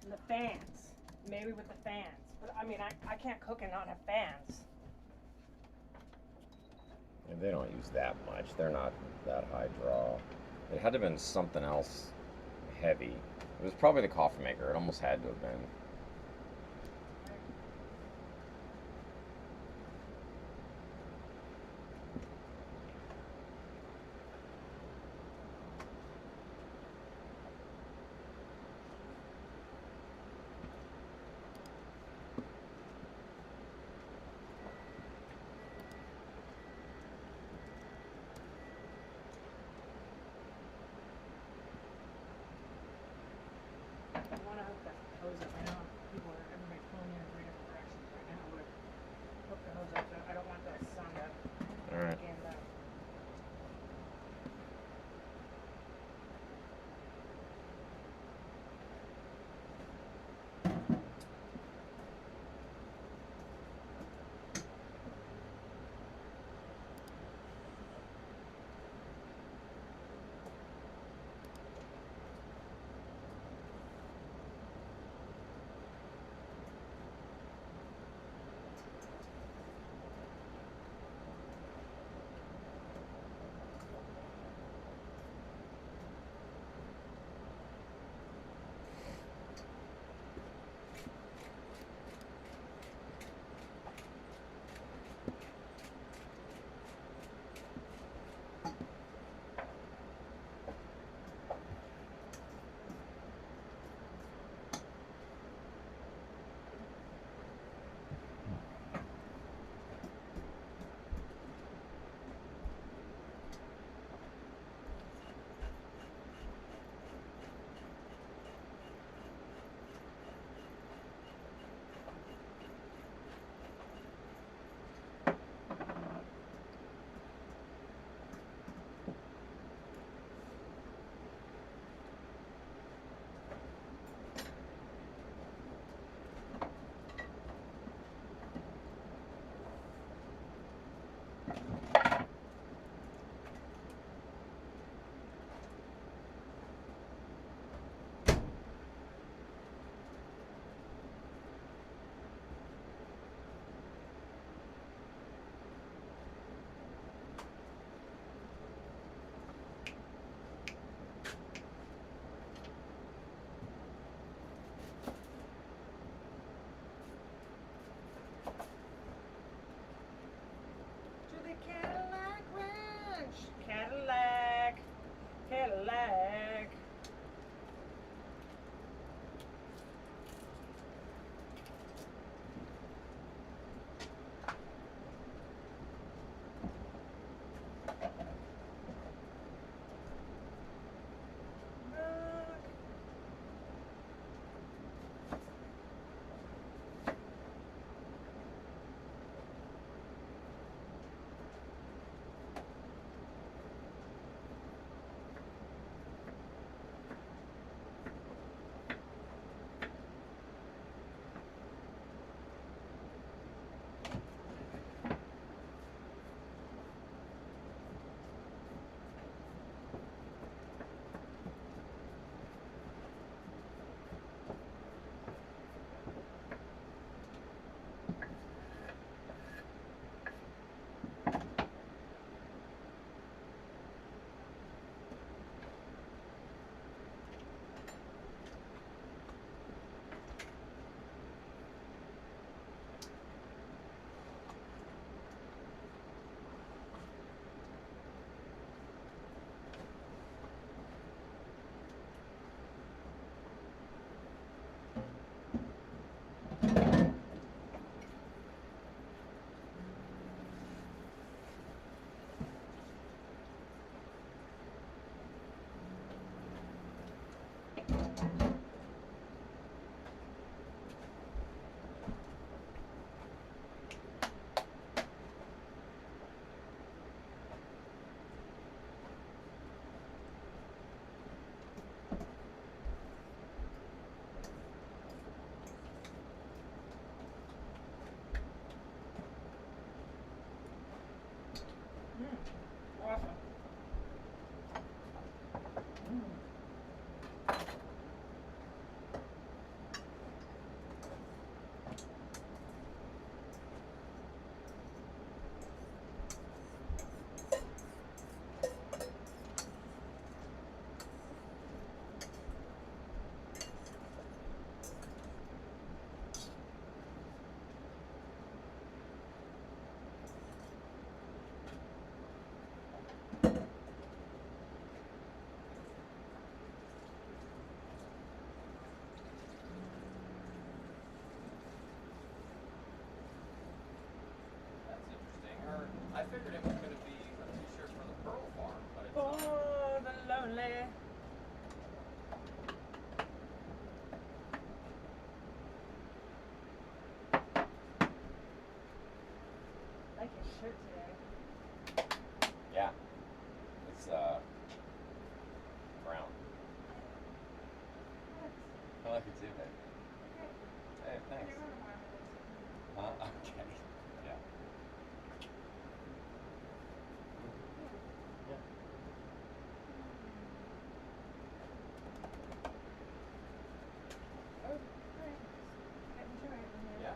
And the fans. Maybe with the fans. But I mean, I can't cook and not have fans. And they don't use that much. They're not that high draw. It had to have been something else heavy. It was probably the coffee maker. It almost had to have been. I want to hook that hose up right now. shirt today. Yeah. It's brown. I like it too, babe. Hey, thanks. Okay. Yeah. Yeah. Oh, right. Enjoy it. Yeah.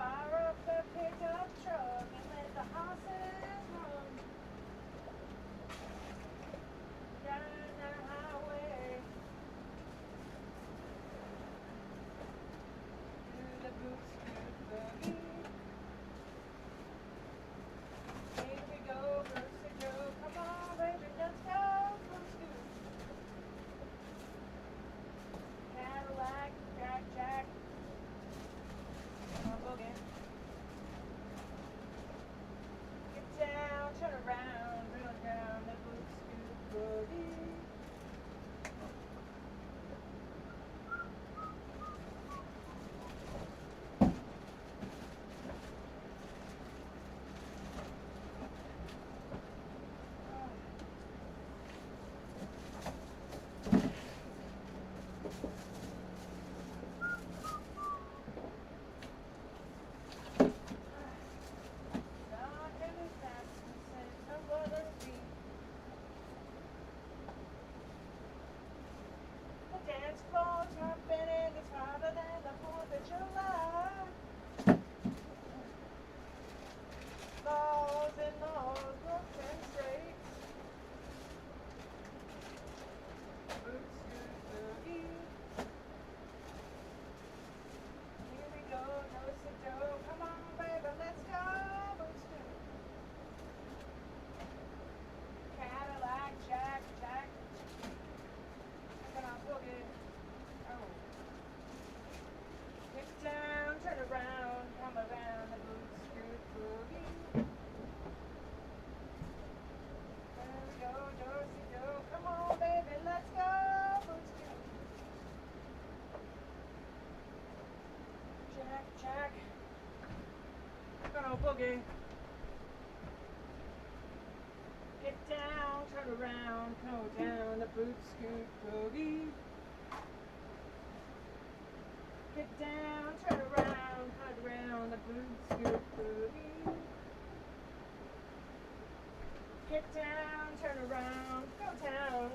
Fire up the pickup truck and let the horses run down the highway through the boot scoot boogie. Here we go, Brucey Joe. Come on, baby, let's go, boot scoot. Cadillac, Jack, Jack. Come on, boogie. Get down, turn around, reel down the boot scoot boogie. Dance floor jumping in, it's harder than the 4th of July. Laws and laws, books and straights. Boot scoot boogie. Here we go, nose to toe. Come on, baby, let's go. Boot scoot. Cadillac, Jack, Jack. Come on, boogie. Oh. Get down, turn around, come around the boot scoot boogie. There we go, Dorsey Joe. Come on, baby, let's go. Boot scoot. Jack, Jack. Come on, boogie. Get down, turn around, go down the boot scoot boogie. Get down, turn around, cut around the boot scoot boogie. Get down, turn around, go down.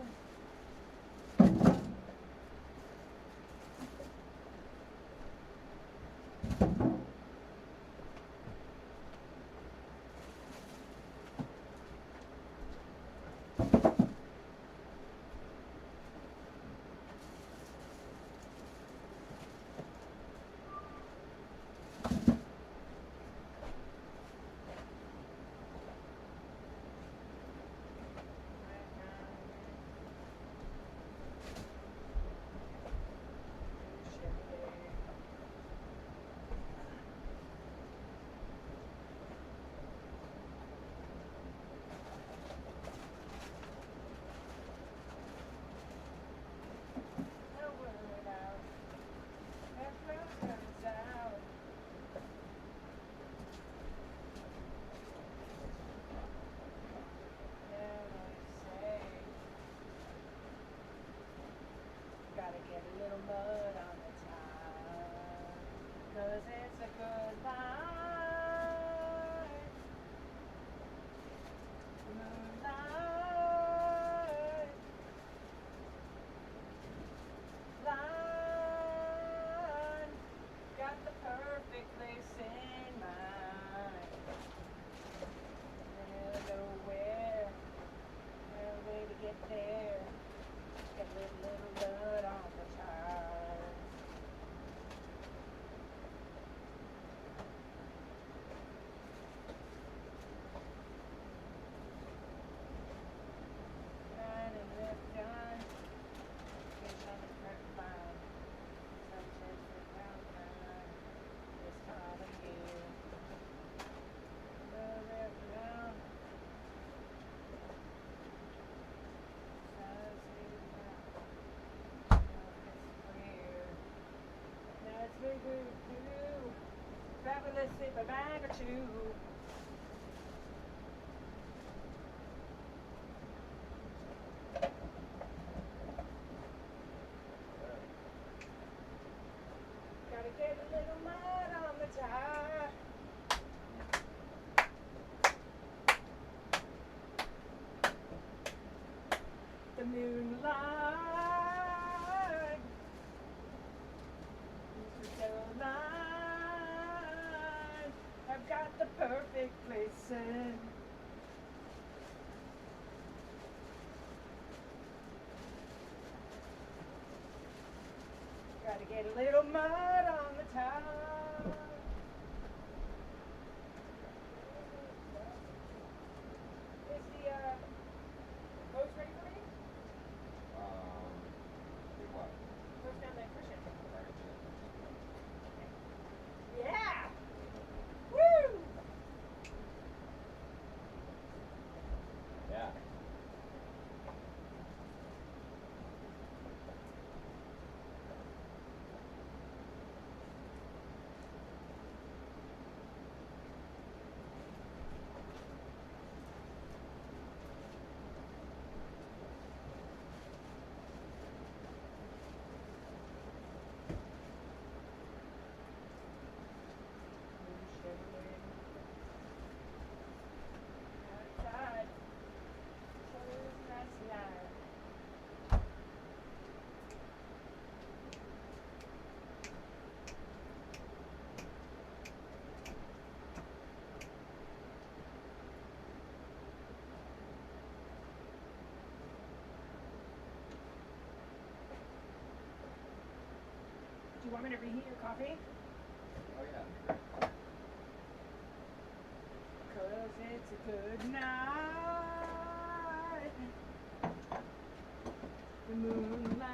Gotta get a little mud on the tire, 'cause it's a good life. Moonlight, line, got the perfect place in mind. Nowhere, no way to get there. Get a little mud on the tires. Right and left on, fish on the curtain line. Sunset for downtown, this time of year. Left around. That's very good too. Fabulous sip a bag or two. Gotta get a little mud on the tire. The moonlight is so light. got the perfect placing. Gotta get a little mud on the top. Is the boat ready for me? Do what? Where's down that cushion? Yeah! Woo! Yeah. Outside. So it's nice light. Do you want me to reheat your coffee? Oh yeah. 'Cause it's a good night. The moonlight.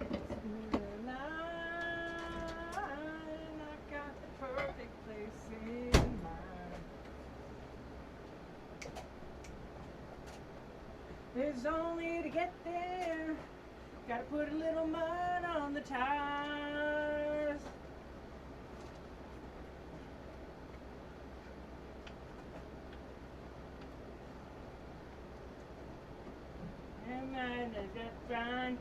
It's moonlight. And I got the perfect place in mind. There's only to get there. Gotta put a little mud on the tires. And man, is that fun?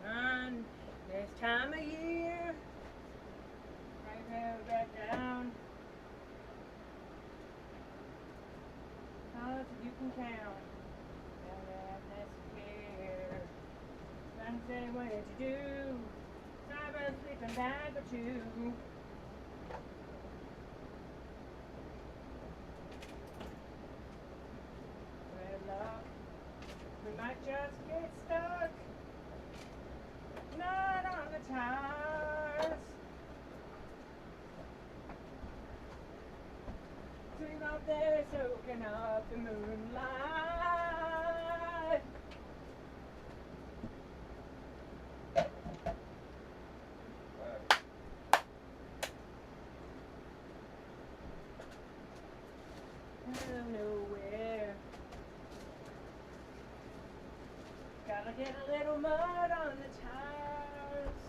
On this time of year, right now back down. Cause you can count. Never have this fear. Trying to say what did you do? Try about a sleeping bag or two. Well, we might just get stuck. Not on the tires. Sitting up there soaking up the moonlight. Out of nowhere. Gotta get a little mud on the tires.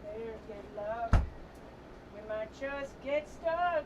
There's good luck. We might just get stuck.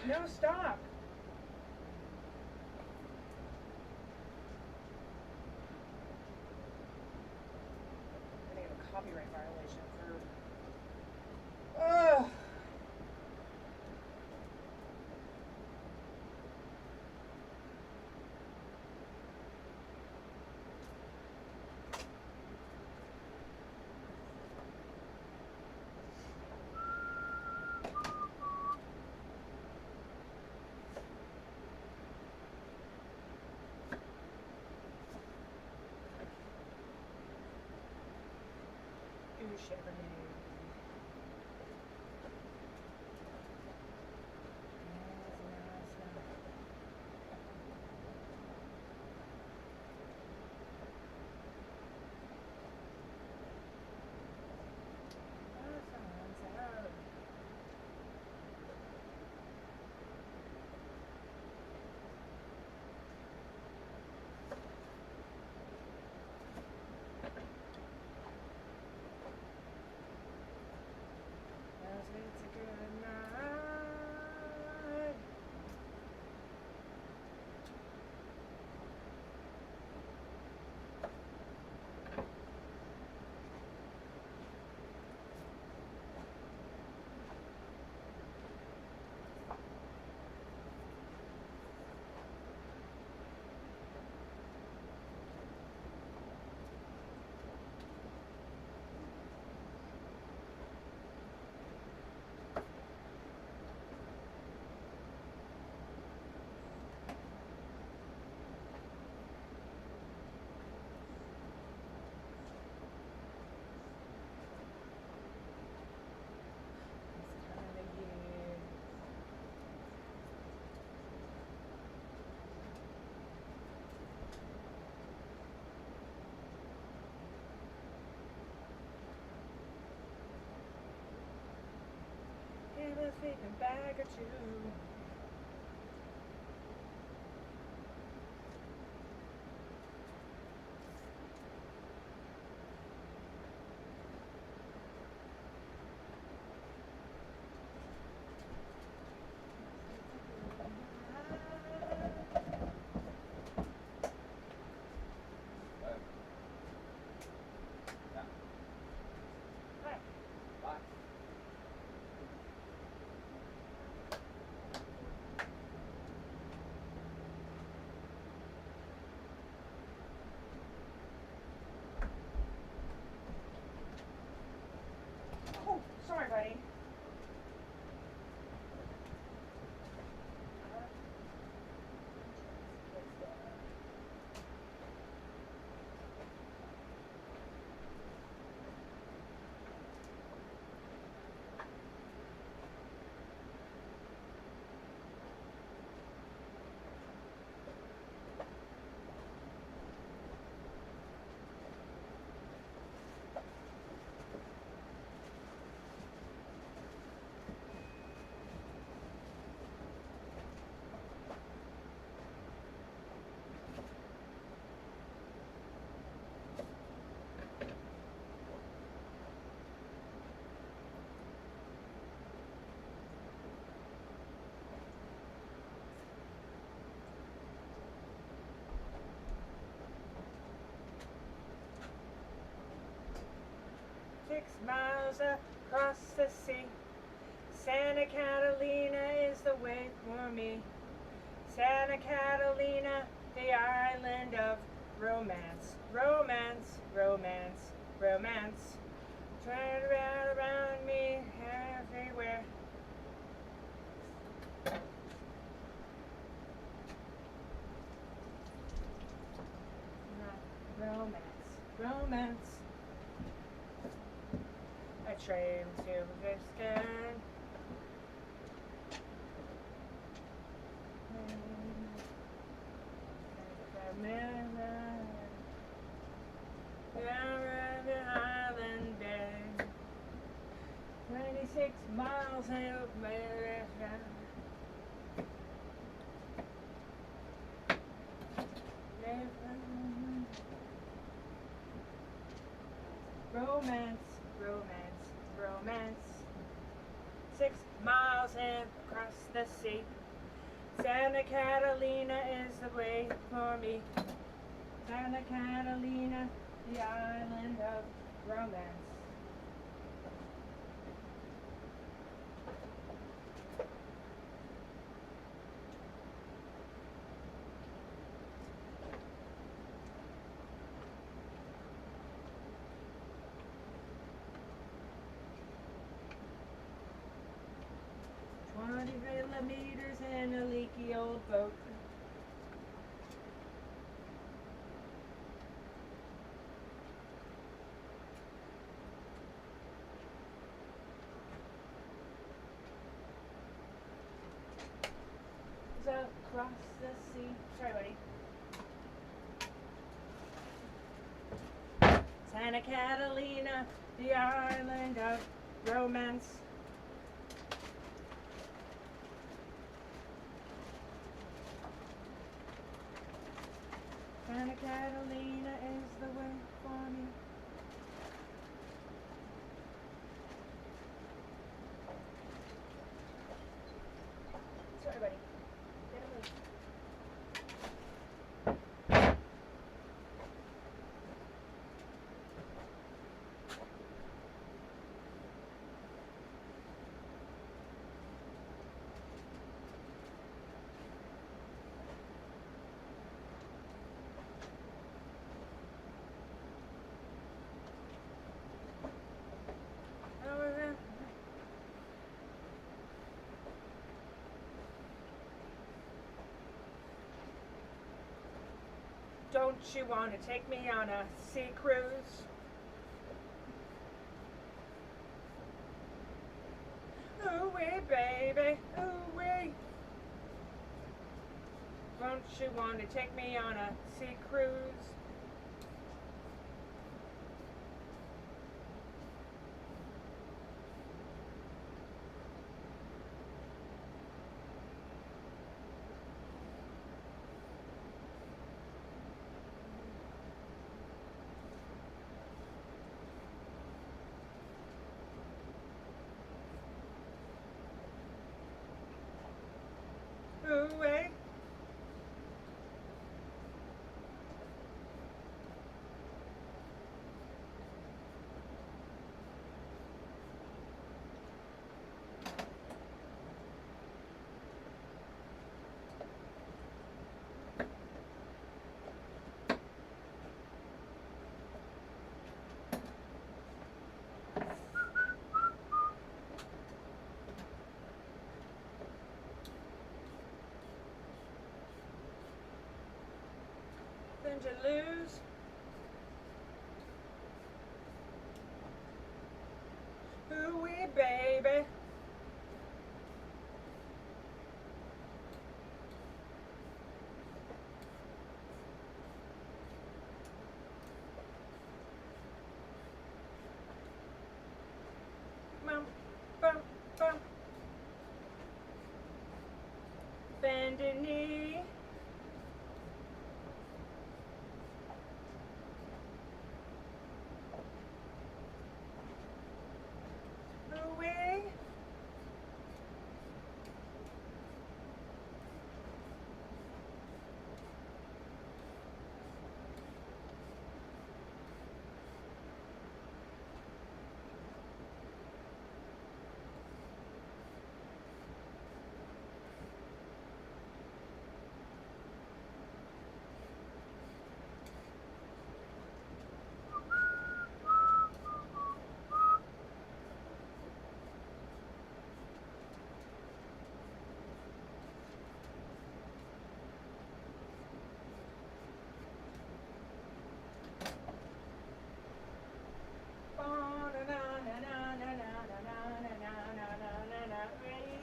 No, stop. I'm gonna get a copyright violation for. Ugh. Chevrolet. It's a good night. Give a sleeping bag or two. Oh, sorry, buddy. Miles across the sea, Santa Catalina is the way for me. Santa Catalina, the island of romance, romance, romance, romance. Turn around me everywhere. Romance, romance. A train to Viscan. Down the Island Bay. 26 miles out my romance, romance, romance. 6 miles across the sea. Santa Catalina is the way for me. Santa Catalina, the island of romance. Meters and a leaky old boat. Across the sea. Sorry, buddy. Santa Catalina, the island of romance. Santa Catalina is the way for me. Sorry, buddy. Get a move. Don't you want to take me on a sea cruise? Ooh wee, baby, ooh wee. Don't you want to take me on a sea cruise? Ooh wee. Then you lose. Ooh wee, baby. Bum, bum, bum. Bend a knee. Away.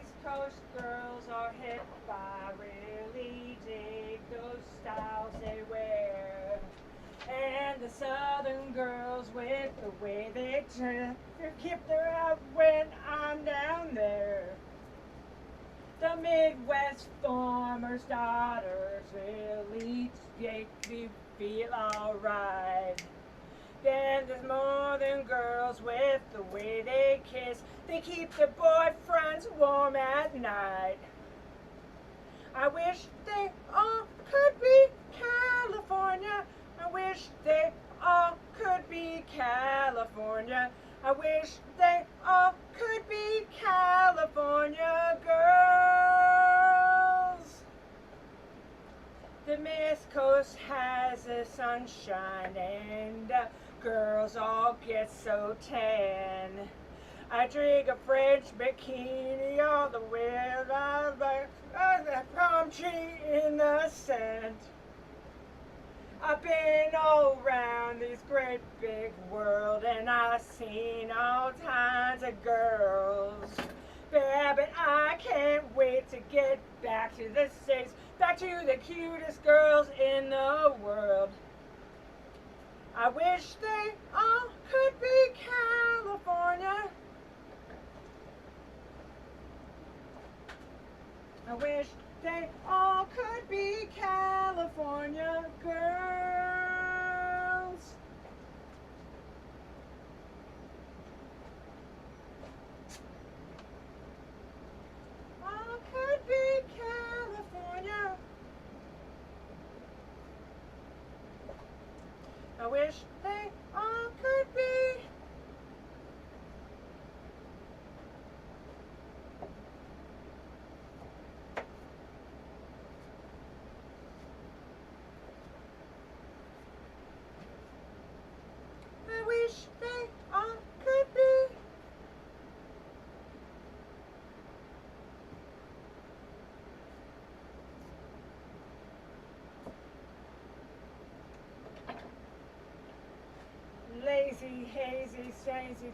East Coast girls are hip. I really dig those styles they wear. And the Southern girls with the way they keep their up when I'm down there. The Midwest farmers' daughters really make me feel alright. Then there's northern girls with the way they kiss. They keep their boyfriends warm at night. I wish they all could be California. I wish they all could be California. I wish they all could be California girls. The West Coast has the sunshine and the girls all get so tan. I drink a French bikini all the way around like a palm tree in the sand. I've been all around this great big world and I've seen all kinds of girls. But I can't wait to get back to the States, back to the cutest girls in the world. I wish they all could be California. I wish they all could be California girls. All could be California. I wish they all could be. I wish they all could be. Lazy, hazy, crazy.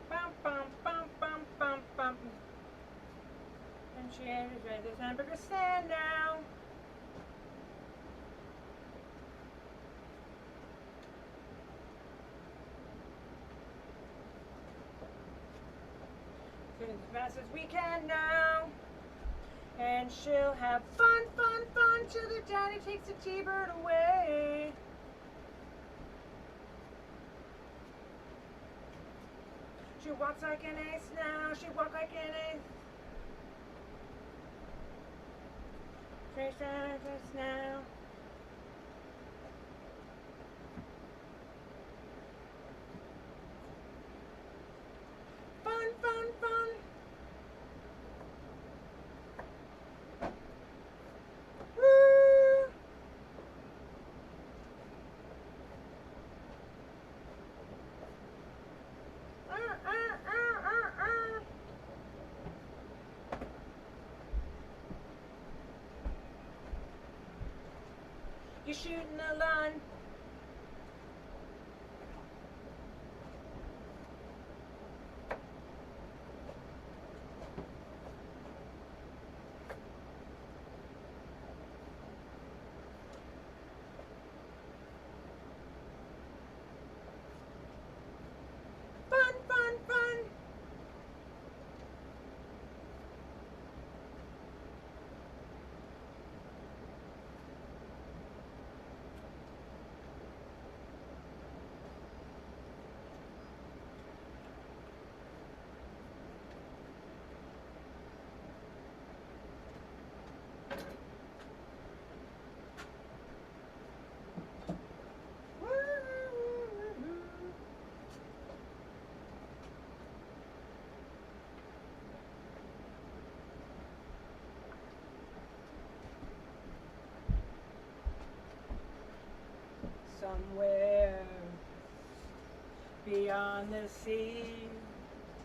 Bum, bum, bum, bum, bum, bum. And she is ready to hamburger stand now. As fast as we can now. And she'll have fun, fun, fun till the daddy takes the T-bird away. She walks like an ace now. She walks like an ace. Trace us now. Fun, fun, fun. Woo! You're shooting the line. Fun, fun, fun. Somewhere beyond the sea,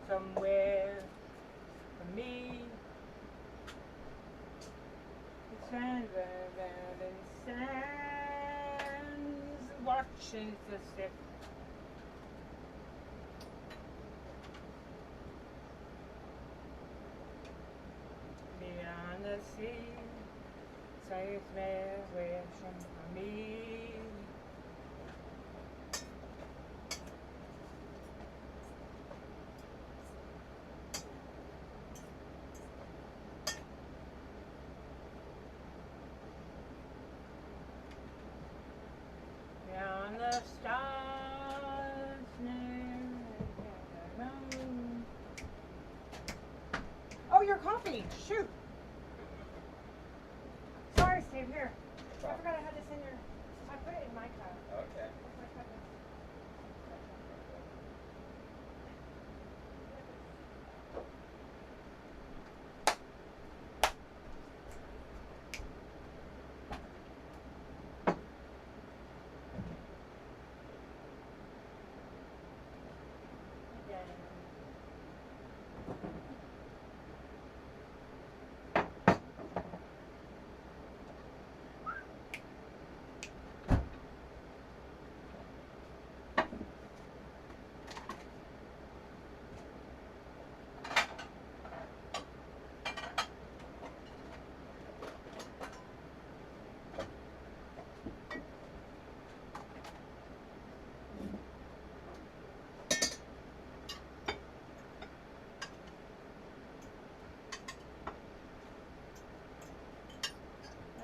somewhere for me, the transatlantic sands watching the ship. Beyond the sea, safe there wishing for me. Shoot! Sorry, Steve, here. I forgot I had this in your... I put it in my cup. Okay. My cup is...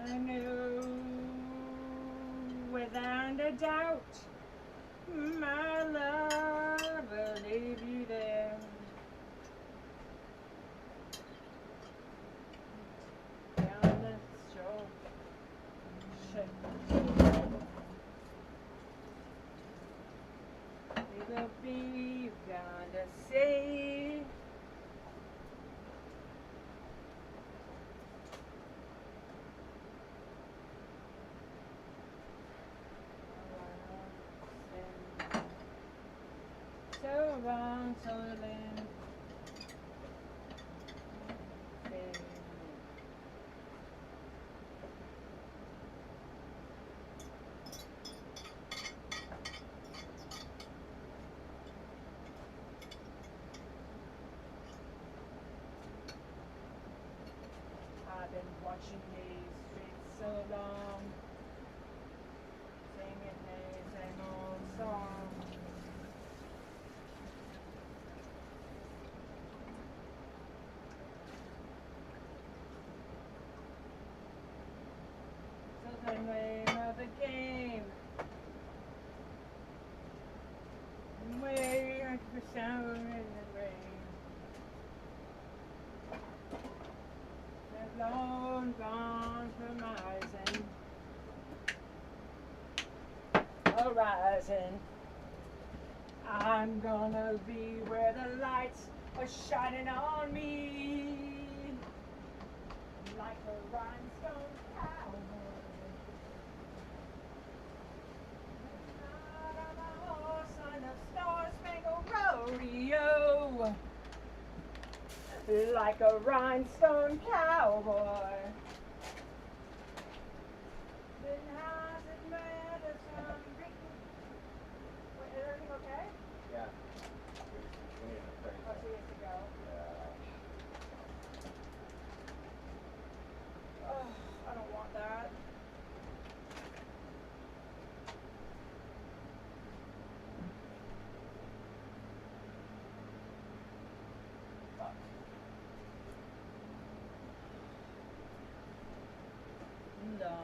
I knew without a doubt my love will leave you there. Down the shore. We will be beyond the sea. So wrong, so lame. I've been watching these streets so long, singing the same old song. So the name of the game, wait for sound in the rain. Long gone from horizon. I'm gonna be where the lights are shining on me, like a rhinestone cowboy. Out on a horse on a star-spangled rodeo, like a rhinestone cowboy. Then how's it matter some written? Wait, is everything okay? Yeah. We need a train. Oh, she has to go. Yeah. Oh, I don't want that. Fuck. No.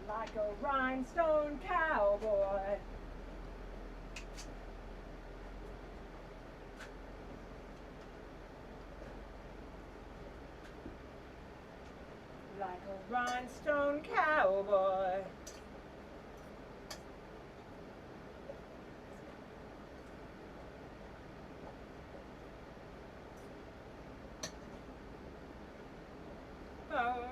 Like a rhinestone cowboy. Like a rhinestone cowboy. Oh.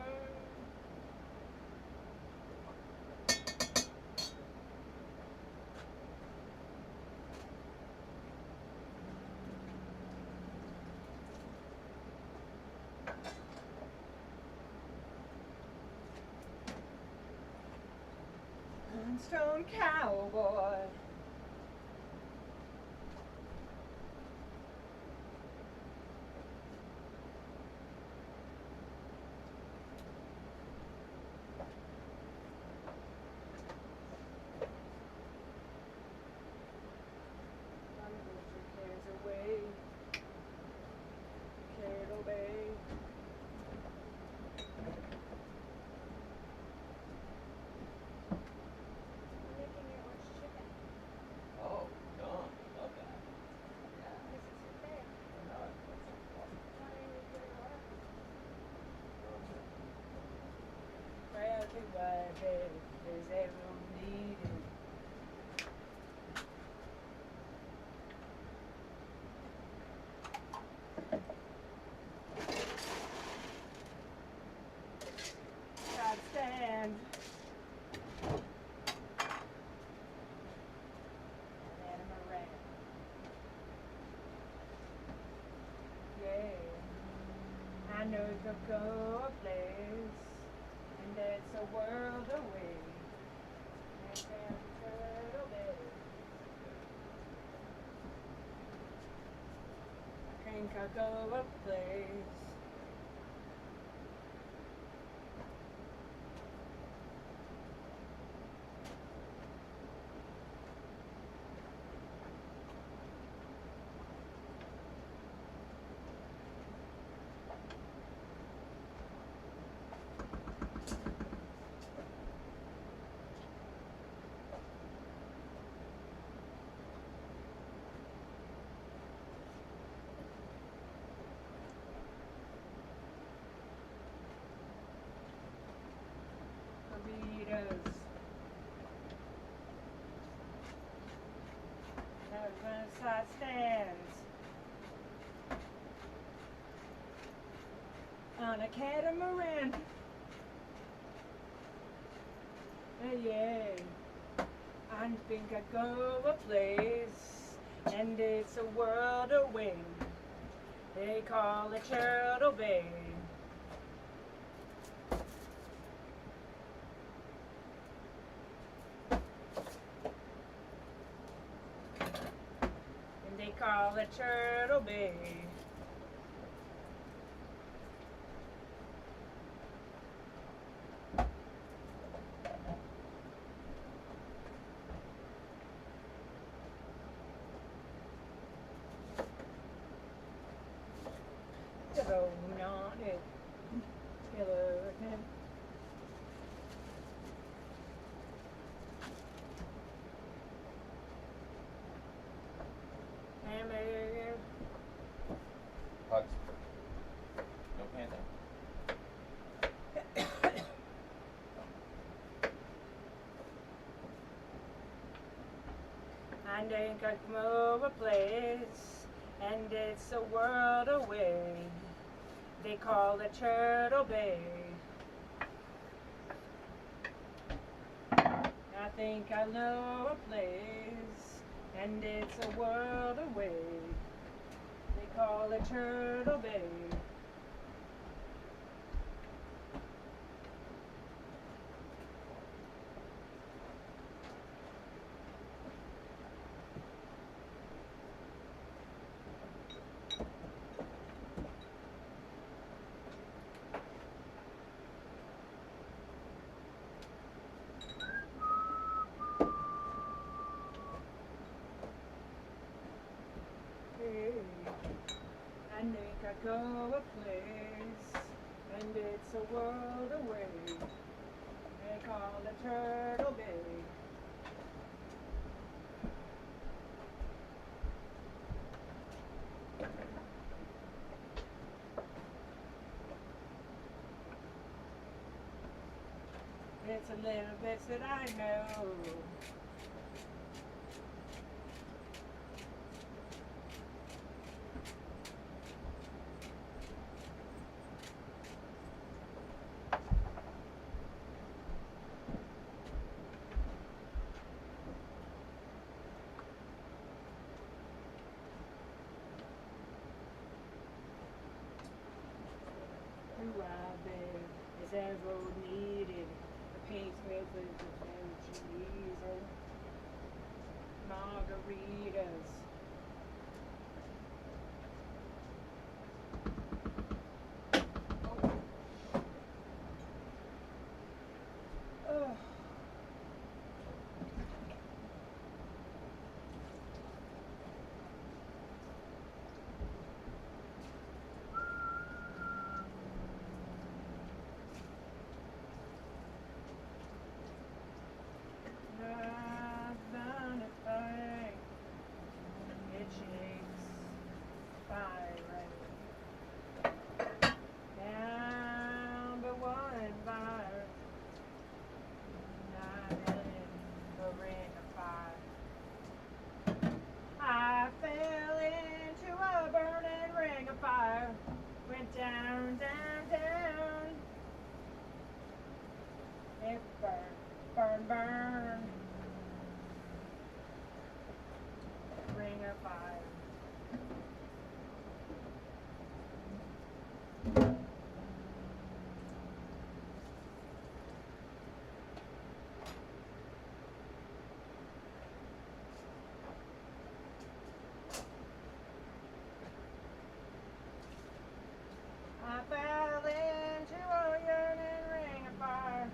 Rhinestone cowboy. What is ever needed? God stand. Catamaran. Yeah. I know the go a place, and it's a world away. And down Turtle Bay. I think I'll go a place. Burritos. Side stands on a catamaran. Yeah, I think I go a place, and it's a world away. They call it Turtle Bay. They call it Turtle Bay. Go on it. Skeleton. Hamburger. Pugs. No panda. I think I can move a place, and it's a world away. They call it Turtle Bay. I think I know a place, and it's a world away. They call it Turtle Bay. I think I go a place, and it's a world away. They call it Turtle Bay. It's a little bit that I know. Tuamotus is ever needed. The pink slippers and cheese and margaritas. Oh. I've done a thing. burn, burn, burn. Ring of fire. I fell into a yearning ring of fire.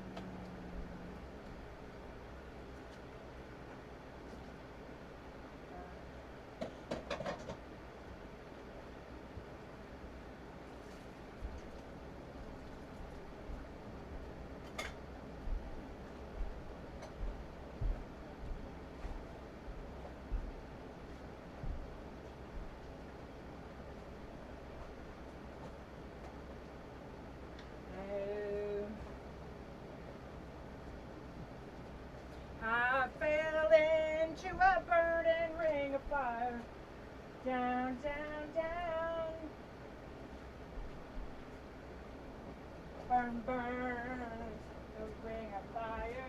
I fell into a burning ring of fire. Down, down, down. Burn, burn. The ring of fire.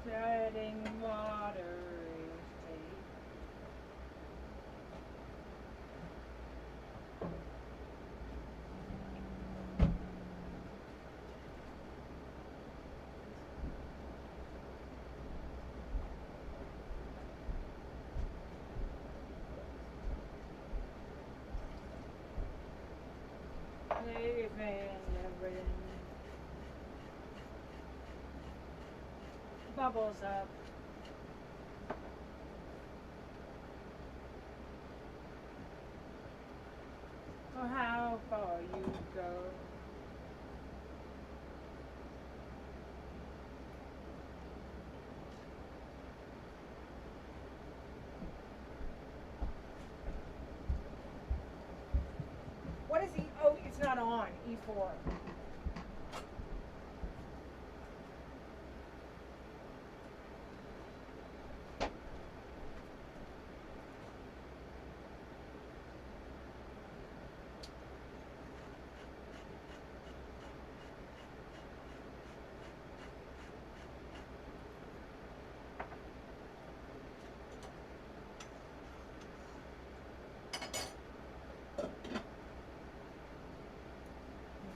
Treading water is deep. Leaving the wind. Bubbles up. Oh, how far you go. What is E? Oh, it's not on. E4.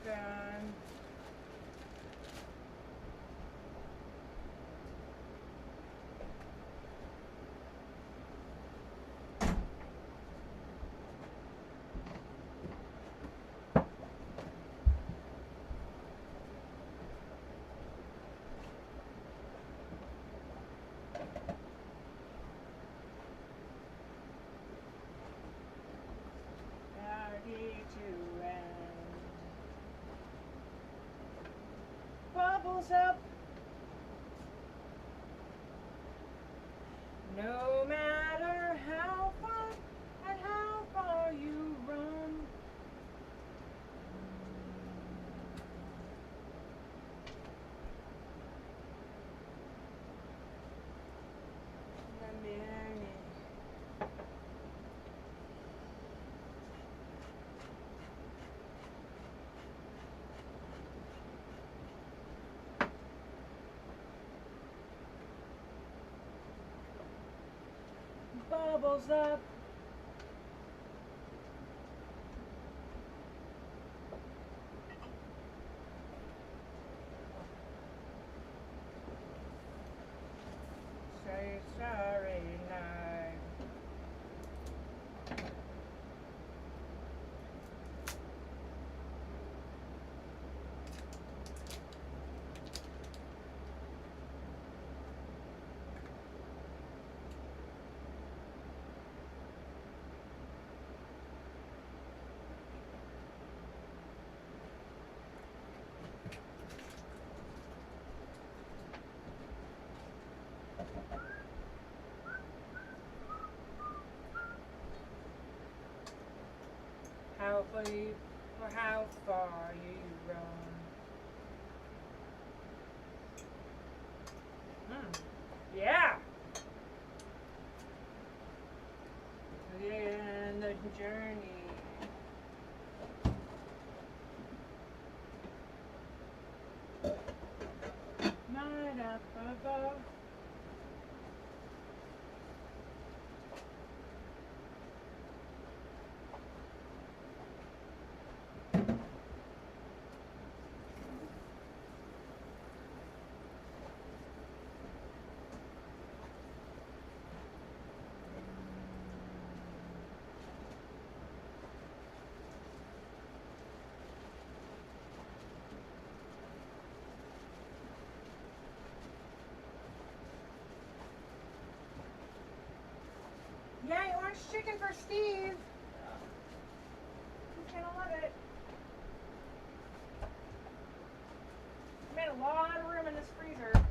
Done. Ready to end. Bubbles up. No matter how far and how far you run, bubbles up. Say sorry night. How deep or how far you run. Yeah. In the journey. Night up above. Yay, orange chicken for Steve. He's gonna love it. Made a lot of room in this freezer.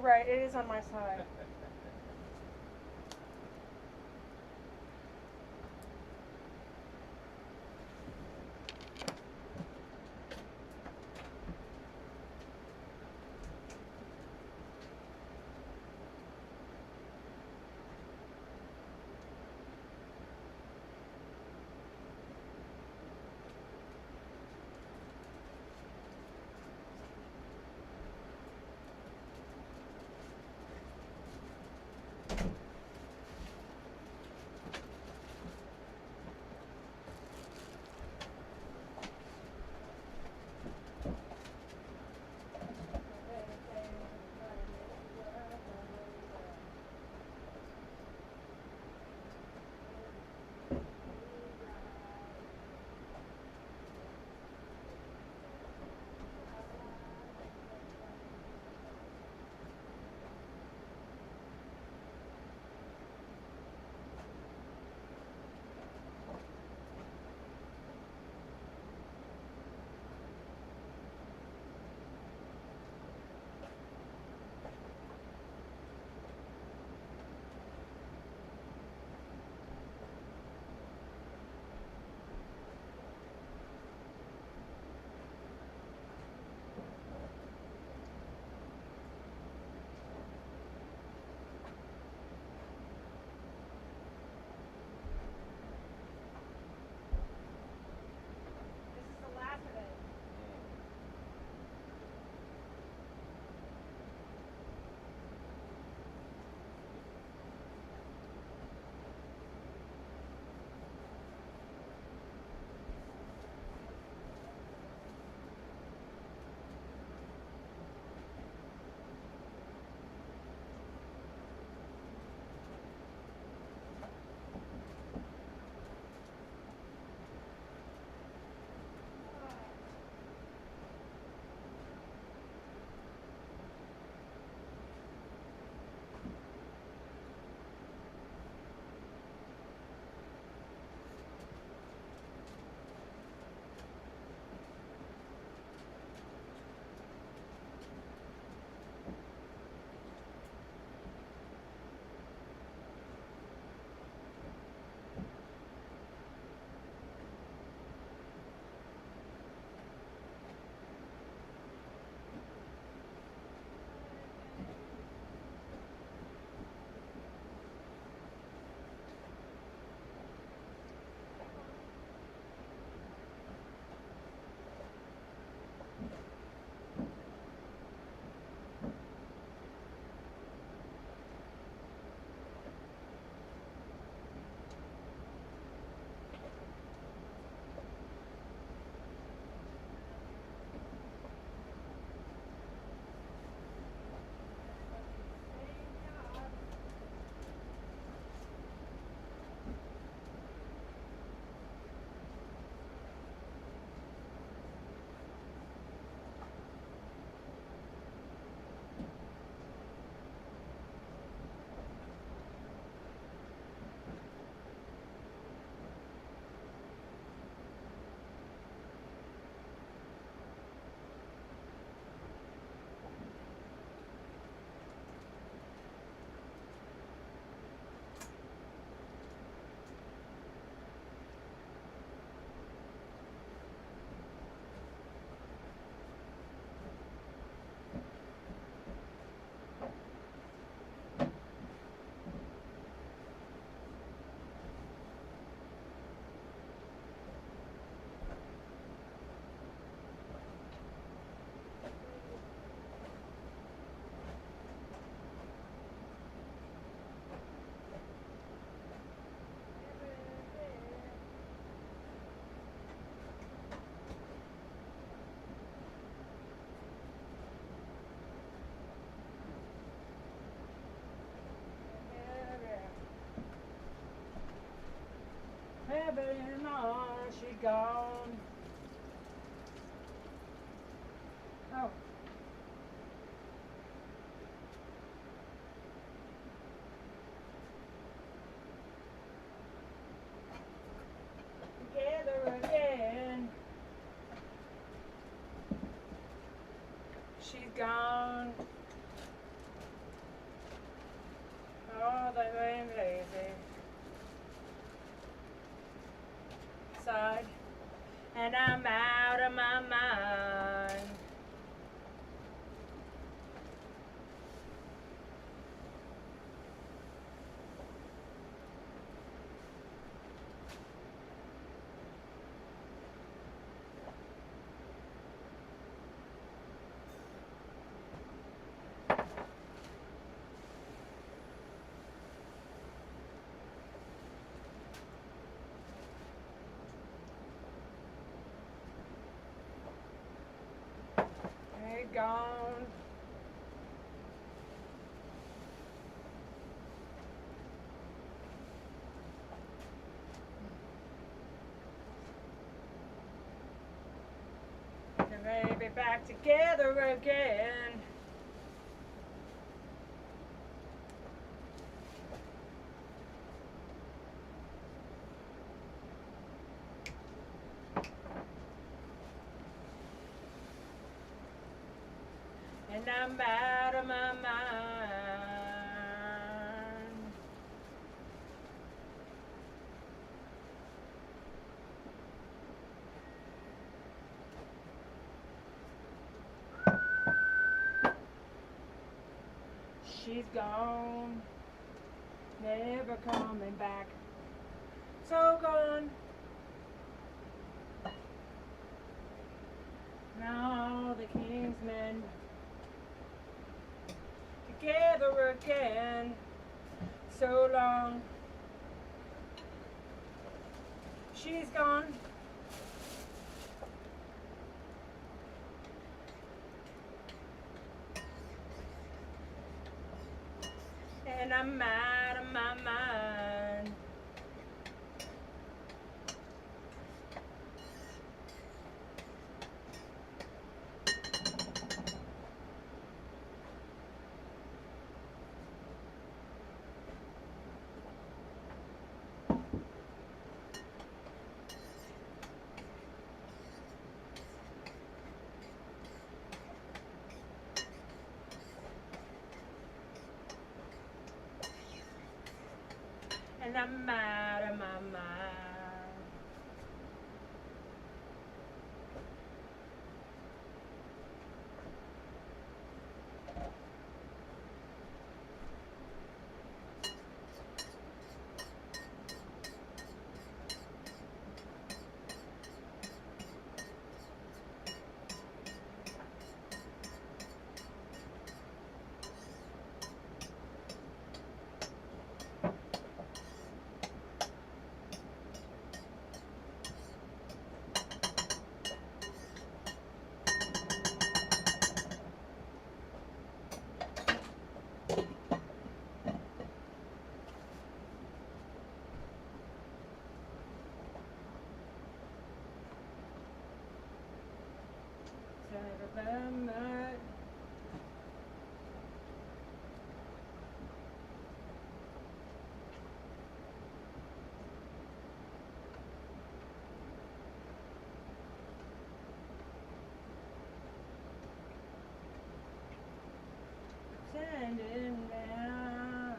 right. It is on my side. This is the last of it. Heaven on, she gone. Oh. Together again. She's gone. and I'm out of my mind. They're gone. And maybe back together again. And I'm out of my mind. She's gone, never coming back. So gone. Now the Kingsmen together again. So long. She's gone. And I'm out of my mind. And I'm out of my mind. Remember. Sending down.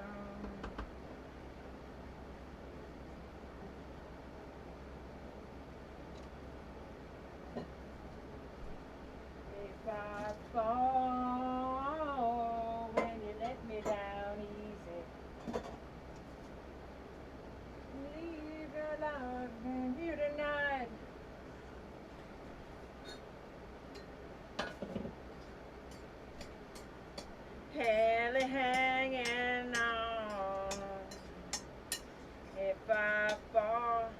If I fall when you let me down easy, leave your love in you tonight. Hell hanging on. If I fall.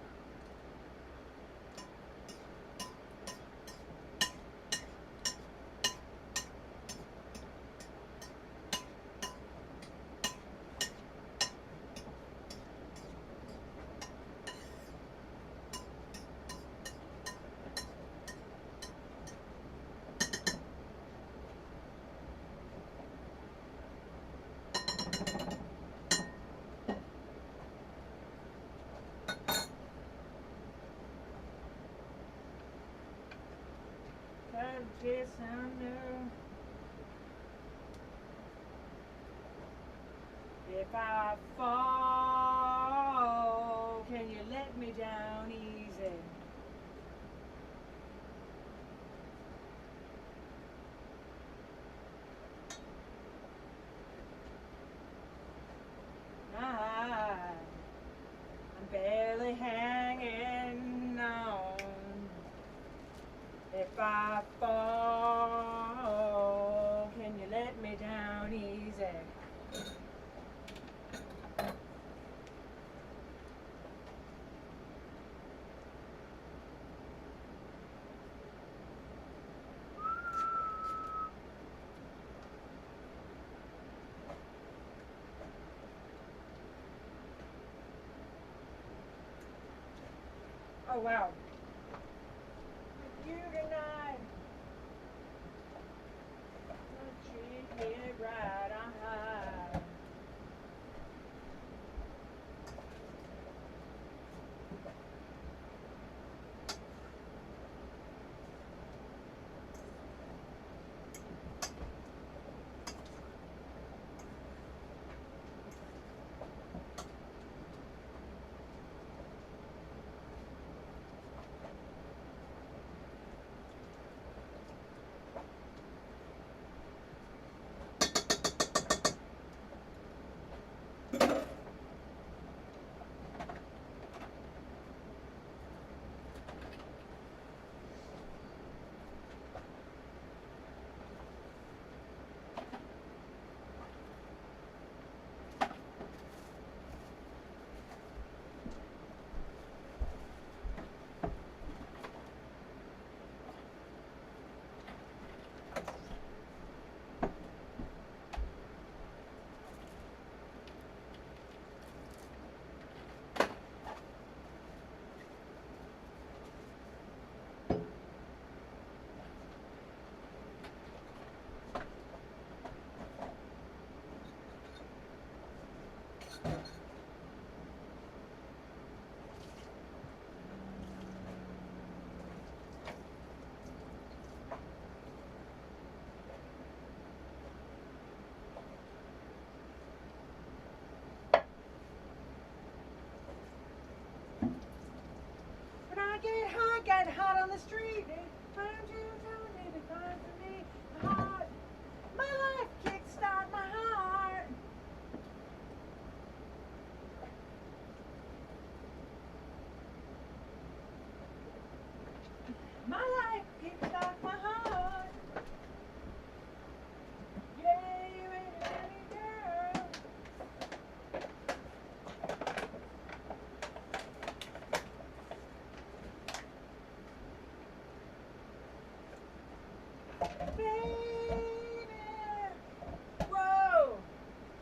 Chase under. If I fall, can you let me down easy? if I fall, can you let me down easy? Oh wow. You tonight. Treat me right, uh-huh. When I get high, get hot on the street. Find you, tell me to find for me. My heart, my life, kickstart my heart. My life, kickstart my heart. Yeah, you ain't any girl. Baby, whoa,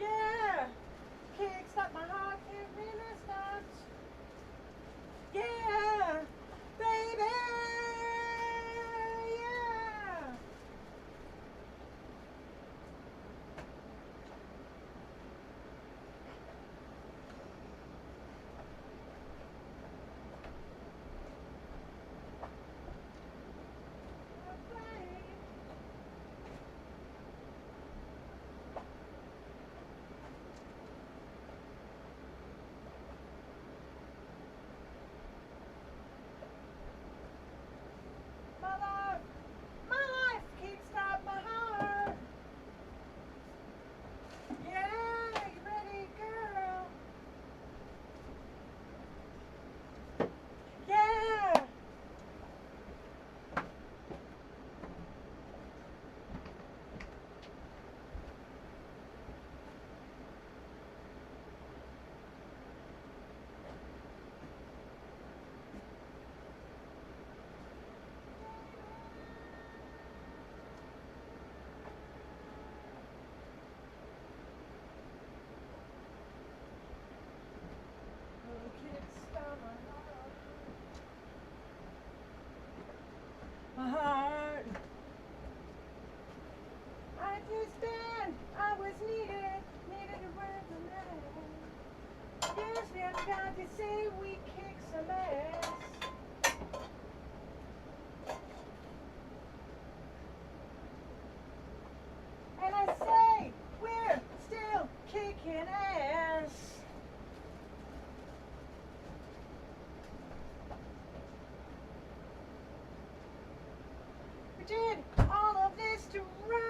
yeah, kickstart my heart, can't really stop. Yeah, baby, yeah. My life kickstart my heart. Yeah, you ready, girl? Yeah. Oh, kickstart my heart. I understand I was needed to work the night. Yes, we have got to say we kick some ass. And I say we're still kicking ass. We did all of this to run.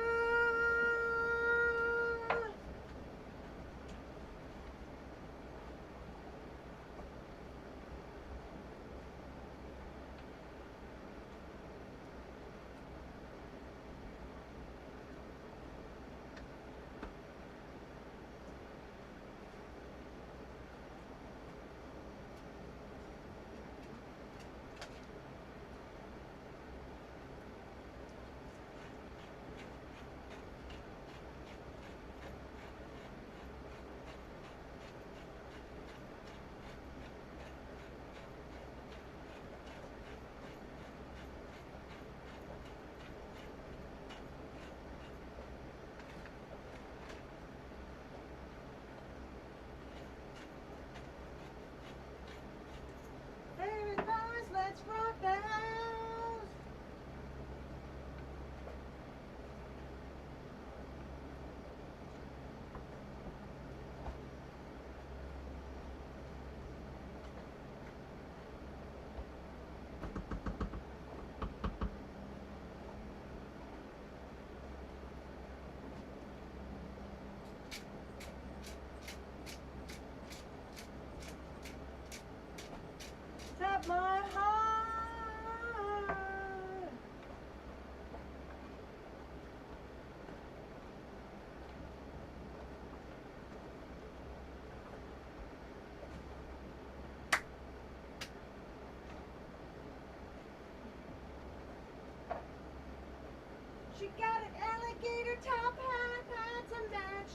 She got an alligator top hat to match,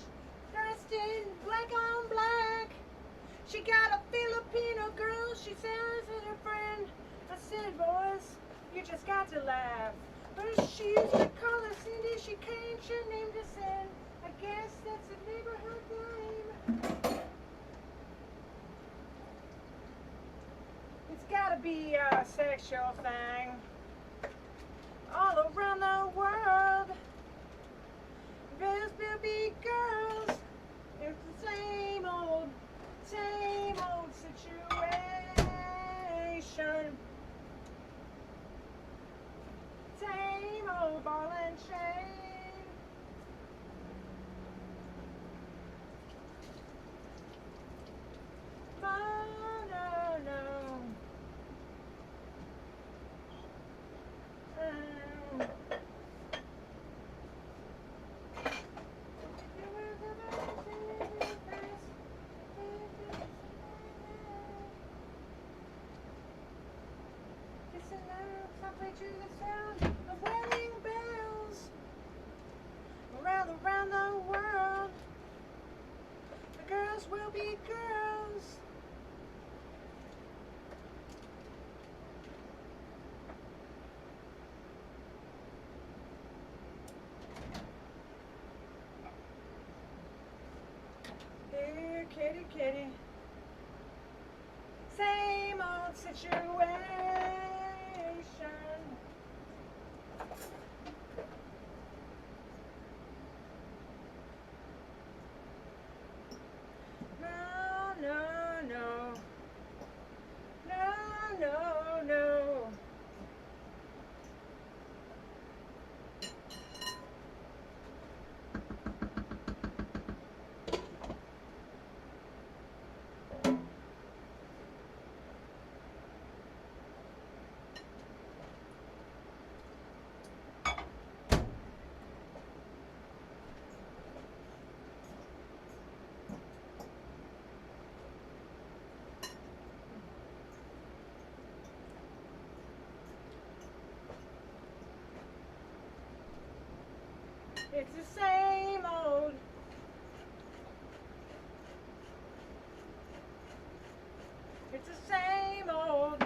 dressed in black on black. She got a Filipino girl, she says is her friend. I said, boys, you just got to laugh. But she used to call her Cindy, she changed her name to Sin. I guess that's a neighborhood name. It's gotta be a sexual thing. All around the world, there's will be girls. It's the same old situation. Same old ball and chain. Oh, no, no. To the sound of wedding bells around the world, the girls will be girls. Here, kitty, kitty. Same old situation. It's the same old. It's the same old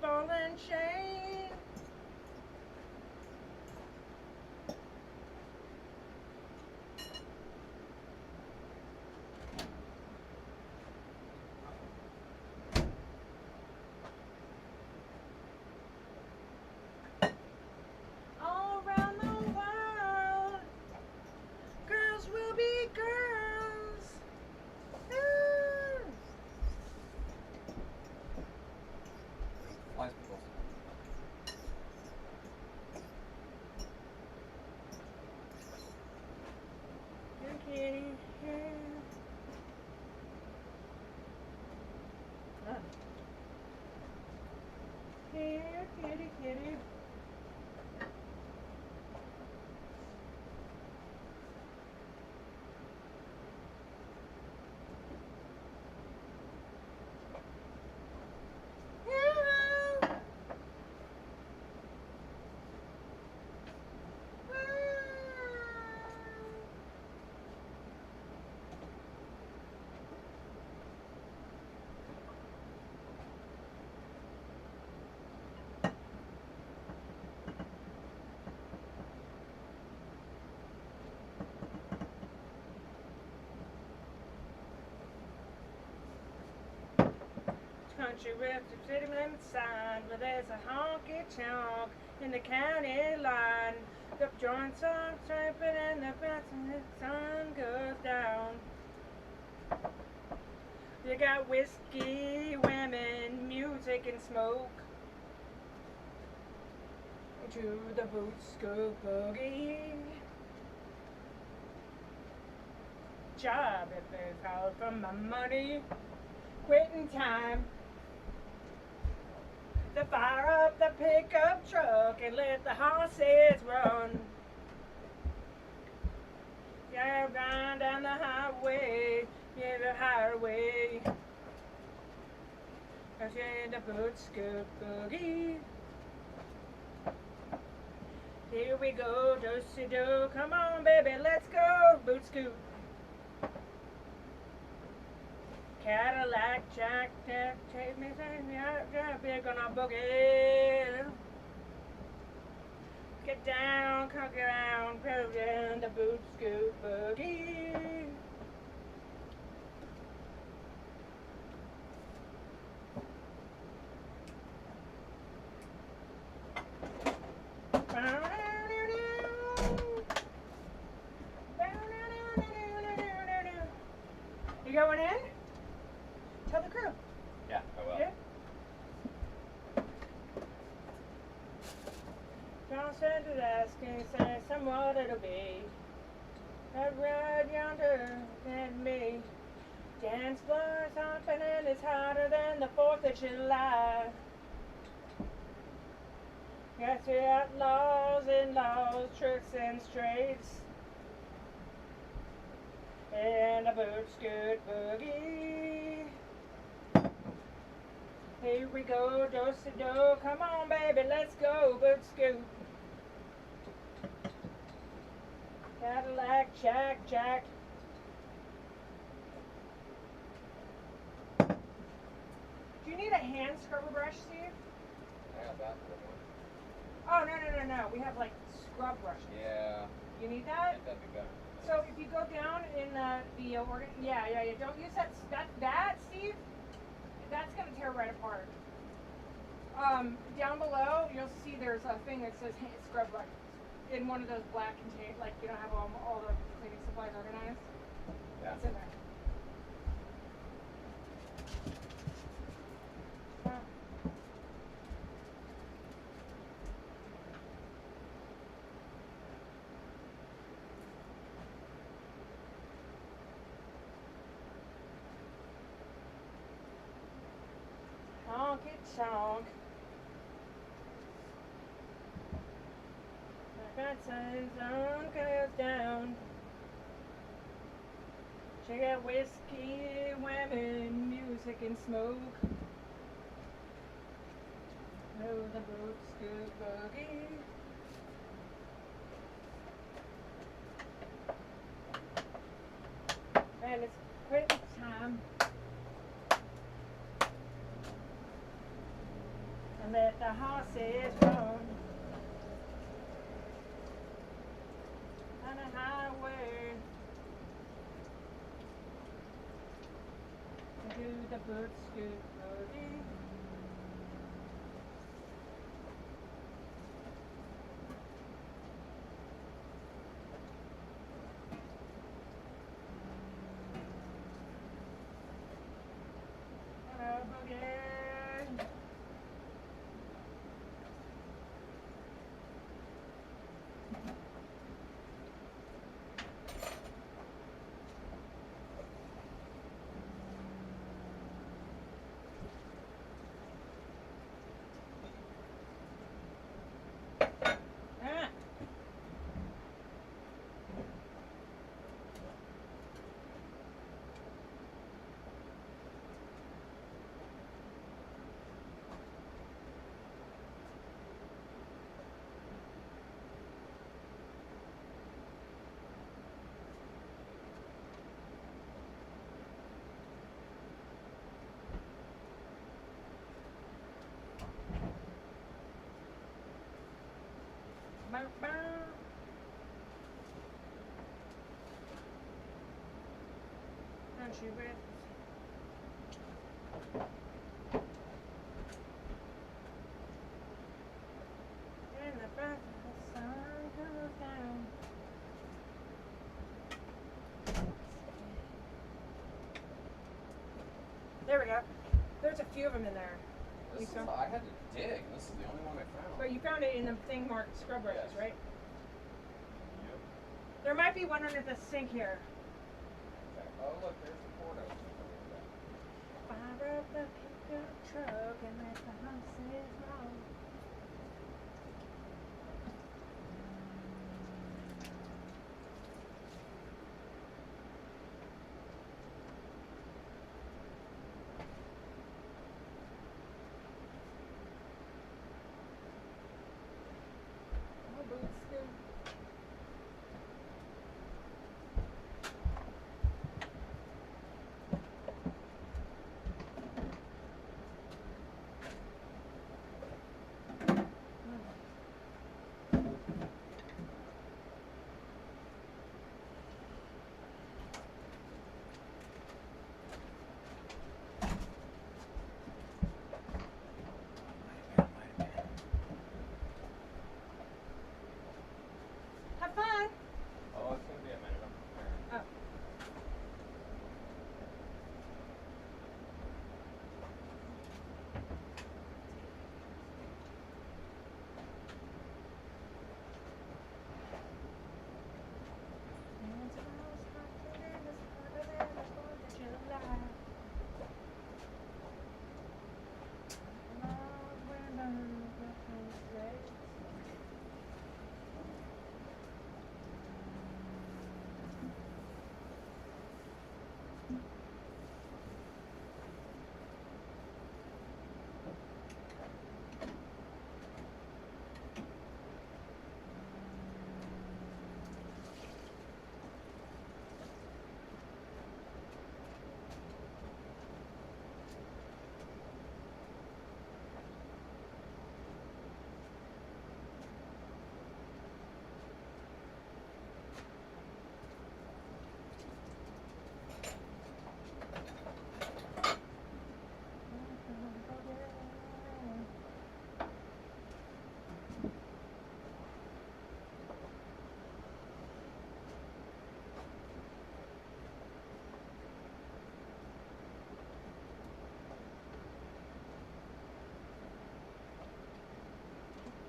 ball and chain. Here, kitty, kitty. Country with the city limit sign, where there's a honky tonk in the county line. The joints are tramping and the sun goes down. You got whiskey, women, music, and smoke. To the boots go boogie. Job if it's out for my money. Quitting time. To fire up the pickup truck and let the horses run. Yeah, run down the highway, yeah, the highway. Cause yeah, the boots go boogie. They Here we go, do-si-do. Come on, baby, let's go. Boot scoot. Cadillac, Jack, take me, yeah, we're gonna boogie. Get down, come down, go down the boot scoot boogie. You going in? Tell the crew. Yeah, I will. Yeah. John said to asking, say somewhat it'll be. That red yonder and me. Dance floors hopping and it's hotter than the 4th of July. Got the outlaws and laws, tricks and straights. And a boot scoot boogie. Here we go, do-si-do. Come on, baby, let's go, boot scoot. Cadillac, Jack, Jack. Do you need a hand scrubber brush, Steve? I got that for Oh, no. We have like scrub brushes. Yeah. You need that? That'd be better. So if you go down in the organ, yeah. Don't use that, Steve. That's gonna tear right apart. Down below, you'll see there's a thing that says hand scrub brush in one of those black containers, like you don't have all the cleaning supplies organized. Yeah. It's in there. Honky tonk. I got signs on goes down. She got whiskey, women, music and smoke. Oh, the boot scoot boogie. And it's quit time. And let the horses run on the highway to do the boot scoot boogie. Boogie. Bow, bow. Don't you bet. And the bright sun goes down. There we go. There's a few of them in there. This is, I had to dig. This is the only one I found. But you found it in the thing marked scrub brushes, Yes. right? Yep. There might be one under the sink here. Okay. Oh, look, there's the Porto. Fire up the pickup truck and let the horses roll. Oh, boot scoot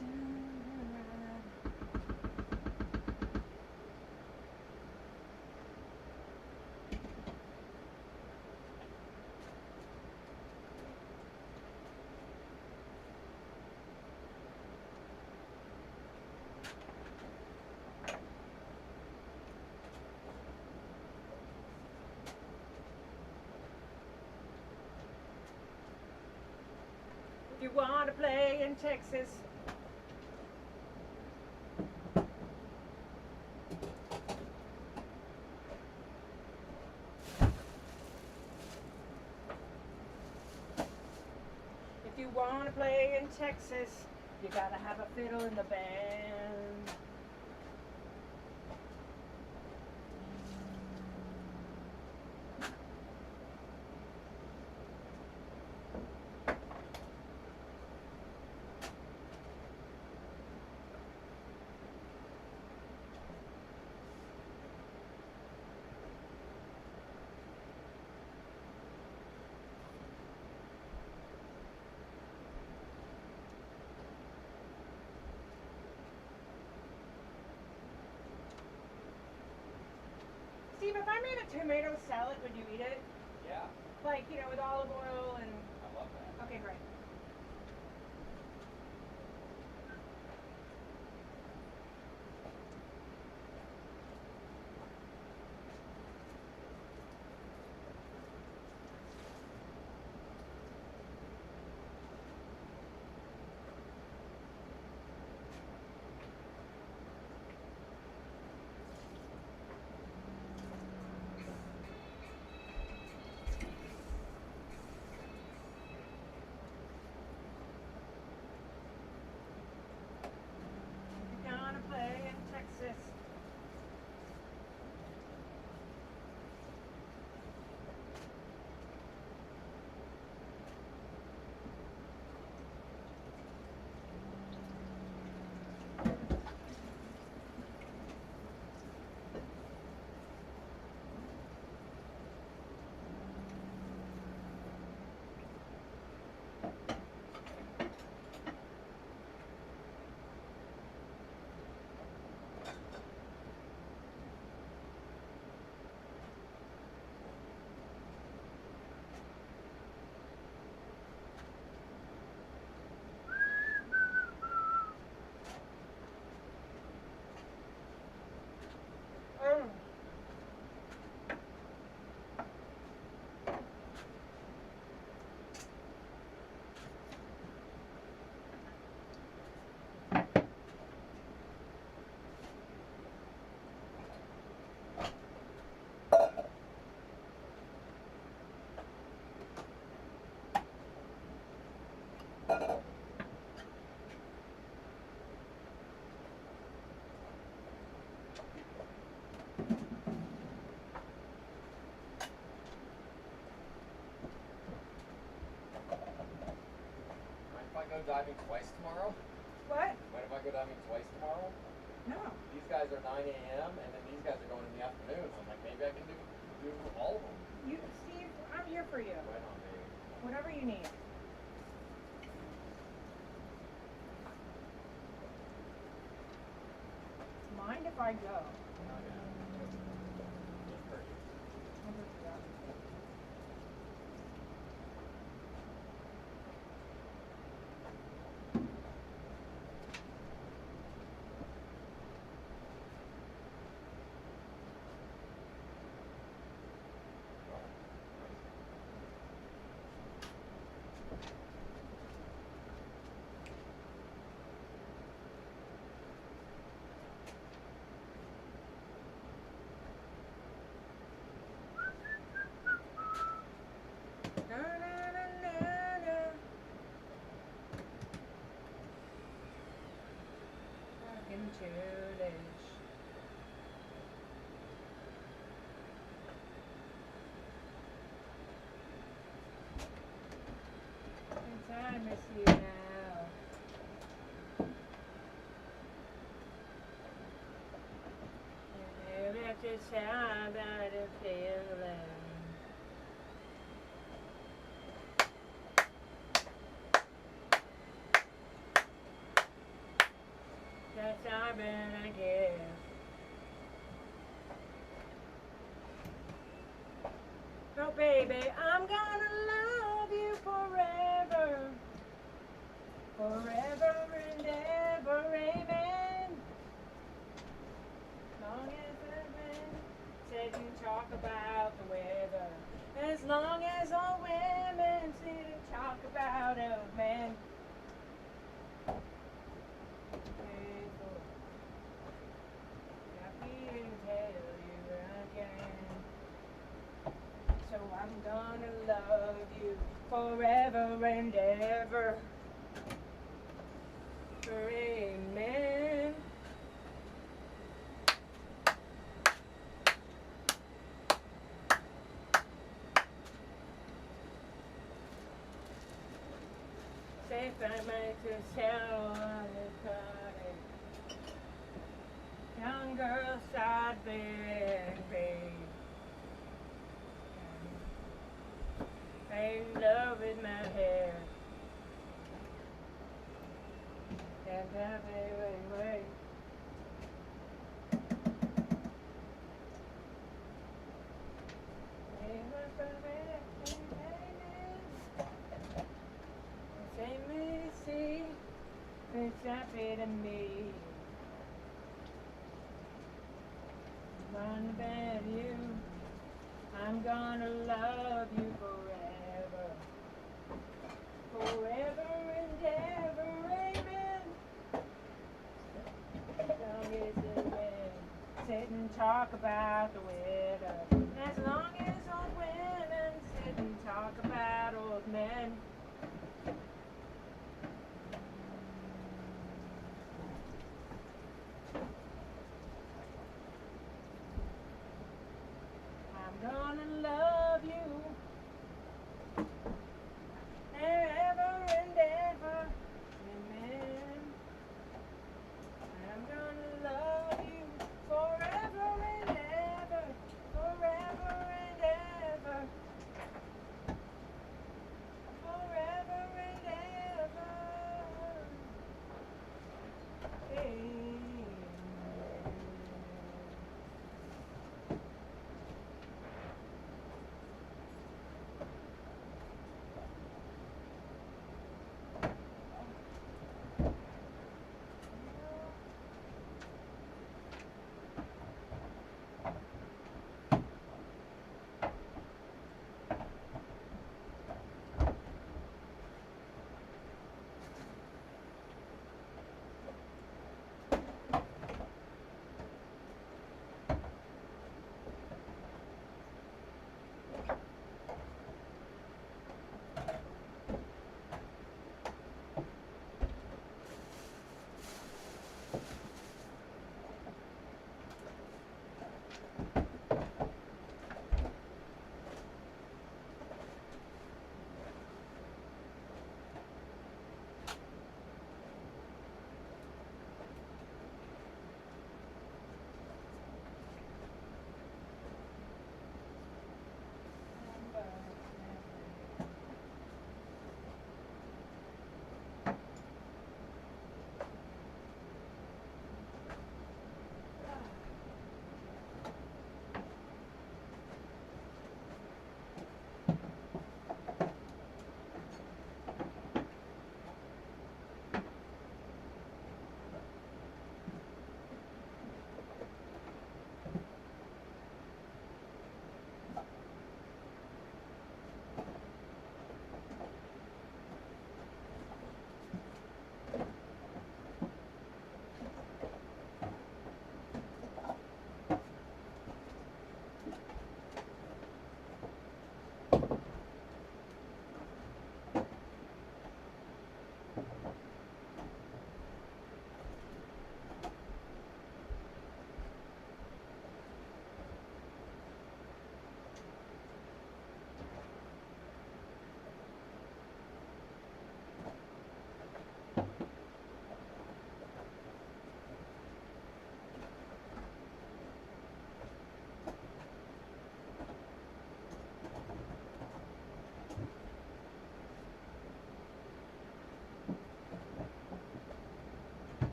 If you want to play in Texas, if you want to play in Texas, you gotta have a fiddle in the band. Steve, if I made a tomato salad, would you eat it? Yeah, Like, you know, with olive oil and... I love that. Okay, great. If you're gonna play in Texas, Go diving twice tomorrow? what? Mind if I go diving twice tomorrow? No. These guys are 9 a.m. and then these guys are going in the afternoon. So I'm like, maybe I can do all of them. Steve, I'm here for you. Right on, baby. Whatever you need. Mind if I go? Oh, yeah. Just for you. Never forgot. Na, na, na, na, na. Talking to Lish. Since I miss you now. And that's just how about a feeling. been a gift. Oh baby, I'm gonna love you forever, forever and ever, amen. Long as the men sit and talk about the weather, as long as all women sit and talk about a man. Faithful, happy to tell you again. So I'm gonna love you forever and ever. Amen. Safe I make a shadow on the cottage. Young girl side bed, babe. In love with my hair. And wait. See, it's happy to me. I'm gonna bet you, I'm gonna love you forever, forever and ever, amen. Long as the wind sit and talk about the weather, as long as old women sit and talk about old men. I'm gonna love you ever and ever, amen. I'm gonna love you forever and ever, forever and ever, forever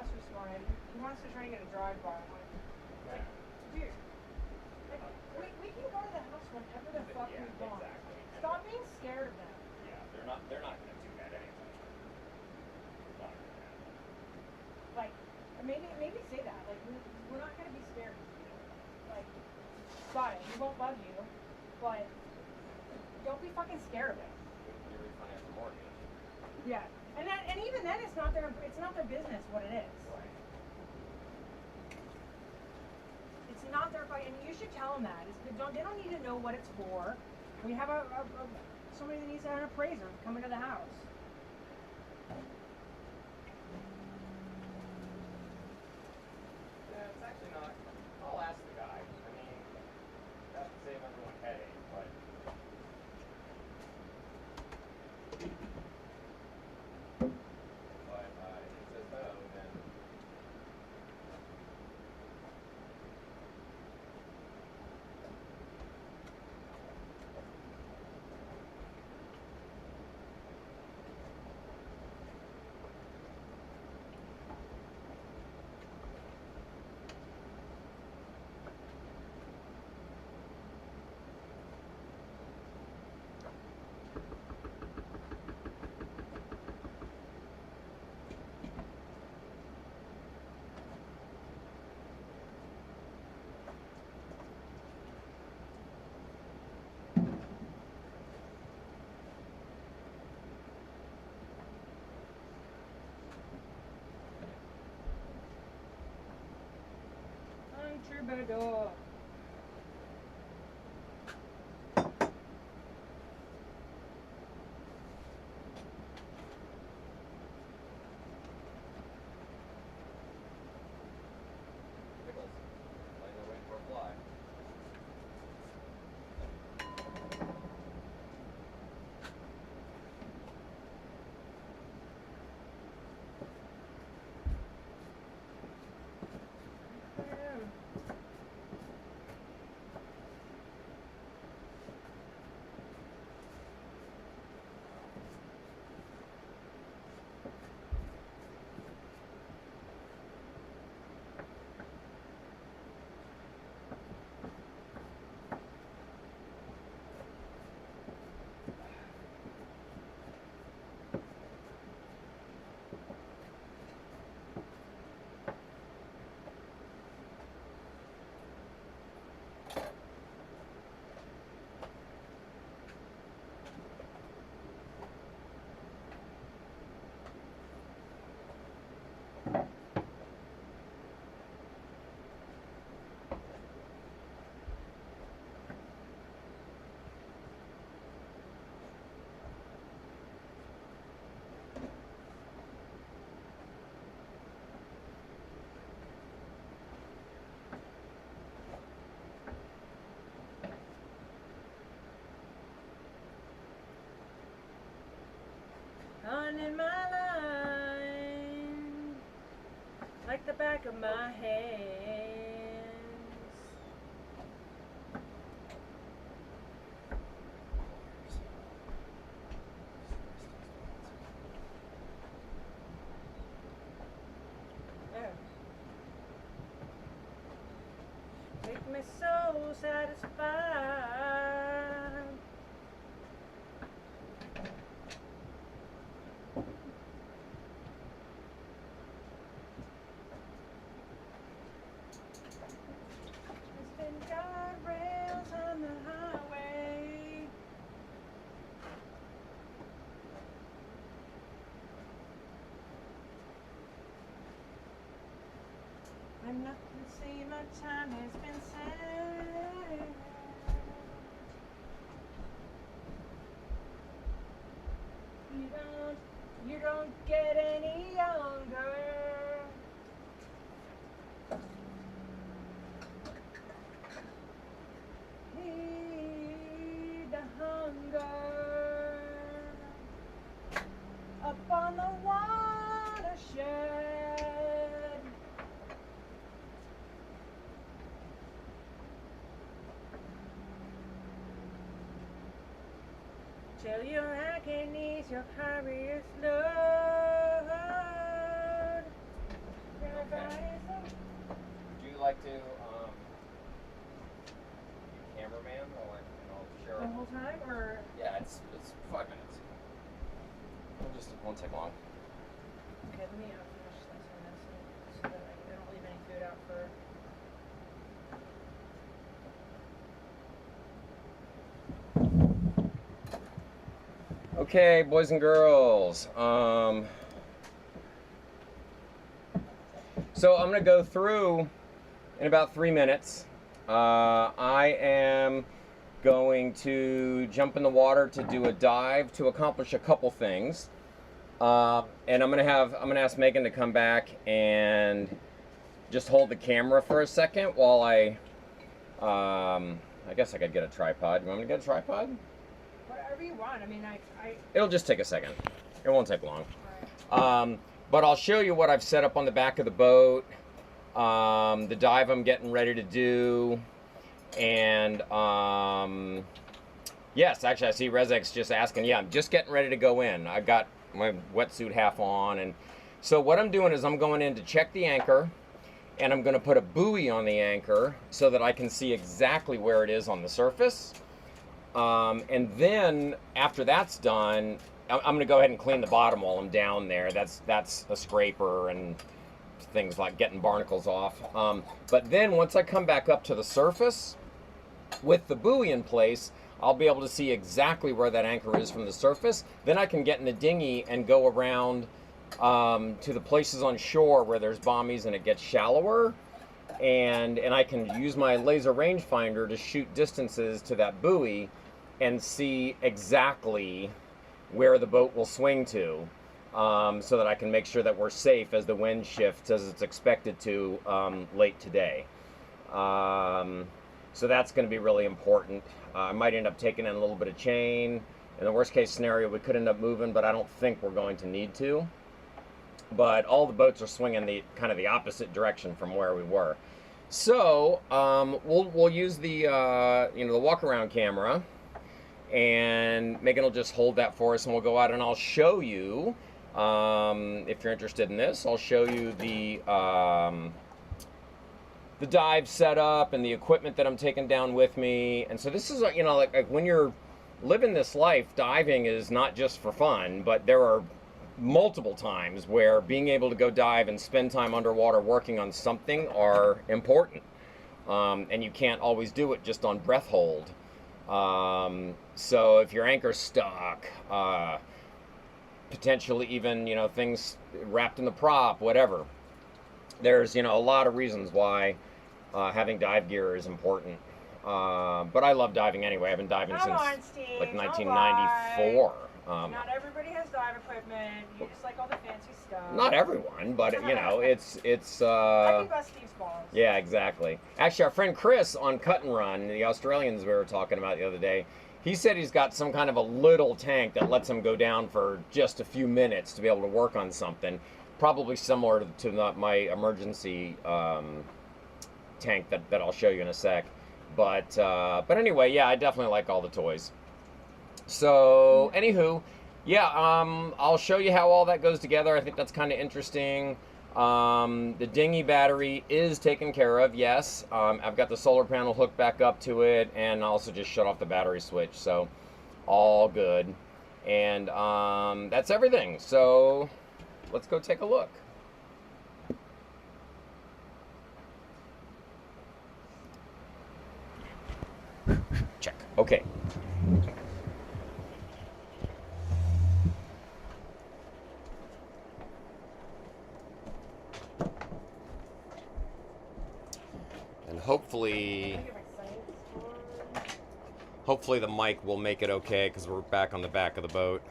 house this morning. He wants to try and get a drive-by. I'm like, dude, like, we can go to the house whenever the fuck we want. Exactly. Stop being scared of them. Yeah, they're not gonna do that anyway. Not gonna happen. Like, maybe say that. Like, we're not gonna be scared of you. Like, got it. We won't bug you, but don't be fucking scared of it. You're refinancing the mortgage. Yeah, and even then, it's not their business what it is. Right. It's not their fight, and you should tell them that. They don't need to know what it's for. We have somebody that needs an appraiser coming to the house. Yeah, it's actually not. I'll ask the guy. I mean, that would save everyone headache, but. But if it says no, then. Troubadour. Pickles. Like they're waiting for a fly. On in my line, like the back of my hands. Oh. Make me so satisfied. Guardrails on the highway. I'm not to see my time has been saved. You don't get any younger. Heed the hunger up on the watershed. Till your agonies, your hurriest load. like to cameraman while I'll share The whole time, or? Yeah, it's 5 minutes. It won't take long. Okay, let me finish slicing this so that I don't leave any food out for. Okay, boys and girls. So I'm gonna go through in about 3 minutes. I am going to jump in the water to do a dive to accomplish a couple things. And I'm gonna ask Megan to come back and just hold the camera for a second while I guess I could get a tripod. You want me to get a tripod? Whatever you want. I mean, It'll just take a second. It won't take long. All right. But I'll show you what I've set up on the back of the boat, the dive I'm getting ready to do, and yes, actually I see Rezek's just asking, yeah, I'm just getting ready to go in. I've got my wetsuit half on, and so what I'm doing is I'm going in to check the anchor, and I'm going to put a buoy on the anchor so that I can see exactly where it is on the surface. And then after that's done, I'm going to go ahead and clean the bottom while I'm down there. That's a scraper and things like getting barnacles off. But then once I come back up to the surface with the buoy in place, I'll be able to see exactly where that anchor is from the surface. Then I can get in the dinghy and go around to the places on shore where there's bommies and it gets shallower. And I can use my laser rangefinder to shoot distances to that buoy and see exactly where the boat will swing to, so that I can make sure that we're safe as the wind shifts as it's expected to late today. So that's going to be really important. I might end up taking in a little bit of chain. In the worst case scenario, we could end up moving, but I don't think we're going to need to. But all the boats are swinging the kind of the opposite direction from where we were. So we'll use the the walk around camera, and Megan will just hold that for us, and we'll go out and I'll show you, if you're interested in this, I'll show you the dive setup and the equipment that I'm taking down with me. And so this is like when you're living this life, diving is not just for fun, but there are multiple times where being able to go dive and spend time underwater working on something are important, and you can't always do it just on breath hold. So if your anchor's stuck, potentially even things wrapped in the prop, whatever, there's a lot of reasons why having dive gear is important. But I love diving anyway. I've been diving since like 1994. Not everybody has dive equipment. You just like all the fancy stuff. Not everyone, but it's. I can bust Steve's balls. Yeah, exactly. Actually, our friend Chris on Cut and Run, the Australians we were talking about the other day, he said he's got some kind of a little tank that lets him go down for just a few minutes to be able to work on something, probably similar to my emergency tank that I'll show you in a sec. But anyway, yeah, I definitely like all the toys. So, anywho, yeah, I'll show you how all that goes together. I think that's kind of interesting. The dinghy battery is taken care of, yes. I've got the solar panel hooked back up to it, and I also just shut off the battery switch, so all good. And that's everything. So, let's go take a look. Check. Okay. And hopefully the mic will make it okay because we're back on the back of the boat.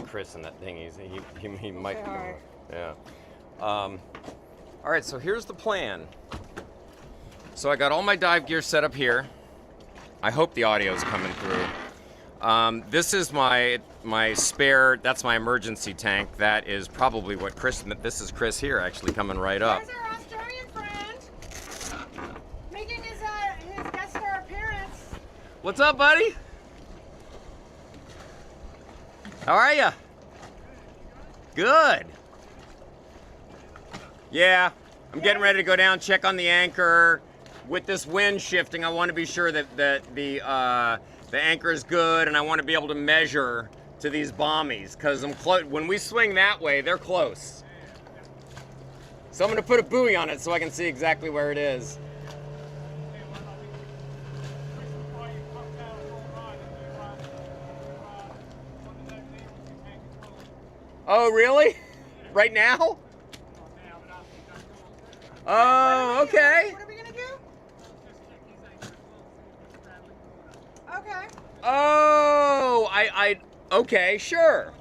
Chris and that thing. He might be. Yeah. All right. So here's the plan. So I got all my dive gear set up here. I hope the audio is coming through. This is my spare, that's my emergency tank. That is probably what this is Chris here actually coming right up. There's our Australian friend making his guest star appearance. What's up, buddy? How are you? Good. Yeah, I'm getting ready to go down, check on the anchor. With this wind shifting, I want to be sure that the anchor is good, and I want to be able to measure to these bommies, because when we swing that way, they're close. So I'm going to put a buoy on it so I can see exactly where it is. Oh, really? Right now? Oh, okay. What are we gonna do? Okay. Oh, okay, sure.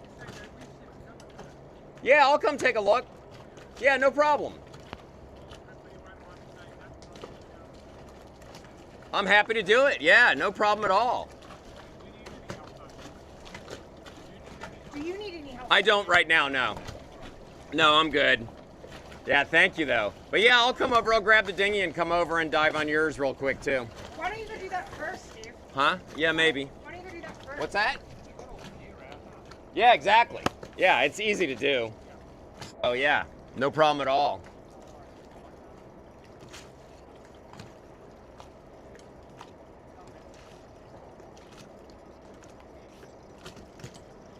Yeah, I'll come take a look. Yeah, no problem. I'm happy to do it. Yeah, no problem at all. Do you need any help? I don't right now, no. No, I'm good. Yeah, thank you, though. But yeah, I'll come over, I'll grab the dinghy and come over and dive on yours real quick, too. Why don't you go do that first, Steve? Huh? Yeah, maybe. Why don't you go do that first? What's that? Yeah, exactly. Yeah, it's easy to do. Oh, yeah. No problem at all.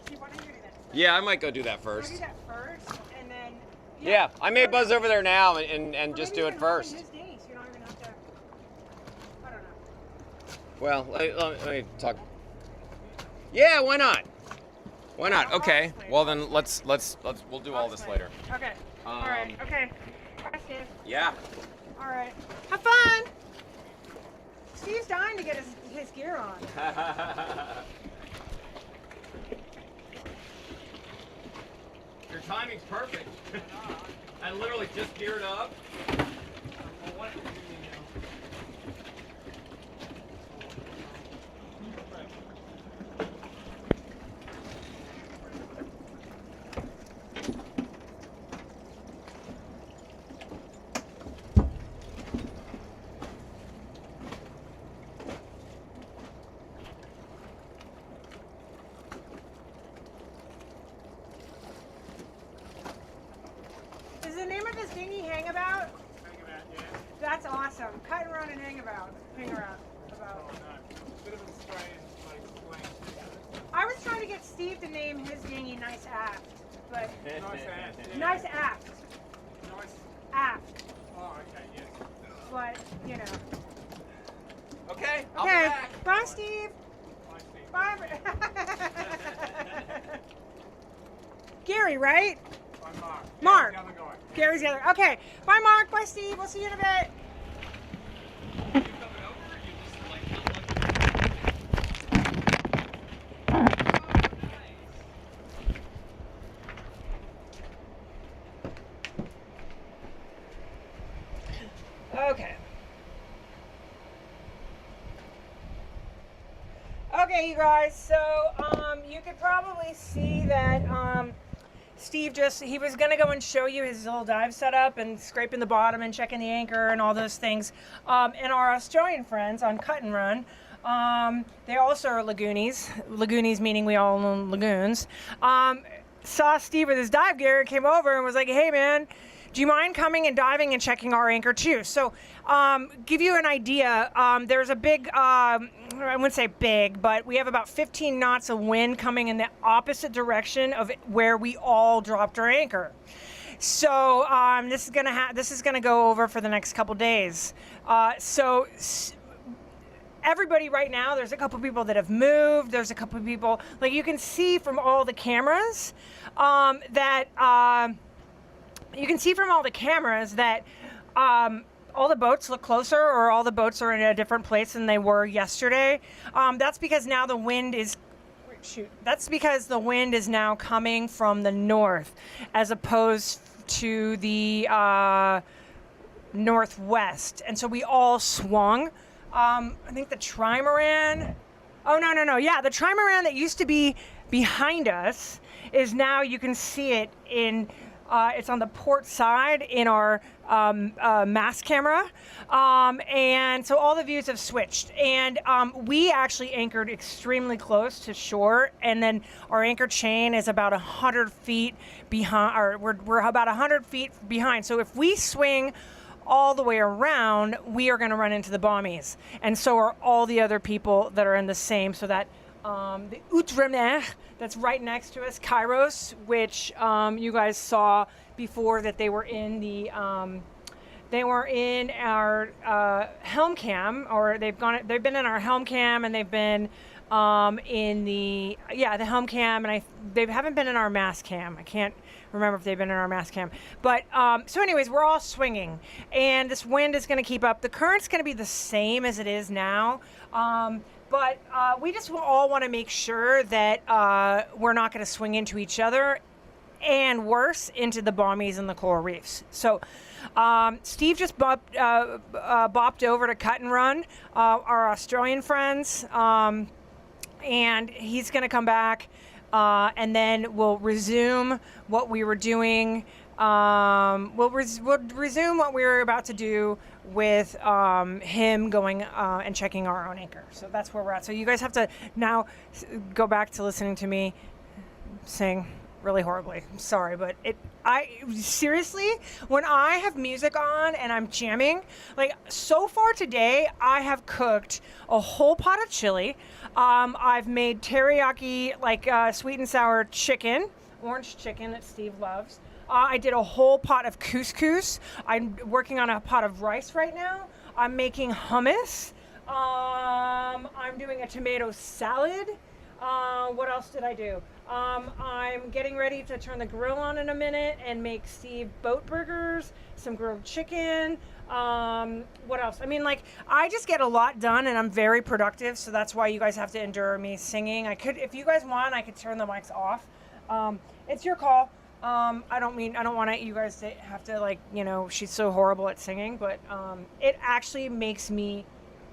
Steve, why don't you do that first? Yeah, I might go do that Why don't first. you do that first, and then... Yeah, I may buzz over there now and Or just maybe do you it can hop in first. his dinghy, so you don't even have to... I don't know. Well, let me talk. Yeah, why not? Why not? Okay. Well then, we'll do all this later. Okay. All right. Okay. Bye, Steve. Yeah. All right. Have fun. Steve's dying to get his gear on. Your timing's perfect. I literally just geared up. Is the name of his dinghy Hangabout? Hangabout, yeah. That's awesome. Cut and run and hang around. About. Oh no. Bit of an Australian like slang. I was trying to get Steve to name his dinghy Nice Aft, but Nice ass. Yeah. Nice Aft. Nice. Aft. Oh, okay, yes. But you know. Okay. I'll be Okay. back. Bye, Steve. Nice Steve. Bye. Gary, right? I'm Mark. Mark. The other guy. Gary's the other. Okay. Bye, Mark. Bye, Steve. We'll see you in a bit. Okay. Okay, you guys. So, you could probably see that Steve he was gonna go and show you his little dive setup and scraping the bottom and checking the anchor and all those things. And our Australian friends on Cut and Run, they also are Lagoonies. Lagoonies meaning we all own lagoons. Saw Steve with his dive gear and came over and was like, "Hey, man, do you mind coming and diving and checking our anchor too?" So, give you an idea, there's a big, I wouldn't say big, but we have about 15 knots of wind coming in the opposite direction of where we all dropped our anchor. So, this is gonna go over for the next couple days. Everybody right now, there's a couple people that have moved. There's a couple people, like you can see from all the cameras, that all the boats look closer, or all the boats are in a different place than they were yesterday. That's because now the wind is, that's because the wind is now coming from the north, as opposed to the northwest, and so we all swung. I think the trimaran. Oh no! Yeah, the trimaran that used to be behind us is now, you can see it in. It's on the port side in our mast camera, and so all the views have switched. And we actually anchored extremely close to shore, and then our anchor chain is about 100 feet behind, or we're about 100 feet behind. So if we swing all the way around, we are going to run into the bommies, and so are all the other people that are in the same. So that the Outremer that's right next to us, Kairos, which you guys saw before, that they were in the our helm cam, or they've been in our helm cam, and they've been in the helm cam, and they haven't been in our mast cam. I can't remember if they've been in our mast cam, but so anyways, we're all swinging, and this wind is going to keep up. The current's going to be the same as it is now, but we just all want to make sure that we're not going to swing into each other, and worse, into the bommies and the coral reefs. So Steve just bopped over to Cut and Run, our Australian friends, and he's going to come back, and then we'll resume what we were doing. We'll resume what we were about to do with him going and checking our own anchor. So that's where we're at. So you guys have to now go back to listening to me sing really horribly. I'm sorry, but I seriously, when I have music on and I'm jamming, like so far today, I have cooked a whole pot of chili. I've made teriyaki, like sweet and sour chicken, orange chicken that Steve loves. I did a whole pot of couscous. I'm working on a pot of rice right now. I'm making hummus. I'm doing a tomato salad. What else did I do? I'm getting ready to turn the grill on in a minute and make Steve boat burgers, some grilled chicken. What else? I mean, like, I just get a lot done, and I'm very productive, so that's why you guys have to endure me singing. If you guys want, I could turn the mics off. It's your call. I don't want you guys to have to, like, she's so horrible at singing, but it actually makes me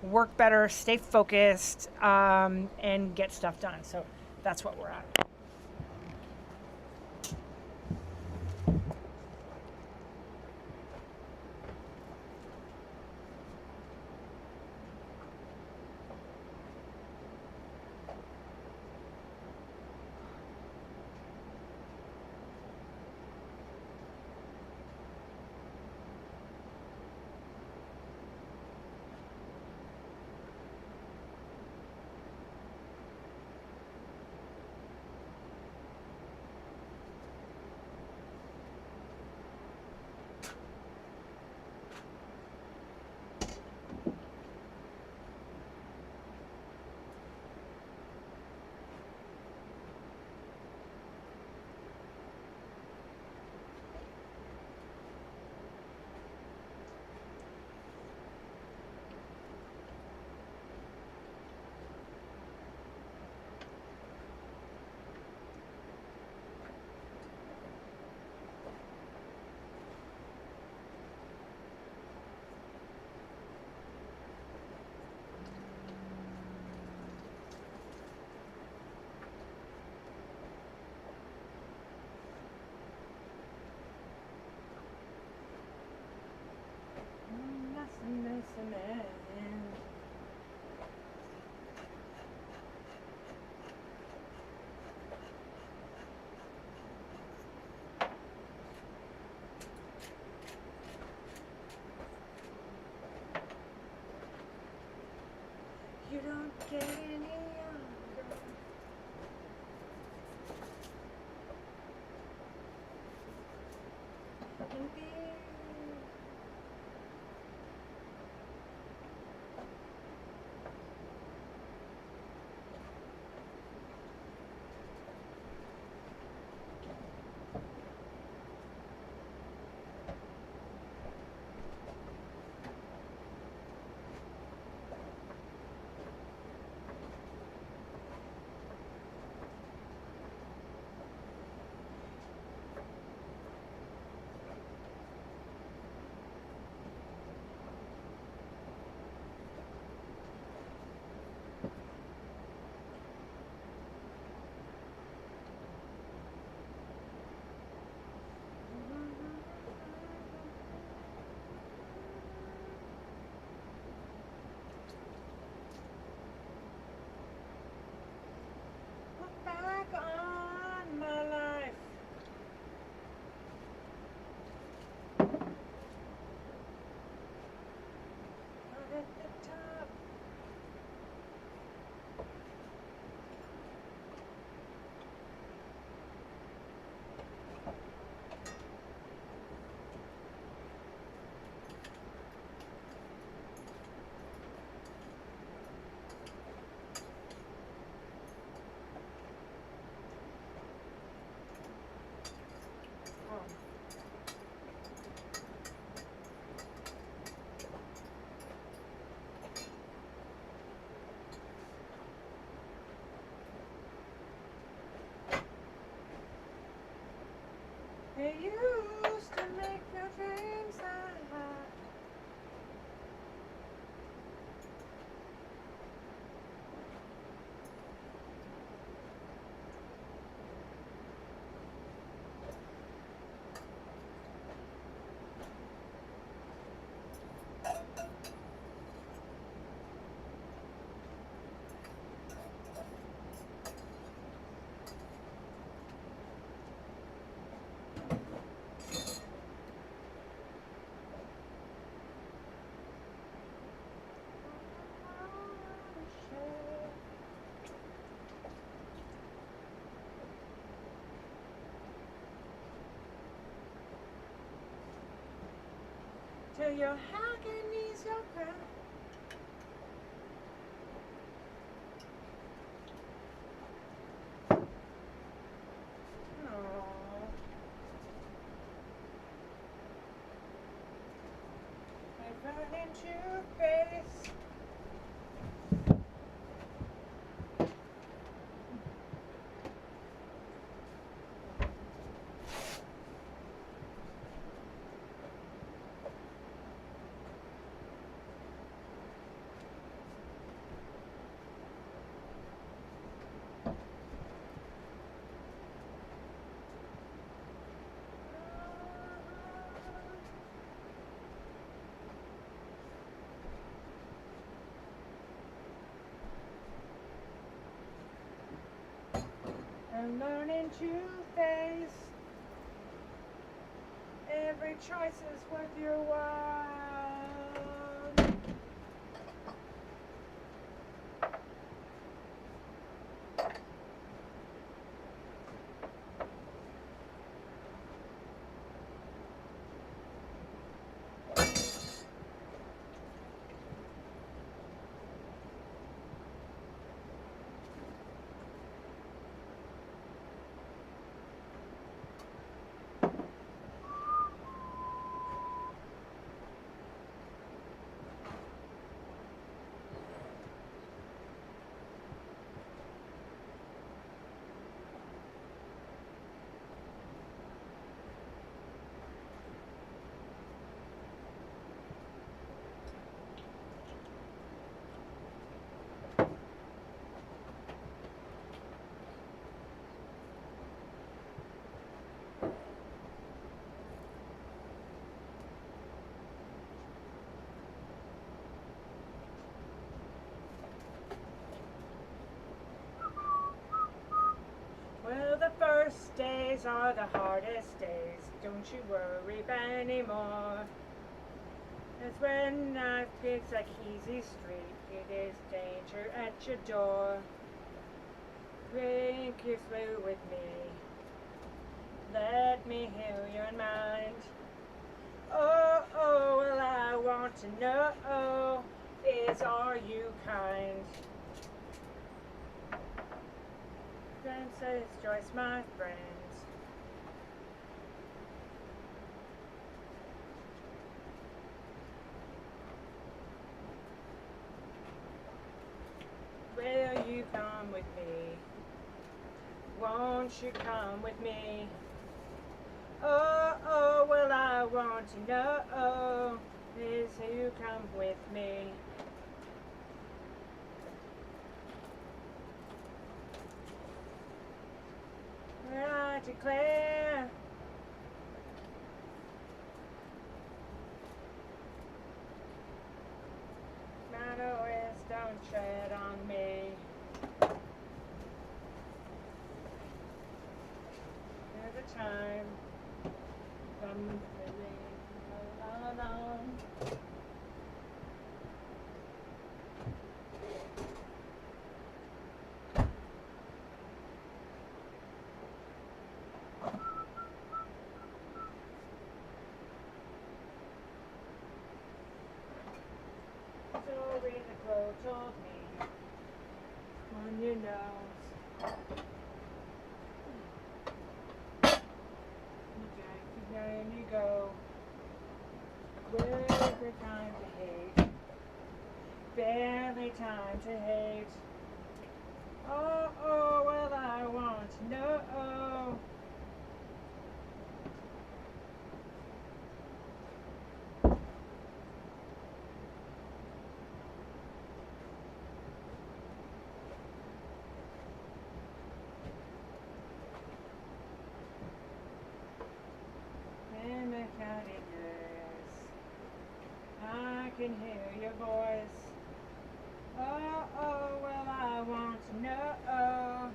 work better, stay focused, and get stuff done. So that's what we're at. You don't get any younger. And be till your agony's your crown. Aww. I run into face. I'm learning to face every choice is worth your while. Well, the first days are the hardest days. Don't you worry anymore. It's when life feels like easy street. It is danger at your door. Drink you through with me. Let me heal your mind. Oh, oh, well, I want to know, are you kind? Then says Joyce, my friends. Will you come with me? Won't you come with me? Oh, oh, well, I want to know, is you come with me? I declare matter is don't tread on me. There's a time from living alone. Story the crow told me on your nose. And you go. Every time to hate. Barely time to hate. Oh, oh, well, I want to know. And the county nurse, I can hear your voice. Oh, oh, well, I want to know.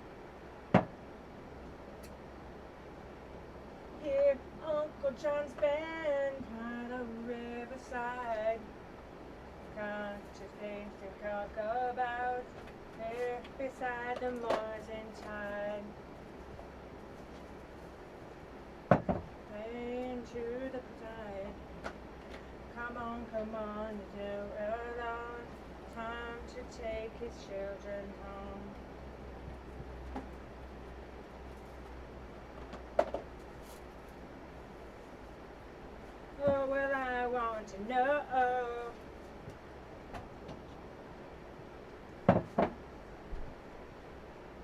Here, Uncle John's band by the riverside. Conscious things to talk about. There beside the Martin tide. Into the tide. come on, you do it alone. Time to take his children home. Oh, well, I want to know.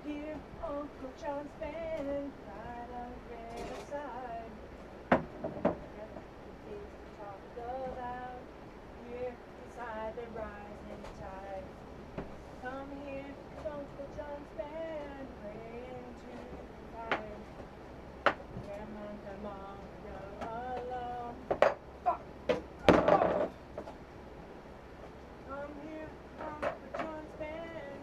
Here, Uncle John's band, right on the other side. Talk aloud, here beside the rising tide. Come here, Uncle John's band, praying to the tide. Come on, go along. Fuck. Oh. Come here, Uncle John's band.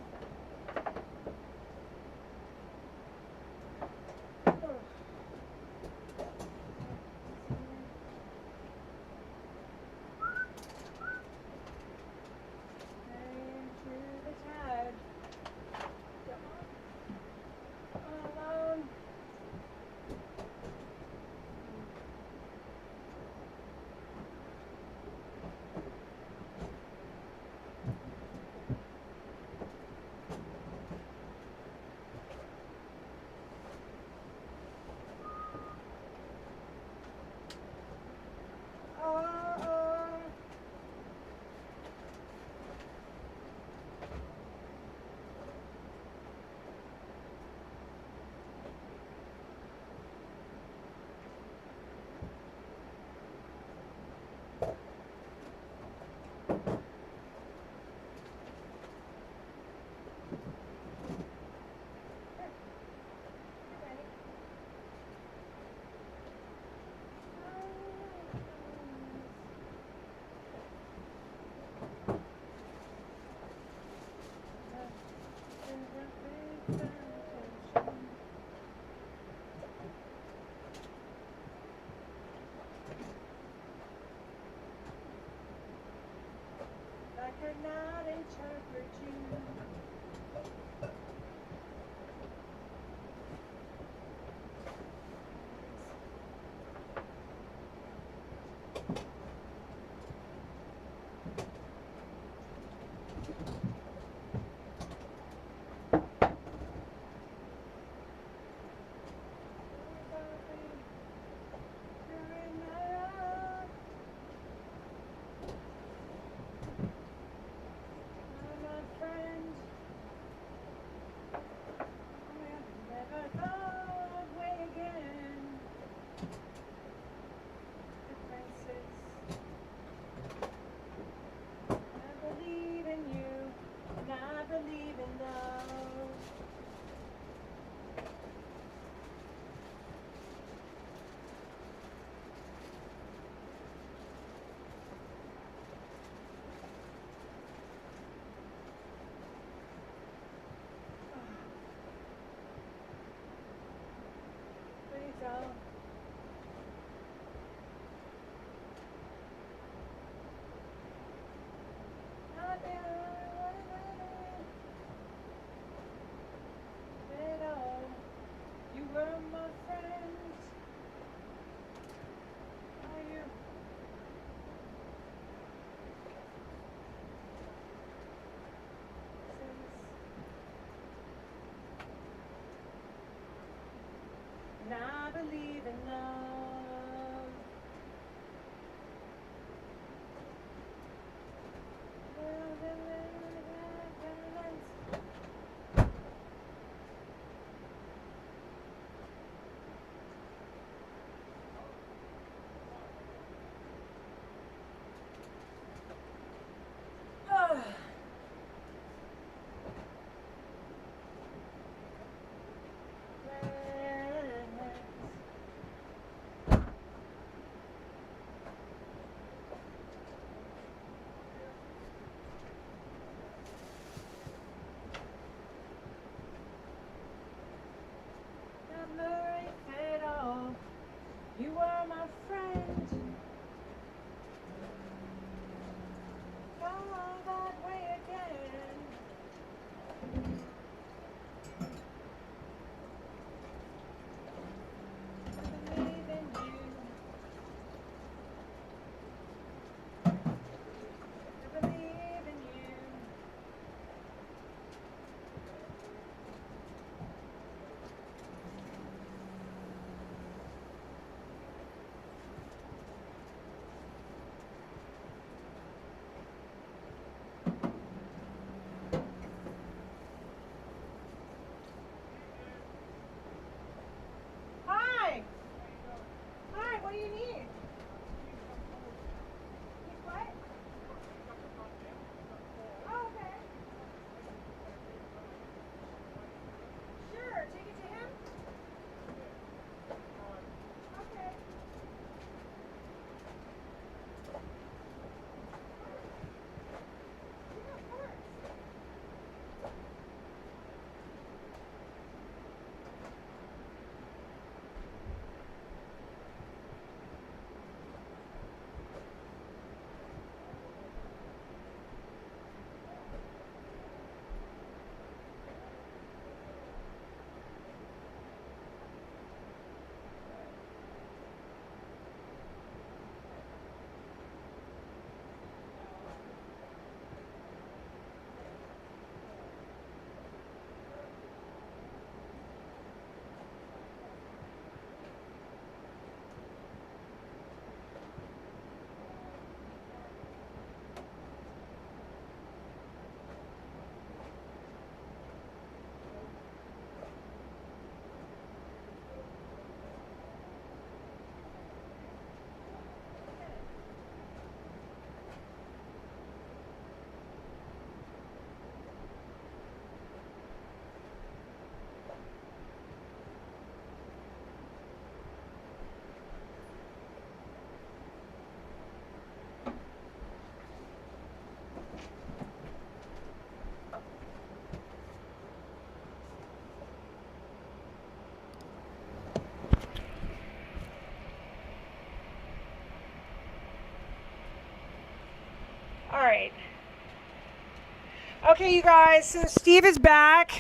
Okay, you guys, so Steve is back.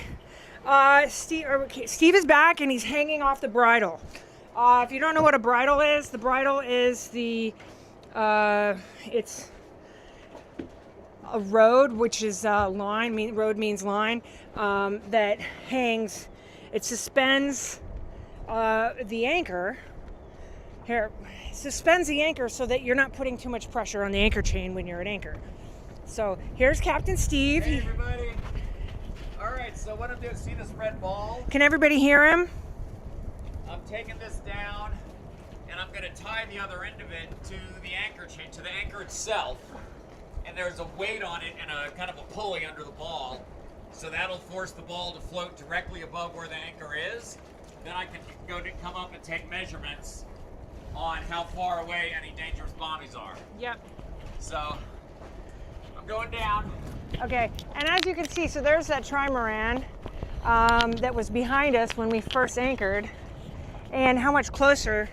Steve is back and he's hanging off the bridle. If you don't know what a bridle is the, it's a road, which is line, road means line, that hangs, it suspends the anchor. Here, it suspends the anchor so that you're not putting too much pressure on the anchor chain when you're at anchor. So here's Captain Steve. Hey everybody. All right, so what I'm doing, see this red ball? Can everybody hear him? I'm taking this down and I'm gonna tie the other end of it to the anchor chain, to the anchor itself. And there's a weight on it and a kind of a pulley under the ball. So that'll force the ball to float directly above where the anchor is. Then I can come up and take measurements on how far away any dangerous bombies are. Yep. So I'm going down. Okay, and as you can see, so there's that trimaran that was behind us when we first anchored. And how much closer?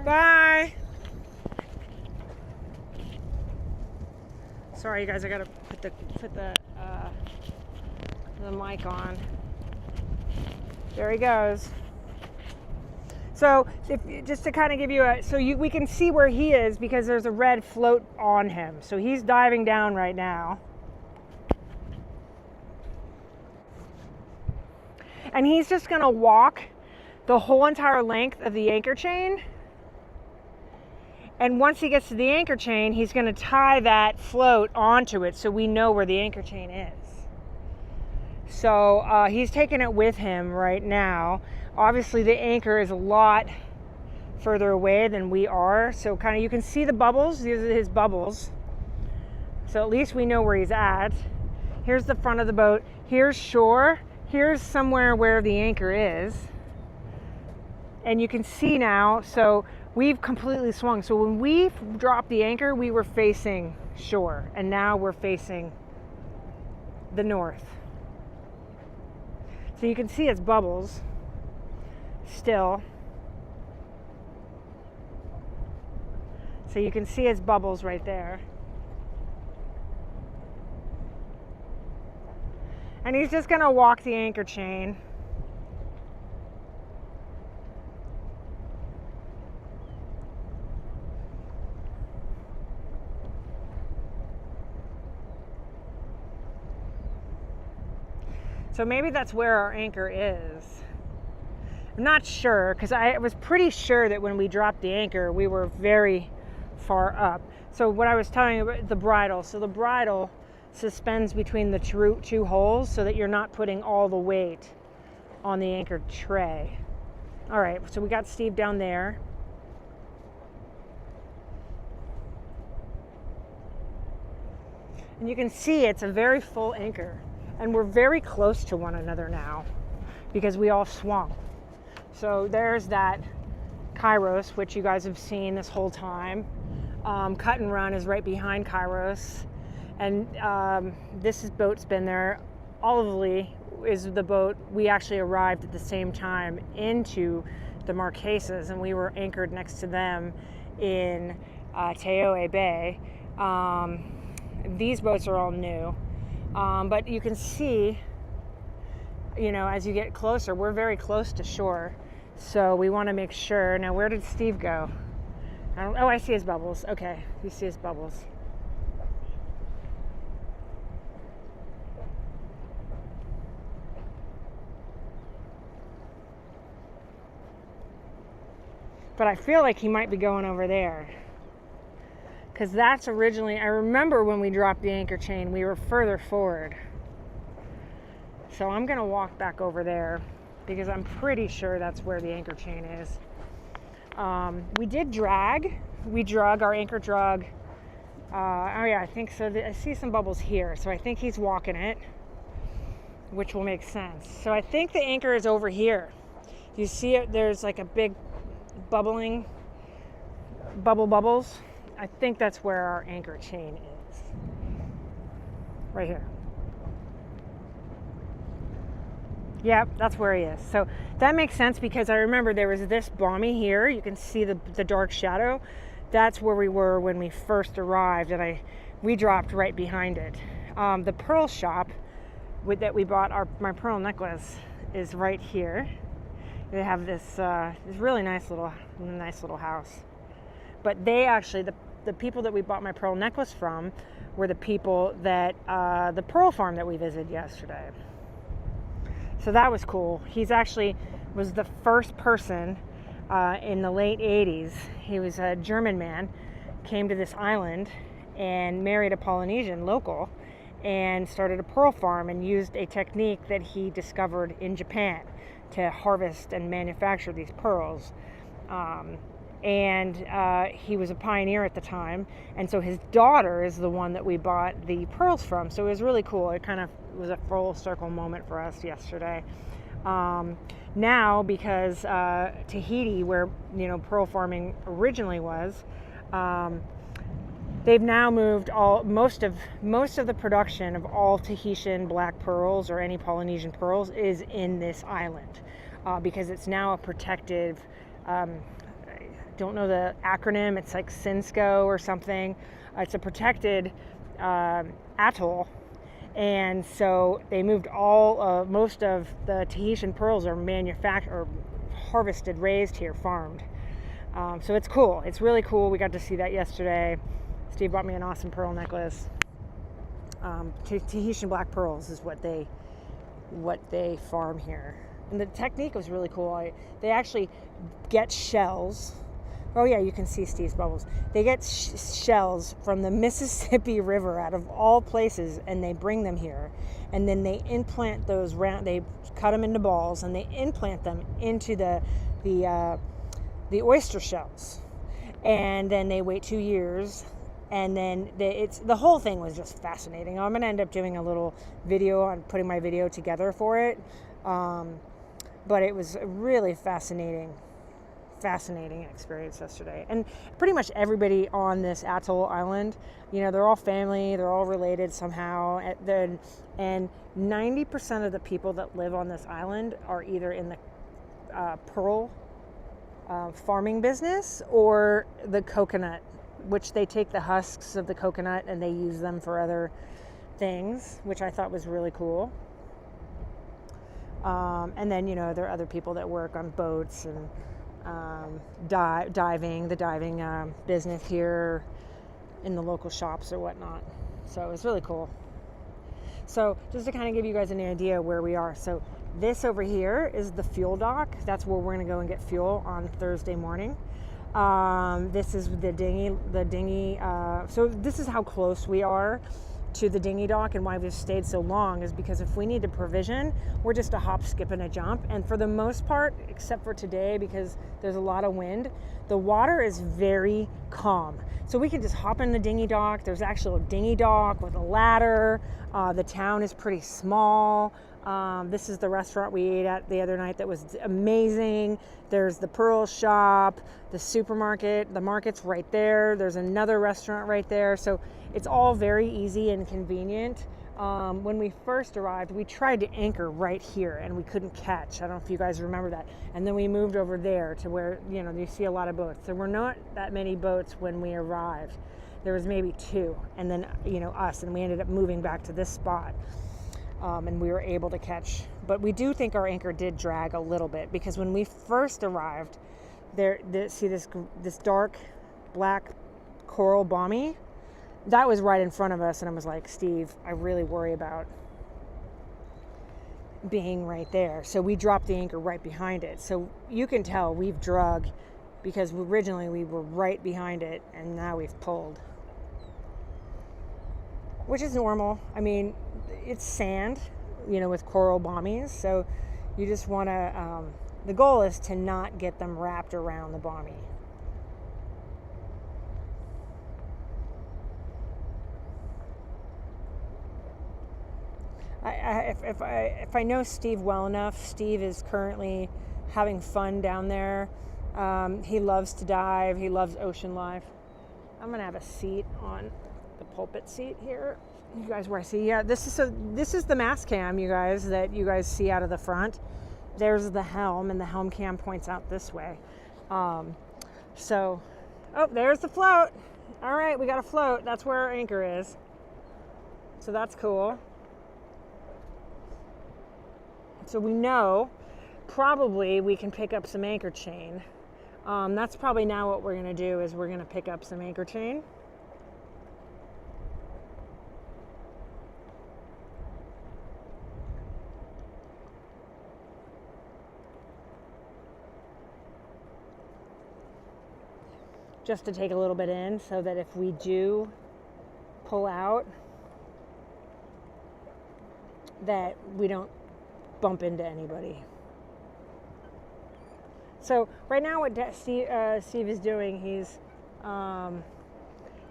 Bye. Sorry, you guys, I gotta put the mic on. There he goes. So, just to kind of give you we can see where he is because there's a red float on him. So he's diving down right now. And he's just gonna walk the whole entire length of the anchor chain. And once he gets to the anchor chain, he's gonna tie that float onto it so we know where the anchor chain is. So he's taking it with him right now. Obviously the anchor is a lot further away than we are. So kind of, you can see the bubbles, these are his bubbles. So at least we know where he's at. Here's the front of the boat, here's shore, here's somewhere where the anchor is. And you can see now, so we've completely swung. So when we dropped the anchor, we were facing shore, and now we're facing the north. So you can see it's bubbles still. So you can see it's bubbles right there. And he's just gonna walk the anchor chain. So maybe that's where our anchor is. I'm not sure, because I was pretty sure that when we dropped the anchor, we were very far up. So what I was telling you about the bridle, so the bridle suspends between the two holes so that you're not putting all the weight on the anchor tray. All right, so we got Steve down there. And you can see it's a very full anchor. And we're very close to one another now because we all swung. So there's that Kairos, which you guys have seen this whole time. Cut and Run is right behind Kairos. And this boat's been there. Olively is the boat. We actually arrived at the same time into the Marquesas, and we were anchored next to them in Taoe Bay. These boats are all new. But you can see, you know, as you get closer, we're very close to shore. So we want to make sure. Now, where did Steve go? Oh, I see his bubbles. Okay, you see his bubbles. But I feel like he might be going over there. Because that's originally, I remember when we dropped the anchor chain, we were further forward. So I'm going to walk back over there because I'm pretty sure that's where the anchor chain is. We did drag. We drug, our anchor drug. Oh yeah, I think so. I see some bubbles here. So I think he's walking it, which will make sense. So I think the anchor is over here. You see it? There's like a big bubbling, bubbles. I think that's where our anchor chain is. Right here. Yep, that's where he is. So that makes sense because I remember there was this bommy here. You can see the dark shadow. That's where we were when we first arrived, and we dropped right behind it. The pearl shop that we bought my pearl necklace is right here. They have this really nice little house. But they actually, the people that we bought my pearl necklace from were the people that the pearl farm that we visited yesterday. So that was cool. He's actually was the first person in the late 80s. He was a German man, came to this island and married a Polynesian local and started a pearl farm and used a technique that he discovered in Japan to harvest and manufacture these pearls. And he was a pioneer at the time, and so his daughter is the one that we bought the pearls from. So it was really cool. It kind of was a full circle moment for us yesterday. Now, because Tahiti, where pearl farming originally was, they've now moved most of the production of all Tahitian black pearls or any Polynesian pearls is in this island, because it's now a protected. Don't know the acronym. It's like CINSCO or something. It's a protected atoll, and so they moved most of the Tahitian pearls are manufactured, or harvested, raised here, farmed. So it's cool. It's really cool. We got to see that yesterday. Steve bought me an awesome pearl necklace. Tahitian black pearls is what they farm here, and the technique was really cool. They actually get shells. Oh yeah, you can see Steve's bubbles. They get shells from the Mississippi River, out of all places, and they bring them here, and then they implant those they cut them into balls, and they implant them into the oyster shells, and then they wait 2 years, and then the whole thing was just fascinating. I'm gonna end up doing a little video on putting my video together for it, but it was a really fascinating experience yesterday. And pretty much everybody on this atoll island, they're all family, they're all related somehow, and 90% of the people that live on this island are either in the pearl farming business or the coconut, which they take the husks of the coconut and they use them for other things, which I thought was really cool. And then there are other people that work on boats and the diving business here in the local shops or whatnot. So it's really cool. So just to kind of give you guys an idea where we are. So this over here is the fuel dock. That's where we're going to go and get fuel on Thursday morning. This is the dinghy. So this is how close we are to the dinghy dock, and why we've stayed so long is because if we need to provision, we're just a hop, skip, and a jump. And for the most part, except for today because there's a lot of wind, the water is very calm. So we can just hop in the dinghy dock. There's actually a dinghy dock with a ladder. The town is pretty small. This is the restaurant we ate at the other night that was amazing. There's the pearl shop, the supermarket, the market's right there. There's another restaurant right there. So it's all very easy and convenient. When we first arrived, we tried to anchor right here and we couldn't catch. I don't know if you guys remember that. And then we moved over there to where, you see a lot of boats. There were not that many boats when we arrived. There was maybe 2, and then, us, and we ended up moving back to this spot. And we were able to catch. But we do think our anchor did drag a little bit, because when we first arrived, see this dark black coral bommy? That was right in front of us, and I was like, Steve, I really worry about being right there. So we dropped the anchor right behind it. So you can tell we've drug, because originally we were right behind it, and now we've pulled. Which is normal. I mean, it's sand, with coral bommies, so you just want to, the goal is to not get them wrapped around the bommy. If I know Steve well enough, Steve is currently having fun down there. He loves to dive. He loves ocean life. I'm gonna have a seat on the pulpit seat here. You guys, where I see, yeah, this is the mast cam, you guys, that you guys see out of the front. There's the helm, and the helm cam points out this way. So, there's the float. All right, we got a float. That's where our anchor is. So that's cool. So we know probably we can pick up some anchor chain. That's probably now what we're going to do is we're going to pick up some anchor chain. Just to take a little bit in so that if we do pull out, that we don't bump into anybody. So right now what Steve is doing, he's now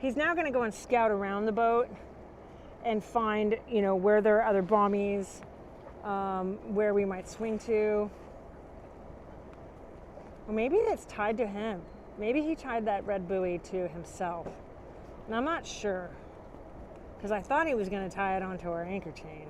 going to go and scout around the boat and find, where there are other bommies, where we might swing to. Or maybe it's tied to him. Maybe he tied that red buoy to himself. And I'm not sure, because I thought he was going to tie it onto our anchor chain.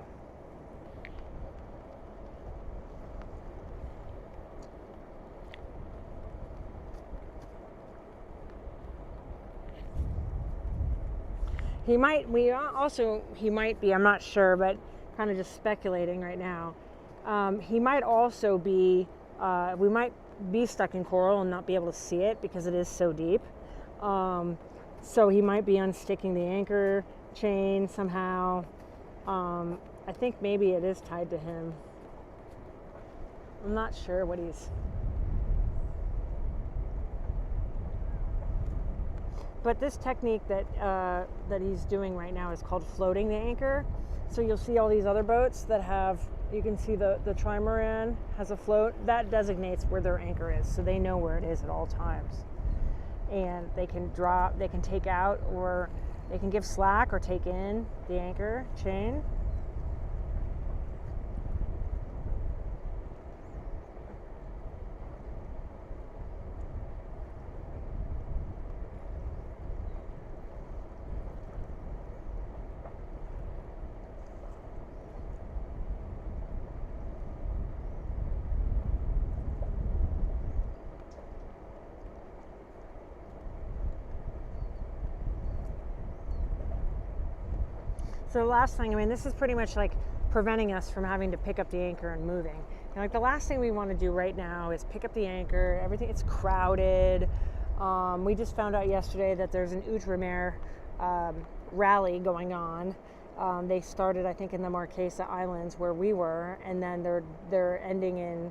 He might be, I'm not sure, but kind of just speculating right now. He might also be, we might be stuck in coral and not be able to see it because it is so deep. So he might be unsticking the anchor chain somehow. I think maybe it is tied to him. I'm not sure what he's... But this technique that he's doing right now is called floating the anchor. So you'll see all these other boats that have, you can see the trimaran has a float. That designates where their anchor is, so they know where it is at all times. And they can drop, they can take out, or they can give slack or take in the anchor chain. So the last thing, this is pretty much like preventing us from having to pick up the anchor and moving. Like the last thing we want to do right now is pick up the anchor. Everything, it's crowded. We just found out yesterday that there's an Outremer rally going on. They started, I think, in the Marquesa Islands where we were, and then they're ending in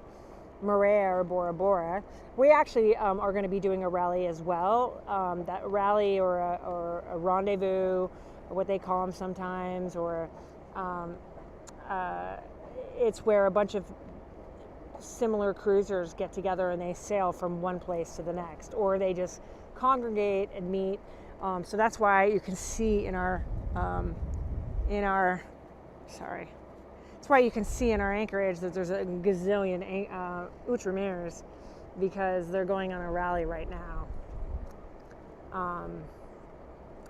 Moorea or Bora Bora. We actually are going to be doing a rally as well. That rally or a rendezvous, or what they call them sometimes, or it's where a bunch of similar cruisers get together and they sail from one place to the next, or they just congregate and meet. So that's why you can see in our that's why you can see in our anchorage that there's a gazillion Outremers, because they're going on a rally right now.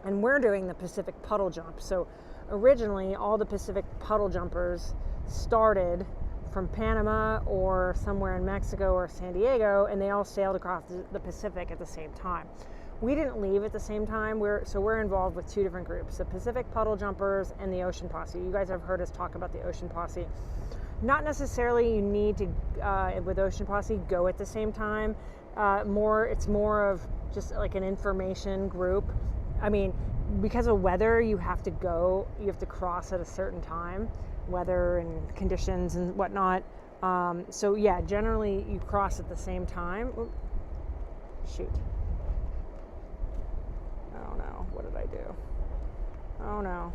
And we're doing the Pacific puddle jump. So originally all the Pacific puddle jumpers started from Panama or somewhere in Mexico or San Diego, and they all sailed across the Pacific at the same time. We didn't leave at the same time. We're involved with two different groups, the Pacific puddle jumpers and the Ocean Posse. You guys have heard us talk about the Ocean Posse. Not necessarily you need to, with Ocean Posse, go at the same time. It's more of just like an information group. Because of weather, you have to cross at a certain time, weather and conditions and whatnot. So yeah, generally you cross at the same time. Ooh, shoot. Oh no, what did I do? Oh no.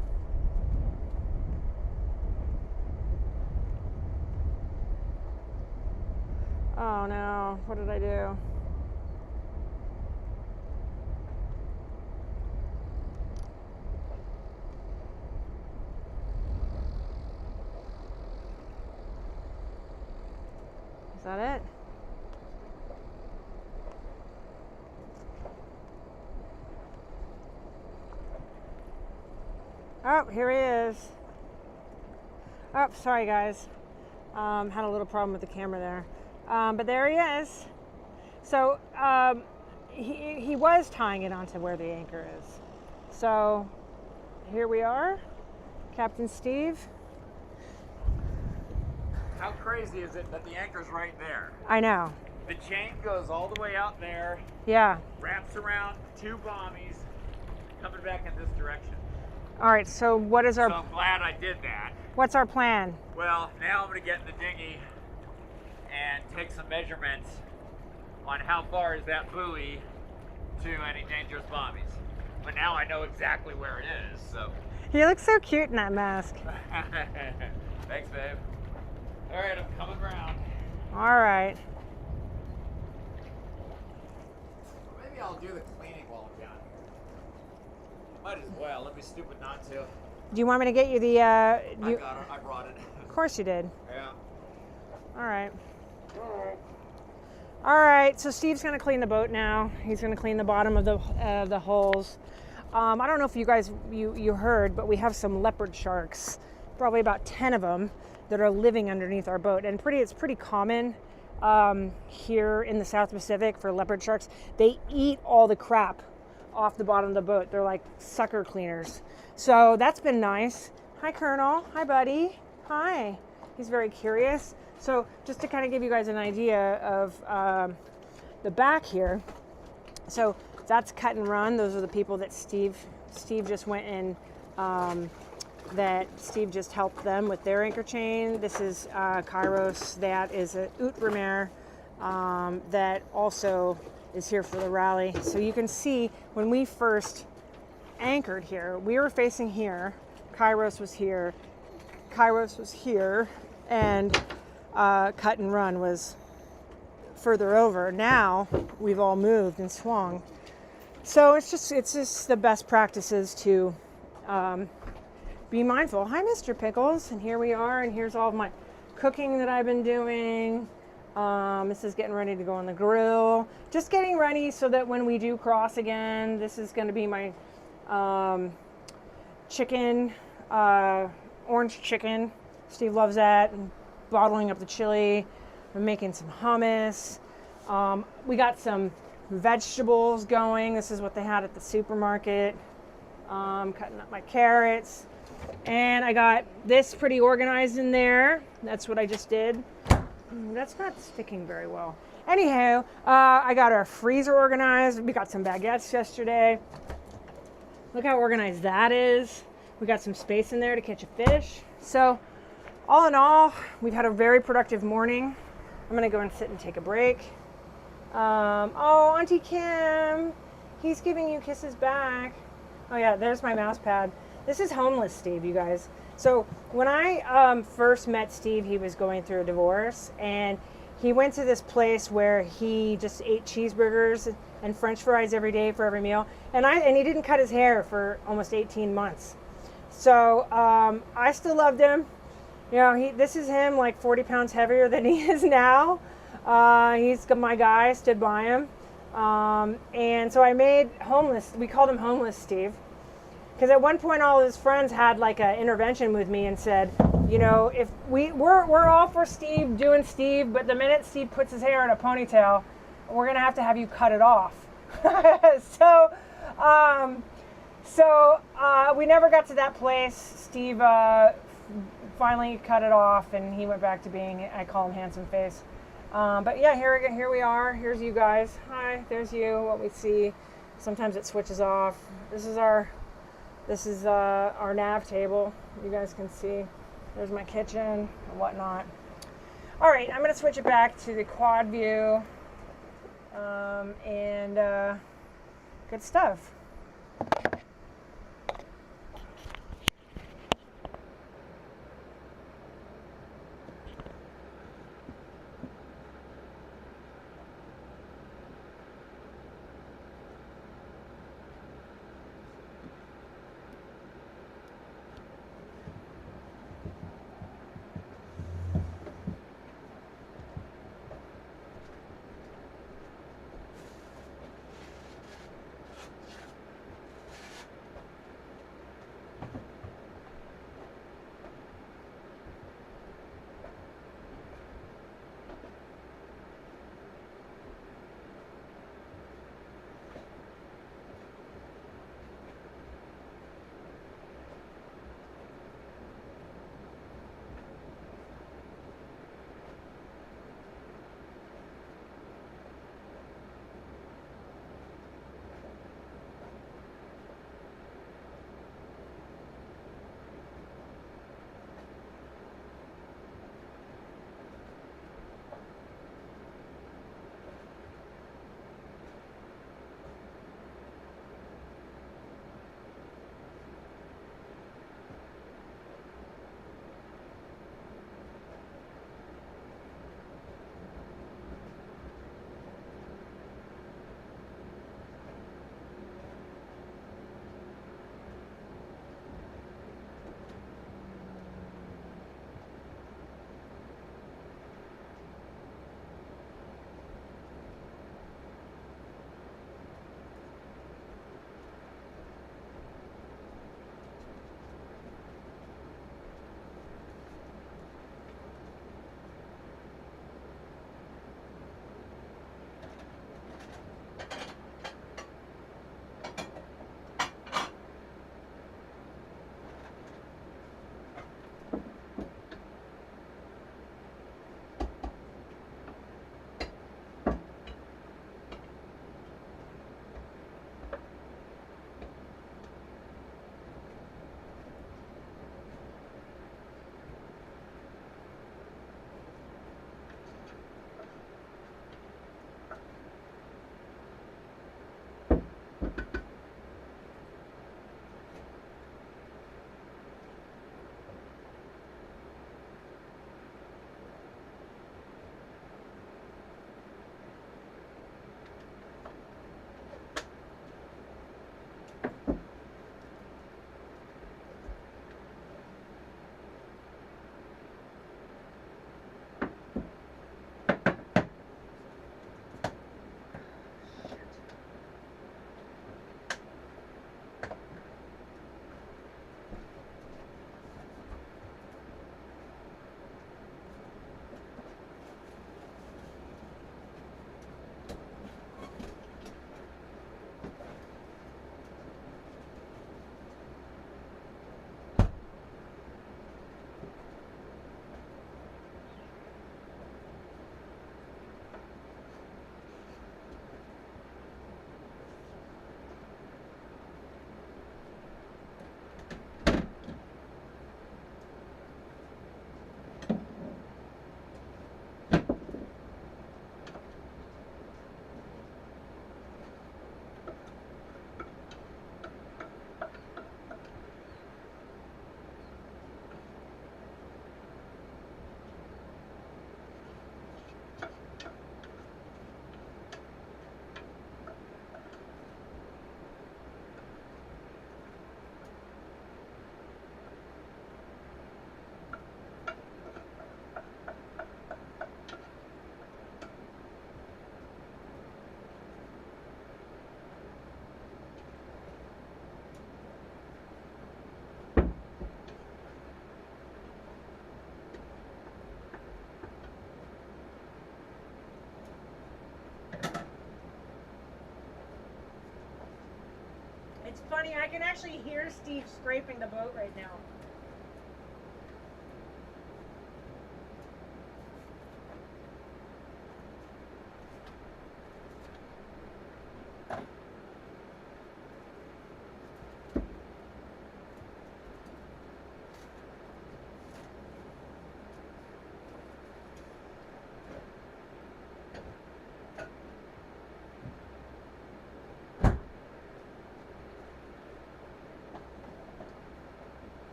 Oh no, what did I do? Is that it? Oh, here he is. Oh, sorry guys. Had a little problem with the camera there. But there he is. So he was tying it onto where the anchor is. So here we are, Captain Steve. How crazy is it that the anchor's right there? I know. The chain goes all the way out there, Yeah. wraps around 2 bombies, coming back in this direction. All right, so what is our... So I'm glad I did that. What's our plan? Well, now I'm going to get in the dinghy and take some measurements on how far is that buoy to any dangerous bombies. But now I know exactly where it is, so. He looks so cute in that mask. Thanks, babe. All right, I'm coming around. All right. Maybe I'll do the cleaning while I'm down here. Might as well. Let me stupid not to. Do you want me to get you the... I got it. I brought it. Of course you did. Yeah. All right. All right, so Steve's gonna clean the boat now. He's gonna clean the bottom of the holes. I don't know if you guys you heard, but we have some leopard sharks, probably about 10 of them, that are living underneath our boat. And it's pretty common here in the South Pacific for leopard sharks. They eat all the crap off the bottom of the boat. They're like sucker cleaners. So that's been nice. Hi, Colonel. Hi, buddy. Hi. He's very curious. So just to kind of give you guys an idea of the back here. So that's cut and run. Those are the people that Steve just went in, that Steve just helped them with their anchor chain. This is Kairos. That is a Outremer that also is here for the rally. So you can see when we first anchored here, we were facing here. Kairos was here. Kairos was here. And cut and run was further over. Now we've all moved and swung. So it's just the best practices to be mindful. Hi, Mr. Pickles. And here we are, and here's all of my cooking that I've been doing. This is getting ready to go on the grill. Just getting ready so that when we do cross again, this is going to be my chicken, orange chicken. Steve loves that. And bottling up the chili. I'm making some hummus. We got some vegetables going. This is what they had at the supermarket. Cutting up my carrots. And I got this pretty organized in there. That's what I just did. That's not sticking very well. Anyhow, I got our freezer organized. We got some baguettes yesterday. Look how organized that is. We got some space in there to catch a fish. So, all in all, we've had a very productive morning. I'm gonna go and sit and take a break. Oh, Auntie Kim, he's giving you kisses back. Oh yeah, there's my mouse pad. This is homeless Steve, you guys. So when I first met Steve, he was going through a divorce, and he went to this place where he just ate cheeseburgers and French fries every day for every meal, and he didn't cut his hair for almost 18 months. So I still loved him. You know, this is him like 40 pounds heavier than he is now. He's my guy, stood by him. And so I made homeless, we called him Homeless Steve. Because at one point all his friends had like an intervention with me and said, you know, if we're all for Steve doing Steve, but the minute Steve puts his hair in a ponytail, we're gonna have you cut it off. So we never got to that place. Steve finally cut it off, and he went back to being, I call him handsome face. But yeah, here we are. Here's you guys. Hi, there's you. What we see. Sometimes it switches off. This is our nav table. You guys can see. There's my kitchen and whatnot. All right, I'm gonna switch it back to the quad view, and good stuff. funny. I can actually hear Steve scraping the boat right now.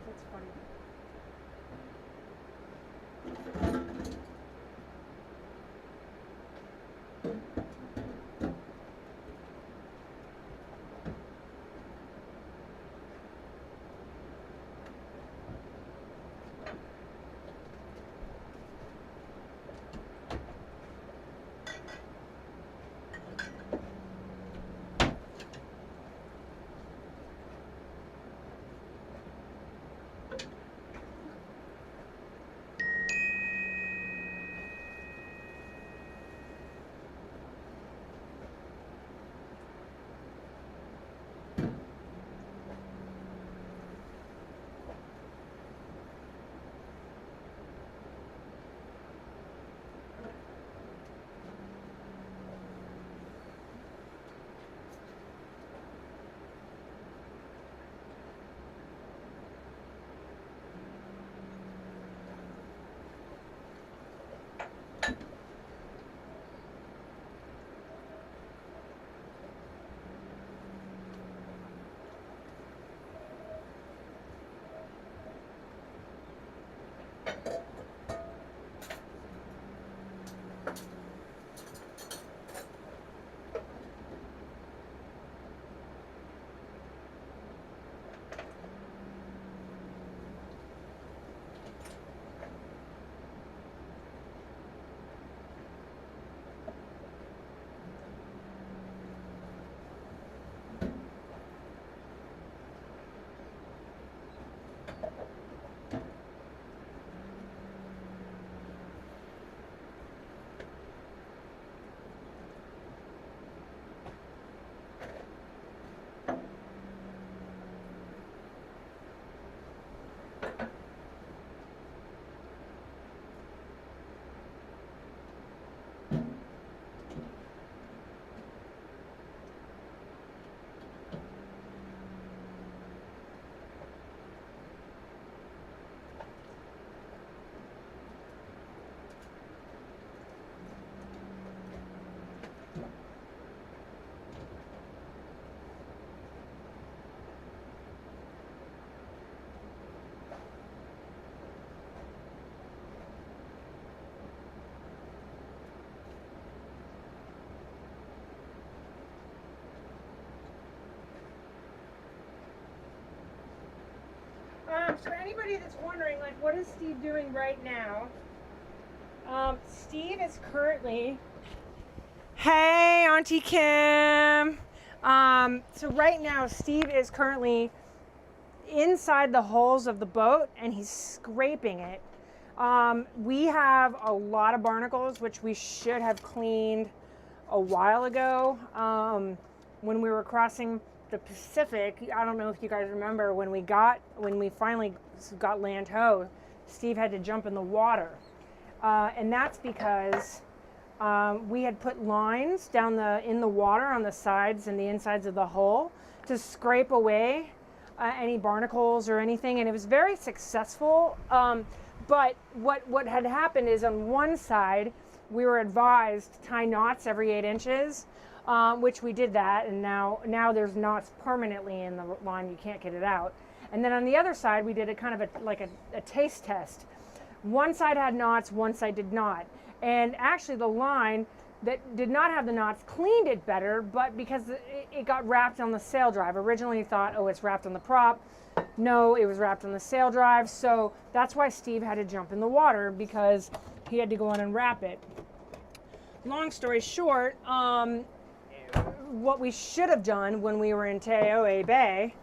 That's funny. So anybody that's wondering, like, what is Steve doing right now? Steve is currently, hey, Auntie Kim. So right now, Steve is currently inside the hulls of the boat, and he's scraping it. We have a lot of barnacles, which we should have cleaned a while ago. When we were crossing the Pacific, I don't know if you guys remember, when we finally got land ho, Steve had to jump in the water. And that's because we had put lines down in the water on the sides and the insides of the hull to scrape away any barnacles or anything, and it was very successful. But what had happened is, on one side, we were advised to tie knots every 8 inches, which we did that, and now there's knots permanently in the line. You can't get it out. And then on the other side, we did a kind of a taste test. One side had knots, one side did not. And actually the line that did not have the knots cleaned it better, but because it got wrapped on the sail drive. Originally thought, oh, it's wrapped on the prop. No, it was wrapped on the sail drive. So that's why Steve had to jump in the water, because he had to go in and wrap it. Long story short, what we should have done when we were in Tuamotus Bay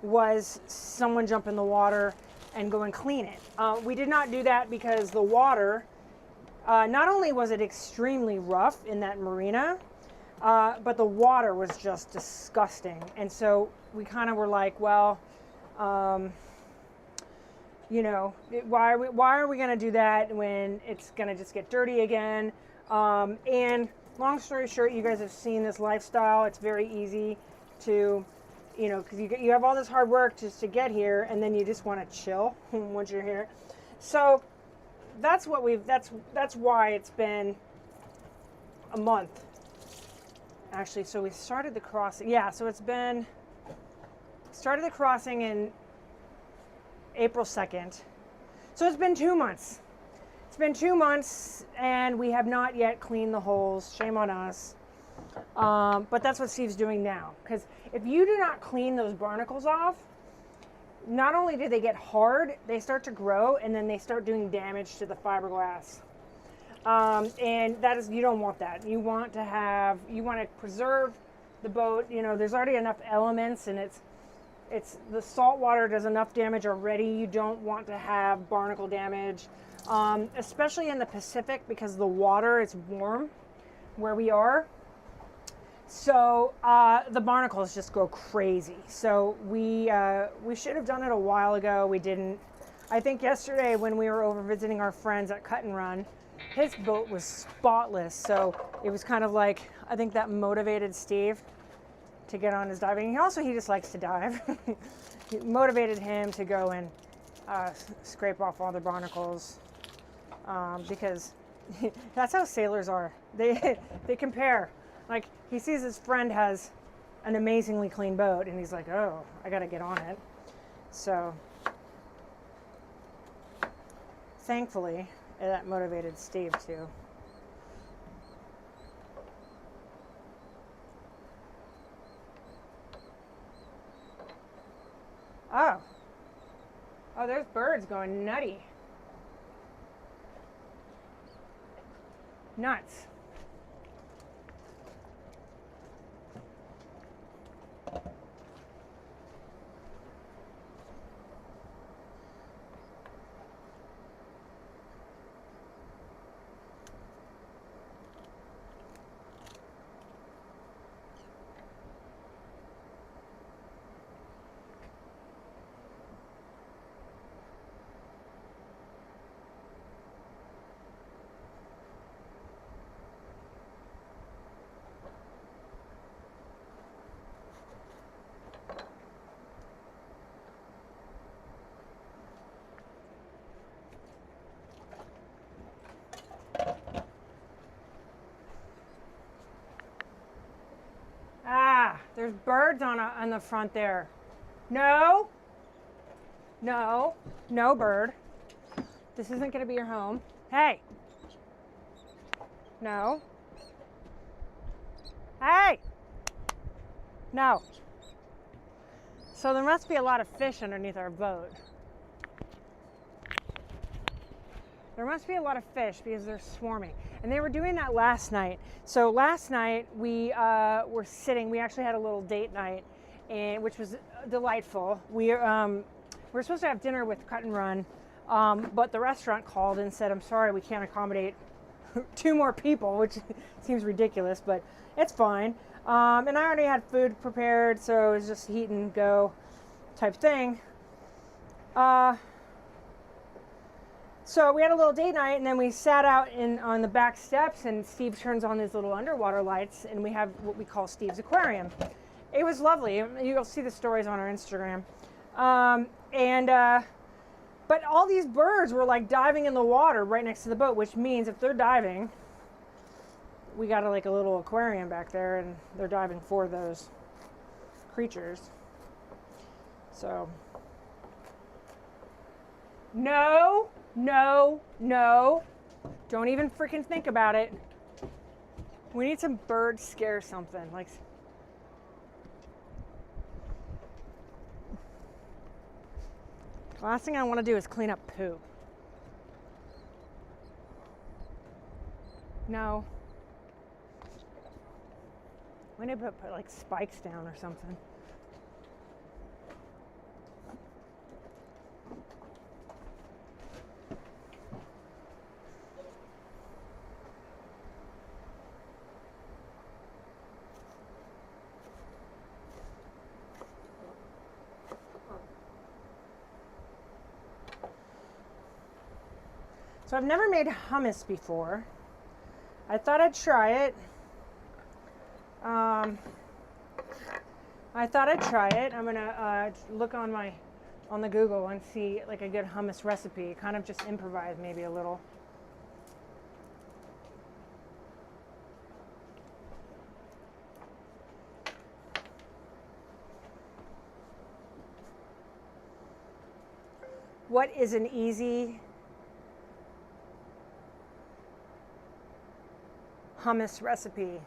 was someone jump in the water and go and clean it. We did not do that because the water, not only was it extremely rough in that marina, but the water was just disgusting. And so we kind of were like, well, you know, why are we going to do that when it's going to just get dirty again? And long story short, you guys have seen this lifestyle. It's very easy to, you know, because you have all this hard work just to get here, and then you just want to chill once you're here. So that's what that's why it's been a month. Actually, so we started the crossing. Yeah, so started the crossing in April 2nd. So it's been 2 months. It's been 2 months, and we have not yet cleaned the holes. Shame on us. But that's what Steve's doing now. Because if you do not clean those barnacles off, not only do they get hard, they start to grow, and then they start doing damage to the fiberglass. And that is, you don't want that. You want to preserve the boat. You know, there's already enough elements, and it's the salt water does enough damage already. You don't want to have barnacle damage, especially in the Pacific, because the water is warm where we are. So the barnacles just go crazy. So we should have done it a while ago. We didn't. I think yesterday when we were over visiting our friends at Cut and Run, his boat was spotless. So it was kind of like, I think that motivated Steve to get on his diving. He just likes to dive. It motivated him to go and scrape off all the barnacles, because that's how sailors are. They compare. Like, he sees his friend has an amazingly clean boat, and he's like, oh, I gotta get on it. So thankfully that motivated Steve too. Oh, there's birds going nutty. Nuts. There's birds on the front there. No, bird. This isn't going to be your home. Hey. No. Hey. No. So there must be a lot of fish underneath our boat. There must be a lot of fish because they're swarming. And they were doing that last night. So last night we were sitting, we actually had a little date night, which was delightful. We were supposed to have dinner with Cut and Run, but the restaurant called and said, I'm sorry, we can't accommodate 2 more people, which seems ridiculous, but it's fine. And I already had food prepared, so it was just heat and go type thing. So we had a little date night, and then we sat out on the back steps, and Steve turns on these little underwater lights, and we have what we call Steve's aquarium. It was lovely. You'll see the stories on our Instagram. But all these birds were like diving in the water right next to the boat, which means if they're diving, we got like a little aquarium back there, and they're diving for those creatures. So no, don't even freaking think about it. We need some bird scare something. Like, the last thing I want to do is clean up poop. No. We need to put like spikes down or something. So I've never made hummus before. I thought I'd try it. I'm gonna look on the Google and see like a good hummus recipe. Kind of just improvise maybe a little. What is an easy hummus recipe?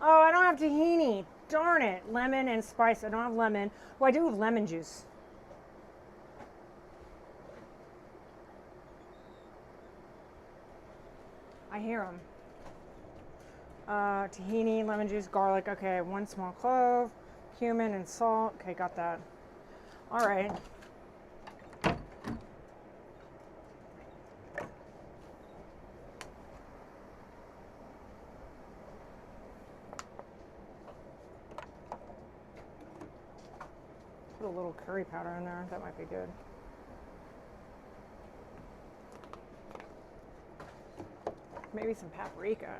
Oh, I don't have tahini. Darn it. Lemon and spice. I don't have lemon. Well, I do have lemon juice. I hear them. Tahini, lemon juice, garlic. Okay, 1 small clove, cumin and salt. Okay, got that. All right. Put a little curry powder in there. That might be good. Maybe some paprika.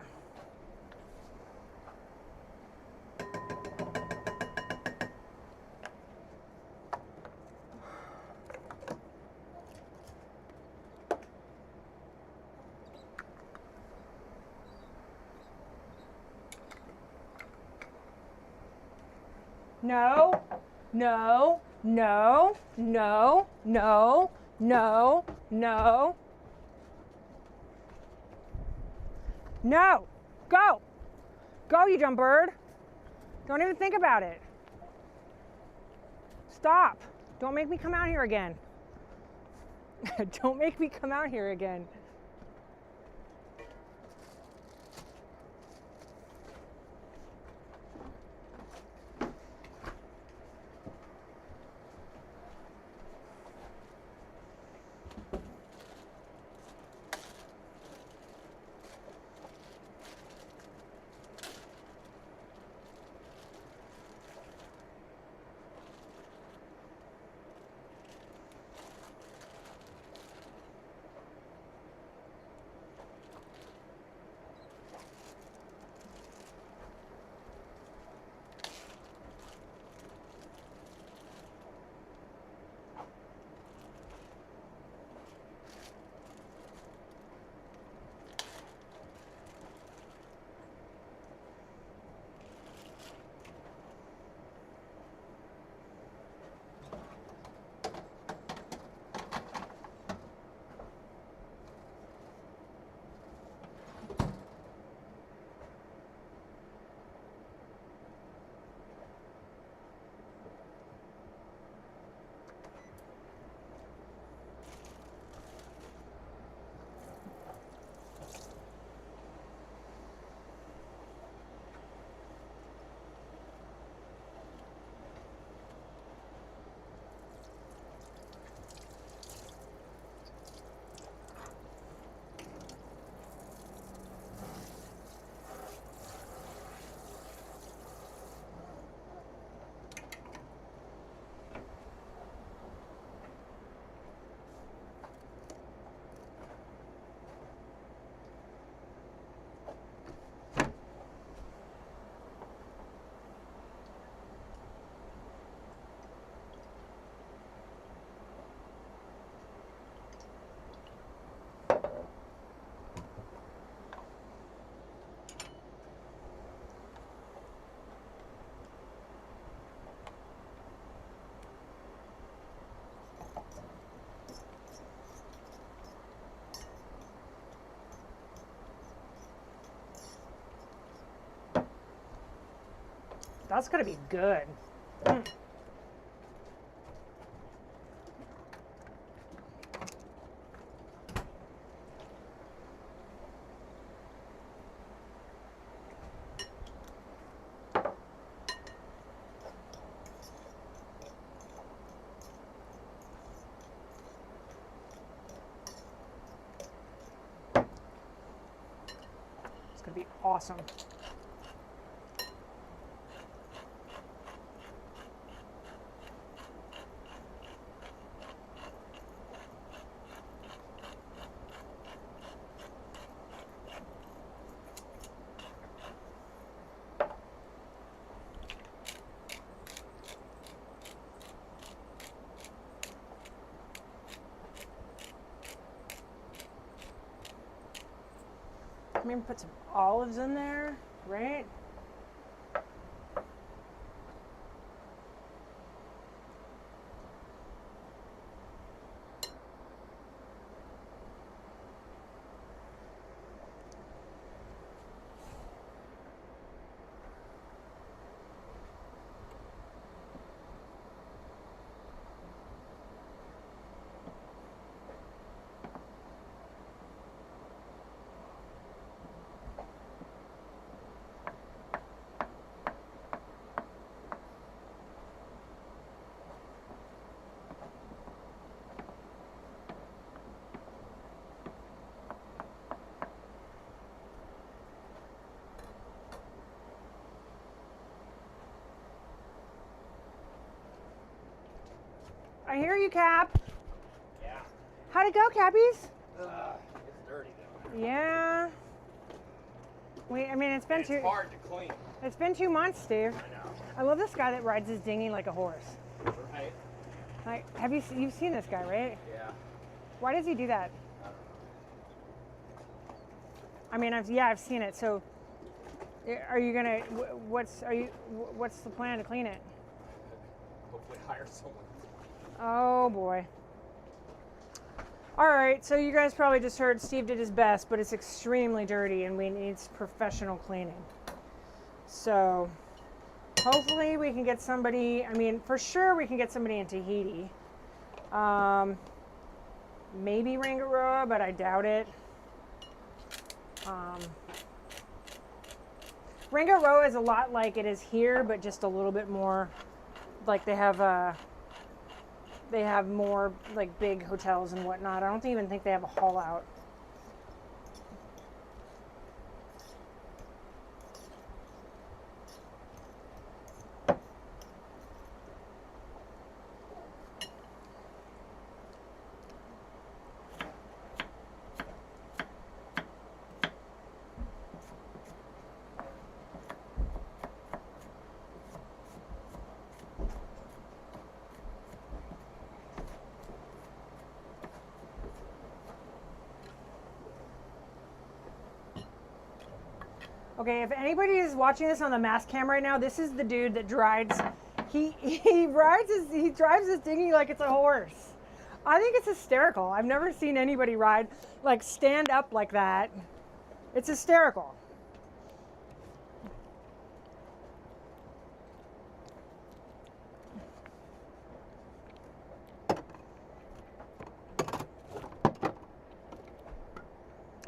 No, no, no, no, no, no, no. No, go, go, you dumb bird. Don't even think about it. Stop. Don't make me come out here again. Don't make me come out here again. That's gonna be good. Mm. awesome. Maybe put some olives in there, right? I hear you, Cap. Yeah. How'd it go, Cappies? It's dirty though. Yeah. I mean, it's been It's hard to clean. It's been 2 months, Steve. I know. I love this guy that rides his dinghy like a horse. Right? Like, you've seen this guy, right? Yeah. Why does he do that? I don't know. I mean, I've seen it. So, are you gonna? What's the plan to clean it? Hopefully hire someone. Oh boy. All right, so you guys probably just heard Steve did his best, but it's extremely dirty and we need professional cleaning. So hopefully we can get somebody, I mean, for sure we can get somebody in Tahiti. Maybe Rangaroa, but I doubt it. Rangaroa is a lot like it is here, but just a little bit more, like they have more like big hotels and whatnot. I don't even think they have a haul out. Okay, if anybody is watching this on the mass cam right now, this is the dude that drives. He drives his dinghy like it's a horse. I think it's hysterical. I've never seen anybody ride like stand up like that. It's hysterical.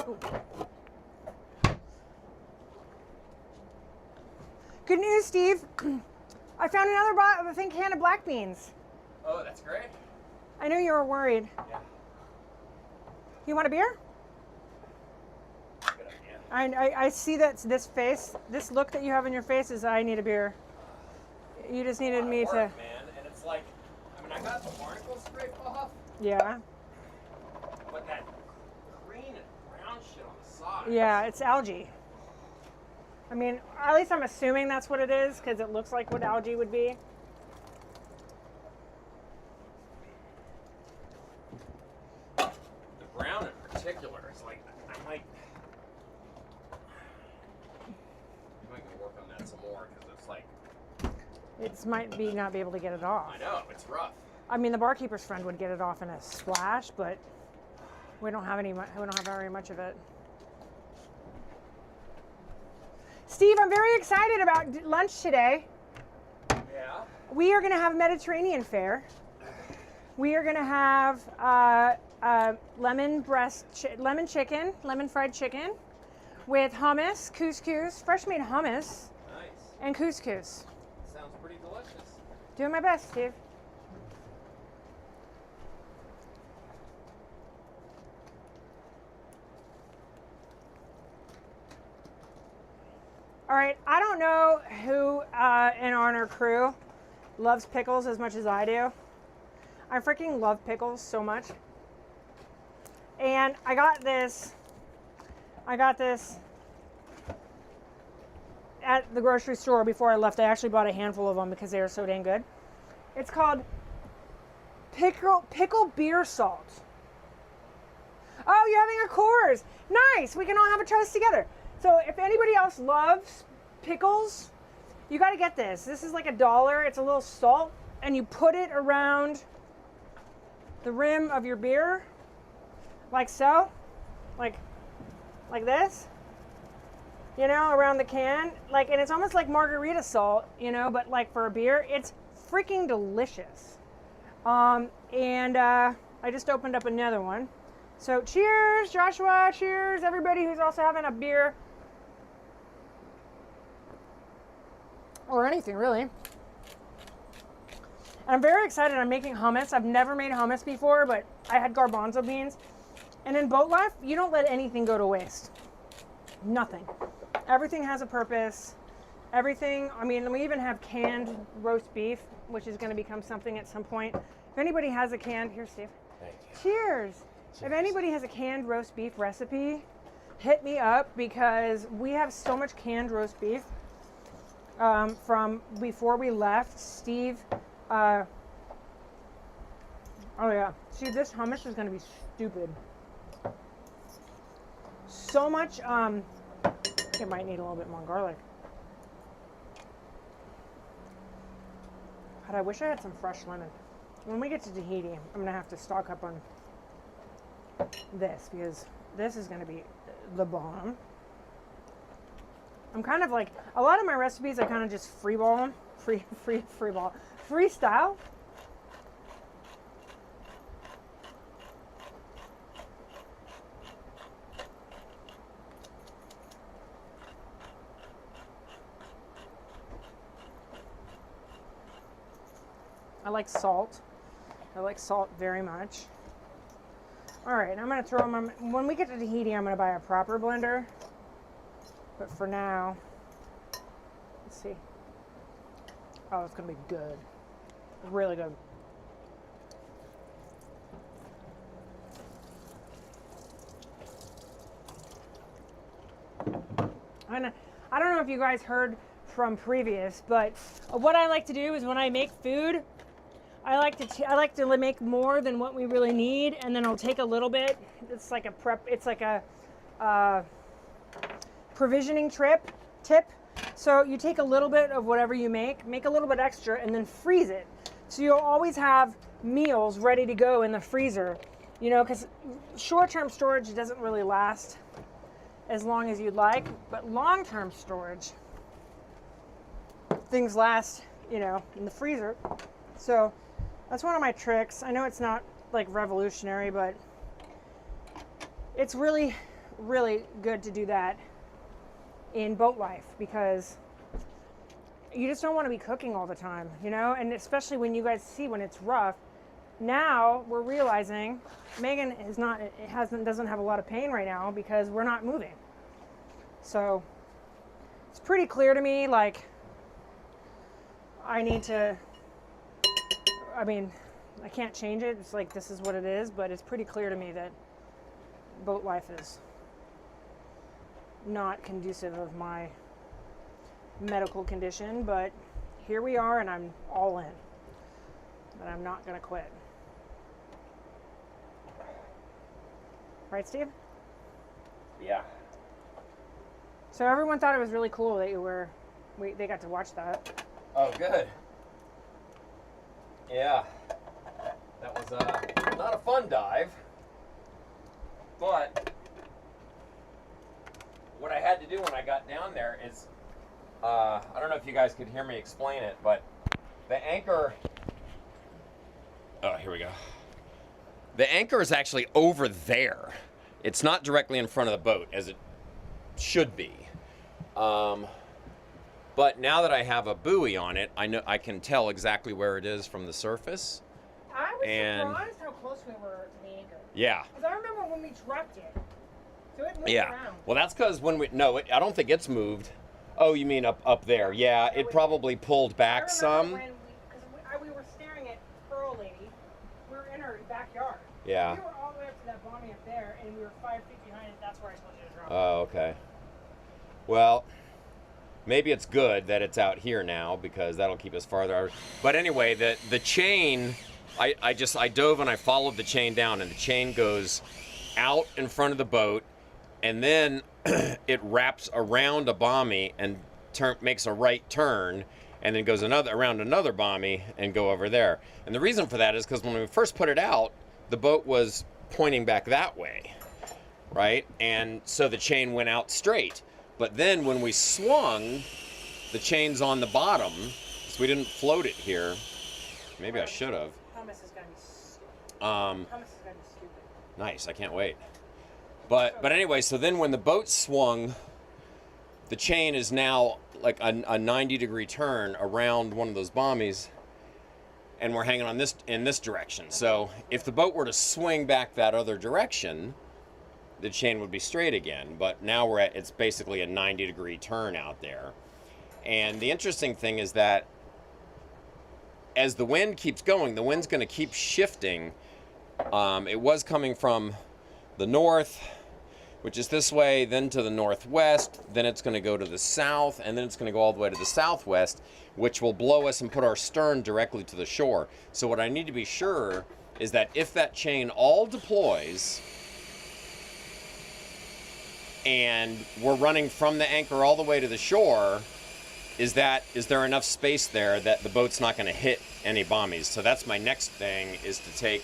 Ooh. Good news, Steve. I found another can of black beans. Oh, that's great. I knew you were worried. Yeah. You want a beer? Good idea. I see that this look that you have in your face is I need a beer. You just needed me work, to. Man, and it's like, I mean, I got the barnacles scraped off, Yeah. but that green and brown shit on the side. Yeah, it's algae. I mean, at least I'm assuming that's what it is because it looks like what algae would be. The brown in particular is like, I might go work on that some more because it's like. It might be not be able to get it off. I know, it's rough. I mean, the barkeeper's friend would get it off in a splash, but we don't have very much of it. Steve, I'm very excited about lunch today. Yeah. We are going to have Mediterranean fare. We are going to have lemon fried chicken with hummus, couscous, fresh made hummus, Nice. and couscous. Sounds pretty delicious. Doing my best, Steve. right, I don't know who in our crew loves pickles as much as I do. I freaking love pickles so much. And I got this at the grocery store before I left. I actually bought a handful of them because they are so dang good. It's called pickle beer salt. Oh, you're having a Coors. Nice. We can all have a toast together. So if anybody else loves pickles, you got to get this. This is like $1. It's a little salt, and you put it around the rim of your beer, like so, like this, you know, around the can, like, and it's almost like margarita salt, you know, but like for a beer. It's freaking delicious. I just opened up another one. So cheers, Joshua. Cheers, everybody who's also having a beer. Or anything, really. And I'm very excited. I'm making hummus. I've never made hummus before, but I had garbanzo beans. And in boat life, you don't let anything go to waste. Nothing. Everything has a purpose. Everything, I mean, we even have canned roast beef, which is going to become something at some point. If anybody has a canned, here, Steve. Thank you. Cheers. If anybody has a canned roast beef recipe, hit me up, because we have so much canned roast beef from before we left. Steve, oh yeah. See, this hummus is going to be stupid. So much, it might need a little bit more garlic. God, I wish I had some fresh lemon. When we get to Tahiti, I'm going to have to stock up on this, because this is going to be the bomb. I'm kind of like, a lot of my recipes, I kind of just freeball them. Freestyle. I like salt. I like salt very much. All right, I'm gonna throw them on. When we get to Tahiti, I'm gonna buy a proper blender. But for now, let's see. Oh, it's gonna be good. Really good. And I don't know if you guys heard from previous, but what I like to do is when I make food, I like to make more than what we really need, and then I'll take a little bit. It's like a prep. It's like a provisioning tip. So you take a little bit of whatever you make a little bit extra, and then freeze it. So you'll always have meals ready to go in the freezer. You know, because short-term storage doesn't really last as long as you'd like, but long-term storage, things last, you know, in the freezer. So that's one of my tricks. I know it's not like revolutionary, but it's really, really good to do that in boat life, because you just don't want to be cooking all the time, you know, and especially when you guys see when it's rough. Now we're realizing Megan doesn't have a lot of pain right now because we're not moving. So it's pretty clear to me, like, I can't change it. It's like, this is what it is, but it's pretty clear to me that boat life is not conducive of my medical condition, but here we are, and I'm all in. But I'm not going to quit. Right, Steve? Yeah. So everyone thought it was really cool that they got to watch that. Oh, good. Yeah. That was not a fun dive, but what I had to do when I got down there is, I don't know if you guys could hear me explain it, but the anchor, oh, here we go. The anchor is actually over there. It's not directly in front of the boat, as it should be. But now that I have a buoy on it, I can tell exactly where it is from the surface. I was surprised how close we were to the anchor. Yeah. Because I remember when we dropped it. So it moved Yeah. around. Well, that's because I don't think it's moved. Oh, you mean up there? Yeah, it probably pulled back some. When we were staring at Pearl Lady. We were in her backyard. Yeah. We were all the way up to that bombing up there, and we were 5 feet behind it. That's where I told you to drop. Oh, okay. Well, maybe it's good that it's out here now because that'll keep us farther. But anyway, the chain, I dove and I followed the chain down, and the chain goes out in front of the boat, and then it wraps around a bommy and makes a right turn, and then goes around another bommy and go over there. And the reason for that is because when we first put it out, the boat was pointing back that way, right? And so the chain went out straight. But then when we swung, the chain's on the bottom, so we didn't float it here. Maybe I should have. Hummus is gonna be stupid. Hummus is gonna be stupid. Nice, I can't wait. But anyway, so then when the boat swung, the chain is now like a 90-degree turn around one of those bommies, and we're hanging on in this direction. So if the boat were to swing back that other direction, the chain would be straight again. But now it's basically a 90-degree turn out there. And the interesting thing is that as the wind keeps going, the wind's going to keep shifting. It was coming from the north, which is this way, then to the northwest, then it's going to go to the south, and then it's going to go all the way to the southwest, which will blow us and put our stern directly to the shore. So what I need to be sure is that if that chain all deploys and we're running from the anchor all the way to the shore, is there enough space there that the boat's not going to hit any bommies? So that's my next thing, is to take,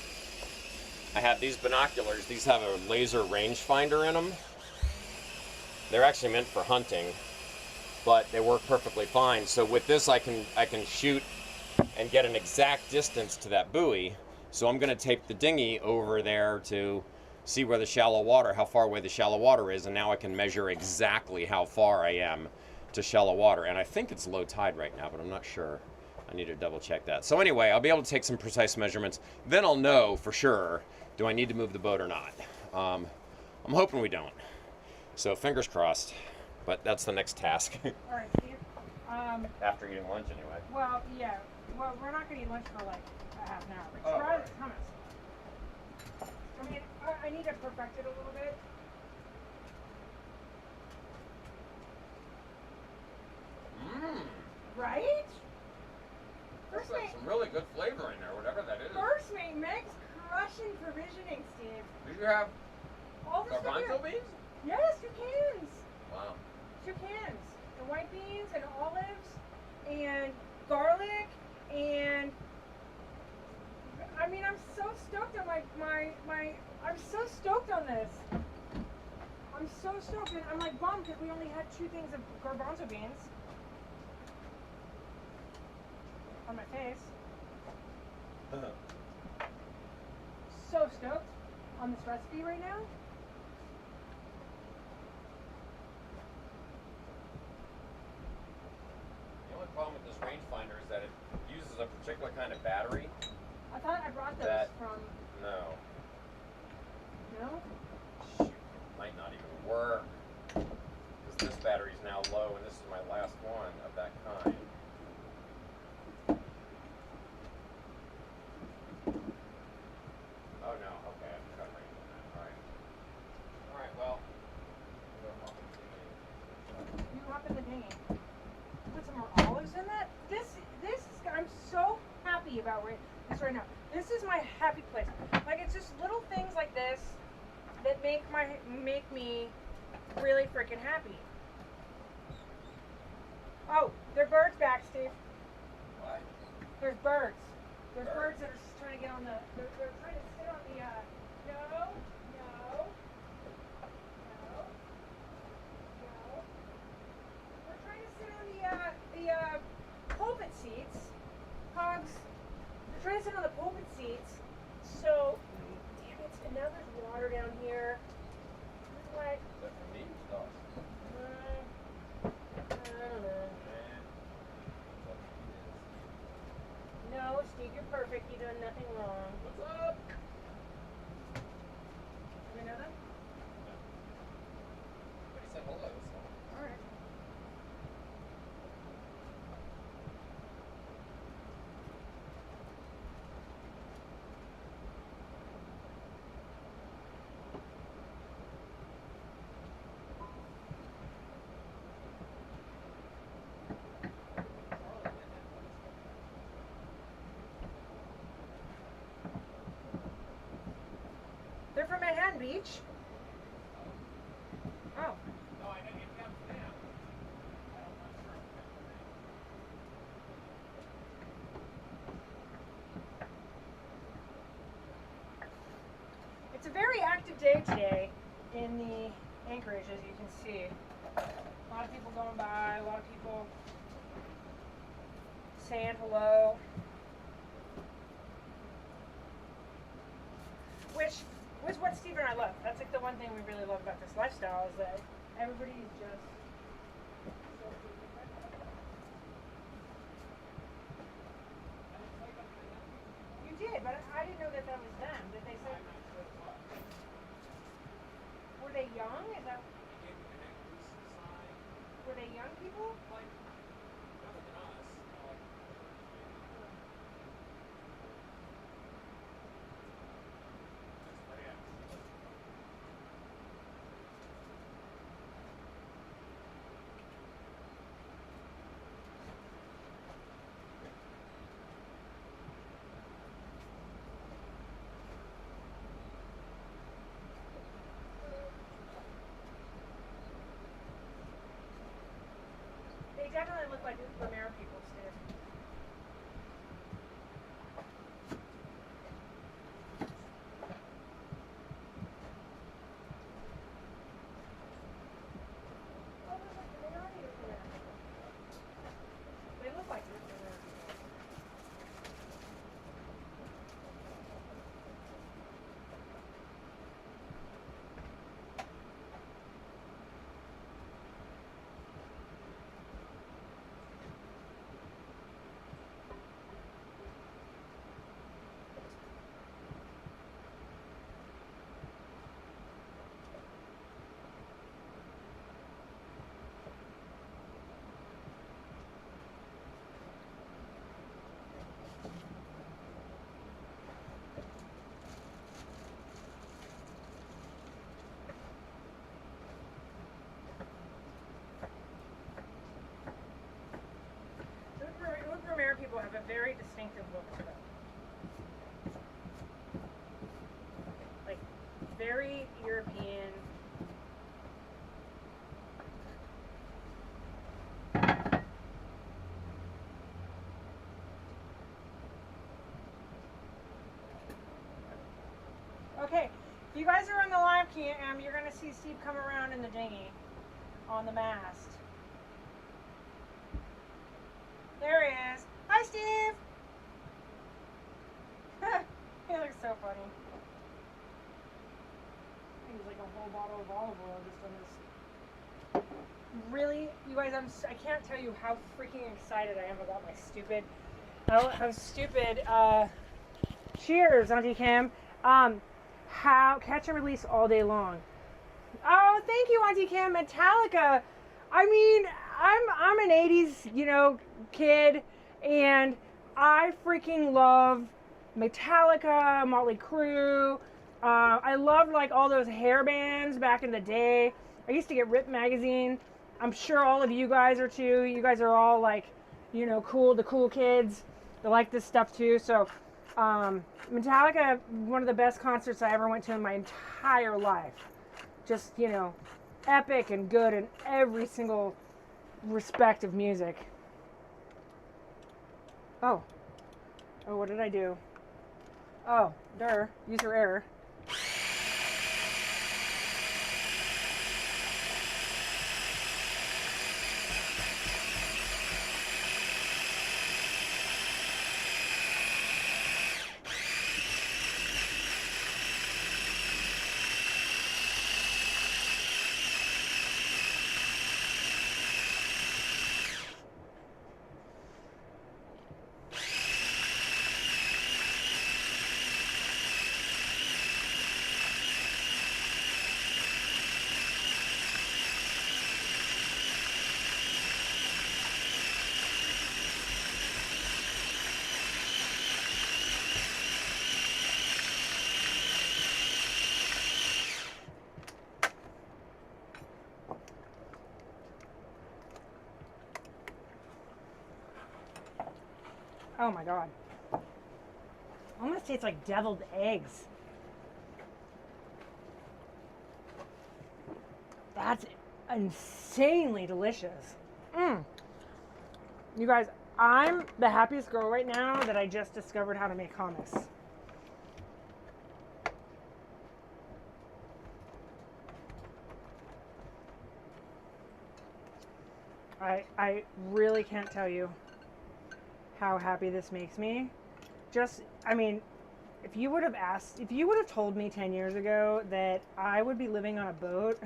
I have these binoculars. These have a laser rangefinder in them. They're actually meant for hunting, but they work perfectly fine. So with this, I can shoot and get an exact distance to that buoy. So I'm going to take the dinghy over there to see where the shallow water, how far away the shallow water is, and now I can measure exactly how far I am to shallow water. And I think it's low tide right now, but I'm not sure. I need to double check that. So anyway, I'll be able to take some precise measurements. Then I'll know for sure, do I need to move the boat or not? I'm hoping we don't. So fingers crossed, but that's the next task. All right, Steve. After eating lunch anyway. Well, yeah. Well, we're not going to eat lunch for like a half an hour. But Oh, try right. the hummus. I mean, I need to perfect it a little bit. Mmm. Right? There's First like mate, some really good flavor in there, whatever that is. first mate, Meg's crushing provisioning, Steve. Did you have All this stuff garbanzo here. beans? Yes, 2 cans. Wow. 2 cans. The white beans and olives and garlic and I mean, I'm so stoked on I'm so stoked on this. I'm so stoked, and I'm like bummed because we only had 2 things of garbanzo beans on my face. So stoked on this recipe right now. The only problem with this rangefinder is that it uses a particular kind of battery. I thought I brought those That- from. No. No? Shoot, it might not even work. Because this battery's now low, and this is my last one of that kind. Oh no, okay, I'm cut range on that. Alright. Alright, well. You hop in the dinghy. Put some more olives in that. This is. I'm so happy about this right now. This is my happy place. Like, it's just little things like this that make me really freaking happy. Oh, there are birds back, Steve. What? There's birds. There's Birds? birds that are just trying to get on the. They're trying to sit on the. No. We're trying to sit on the pulpit seats. Pugs. They're trying to sit on the pulpit seats. So, damn it! And now there's water down here. Like, Is that for me? No. I don't know. No, Steve, you're perfect. You've done nothing wrong. What's up? You know that? But he said hello, so. Alright. beach? Oh. No, I know you have them. I'm not sure. It's a very active day today in the anchorage, as you can see. A lot of people going by, a lot of people saying hello. Which was what Steve and I love. That's like the one thing we really love about this lifestyle is that everybody is just so You did, but I didn't know that that was them. Did they say? Were they young? Is that? Were they young people? They definitely look like Romero people, Steve. Oh, they are native Romero people. They look like Romero people. Romero people have a very distinctive look to them. Like, very European. Okay, if you guys are on the live cam, you're going to see Steve come around in the dinghy on the mast. There he is. Hi, Steve! He looks so funny. I think he's like a whole bottle of olive oil just on this. Really, you guys, I can't tell you how freaking excited I am about my stupid, how stupid, cheers, Auntie Kim. How catch and release all day long. Oh, thank you, Auntie Kim. Metallica. I mean, I'm an 80s, kid, and I freaking love Metallica, Motley Crue. I loved like all those hair bands back in the day. I used to get Rip magazine. I'm sure all of you guys are too. You guys are all like, cool, the cool kids. They like this stuff too. So, Metallica, one of the best concerts I ever went to in my entire life. Just, epic and good in every single respect of music. Oh, what did I do? Oh, user error. Oh my god. Almost tastes like deviled eggs. That's insanely delicious. You guys, I'm the happiest girl right now that I just discovered how to make hummus. I really can't tell you how happy this makes me. I mean, if you would have told me 10 years ago that I would be living on a boat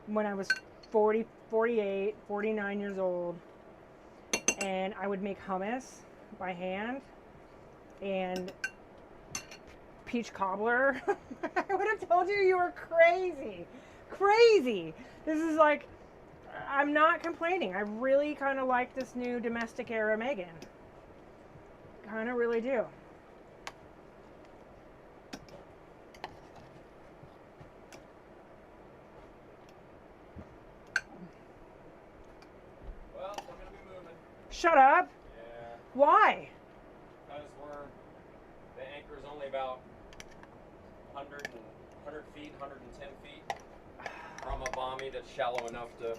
when I was 40, 48, 49 years old, and I would make hummus by hand and peach cobbler, I would have told you were crazy. Crazy. This is like, I'm not complaining. I really kind of like this new domestic era Meghan. Kind of really do. Well, we're gonna be moving. Shut up. Yeah. Why? Because the anchor is only about 100 feet, 110 feet from a bommy that's shallow enough to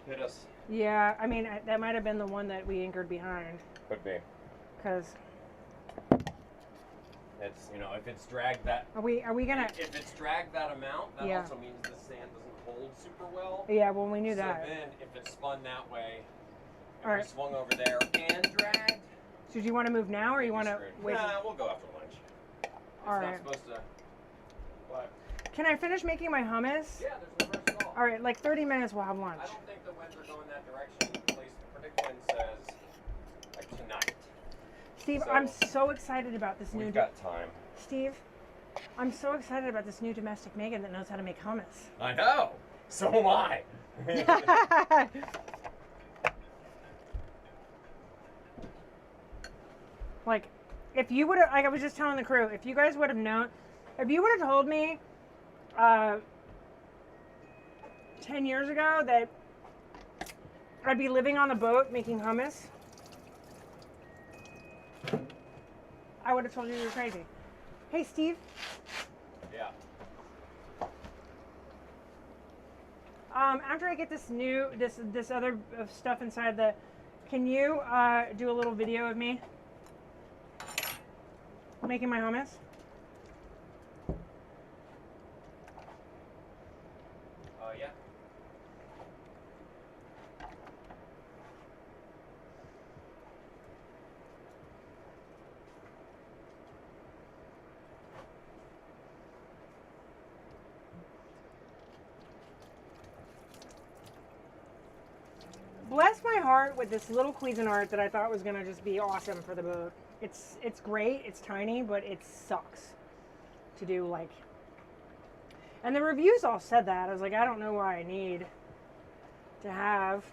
hit us. Yeah, I mean, that might have been the one that we anchored behind. Could be. Because It's, you know, if it's dragged that... are we gonna... If it's dragged that amount, that Yeah. also means the sand doesn't hold super well. Yeah, well, we knew that. So then, if it spun that way, if All we right. swung over there and dragged... So do you want to move now, or you want to wait? Nah, we'll go after lunch. It's All not right. supposed to... What? Can I finish making my hummus? Yeah, there's no rush at all. All right, like 30 minutes, we'll have lunch. I don't think the winds are going that direction. At least the predict wind says, like, tonight. Steve, So, I'm so excited about this new... We've got time. Steve, I'm so excited about this new domestic Meghan that knows how to make hummus. I know! So am I! Like, if you would have, like I was just telling the crew, if you guys would have known, if you would have told me 10 years ago that I'd be living on a boat making hummus, I would have told you you were crazy. Hey, Steve. Yeah. After I get this other stuff inside can you do a little video of me making my hummus? Yeah. Bless my heart with this little Cuisinart that I thought was gonna just be awesome for the boat. It's great, it's tiny, but it sucks to do, like, and the reviews all said that. I was like, I don't know why I need to have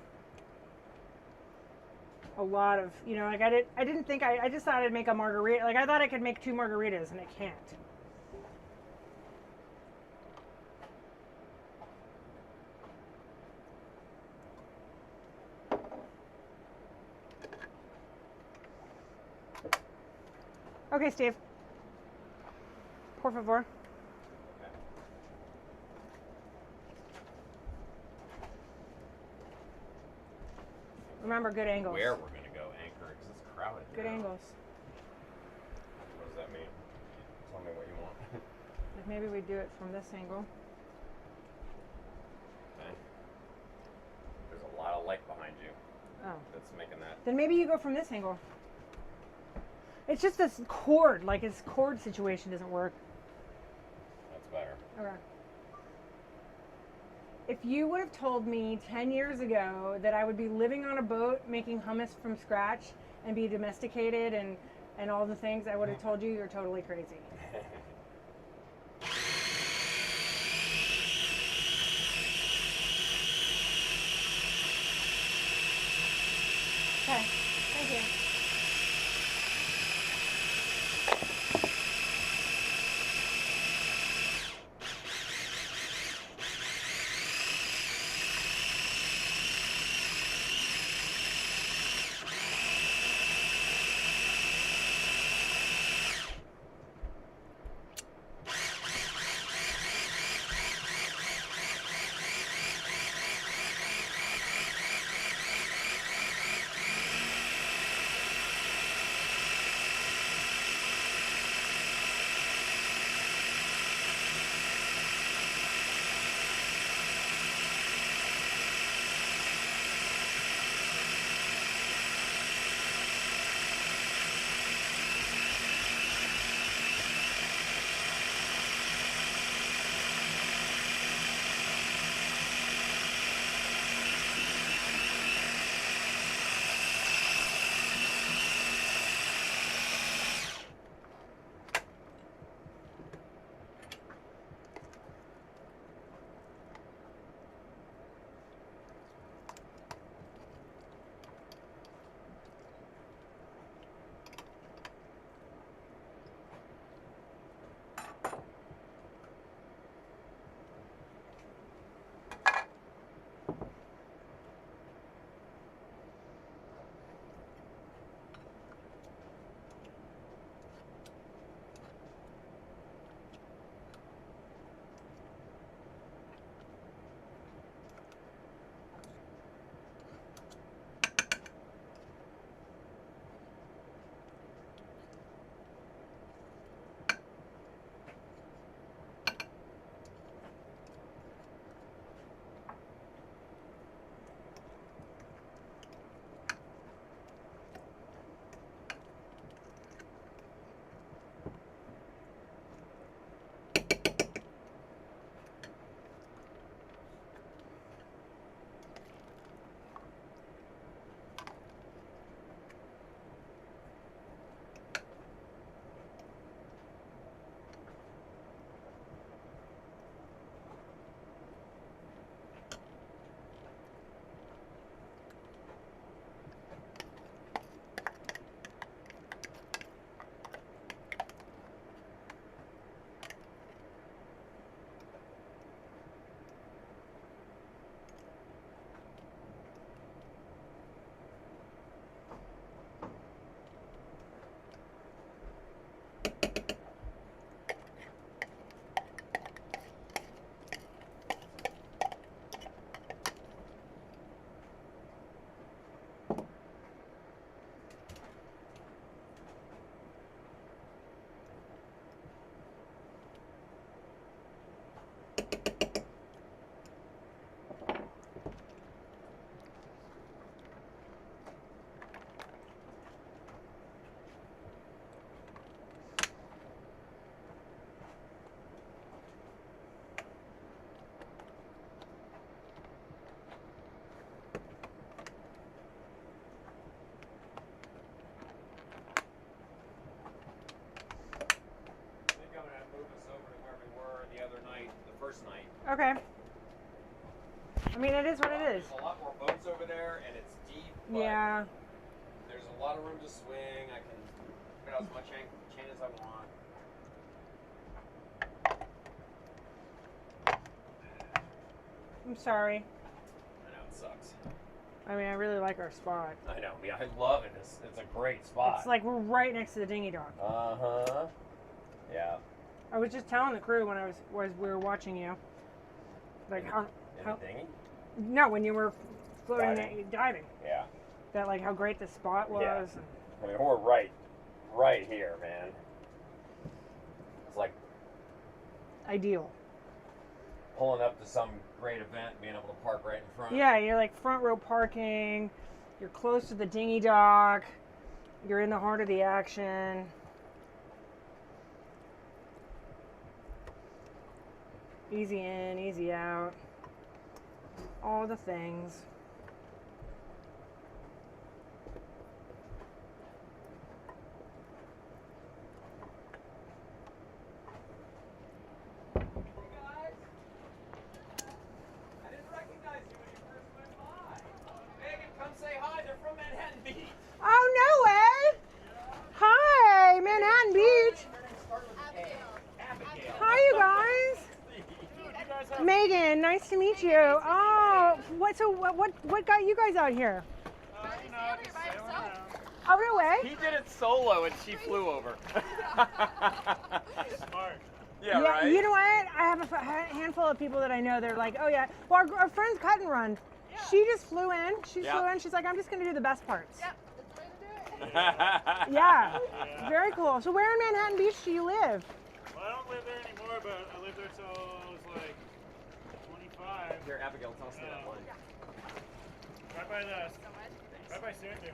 a lot of, you know, like I didn't think, I just thought I'd make a margarita. Like, I thought I could make 2 margaritas, and I can't. Okay, Steve. Por favor. Okay. Remember, good angles. Where we're going to go anchor, because it's crowded. Good now. angles. What does that mean? Tell me what you want. Like, maybe we do it from this angle. Okay. There's a lot of light behind you Oh. that's making that. Then maybe you go from this angle. It's just this cord, like this cord situation doesn't work. That's better. Okay. If you would have told me 10 years ago that I would be living on a boat making hummus from scratch and be domesticated and all the things, I would have told you you're totally crazy. Okay, thank you. Okay. I mean, it is what it is. There's a lot more boats over there, and it's deep. But Yeah. There's a lot of room to swing. I can put out as much chain as I want. I'm sorry. I know it sucks. I mean, I really like our spot. I know. Yeah, I love it. It's a great spot. It's like we're right next to the dinghy dock. Uh-huh. Yeah. I was just telling the crew when we were watching you, like In how the dinghy? no, when you were floating diving, Yeah. that like how great the spot was. Yeah. And, I mean, we're right here, man. It's like ideal. pulling up to some great event, being able to park right in front. Yeah, you're like front row parking. You're close to the dinghy dock. You're in the heart of the action. Easy in, easy out. All the things. I didn't recognize you when you first went by. Megan, come say hi. They're from Manhattan Beach. Oh, no way! Hi, Manhattan Beach. Abigail. Hi, you guys. Megan, nice to meet you. Oh, what got you guys out here? You know, just sailing around. Oh, no way? He did it solo and she flew over. Smart. Yeah, right? You know what? I have a handful of people that I know. They're like, oh yeah. Well, our friend's cut and run. She just flew in. She Yeah. flew in. She's like, I'm just gonna do the best parts. Yep, that's the way to do it. Yeah. Yeah. Very cool. So where in Manhattan Beach do you live? Well, I don't live there anymore, but I lived there till I was like 25. Here, Abigail, tell us that one. Right by the, So much. right by Sandton.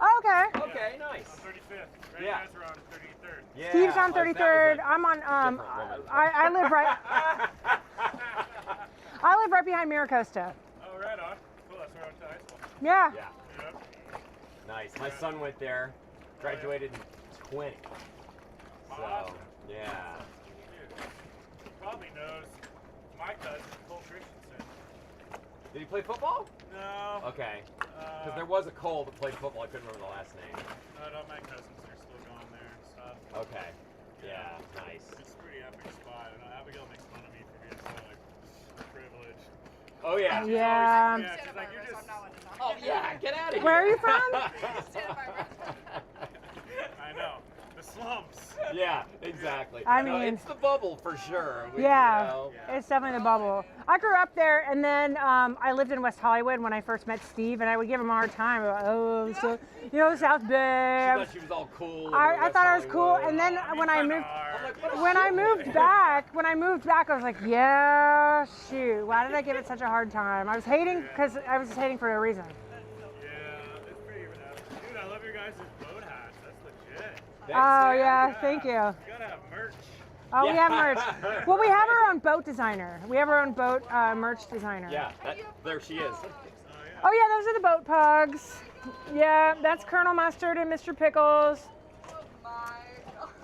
Oh, okay. Okay, nice. On 35th. Right, Yeah. you guys are on 33rd. Yeah, Steve's on that was 33rd. a I'm on. different woman. I live right. I live right behind Miracosta. Oh, right on. Cool, that's where I went to high school. Yeah. Yeah, Yep. nice. My son went there, graduated in 20. So, Awesome. yeah. Dude, he probably knows my cousin, Cole Christensen. Did he play football? No. Okay. Because there was a Cole that played football. I couldn't remember the last name. No, my cousins are still going there and stuff. Okay. Yeah, nice. It's a pretty epic spot. And Abigail makes fun of me for being so like privileged. Oh, yeah. Yeah. Yeah, Santa she's like, you're Barbara, so just. I'm not one to talk. Oh, yeah. Get out of here. Where are you from? Santa Barbara. I know. The slumps. Yeah, exactly. I No, mean- it's the bubble for sure. Yeah. You know. It's definitely the bubble. I grew up there, and then I lived in West Hollywood when I first met Steve, and I would give him a hard time about, so, South She Bay. thought she was all cool. I thought I was cool, and then when I moved, when I moved back, I was like, yeah, shoot, why did I give it such a hard time? I was hating because I was just hating for a reason. Yeah, it's pretty even out. Dude, I love your guys' boat hats. That's legit. Oh yeah, thank you. You gotta have merch. Oh, we Yeah. have merch. Well, we have our own boat designer. We have our own boat merch designer. Yeah, there she is. Oh, yeah. Oh yeah, those are the boat pugs. Yeah, that's Colonel Mustard and Mr. Pickles. Oh my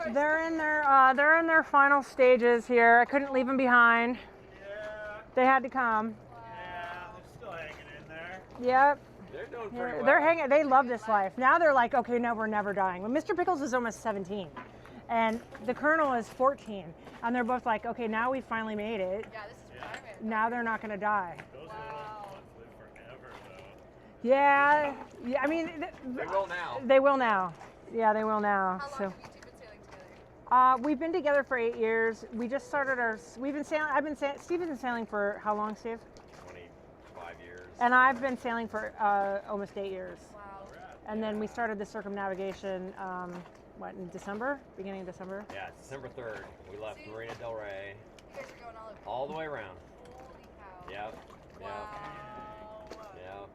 gosh. They're in their final stages here. I couldn't leave them behind. Yeah, They had to come. yeah, they're still hanging in there. Yep. They're doing pretty well. They're hanging. They love this life. Now they're like, okay, no, we're never dying. Well, Mr. Pickles is almost 17, and the Colonel is 14, and they're both like, okay, now we finally made it. Yeah, this is retirement. Now they're not gonna die. Those little ones live forever, though. Yeah. Yeah. I mean, They will now. They will now. Yeah, they will now. How long So. have you two been sailing together? We've been together for 8 years. We just started our. We've been sailing. Steve's been sailing for how long, Steve? 25 years. And I've been sailing for almost 8 years. Wow. And then we started the circumnavigation. In December? Beginning of December. Yeah, it's December 3rd. We left Marina Del Rey You guys are going all over. all the way around. Holy cow. Yep. Wow. Yep.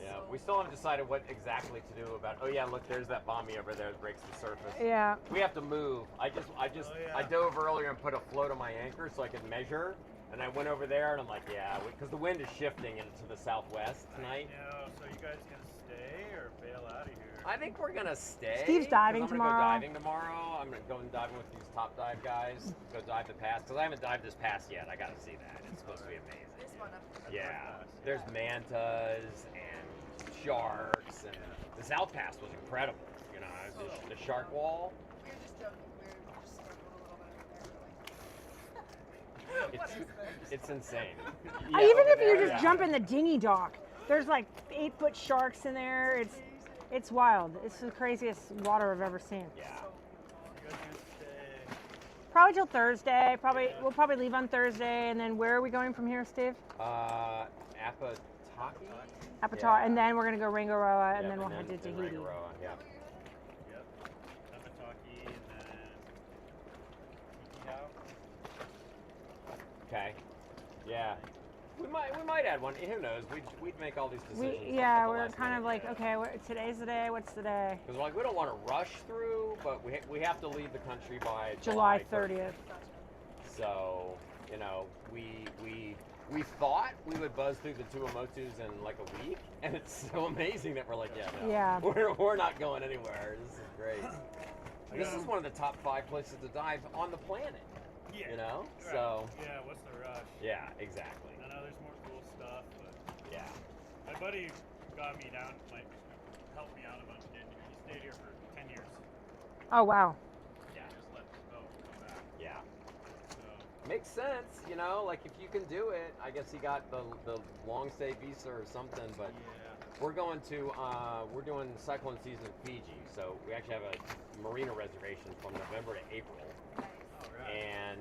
Yep. So We still haven't decided what exactly to do about. Oh yeah, look, there's that bomby over there that breaks the surface. Yeah. We have to move. I yeah. dove earlier and put a float on my anchor so I could measure. And I went over there and I'm like, yeah, because the wind is shifting into the southwest tonight. No, so you guys gonna stay or bail out of here? I think we're gonna stay. Steve's diving 'cause I'm tomorrow. gonna go diving tomorrow. I'm gonna go diving with these top dive guys. Go dive the pass because I haven't dived this pass yet. I gotta see that. It's supposed to be amazing. It's fun up there. Yeah, there's mantas and sharks, and the South Pass was incredible. You know, the shark wall. We were just joking. We were just snorkeling a little bit over there. What is this? It's insane. Even over if you there, just jump in the dinghy dock, there's like 8-foot sharks in there. It's wild. It's the craziest water I've ever seen. Yeah. You guys gonna stay? Probably till Thursday. We'll probably leave on Thursday, and then where are we going from here, Steve? Apataki. Apatow, Yeah. and then we're gonna go Ringaroa, and Yep, then we'll head to then Tahiti. Ringaroa, yeah. Yep. Apataki and then Tiki House. Okay. Yeah. We might add one. Who knows? We'd make all these decisions. We're kind of like, okay, today's the day. What's the day? Because like we don't want to rush through, but we have to leave the country by July 30th. So you know we thought we would buzz through the Tuamotus in like a week, and it's so amazing that we're like, Yeah. we're not going anywhere. This is great. This is one of the top 5 places to dive on the planet. Yeah. You know, Right. so Yeah, what's the rush? yeah, exactly. I know there's more cool stuff, but Yeah. my buddy got me down, like, helped me out a bunch, and he stayed here for 10 years. Oh wow. Yeah. Just let the boat come back. Yeah. So, Makes sense, you know, like if you can do it. I guess he got the long stay visa or something, but yeah. we're going to we're doing cyclone season in Fiji, so we actually have a marina reservation from November to April. All right. And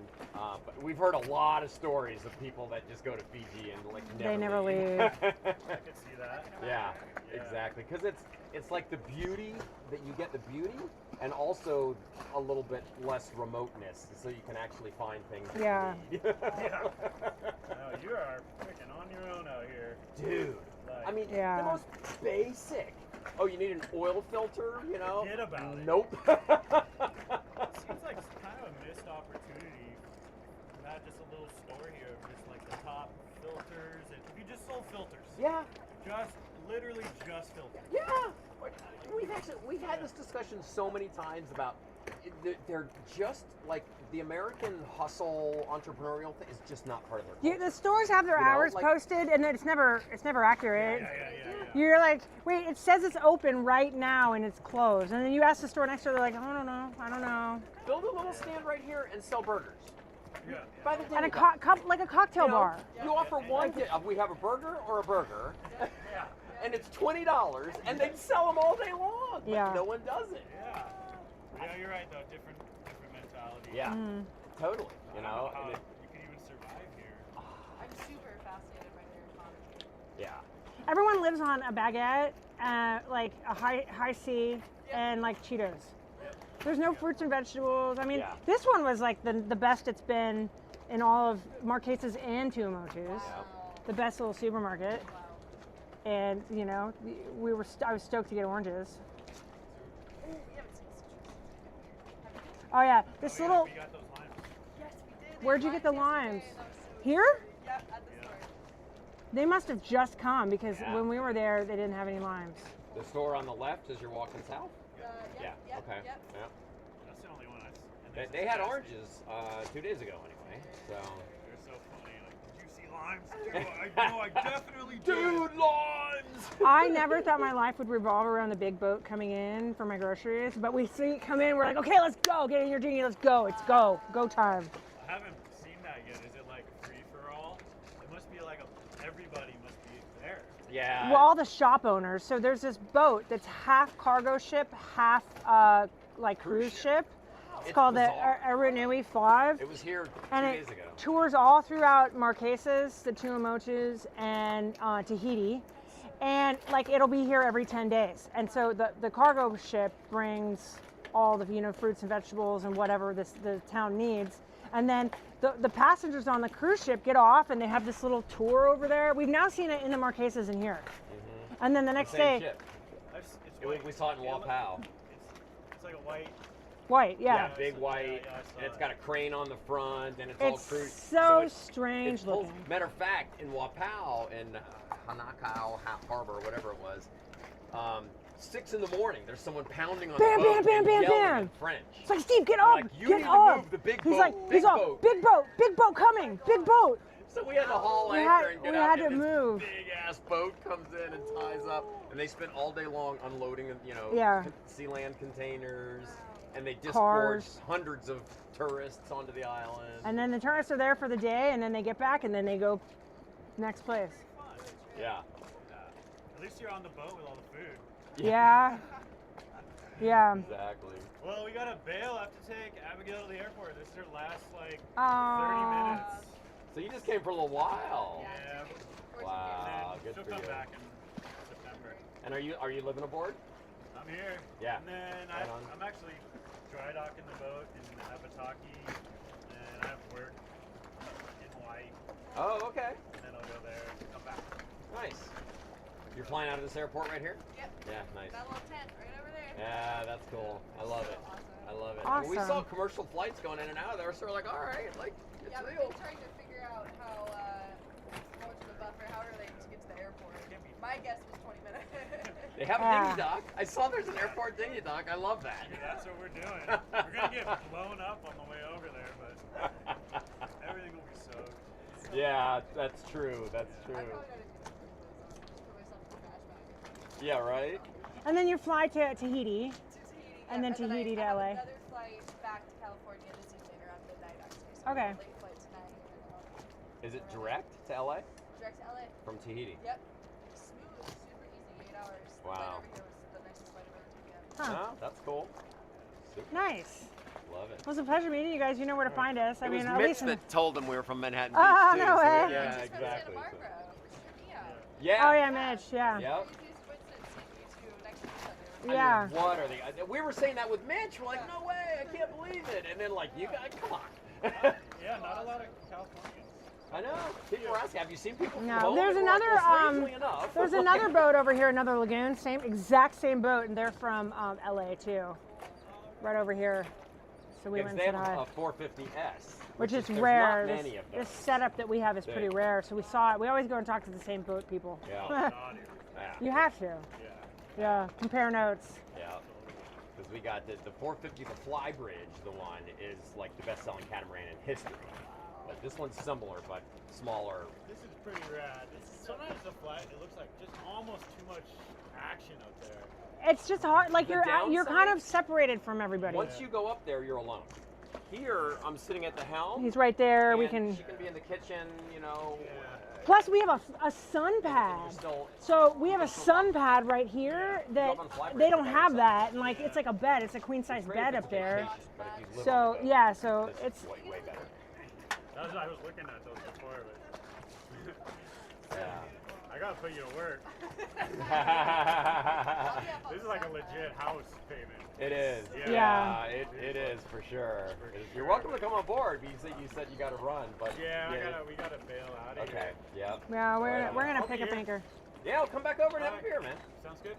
but we've heard a lot of stories of people that just go to Fiji and like never leave. I could see that. Yeah, Yeah. exactly. Because it's like the beauty that you get the beauty, and also a little bit less remoteness, so you can actually find things. that you Yeah. need. Yeah. No, you are freaking on your own out here. Dude. Like, I mean, Yeah. the most basic. Oh, you need an oil filter, you know? Forget about it. Nope. It seems like kind of a missed opportunity. We had just a little store here of just like the top filters, and if you just sold filters, Yeah. literally just filters. Yeah. We've had this discussion so many times about they're just like the American hustle entrepreneurial thing is just not part of their culture. The stores have their You know, hours like- posted, and it's never accurate. Yeah. You're like, wait, it says it's open right now and it's closed. And then you ask the store next door, they're like, I don't know. Build a little stand right here and sell burgers. Yeah. By the And a day, like a cocktail bar. You offer one. We have a burger or a burger, Yeah. and it's $20, and they sell them all day long. But Yeah. no one does it. Yeah. Yeah, you're right though. Different mentality. Yeah, Mm. totally. I You don't know. how and you can even survive here. I'm super fascinated by their economy. yeah. Everyone lives on a baguette, like a high C, and like Cheetos. There's no fruits and vegetables. I mean, Yeah. this one was like the best it's been in all of Marquesas and Tuamotus. The best little supermarket. Wow. And you know, I was stoked to get oranges. Oh, we haven't seen citrus. Oh yeah, this Oh, yeah, little. we got those limes. Yes, we did. They Where'd you get the arrived limes? yesterday, and that was so Here? exciting. Yep, at the Yeah. store. They must have just come because Yeah. when we were there, they didn't have any limes. The store on the left as you're walking south. Yep, Yeah. Okay. Yep. Yeah. That's the only one I. And They, there's they a had gas oranges 2 days ago anyway. So. They're so funny. Like, did you see limes? Dude, I definitely did. Dude, limes! I never thought my life would revolve around the big boat coming in for my groceries, but we see it come in, we're like, okay, let's go, get in your dinghy, let's go, it's go time. I haven't seen that yet. Is it like free for all? It must be like everybody must be there. Yeah. Well, all the shop owners, so there's this boat that's half cargo ship, half like cruise ship. It's called bizarre. the Aranui 5. It was here 2 And days it ago. tours all throughout Marquesas, the Tuamotus, and Tahiti. And like it'll be here every 10 days. And so the cargo ship brings all the fruits and vegetables and whatever the town needs. And then the passengers on the cruise ship get off and they have this little tour over there. We've now seen it in the Marquesas and here. And then the next Same day, ship. It's We saw it in Wapau. It's like a white. white, yeah. Big white, Yeah, I saw and it's it. got a crane on the front, and it's all It's cruise. so it's strange full- looking. Matter of fact, in Wapau, in Hanakau Harbor, whatever it was, 6 in the morning, there's someone pounding on Bam, the boat bam, bam, and bam, yelling bam. in French. It's like, Steve, get They're up, like, you get need up. to move the big He's boat, like, big he's all, boat. big boat coming, big boat. So we had to haul We anchor had- and get we out, had to and this move. big ass boat comes in and ties up, and they spent all day long unloading, Yeah. sea land containers, and they disgorged Cars. hundreds of tourists onto the island. And then the tourists are there for the day, and then they get back, and then they go next place. Fun. Yeah. At least you're on the boat with all the food. Yeah. Yeah. Exactly. Well, we gotta bail. I have to take Abigail to the airport. This is her last, like, 30 Aw. minutes. So you just came for a little while. Yeah. Wow, And good then for she'll you. come back in September. And are you living aboard? I'm here. Yeah. And then Right on. I'm actually dry docking the boat in Abataki, and I have work in Hawaii, Oh, okay. and then I'll go there and come back. Nice. You're flying out of this airport right here? Yep. Yeah, nice. That little tent right over there. Yeah, that's cool. I love it. Awesome. I love it. And we saw Awesome. commercial flights going in and out of there, so we're like, all right, like, it's Yeah, we've real. been trying to figure out how much of a buffer, how are they to get to the airport. My guess was 20 minutes. They have a Yeah. dinghy dock. I saw there's an airport dinghy dock. I love that. Dude, that's what we're doing. We're gonna get blown up on the way over there, but everything will be soaked. Yeah, that's true. That's I true. probably gotta do something for those. Just put myself in the trash bag. Yeah, right? And then you fly to Tahiti. To Tahiti. And then I Tahiti to have LA. another flight back to California this evening around midnight, actually. So Okay. I'm late flight tonight. And then Is it direct to LA direct to LA. from Tahiti? Yep. Smooth, super easy, 8 hours. The Wow. flight over here was the nicest flight I've ever taken. Huh. Oh, that's cool. Super. Nice. Love it. It was a pleasure meeting you guys. You know where to find us. I It mean, was at Mitch least. that told them we were from Manhattan Beach, Oh, too. no so way. yeah, Just from exactly. Santa Barbara. Sure, yeah. Yeah. Oh yeah, Mitch. Yeah. Yep. Craziest coincidence seeing you two next to each other. Yeah. I mean, what are they? We were saying that with Mitch. We're like, no way, I can't believe it. And then like, you guys, come on. Yeah, not a lot of Californians. I know. People were asking, have you seen people from No, home? there's And we're like, another, well, strangely enough. There's another boat over here, another lagoon, exact same boat, and they're from LA too, right over here. So we Yeah, 'cause went they and have said a hi. 450S, Which is there's rare. Not many of This those. setup that we have is pretty Big. rare. So we saw it. We always go and talk to the same boat people. Yeah. Naughty. Yeah. You have to. Yeah. Yeah. Compare notes. Yeah. Because we got the 450, the Fly Bridge, the one is like the best-selling catamaran in history. But this one's similar, but smaller. This is pretty rad. Sometimes the flight, it looks like just almost too much action up there. It's just hard. Like The you're kind downside- of separated from everybody. Once you go up there, you're alone. Here, I'm sitting at the helm. He's right there. We and can. She can be in the kitchen, you know. Plus, we have a sun and pad. you're still, So we have a sun pad right here that up on Fly Bridge they don't by have yourself. that, and like it's like a bed. It's a queen it's size great bed if up it's a there. vacation, but if you live So on the boat, yeah, so this it's is way better. I was looking at those before, but Yeah. I gotta put you to work. This is like a legit house payment. It is. Yeah. It is for sure. For You're sure. welcome to come on board. But you said you got to run, but Yeah, we gotta bail out of Okay. here. Yep. yeah, we're Right on. gonna I'll pick be up here. anchor. Yeah, we'll come back over and have a Alright. beer, man. Sounds good.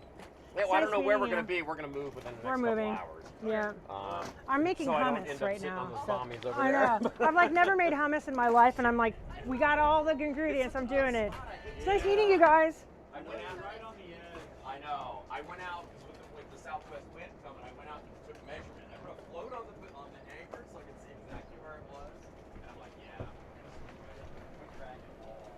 Yeah, well, I Nice don't know where we're meeting gonna you. be. We're gonna move within the We're next moving. couple hours. Yeah, Um, I'm making so I don't hummus end up right sitting now. on those so- bombies over I there. know. I've like never made hummus in my life, and I'm like, we got all the ingredients. I'm doing it. It's nice meeting you guys. I went out. Right on the edge. I know. I went out 'cause with the southwest wind coming. I went out and took a measurement. I put a float on the anchor so I could see exactly where it was. And I'm like, yeah. I'm drag it all.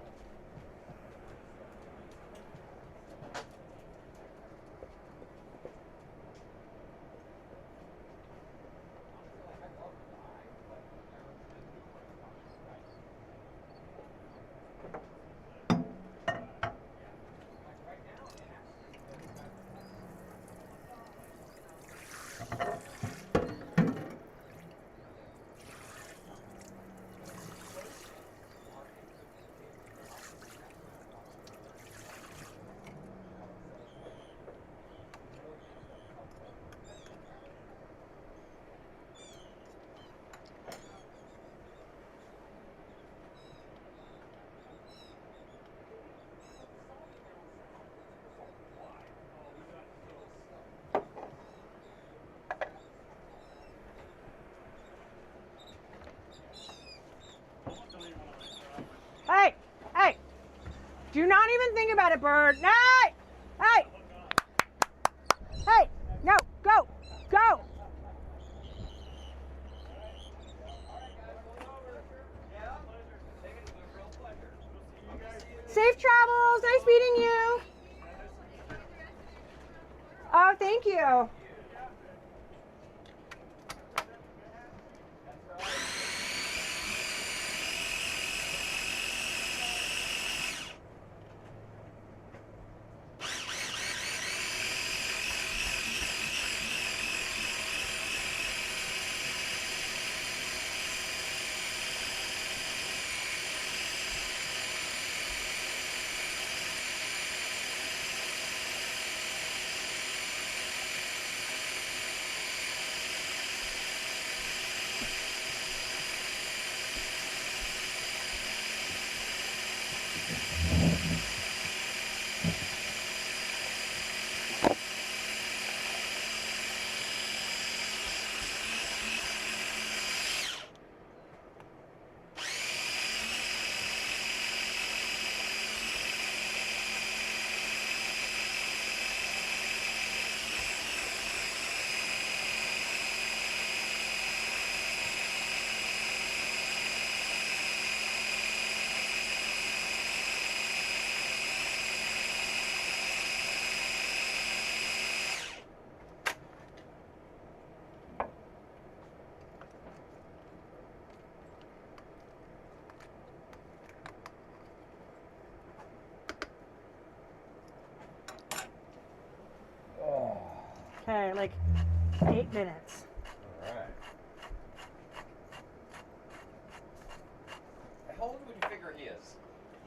Hey, hey! Do not even think about it, bird. Hey, hey! Safe travels. Nice meeting you. Oh, thank you. Okay, like 8 minutes. All right. How old would you figure he is?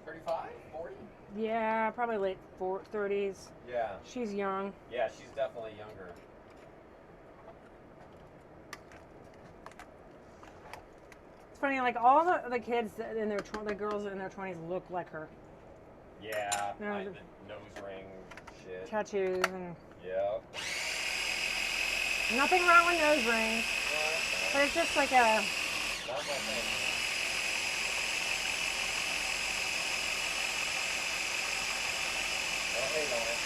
35? 40? Yeah, probably late 30s. Yeah. She's young. Yeah, she's definitely younger. It's funny, like all the kids in their the girls in their 20s look like her. Yeah. No, The nose ring shit. Tattoos and Yeah. nothing wrong with nose rings, but it's just like a. Not my thing. Don't hate on it.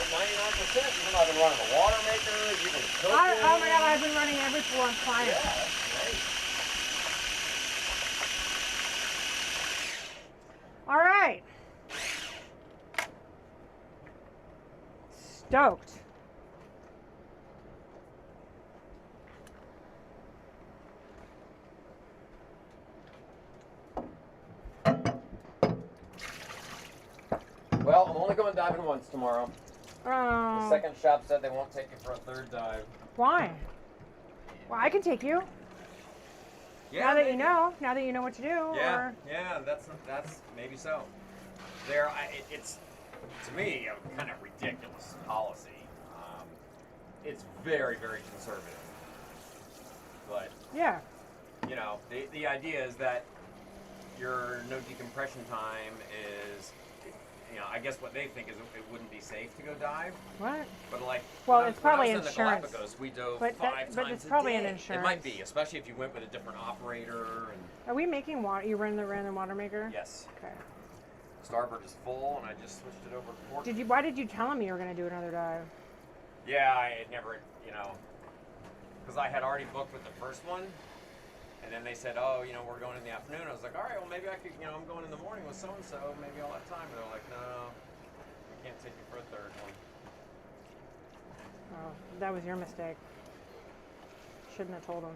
You've been running the water maker, you've been cooking. Oh my god, I've been running every floor on fire. Yeah, that's great. All right. Stoked. Well, I'm only going diving once tomorrow. The Oh. second shop said they won't take you for a third dive. Why? Well, I can take you. Yeah, Now that maybe. you know. Now that you know what to do. Yeah, Or... yeah, that's maybe so. It's to me a kind of ridiculous policy. It's very, very conservative. But Yeah. you know, the idea is that your no decompression time is, you know, I guess what they think is it wouldn't be safe to go dive. What? But like, Well, when it's I probably was in insurance. the Galapagos, we dove But 5 that- times but it's a probably day. an It insurance. might be, especially if you went with a different operator. And Are we making water? You ran the water maker? yes, Okay. starboard is full, and I just switched it over to port. Why did you tell him you were going to do another dive? Yeah, I had never, you know, because I had already booked with the first one, and then they said, oh, you know, we're going in the afternoon. I was like, all right, well, maybe I could, you know, I'm going in the morning with so-and-so, maybe I'll have time. And they're like, no, we can't take you for a third one. Oh, that was your mistake. Shouldn't have told him.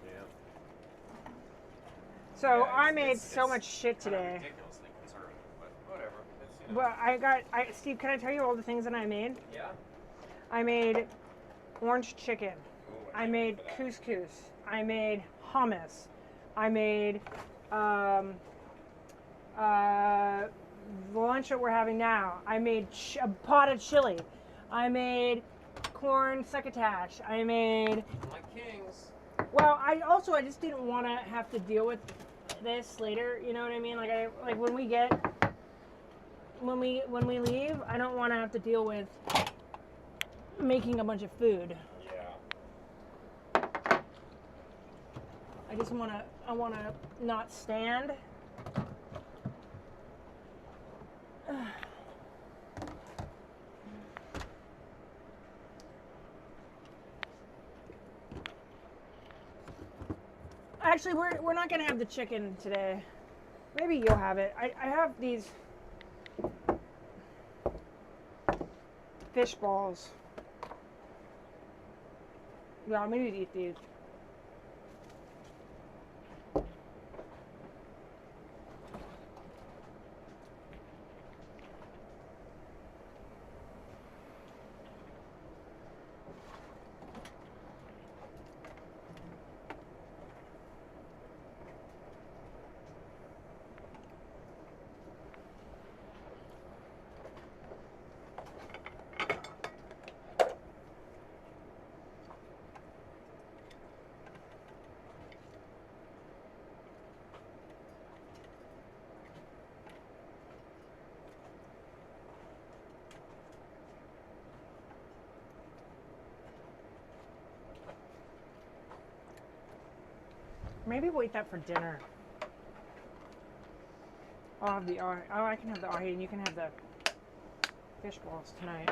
Yeah. So Yeah, I made it's so much shit Kind of today. ridiculously conservative, but whatever. It's, you know, Well, Steve, can I tell you all the things that I made? yeah. I made orange chicken. Ooh, I made couscous. I made hummus. I made the lunch that we're having now. I made a pot of chili. I made corn succotash. I made. My kings. Well, I just didn't want to have to deal with this later. You know what I mean? Like when we leave, I don't want to have to deal with making a bunch of food. Yeah. I wanna not stand. Actually, we're not gonna have the chicken today. Maybe you'll have it. I have these fish balls. Yeah, I'm gonna eat these. Maybe we'll eat that for dinner. I'll have the I can have the ahi and you can have the fish balls tonight.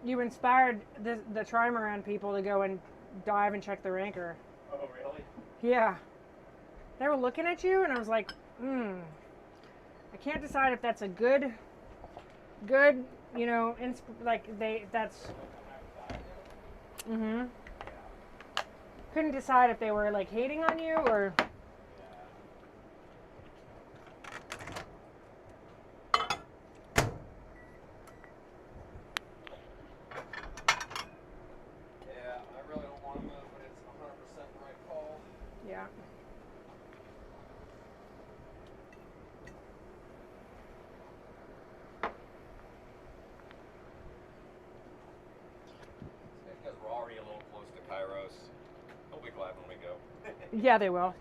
You inspired the trimaran people to go and dive and check their anchor. Oh, really? Yeah. They were looking at you and I was like, I can't decide if that's a good, you know, that's, couldn't decide if they were like hating on you or. Yeah. Because we're already a little close to Kairos. They'll be glad when we go. Yeah, they will.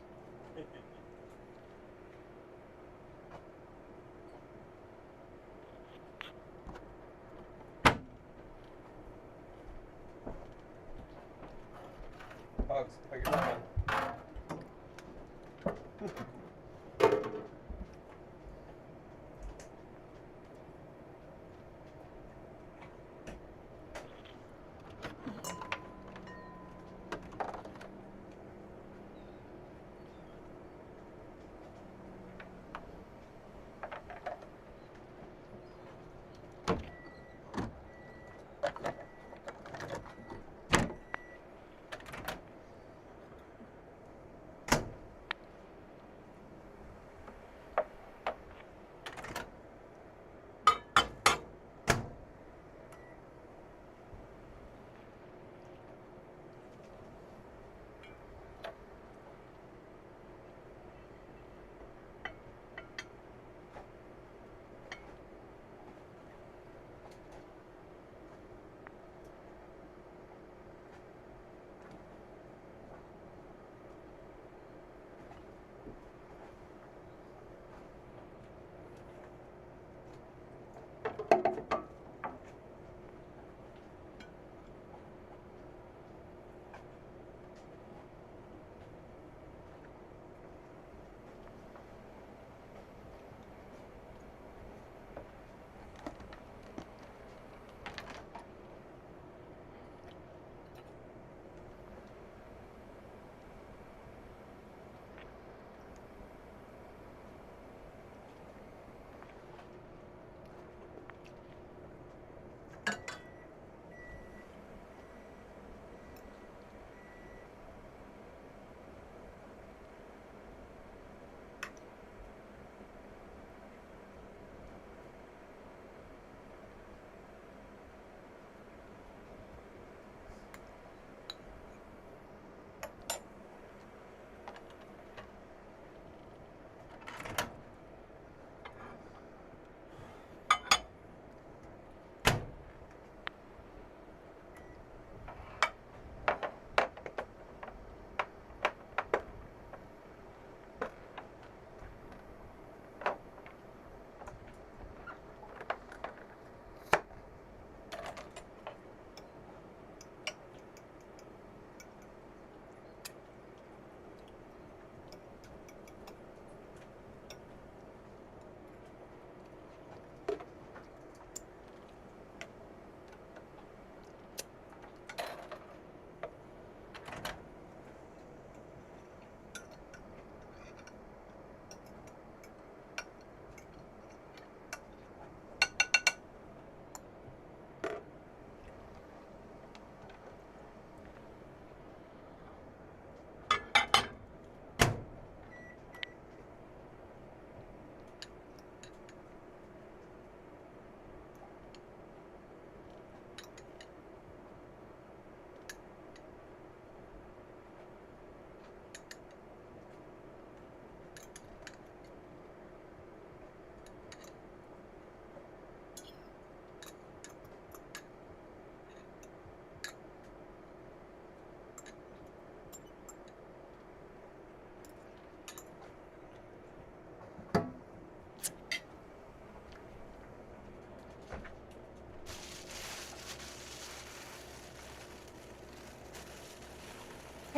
Pugs, put your phone in.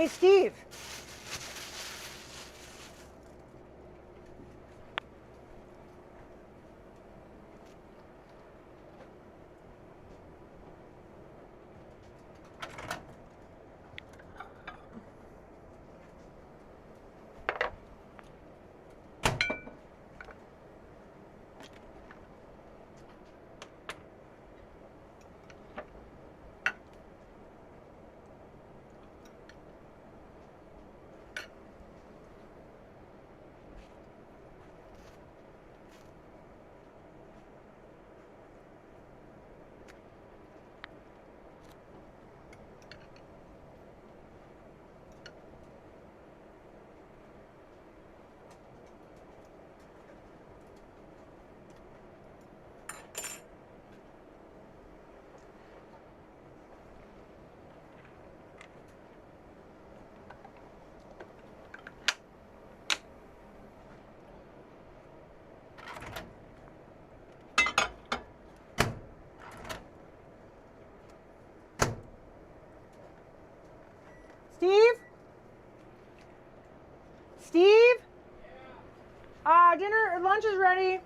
Hey, Steve. Steve? Steve? Dinner, lunch is ready.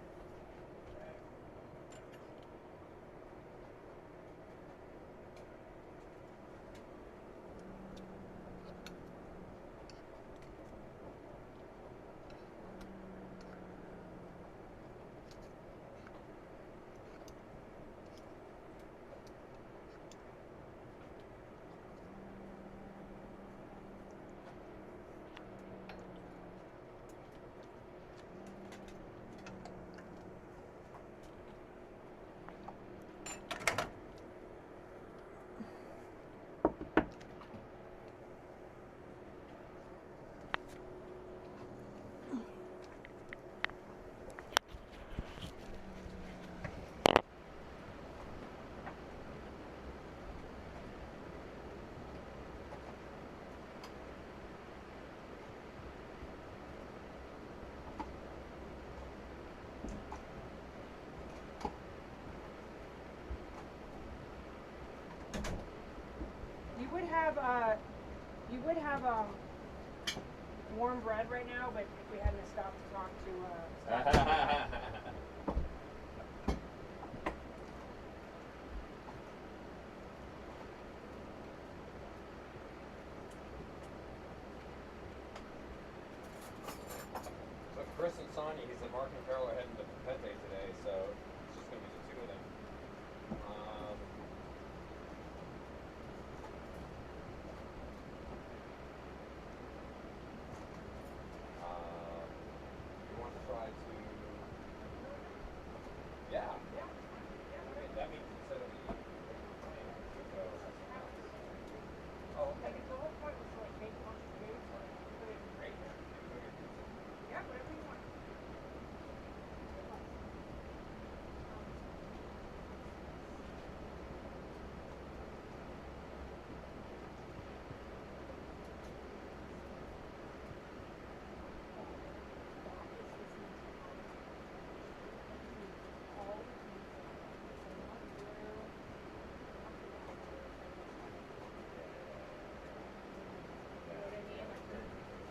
You would have warm bread right now, but if we hadn't stopped to talk to So Chris and Sonia, he said Mark and Carol are heading to Pete today, so it's just going to be the two of them. You want to try to... Yeah. I mean, that means instead of the plane, we go something else. Oh, okay. the whole point was to like make lunch food, so like put it Great. yeah, whatever you want.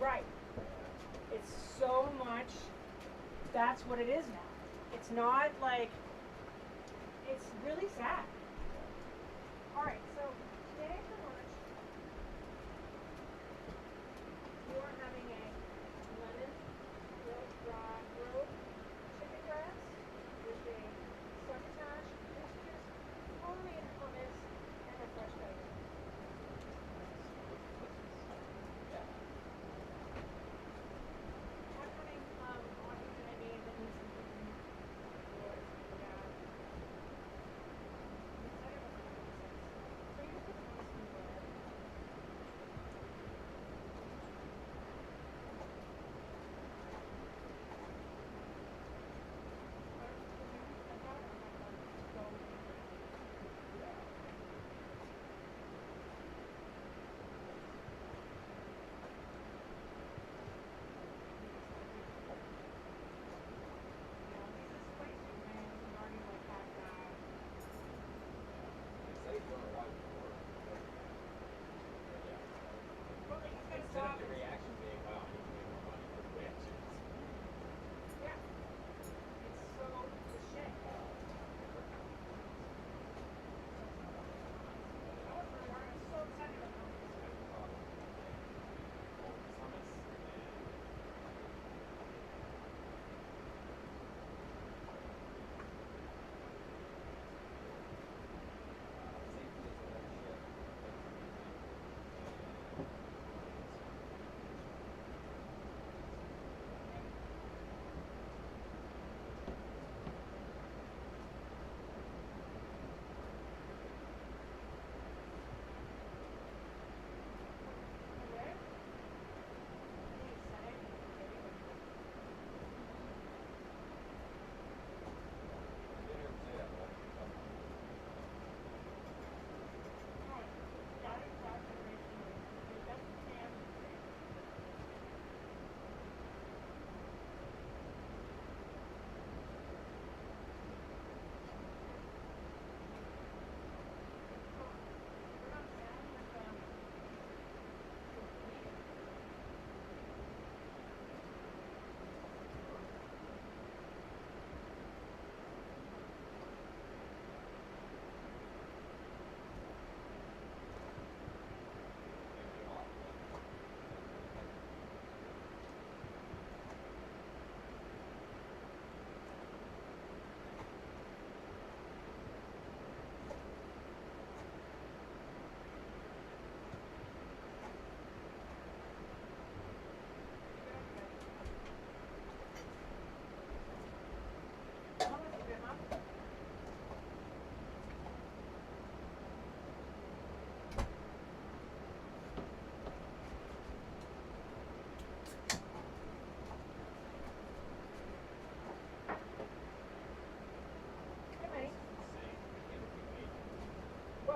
Right. It's so much, that's what it is now. It's not like, it's really sad. Alright, so today for lunch, you are having a lemon grilled chicken breast with a succotash, oysters, homemade hummus, and a fresh bagel. I'm having audio that I made that needs some cooking. Yeah.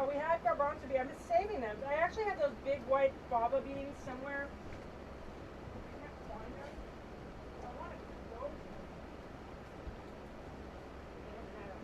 we had garbanzo beans. I'm just saving them. I actually had those big white fava beans somewhere. I can't find them. I want to go. I don't have them.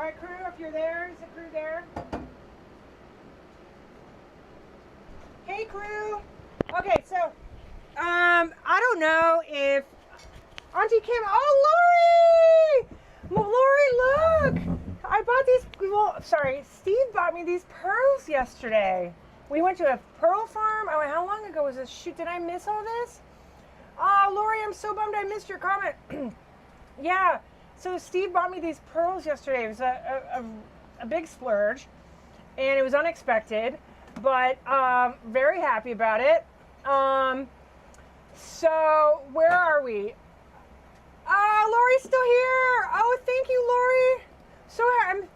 right, crew, if you're there, is the crew there? Hey, crew. Okay, so, I don't know if Auntie Kim. Oh, Lori! Lori, look! I bought these. Well, sorry, Steve bought me these pearls yesterday. We went to a pearl farm. Oh, how long ago was this? Shoot, did I miss all this? Oh, Lori, I'm so bummed I missed your comment. Yeah, so Steve bought me these pearls yesterday. It was a big splurge, and it was unexpected, but very happy about it. So where are we? Lori's still here. Oh, thank you, Lori. So I'm.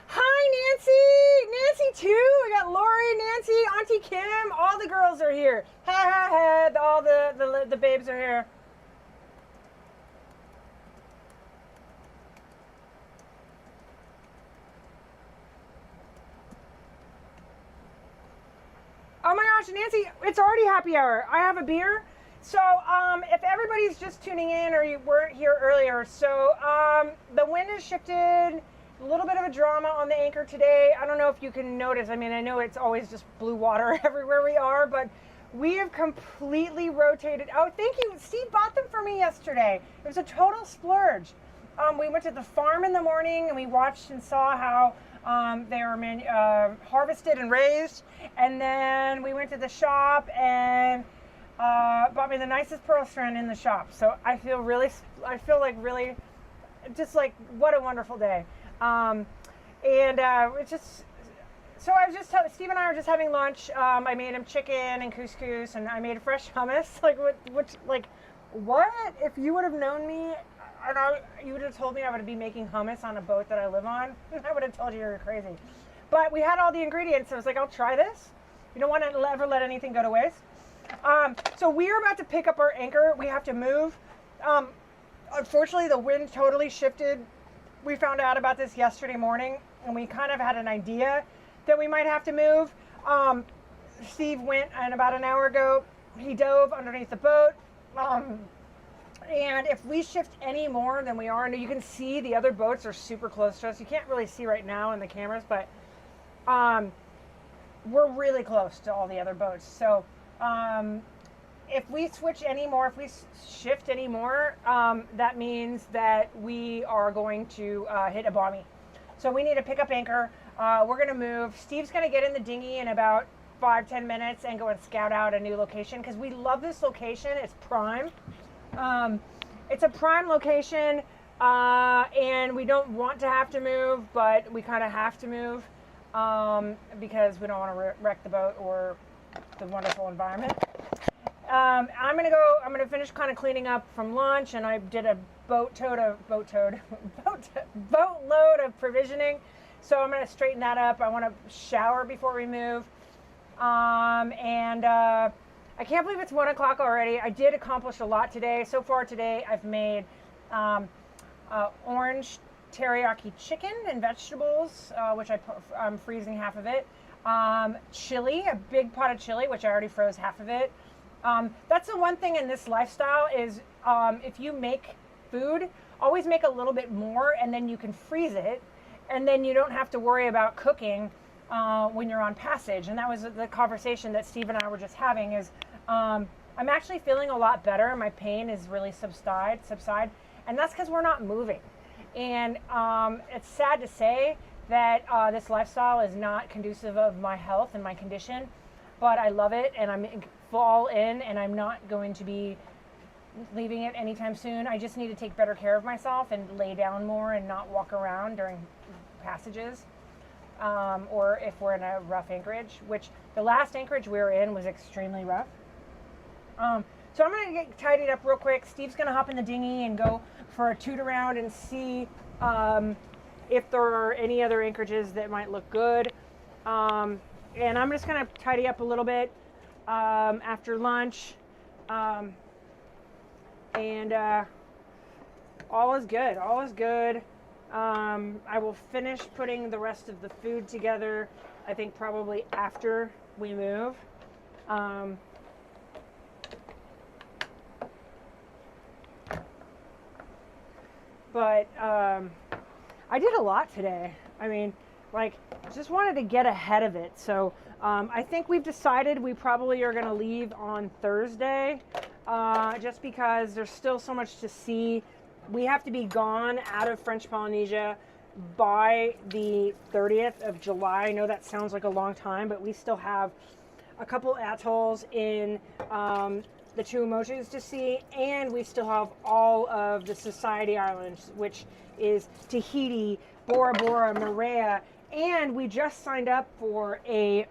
Hi, Nancy! Nancy too! We got Lori, Nancy, Auntie Kim, all the girls are here. Ha ha ha, all the babes are here. Oh my gosh, Nancy, it's already happy hour. I have a beer. So, if everybody's just tuning in or you weren't here earlier, so the wind has shifted. A little bit of a drama on the anchor today. I don't know if you can notice. I mean, I know it's always just blue water everywhere we are, but we have completely rotated. Oh, thank you. Steve bought them for me yesterday. It was a total splurge. We went to the farm in the morning and we watched and saw how they were harvested and raised. And then we went to the shop and bought me the nicest pearl strand in the shop. So I feel like really, just like, what a wonderful day. It's just, so I was just Steve and I were just having lunch. I made him chicken and couscous, and I made fresh hummus. What? If you would have known me, you would have told me I would be making hummus on a boat that I live on, I would have told you were crazy. But we had all the ingredients, so I was like, I'll try this. You don't want to ever let anything go to waste. So we are about to pick up our anchor. We have to move. Unfortunately, the wind totally shifted. We found out about this yesterday morning, and we kind of had an idea that we might have to move. Steve went, and about an hour ago, he dove underneath the boat. And if we shift any more than we are, and you can see the other boats are super close to us. You can't really see right now in the cameras, but we're really close to all the other boats. So if we switch any more, if we shift any more, that means that we are going to hit a bommy. So we need to pick up anchor. We're going to move. Steve's going to get in the dinghy in about 5-10 minutes and go and scout out a new location because we love this location. It's prime. It's a prime location, and we don't want to have to move, but we kind of have to move because we don't want to wreck the boat or the wonderful environment. I'm gonna finish kind of cleaning up from lunch, and I did a boatload of provisioning. So I'm gonna straighten that up. I want to shower before we move. I can't believe it's 1 o'clock already. I did accomplish a lot today. So far today, I've made orange teriyaki chicken and vegetables, which I'm freezing half of it. Chili, a big pot of chili, which I already froze half of it. That's the one thing in this lifestyle is if you make food, always make a little bit more, and then you can freeze it, and then you don't have to worry about cooking when you're on passage. And that was the conversation that Steve and I were just having is I'm actually feeling a lot better. My pain is really subside, and that's because we're not moving. And it's sad to say that this lifestyle is not conducive of my health and my condition, but I love it, and I'm all in, and I'm not going to be leaving it anytime soon. I just need to take better care of myself and lay down more and not walk around during passages, or if we're in a rough anchorage, which the last anchorage we were in was extremely rough. So I'm going to get tidied up real quick. Steve's going to hop in the dinghy and go for a toot around and see if there are any other anchorages that might look good. And I'm just going to tidy up a little bit after lunch. And all is good. All is good. I will finish putting the rest of the food together, I think probably after we move. But I did a lot today. I mean, like, just wanted to get ahead of it. So I think we've decided we probably are going to leave on Thursday, just because there's still so much to see. We have to be gone out of French Polynesia by the 30th of July. I know that sounds like a long time, but we still have a couple atolls in the Tuamotus to see, and we still have all of the Society Islands, which is Tahiti, Bora Bora, Moorea, and we just signed up for a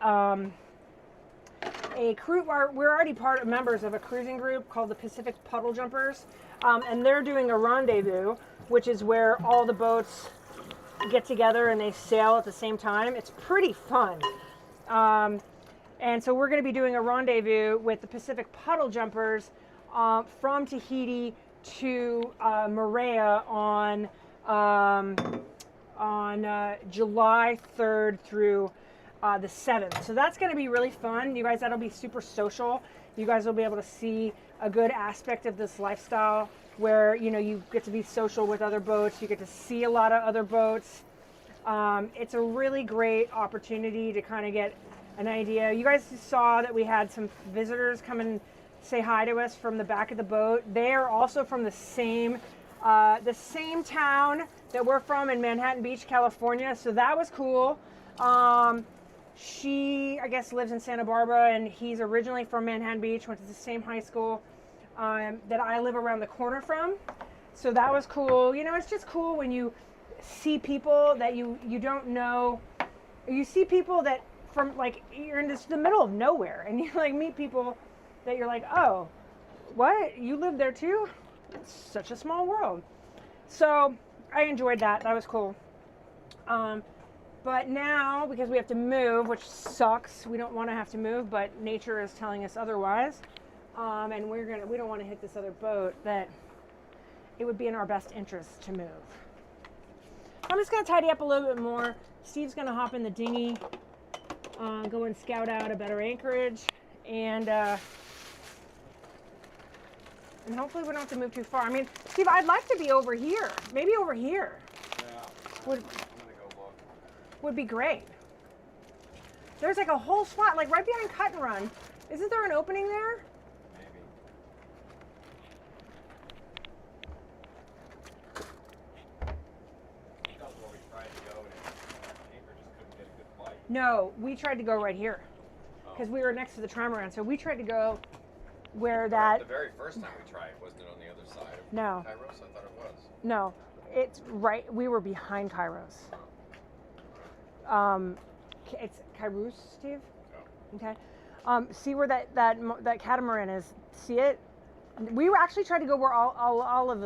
cruise. We're already members of a cruising group called the Pacific Puddle Jumpers, and they're doing a rendezvous, which is where all the boats get together and they sail at the same time. It's pretty fun. And so we're going to be doing a rendezvous with the Pacific Puddle Jumpers from Tahiti to Moorea on July 3rd through the 7th. So that's going to be really fun. You guys, that'll be super social. You guys will be able to see a good aspect of this lifestyle where, you know, you get to be social with other boats. You get to see a lot of other boats. It's a really great opportunity to kind of get an idea. You guys saw that we had some visitors come and say hi to us from the back of the boat. They are also from the same town that we're from in Manhattan Beach, California. So that was cool. She, I guess, lives in Santa Barbara, and he's originally from Manhattan Beach, went to the same high school that I live around the corner from. So that was cool. You know, it's just cool when you see people that you don't know. You see people that from, like, you're in the middle of nowhere, and you like meet people that you're like, oh, what? You live there too? It's such a small world. So I enjoyed that. That was cool. But now, because we have to move, which sucks, we don't want to have to move, but nature is telling us otherwise. And we don't want to hit this other boat, that it would be in our best interest to move. I'm just going to tidy up a little bit more. Steve's going to hop in the dinghy, go and scout out a better anchorage, and hopefully we don't have to move too far. I mean, Steve, I'd like to be over here. Maybe over here. Yeah. Would, I'm gonna go look. would be great. There's like a whole spot, like right behind Cut and Run. Isn't there an opening there? Maybe. That was where we tried to go, and anchor just couldn't get a good flight. No, we tried to go right here because we were next to the trimaran. So we tried to go where that. The very first time we tried, wasn't it on the other side of No. Kairos? I thought it was. No, it's right. We were behind Kairos. It's Kairos, Steve. Oh. Okay. See where that catamaran is? See it? We were actually trying to go where Olive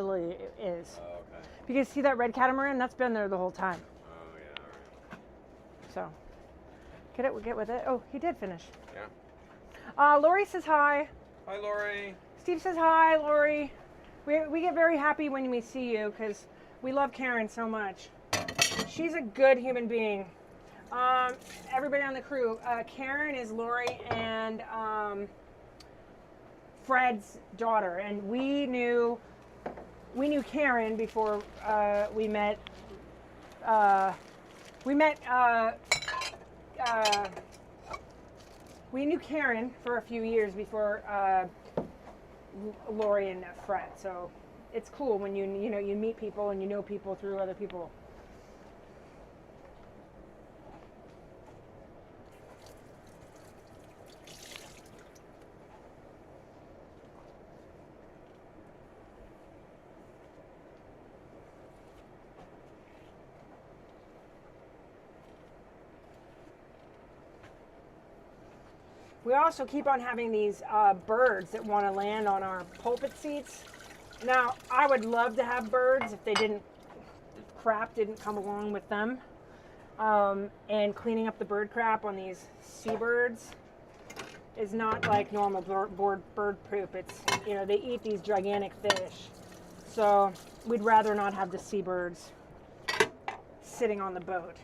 is. Oh, okay. Because see that red catamaran? That's been there the whole time. Oh, yeah, all right. So get with it. Oh, he did finish. Yeah. Lori says hi. Hi, Lori. Steve says hi, Lori. We get very happy when we see you because we love Karen so much. She's a good human being. Everybody on the crew, Karen is Lori and Fred's daughter, and we knew Karen before we met. We knew Karen for a few years before Lori and Fred. So it's cool when you meet people and you know people through other people. We also keep on having these birds that want to land on our pulpit seats. Now, I would love to have birds if crap didn't come along with them. And cleaning up the bird crap on these seabirds is not like normal bird poop. It's, you know, they eat these gigantic fish. So we'd rather not have the seabirds sitting on the boat.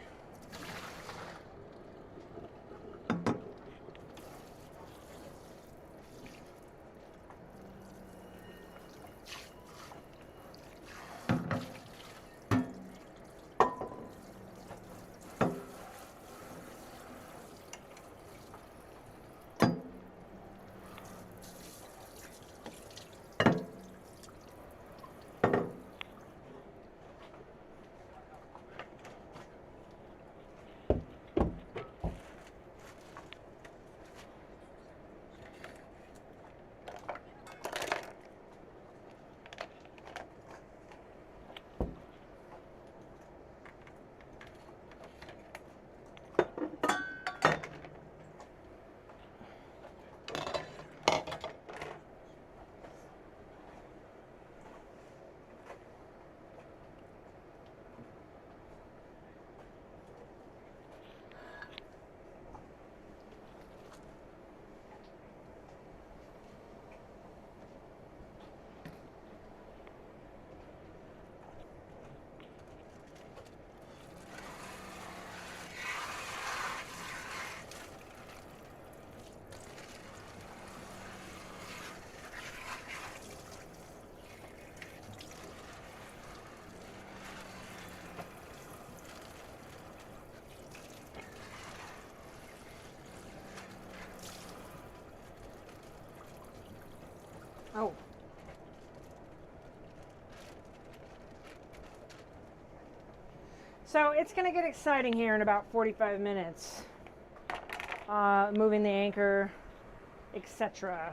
Oh. So it's going to get exciting here in about 45 minutes. Moving the anchor, etc.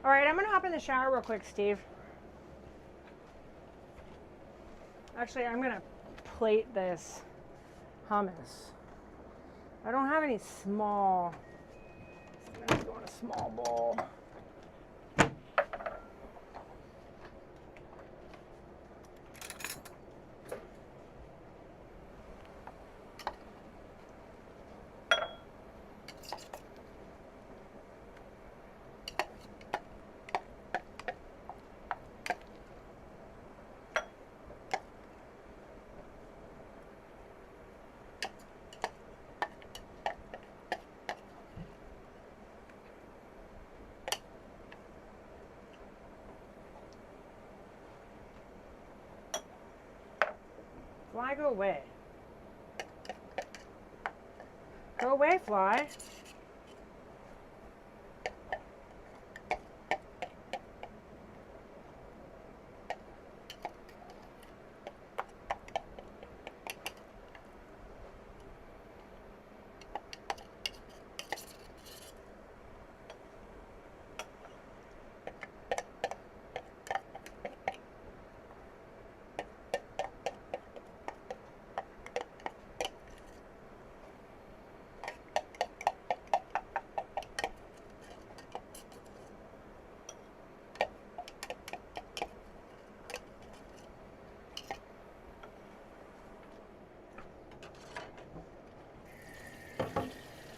All right, I'm gonna hop in the shower real quick, Steve. Actually, I'm gonna plate this hummus. I don't have any small, so I'm gonna go in a small bowl. Fly, go away. Go away, fly.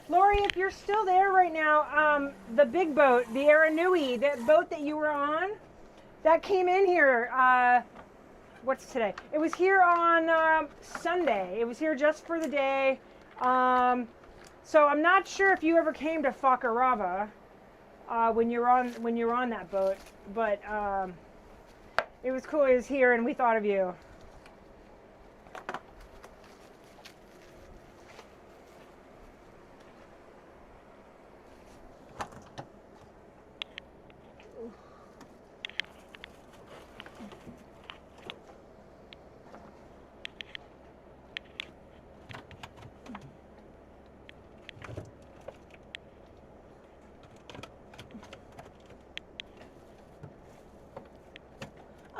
Lori, if you're still there right now, the big boat, the Aranui, that boat that you were on, that came in here what's today? It was here on Sunday. It was here just for the day. So I'm not sure if you ever came to Fakarava when you're on that boat, but it was cool. It was here, and we thought of you.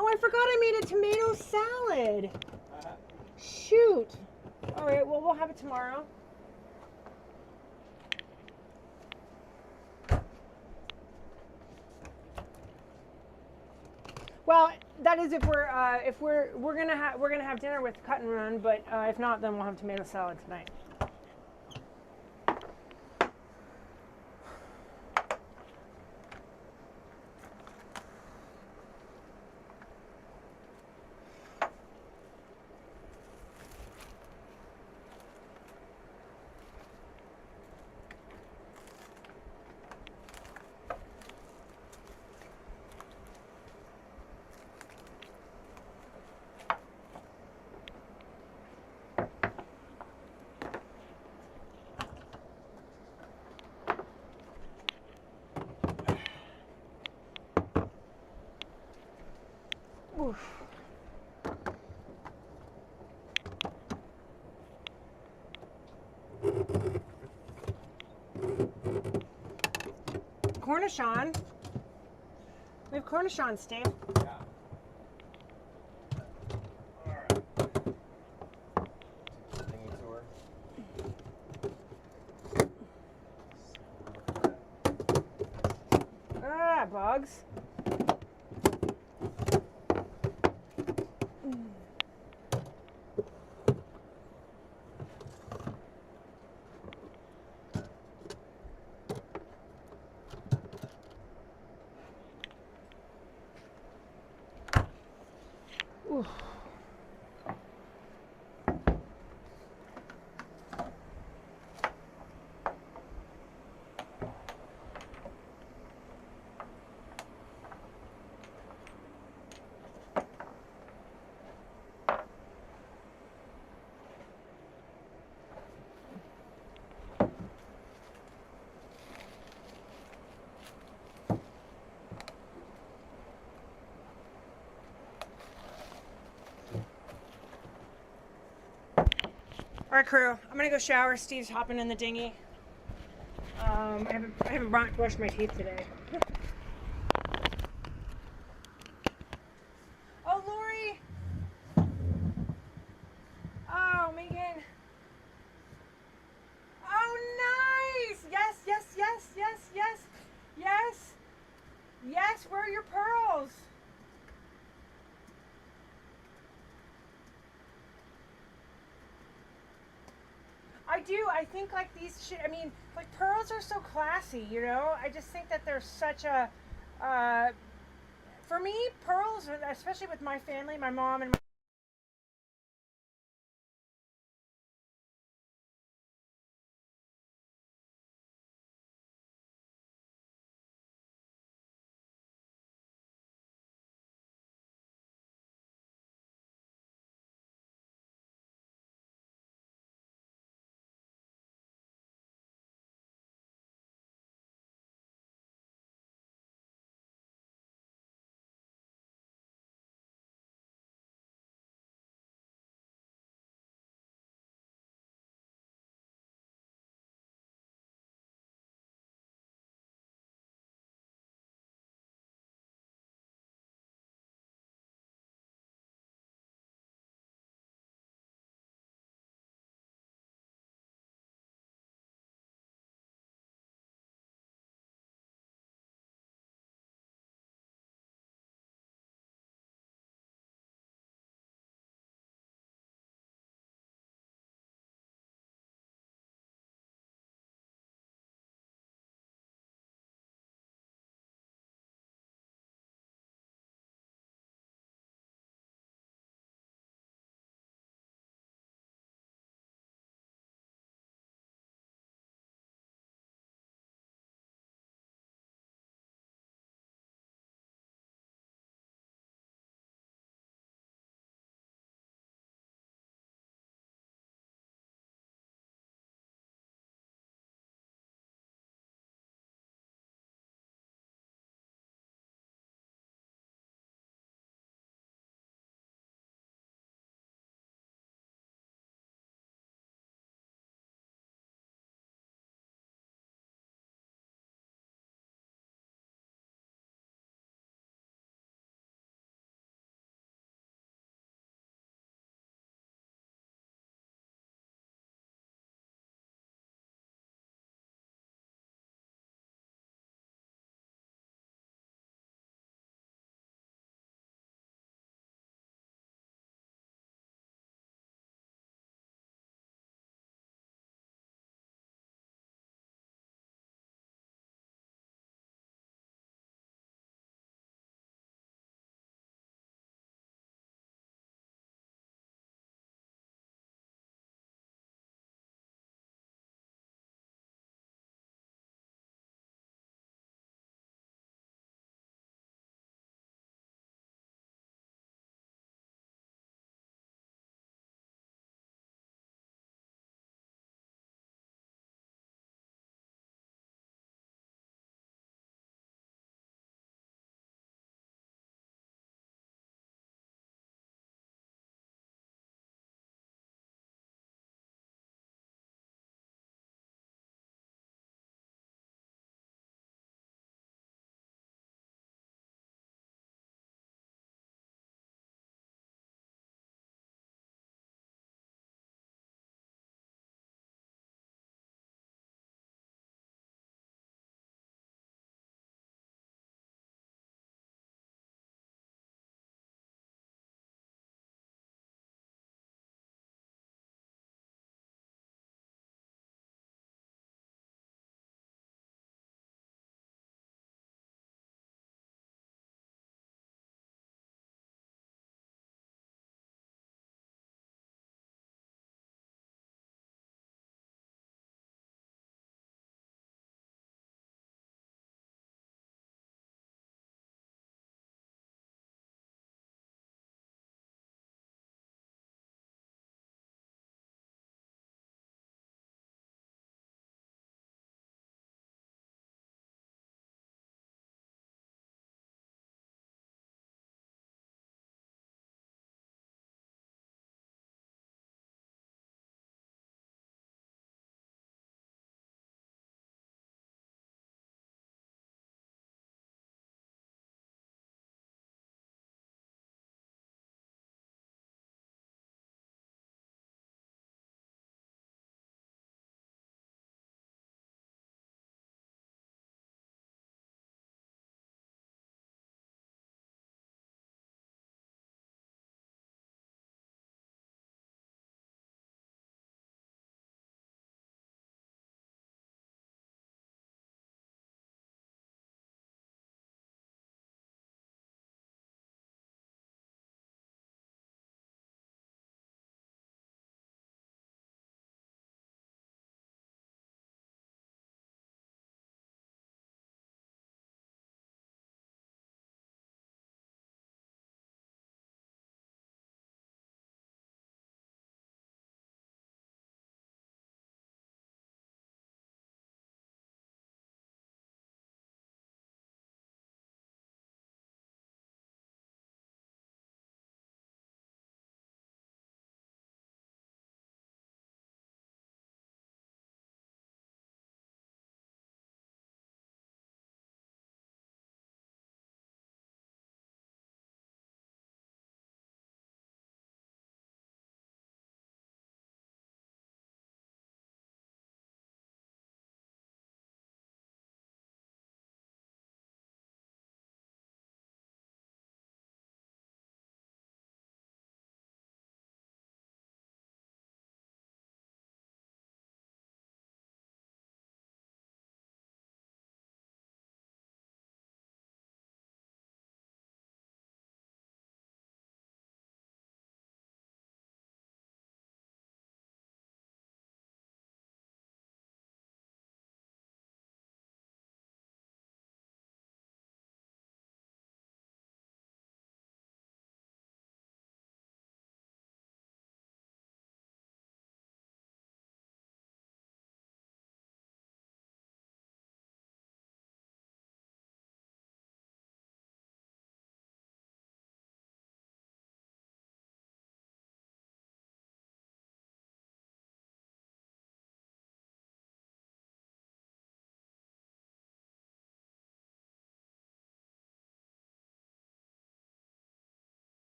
Oh, I forgot I made a tomato salad. Shoot. All right, well, we'll have it tomorrow. Well, that is if we're gonna have dinner with cut and run, but if not, then we'll have tomato salad tonight. Oof. Cornichon. We have Cornichon, Steve. Yeah. Alright. Thingy tour. Ah, bugs. Oof. All right, crew. I'm gonna go shower. Steve's hopping in the dinghy. I haven't brushed my teeth today. Oh, Lori. Oh, Megan. Oh, nice. Yes, yes, yes, yes, yes, yes, yes. Where are your pearls? I do. I think like these should. I mean, like pearls are so classy. You know. I just think that they're such a. For me, pearls, especially with my family, my mom and my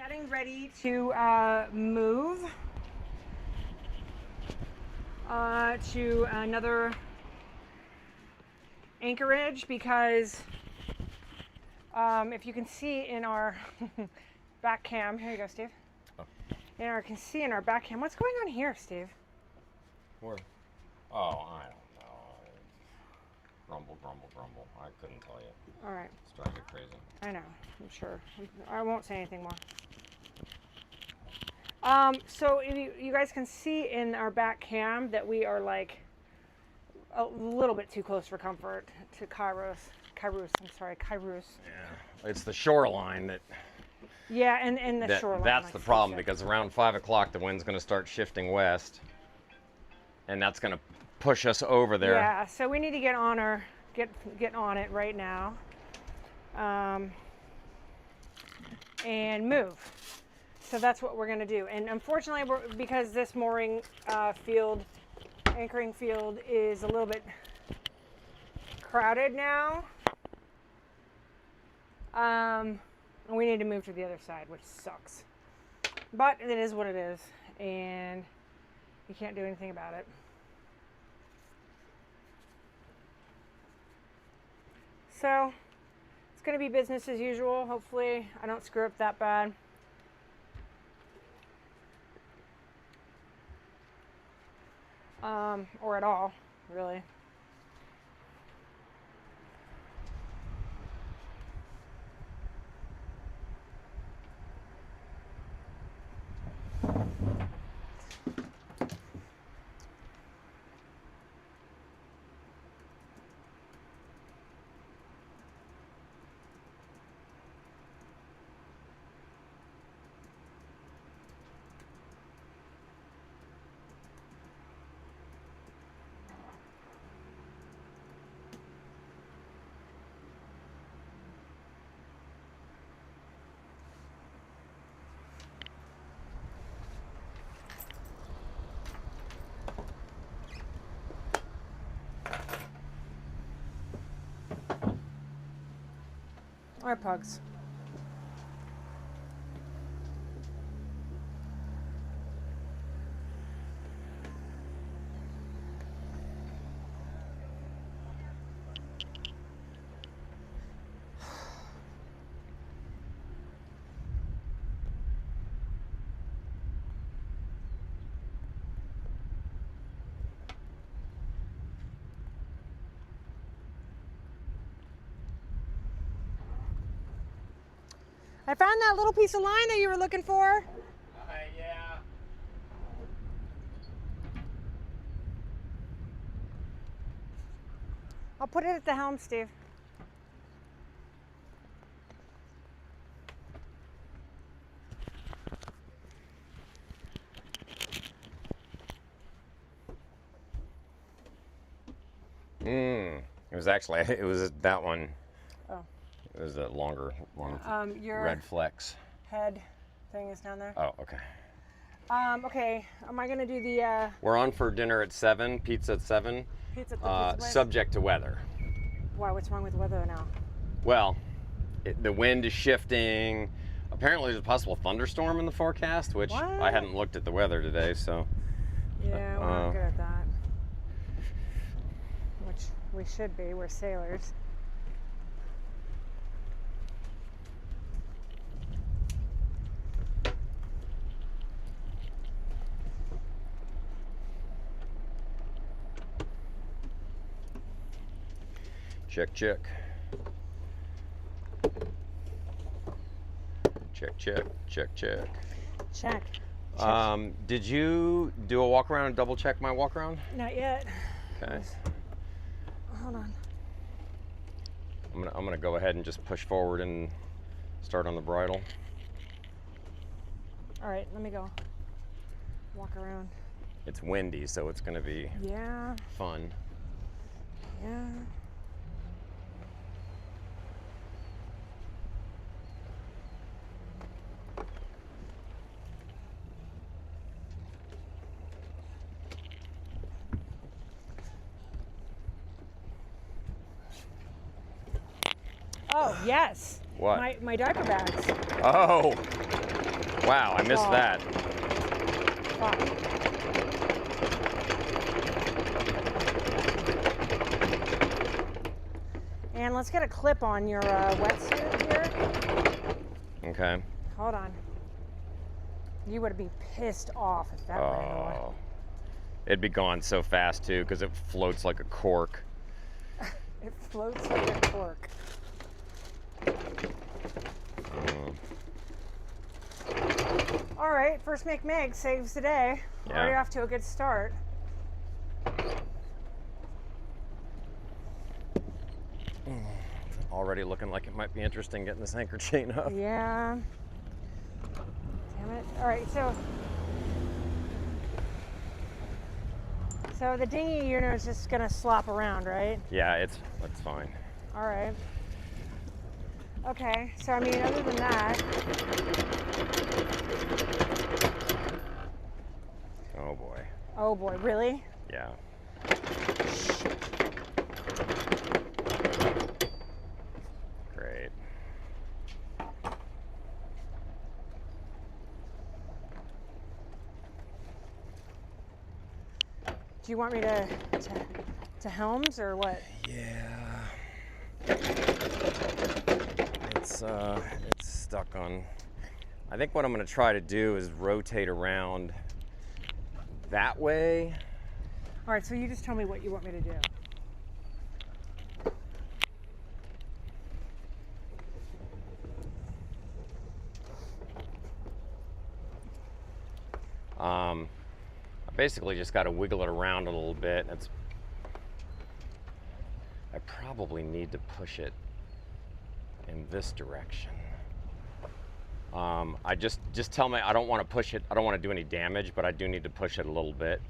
Getting ready to move to another anchorage because if you can see in our back cam, here you go, Steve. Oh. Can see in our back cam, what's going on here, Steve? Where? Oh, I don't know. Grumble, grumble, grumble. I couldn't tell you. All right. It's driving me crazy. I know, I'm sure. I won't say anything more. So if you guys can see in our back cam that we are like a little bit too close for comfort to Kairos. Yeah. It's the shoreline that. Yeah, and the shoreline. That's like the Steve problem said. because around 5 o'clock the wind's going to start shifting west, and that's going to push us over there. Yeah, so we need to get on it right now, and move. So that's what we're going to do. And unfortunately, because this mooring anchoring field is a little bit crowded now, we need to move to the other side, which sucks. But it is what it is, and you can't do anything about it. So it's going to be business as usual. Hopefully I don't screw up that bad. Or at all, really. Our pugs. I found that little piece of line that you were looking for. Yeah. I'll put it at the helm, Steve. It was that one. Oh. It was a longer one. Your Red flex. head thing is down there. Oh, okay. Okay. Am I gonna do the We're on for dinner at 7, pizza at 7, pizza at the pizza place? subject to weather. Why? What's wrong with the weather now? Well, the wind is shifting. Apparently there's a possible thunderstorm in the forecast, which What? I hadn't looked at the weather today, so. Yeah, we're not good at that. Which we should be. We're sailors. Check, check. Check, check, check, check. Check. Did you do a walk around and double check my walk around? Not yet. Okay. Hold on. I'm gonna go ahead and just push forward and start on the bridle. All right, let me go. Walk around. It's windy, so it's gonna be Yeah. fun. Yeah. Oh, yes. What? My diaper bags. Oh! Wow, I missed Wow. that. Wow. And let's get a clip on your wetsuit here. Okay. Hold on. You would be pissed off if that ran away. Oh. It'd be gone so fast too, because it floats like a cork. It floats like a cork. All right, first make Meg saves the day. Yeah. Already off to a good start. Already looking like it might be interesting getting this anchor chain up. Yeah. Damn it. All right, so the dinghy, you know, is just gonna slop around, right? Yeah, that's fine. All right. Okay, so I mean, other than that, Oh boy. oh boy, really? Yeah. Great. Do you want me to helms or what? Yeah. It's stuck on. I think what I'm going to try to do is rotate around that way. All right, so you just tell me what you want me to do. I basically just got to wiggle it around a little bit. I probably need to push it in this direction. I just tell me I don't want to push it. I don't want to do any damage, but I do need to push it a little bit.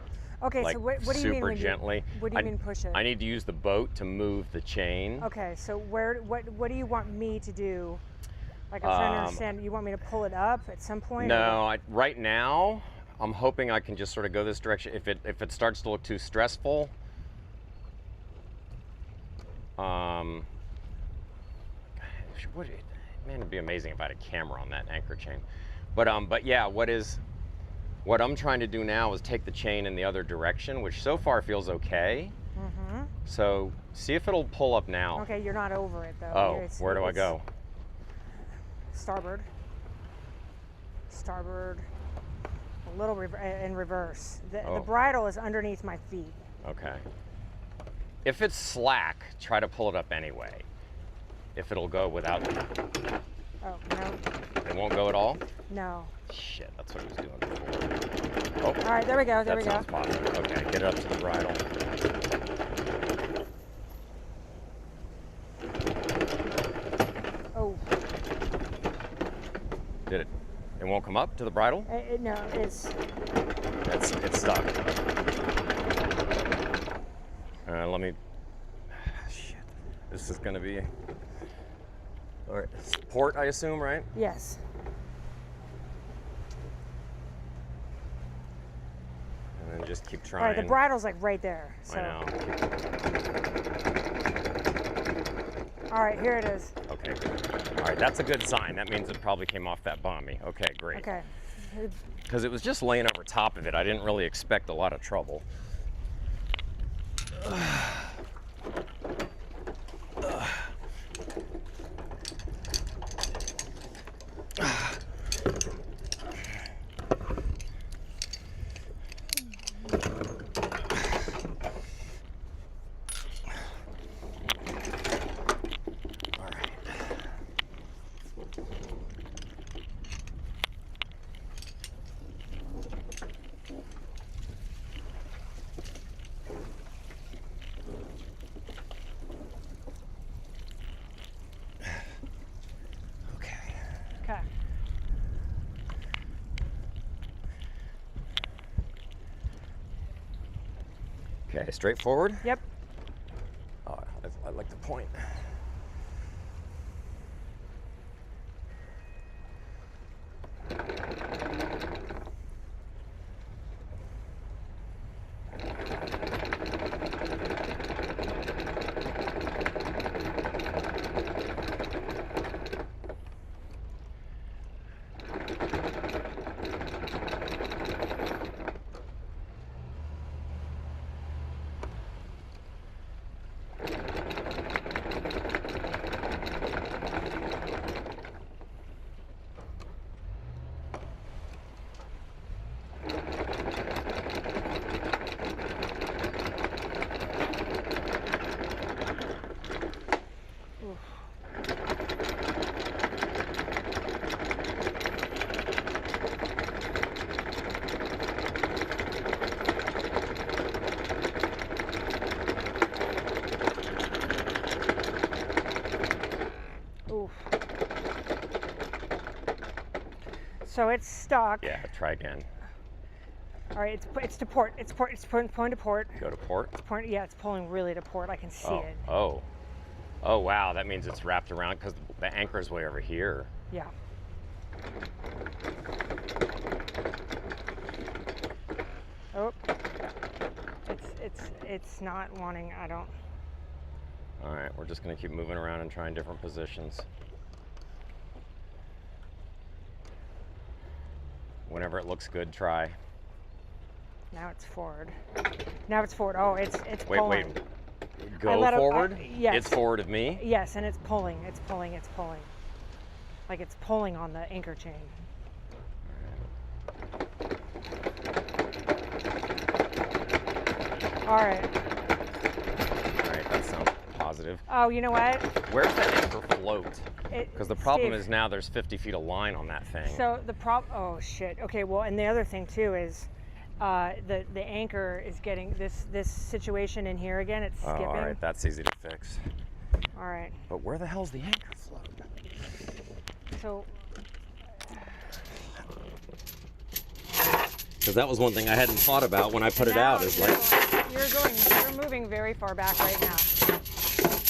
Okay, Like so what do you mean? super gently. What do you mean push it? I need to use the boat to move the chain. Okay, so what do you want me to do? Like, I'm trying to understand. You want me to pull it up at some point? No, right now I'm hoping I can just sort of go this direction. If it starts to look too stressful, man, it'd be amazing if I had a camera on that anchor chain. But yeah, what I'm trying to do now is take the chain in the other direction, which so far feels okay. Mm-hmm. So see if it'll pull up now. Okay, you're not over it though. Oh, where do I go? Starboard. Starboard. A little in reverse. The bridle is underneath my feet. Okay. If it's slack, try to pull it up anyway. If it'll go without. Oh, no. It won't go at all? No. Shit, that's what it was doing before. Oh. All right, there we go. There we go. That sounds positive. Okay, get it up to the bridle. Oh. Did it? It won't come up to the bridle? No, it's stuck. Let me. Shit. This is gonna be. All right. Port, I assume, right? yes. And then just keep All trying. right, the bridle's like right there. So. I know. All right, here it is. Okay. All right, that's a good sign. That means it probably came off that bommy. Okay, great. Okay. Because it was just laying over top of it. I didn't really expect a lot of trouble. Okay. Okay, straightforward? Yep. Oh, I like the point. Oof. So it's stuck. Yeah, try again. All right, it's to port. It's pulling to port. Go to port. Yeah, it's pulling really to port. I can see it. Oh. Oh, wow. That means it's wrapped around because the anchor's way over here. Yeah. Oh. It's not wanting. I don't. All right, we're just going to keep moving around and trying different positions. Whenever it looks good, try. Now it's forward. Now it's forward. Oh, it's Wait, pulling. Go forward? Yes. It's forward of me? Yes, and it's pulling. It's pulling. It's pulling. Like it's pulling on the anchor chain. All right. All right, that sounds positive. Oh, you know what? Where's the anchor float? Because the problem Steve, is now there's 50 feet of line on that thing. So the oh shit. Okay, well, and the other thing too is the anchor is getting this situation in here again. It's skipping. All right, that's easy to fix. All right. But where the hell's the anchor float? So. Because that was one thing I hadn't thought about when I put it out. Is like you're moving very far back right now.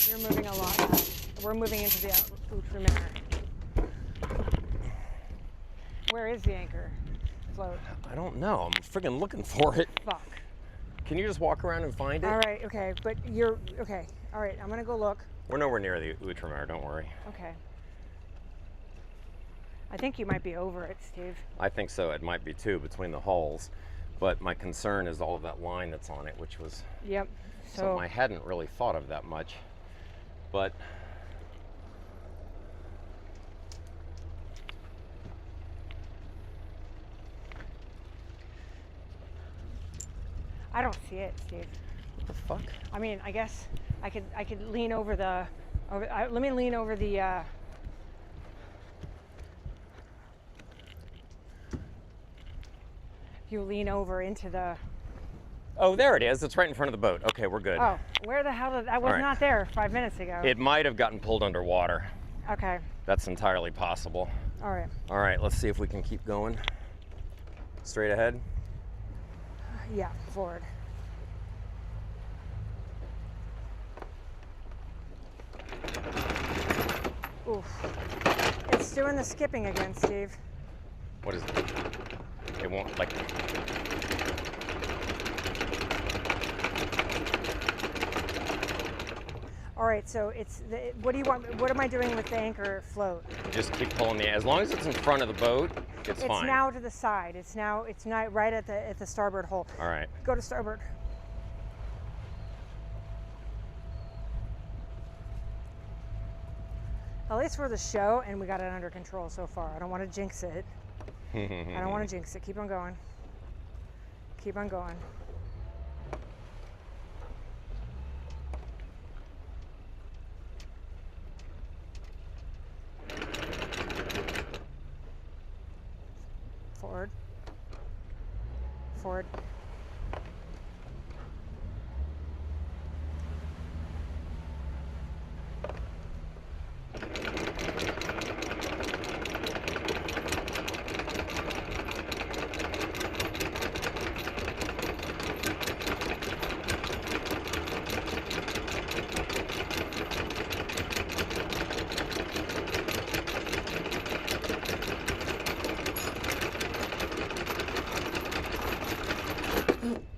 You're moving a lot back. We're moving into the outruminner. Where is the anchor float? I don't know. I'm friggin' looking for it. Fuck. Can you just walk around and find it? All right. Okay. But you're okay. All right. I'm gonna go look. We're nowhere near the outruminner. Don't worry. Okay. I think you might be over it, Steve. I think so. It might be too between the hulls, but my concern is all of that line that's on it, which was Yep. something I hadn't really thought of that much. But I don't see it, Steve. what the fuck? I mean, I guess I could lean over the. Let me lean over the. You lean over into the. Oh, there it is. It's right in front of the boat. Okay, we're good. Oh, where the hell did I was All right. not there 5 minutes ago. It might have gotten pulled underwater. Okay. That's entirely possible. All right. All right, let's see if we can keep going. Straight ahead. Yeah, forward. Oof. It's doing the skipping again, Steve. What is it? It won't like. All right, so it's what do you want? What am I doing with the anchor float? Just keep pulling the. As long as it's in front of the boat, it's fine. It's now to the side. It's not right at the starboard hole. All right. Go to starboard. At least for the show, and we got it under control so far. I don't want to jinx it. I don't want to jinx it. Keep on going. Keep on going. Forward. Forward.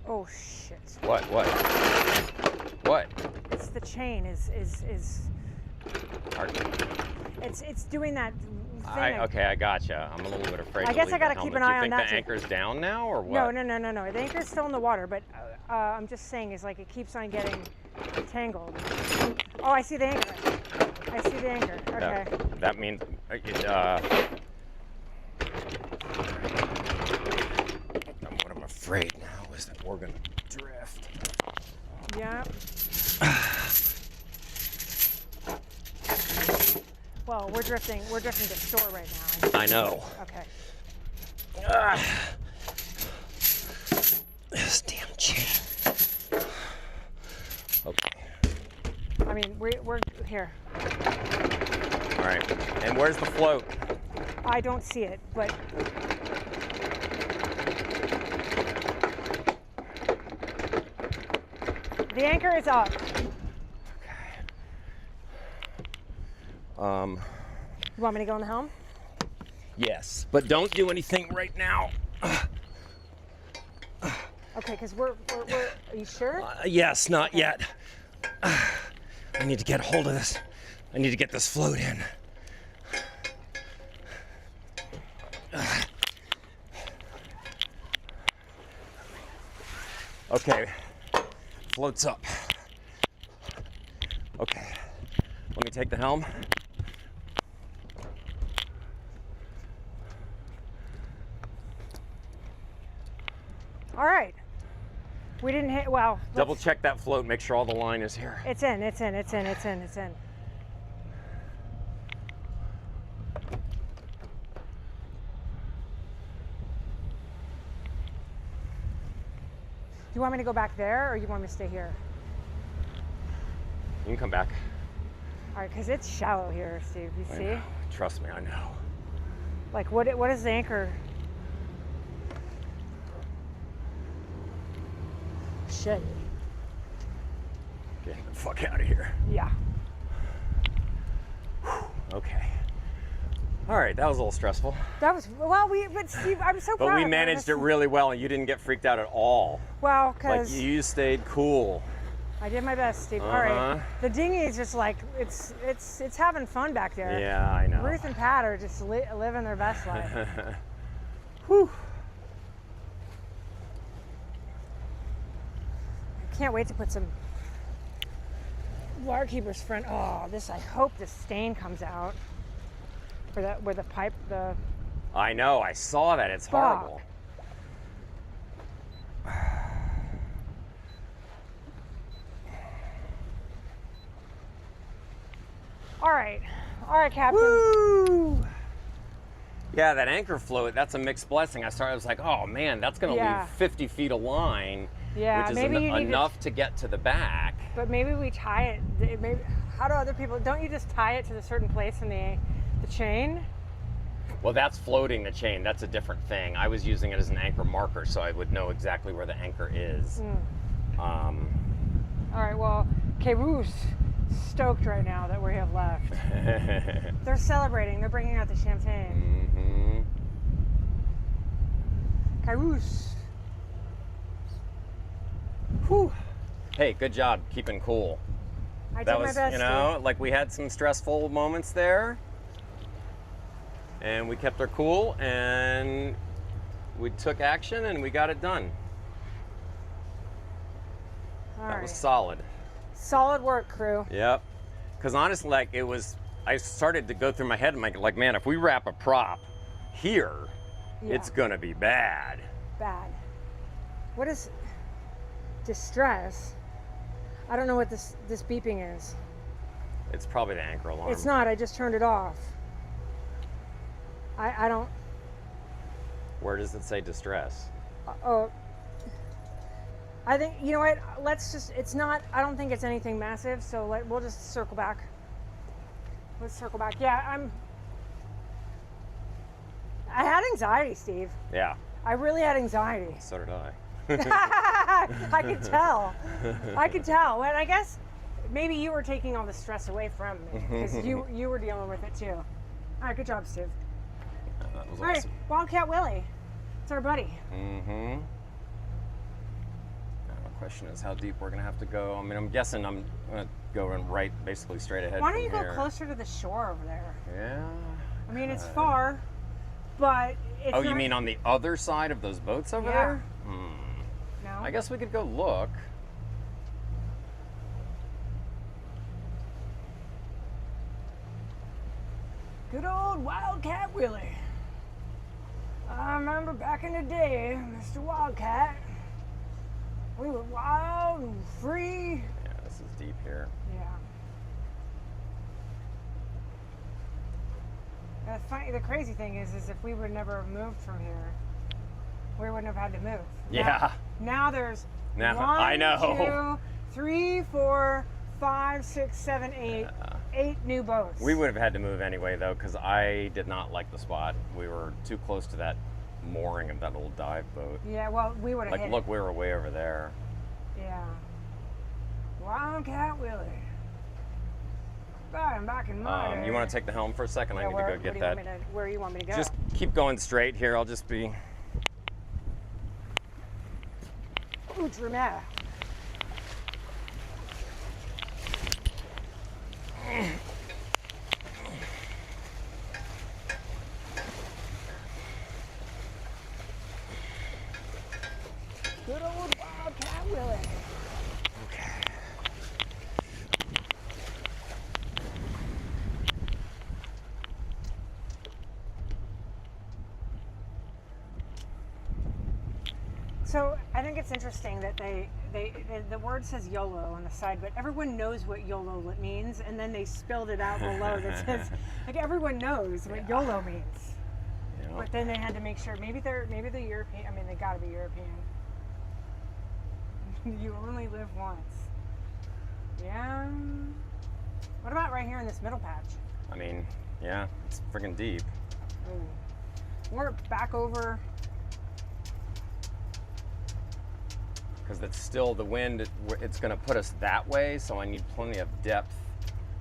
Oh shit. What? What? It's the chain is it's doing that thing. Okay, I gotcha. I'm a little bit afraid. I guess I gotta keep an eye on that. Do you think the anchor's down now, or what? No. The anchor's still in the water, but I'm just saying is like it keeps on getting tangled. Oh, I see the anchor. I see the anchor. Okay. That means what I'm afraid now is that we're gonna drift. Yeah. Well, we're drifting to shore right now. I know. Okay. This damn chain. Okay. I mean, we're here. All right. And where's the float? I don't see it, but the anchor is up. You want me to go on the helm? Yes, but don't do anything right now. Okay, because we're are you sure? Yes, not yet. I need to get a hold of this. I need to get this float in. Okay, float's up. Okay, let me take the helm. All right. We didn't hit, well. Double check that float, make sure all the line is here. It's in, it's in, it's in, it's in, it's in. Do you want me to go back there or you want me to stay here? You can come back. All right, because it's shallow here, Steve. You I see? know. Trust me, I know. Like, what is the anchor? Shit. Get the fuck out of here. Yeah. Okay. All right, that was a little stressful. That was, well, but Steve, I'm so proud But we of managed it us. really well, and you didn't get freaked out at all. Well, Like, because you stayed cool. I did my best, Steve. All right. Uh-huh. The dinghy is just like, it's having fun back there. Yeah, I know. Ruth and Pat are just living their best life. Whew. I can't wait to put some Larkeeper's front. Oh, this, I hope the stain comes out. Where the pipe, the... I know, I saw that. It's horrible. All right, Captain. Woo! Yeah, that anchor float, that's a mixed blessing. I was like, oh man, that's gonna leave 50 feet of line, Yeah, which is maybe you need enough to get to the back. But maybe we tie it. Maybe, how do other people? Don't you just tie it to a certain place in the chain? Well, that's floating the chain. That's a different thing. I was using it as an anchor marker, so I would know exactly where the anchor is. All right. Well, Kairou's stoked right now that we have left. They're celebrating. They're bringing out the champagne. Kairou's. Whew. Hey, good job keeping cool. I That did my was, best. you know, like we had some stressful moments there, and we kept our cool, and we took action, and we got it done. That was solid. Solid work, crew. Yep. Because honestly, like I started to go through my head, and like, man, if we wrap a prop here, it's gonna be bad. Bad. What is distress? I don't know what this beeping is. It's probably the anchor alarm. It's not. I just turned it off. I don't. Where does it say distress? Oh. I think, you know what, let's just, it's not, I don't think it's anything massive, so we'll just circle back. Let's circle back. Yeah, I had anxiety, Steve. Yeah. I really had anxiety. So did I. I could tell. I could tell. And I guess maybe you were taking all the stress away from me, because you were dealing with it too. All right, good job, Steve. That was All right, awesome. Wildcat Willie. It's our buddy. The question is how deep we're gonna have to go. I mean, I'm guessing I'm gonna go in right, basically straight ahead. Why don't you from go here. closer to the shore over there? Yeah. I mean, it's far, but it's Oh, you not- mean on the other side of those boats over Yeah. there? No? I guess we could go look. Good old Wildcat Willie. I remember back in the day, Mr. Wildcat. We were wild and free. Yeah, this is deep here. Yeah. The crazy thing is if we would never have moved from here, we wouldn't have had to move. Yeah. Now there's Now, one, I know. 2, 3, 4, 5, 6, 7, 8, 8 new boats. We would have had to move anyway, though, because I did not like the spot. We were too close to that mooring of that old dive boat. Yeah, well, we would have Like, hit look, we were way over there. it. Yeah. Wildcat Willie. I'm back in my You want to take the helm for a second? I need to go get that. Where you want me to go? Just keep going straight here. I'll just be... Outre-mer. Good old Wildcat Willie. Okay. So I think it's interesting that the word says YOLO on the side, but everyone knows what YOLO means, and then they spelled it out below that says, like, everyone knows what YOLO means. Yeah. But then they had to make sure, maybe they're European. I mean, they got to be European. You only live once. Yeah. What about right here in this middle patch? I mean, yeah, it's freaking deep. Ooh. We're back over. Because it's still the wind, it's going to put us that way, so I need plenty of depth,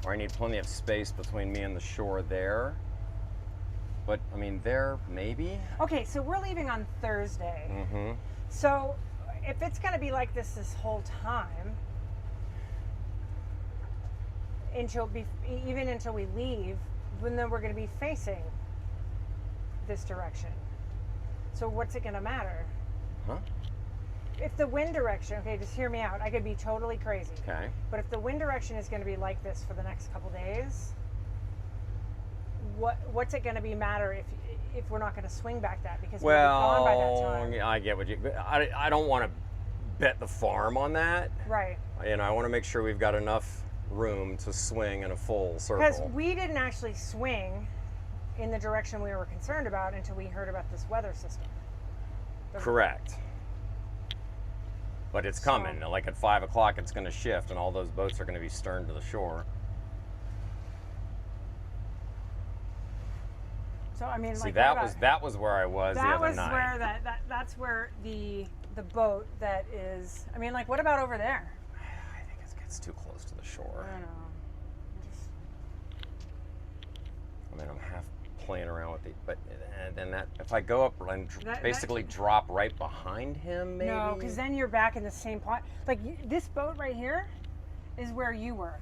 or I need plenty of space between me and the shore there. But, I mean, there, maybe? Okay, so we're leaving on Thursday. Mm-hmm. So if it's going to be like this whole time, even until we leave, then we're going to be facing this direction. So what's it going to matter? Huh? If the wind direction, okay, just hear me out. I could be totally crazy. Okay. But if the wind direction is going to be like this for the next couple days, what's it going to be matter if we're not going to swing back that, because we'll be gone by that time. Yeah, I get what you. I don't want to bet the farm on that. Right. You know, I want to make sure we've got enough room to swing in a full circle. Because we didn't actually swing in the direction we were concerned about until we heard about this weather system. Correct. But it's coming. Like at 5 o'clock, it's going to shift, and all those boats are going to be stern to the shore. So I mean, see, like that was where I was the other night. That's where the boat that is. I mean, like, what about over there? I think it gets too close to the shore. I don't know. I mean, I'm half playing around with it, but and that if I go up and basically drop right behind him, maybe. No, because then you're back in the same pot. Like this boat right here is where you were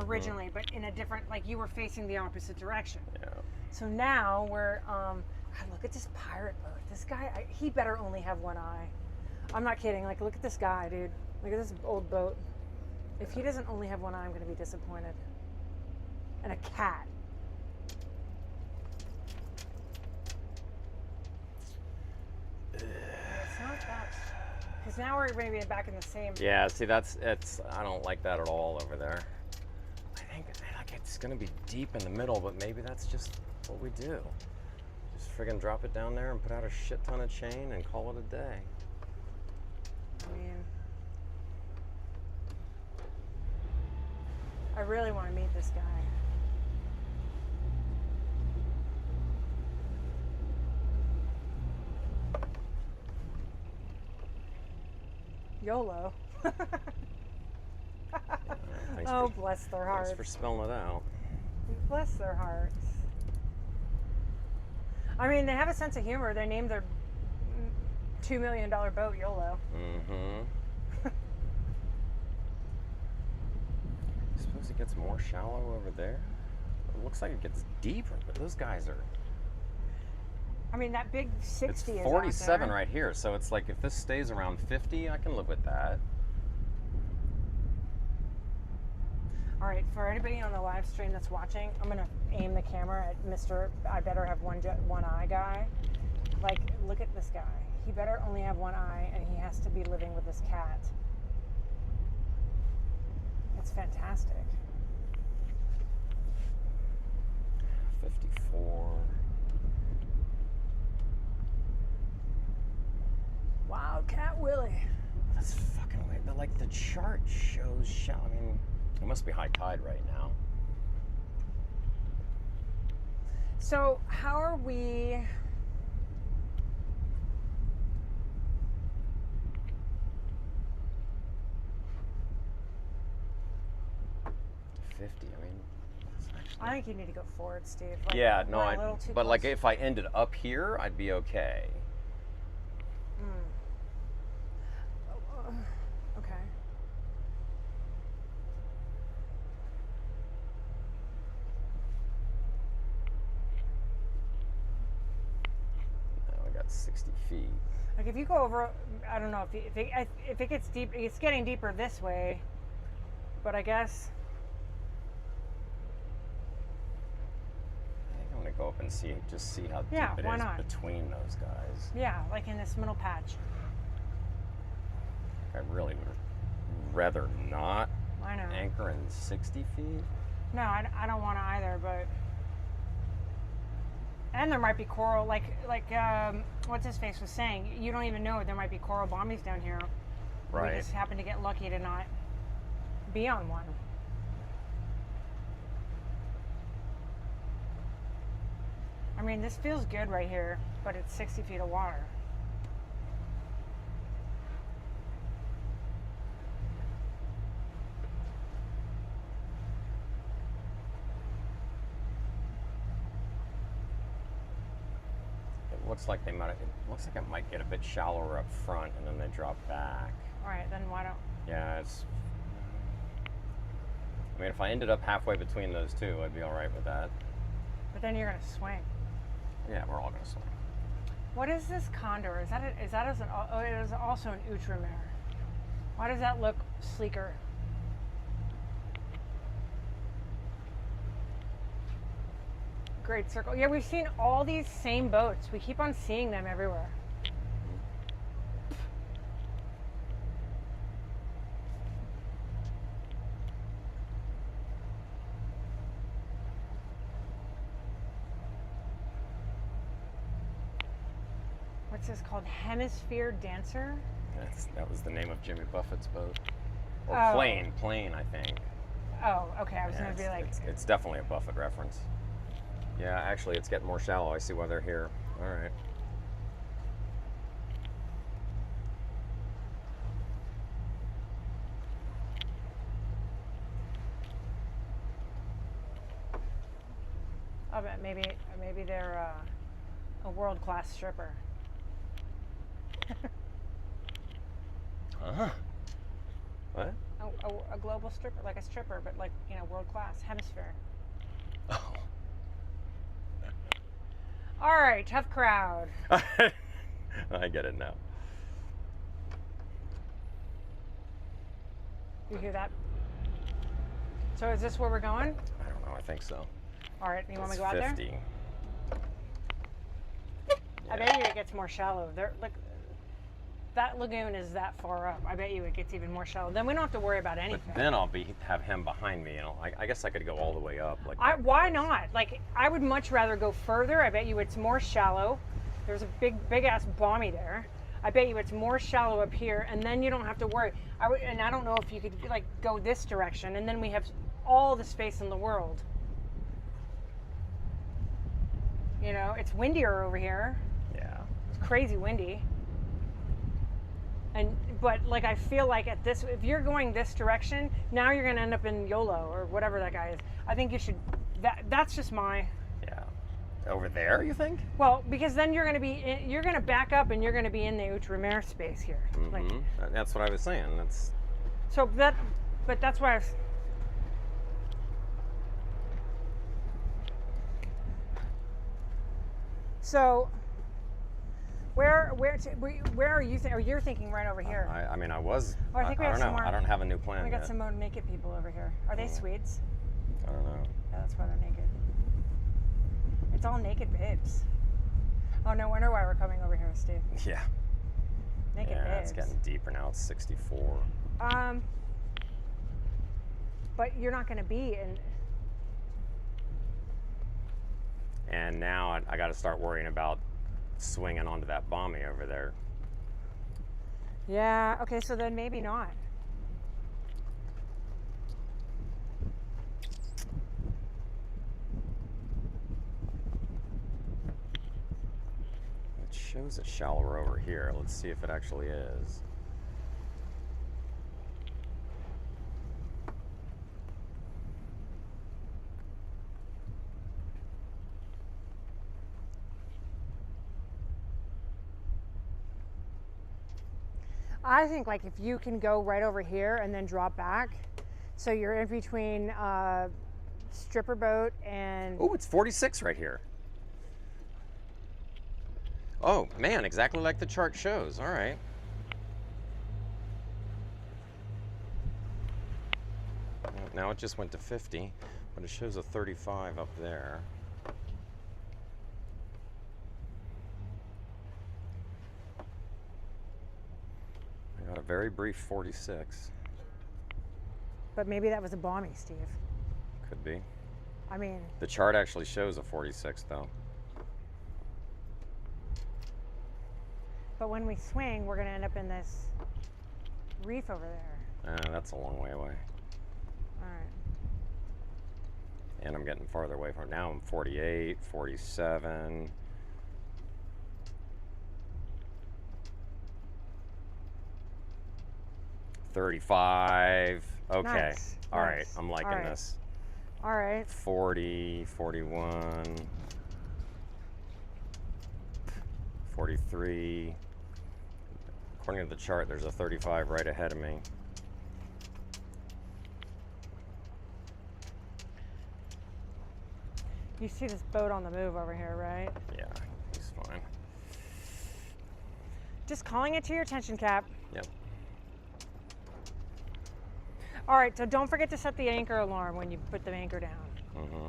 originally, but in a different. Like you were facing the opposite direction. Yeah. So now we're. God, look at this pirate boat. This guy, he better only have one eye. I'm not kidding. Like, look at this guy, dude. Look at this old boat. If he doesn't only have one eye, I'm going to be disappointed. And a cat. It's not that. Because now we're going to be back in the same. Yeah, see, I don't like that at all over there. I think like it's going to be deep in the middle, but maybe that's just what we do. Just friggin' drop it down there and put out a shit ton of chain and call it a day. I mean, I really want to meet this guy. YOLO. Oh, bless their hearts. Thanks for spelling it out. Bless their hearts. I mean, they have a sense of humor. They named their $2 million boat YOLO. Mm-hmm. I suppose it gets more shallow over there. It looks like it gets deeper, but those guys are... I mean, that big 60 it's is 47 out there. right here, so it's like if this stays around 50, I can live with that. All right, for anybody on the live stream that's watching, I'm going to aim the camera at Mr. I better have one eye guy. Like, look at this guy. He better only have one eye, and he has to be living with this cat. It's fantastic. 54. Wildcat Willie. That's fucking weird. Like, the chart shows I mean, it must be high tide right now. So how are we? 50. I mean, it's actually... I think you need to go forward, Steve. Like, yeah, no, we're a little too but like close. if I ended up here, I'd be okay. Okay. Now I got 60 feet. Like if you go over, I don't know if it gets deep. It's getting deeper this way, but I guess. I think I'm gonna go up and see how deep Yeah, it why is not? between those guys. Yeah, like in this middle patch. I really would rather not I know. anchor in 60 feet. No, I don't want to either, but. And there might be coral, like what's his face was saying. You don't even know there might be coral bombies down here. Right. We just happen to get lucky to not be on one. I mean, this feels good right here, but it's 60 feet of water. Looks like it might get a bit shallower up front and then they drop back. All right, then why don't? Yeah, I mean, if I ended up halfway between those two, I'd be all right with that. But then you're gonna swing. Yeah, we're all gonna swing. What is this condor? Is that it is also an outremer. Why does that look sleeker? Great circle. Yeah, we've seen all these same boats. We keep on seeing them everywhere. What's this called? Hemisphere Dancer? That was the name of Jimmy Buffett's boat. Or Oh. plane, I think. Oh, okay. I was Yeah, gonna be like, it's definitely a Buffett reference. Yeah, actually, it's getting more shallow. I see why they're here. All right. oh, but maybe they're a world-class stripper. Huh? What? A global stripper, like a stripper, but like, you know, world-class, hemisphere. Oh. All right, tough crowd. I get it now. You hear that? So is this where we're going? I don't know. I think so. All right, you want me It's to go out 50. there? I bet you it gets more shallow. There, look, that lagoon is that far up. I bet you it gets even more shallow. Then we don't have to worry about anything. But then I'll have him behind me, and I guess I could go all the way up. Like Why not? Like, I would much rather go further. I bet you it's more shallow. There's a big ass bommy there. I bet you it's more shallow up here, and then you don't have to worry. And I don't know if you could like go this direction, and then we have all the space in the world. You know, it's windier over here. Yeah. It's crazy windy. But like, I feel like if you're going this direction, now you're gonna end up in YOLO or whatever that guy is. I think you should. That's just my. Yeah. Over there, you think? Well, because then you're gonna back up and you're gonna be in the outremer space here. Like, That's what I was saying. but that's why I was. So, where are you? You're thinking right over here. I mean, I was. Oh, I think we I have don't some know. more. I don't have a new plan We got yet. some more naked people over here. Are they Swedes? I don't know. Yeah, that's why they're naked. It's all naked babes. Oh, no wonder why we're coming over here, Steve. Yeah. Naked Yeah, babes. it's getting deeper now. It's 64. But you're not going to be in. And now I got to start worrying about swinging onto that bommy over there. Yeah. Okay. So then maybe not. shows it shallower over here. Let's see if it actually is. I think like if you can go right over here and then drop back, so you're in between stripper boat and. Oh, it's 46 right here. Oh man, exactly like the chart shows. All right. Well, now it just went to 50, but it shows a 35 up there. I got a very brief 46. But maybe that was a balmy, Steve. Could be. I mean. The chart actually shows a 46 though. But when we swing, we're going to end up in this reef over there. That's a long way away. All right. And I'm getting farther away from it. Now I'm 48, 47. $35. Okay. Nice, All right. nice. I'm liking All right. this. All right. 40, 41, 43. According to the chart, there's a 35 right ahead of me. You see this boat on the move over here, right? Yeah, he's fine. Just calling it to your attention, Cap. Yep. All right, so don't forget to set the anchor alarm when you put the anchor down. Mm-hmm.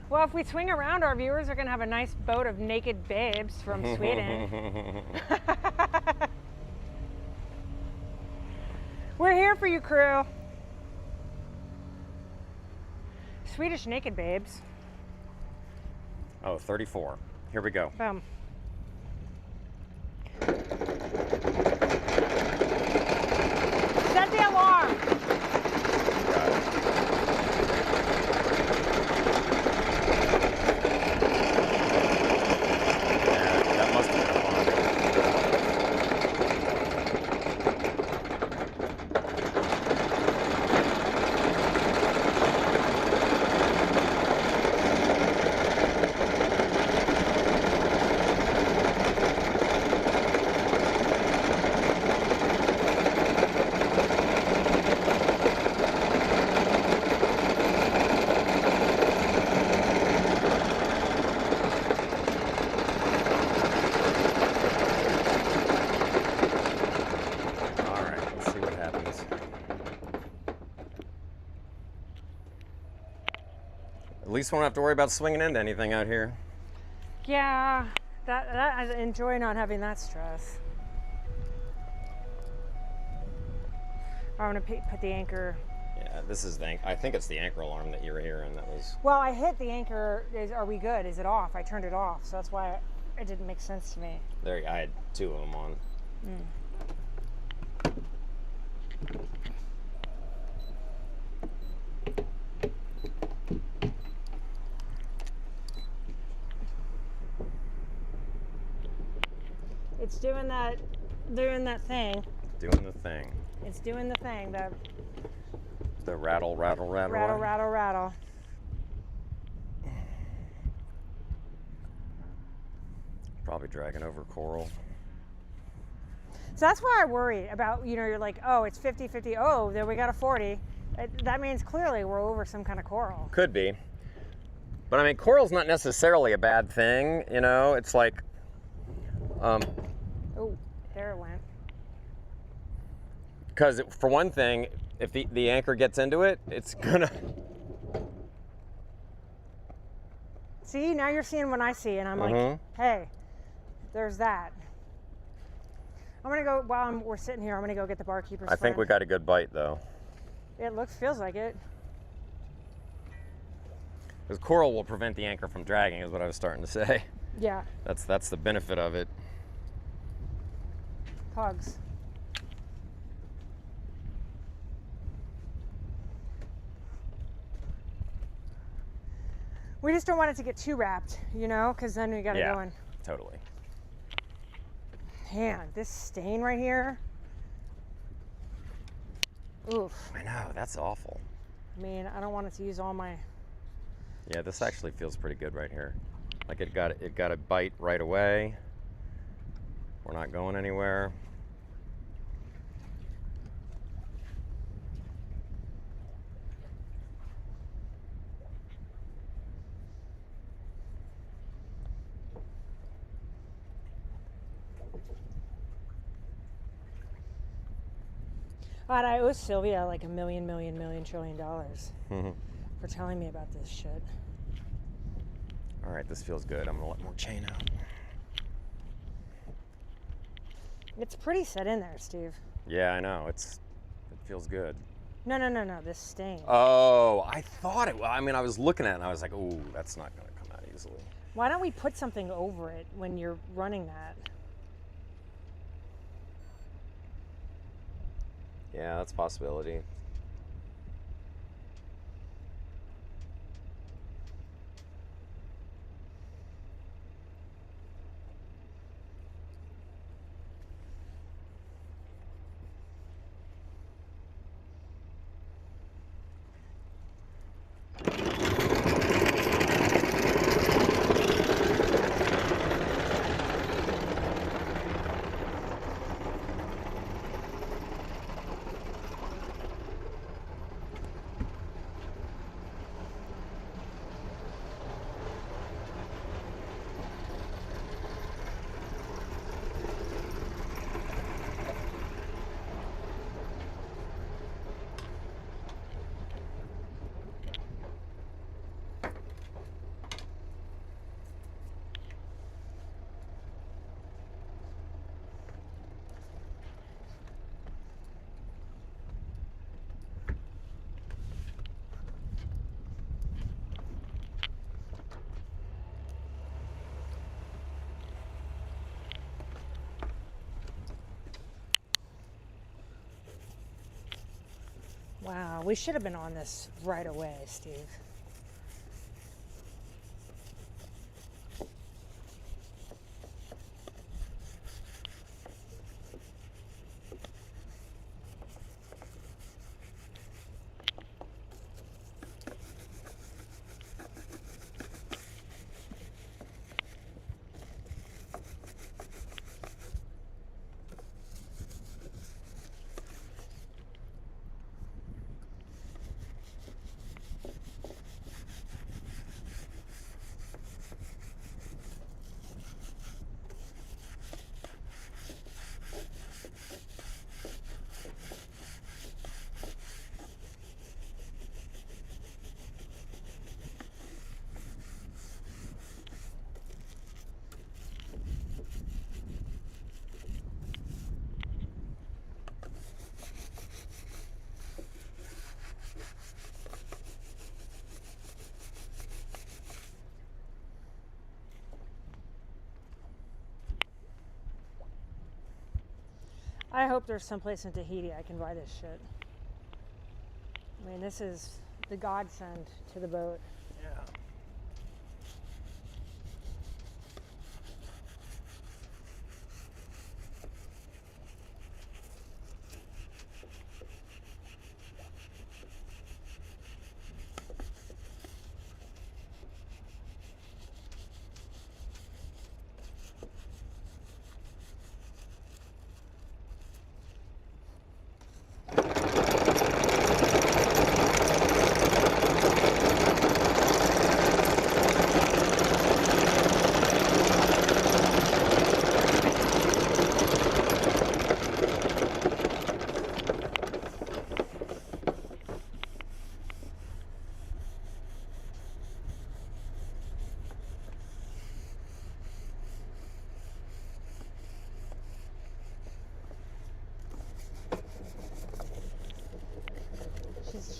Well, if we swing around, our viewers are going to have a nice boat of naked babes from Sweden. We're here for you, crew. Swedish naked babes. Oh, 34. Here we go. Boom. Set the alarm. Got it. Yeah, that must have been At least we won't have to worry about swinging into anything out here. Yeah, that I enjoy not having that stress. I'm gonna put the anchor. Yeah, this is the I think it's the anchor alarm that you were hearing. That was. Well, I hit the anchor. Are we good? Is it off? I turned it off, so that's why it didn't make sense to me. There, I had two of them on. It's doing that thing. Doing the thing. It's doing the thing. The rattle, rattle, rattle. Rattle, rattle, rattle. Probably dragging over coral. So that's why I worry about, you're like, oh, it's 50-50. Oh, there we got a 40. That means clearly we're over some kind of coral. Could be. But I mean, coral's not necessarily a bad thing, It's like, Oh, there it went. because for one thing, if the anchor gets into it, it's gonna. See, now you're seeing what I see, and I'm like, hey, there's that. I'm gonna go while we're sitting here. I'm gonna go get the barkeeper's. I think we friend. got a good bite though. It feels like it. Because coral will prevent the anchor from dragging, is what I was starting to say. Yeah. That's the benefit of it. Pugs. We just don't want it to get too wrapped, you know, because then we gotta go in. Totally. Man, this stain right here. Oof. I know, that's awful. I mean, I don't want it to use all my. Yeah, this actually feels pretty good right here. Like it got a bite right away. We're not going anywhere. God, I owe Sylvia like $1 million trillion for telling me about this shit. All right, this feels good. I'm gonna let more chain out. It's pretty set in there, Steve. Yeah, I know. It feels good. No, this stain. Oh, I thought it. I mean, I was looking at it and I was like, "Ooh, that's not gonna come out easily." Why don't we put something over it when you're running that? Yeah, that's a possibility. Wow, we should have been on this right away, Steve. I hope there's someplace in Tahiti I can buy this shit. I mean, this is the godsend to the boat. Yeah.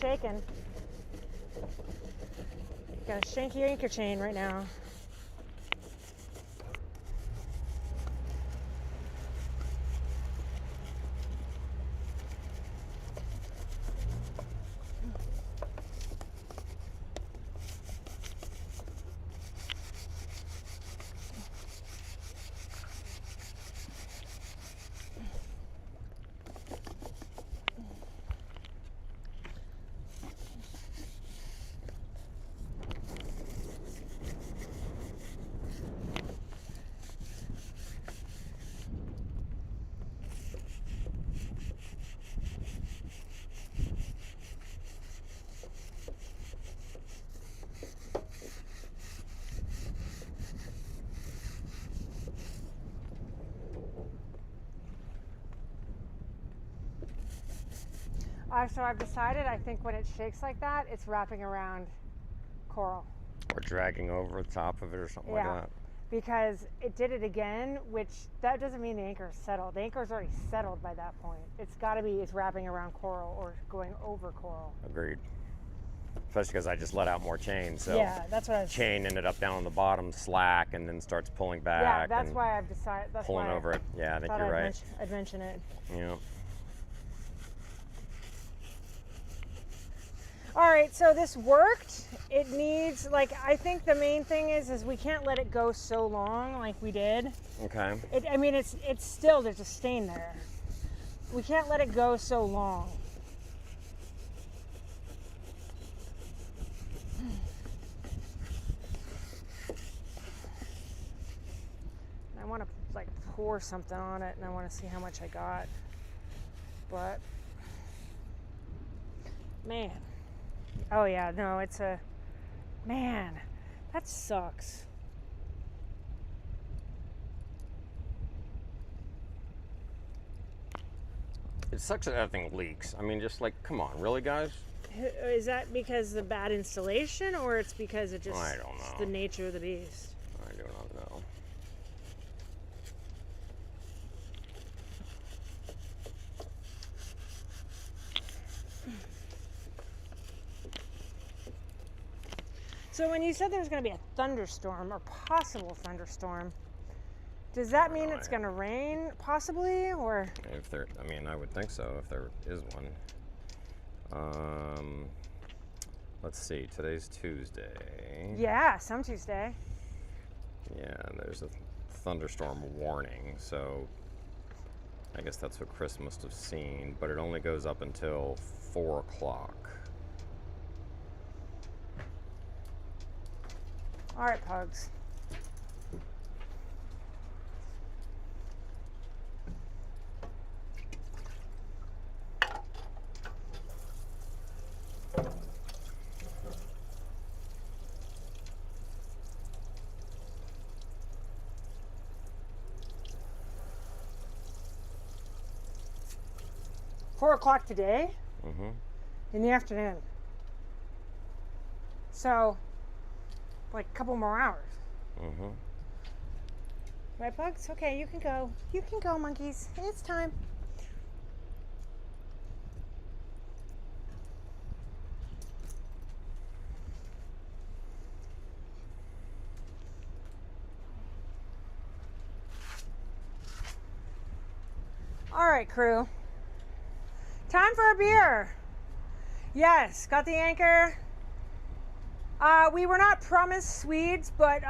shaking. Got a shanky anchor chain right now. So I've decided, I think when it shakes like that, it's wrapping around coral. Or dragging over the top of it or something like that. Because it did it again, which that doesn't mean the anchor is settled. The anchor is already settled by that point. It's got to be, it's wrapping around coral or going over coral. Agreed. Especially because I just let out more chain, so yeah, that's what I was chain ended up down on the bottom, slack, and then starts pulling back. Yeah, that's why I've decided. That's pulling why over it. Yeah, I think you're right. I'd mention it. Yeah. All right, so this worked. It needs, like, I think the main thing is we can't let it go so long like we did. Okay. I mean, it's still, there's a stain there. We can't let it go so long. I want to, like, pour something on it, and I want to see how much I got. But, man. Oh yeah, no, it's a, man, that sucks. It sucks that that thing leaks. I mean, just like, come on, really, guys? Is that because of the bad installation, or it's because it just, I don't know. It's the nature of the beast? I do not know. So when you said there was going to be a thunderstorm or possible thunderstorm, does that mean it's going to rain possibly, or? If there, I mean, I would think so if there is one. Let's see. Today's Tuesday. Yeah, some Tuesday. Yeah, there's a thunderstorm warning, so I guess that's what Chris must have seen. But it only goes up until 4 o'clock. All right, pugs. $4 o'clock today? Mm-hmm. In the afternoon. So, like a couple more hours. Mm-hmm. Right, pugs? Okay, you can go. You can go, monkeys. It's time. All right, crew. Time for a beer. Yes, got the anchor. We were not promised Swedes, but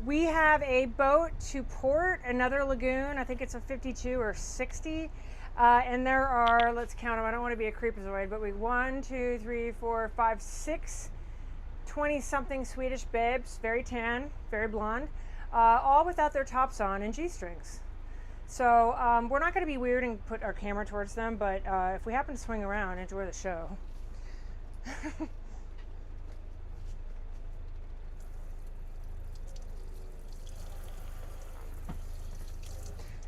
we have a boat to port, another lagoon. I think it's a 52 or 60. And there are, let's count them. I don't want to be a creepazoid, but 1, 2, 3, 4, 5, 6 20-something Swedish babes, very tan, very blonde, all without their tops on and G-strings. So we're not going to be weird and put our camera towards them, but if we happen to swing around, enjoy the show.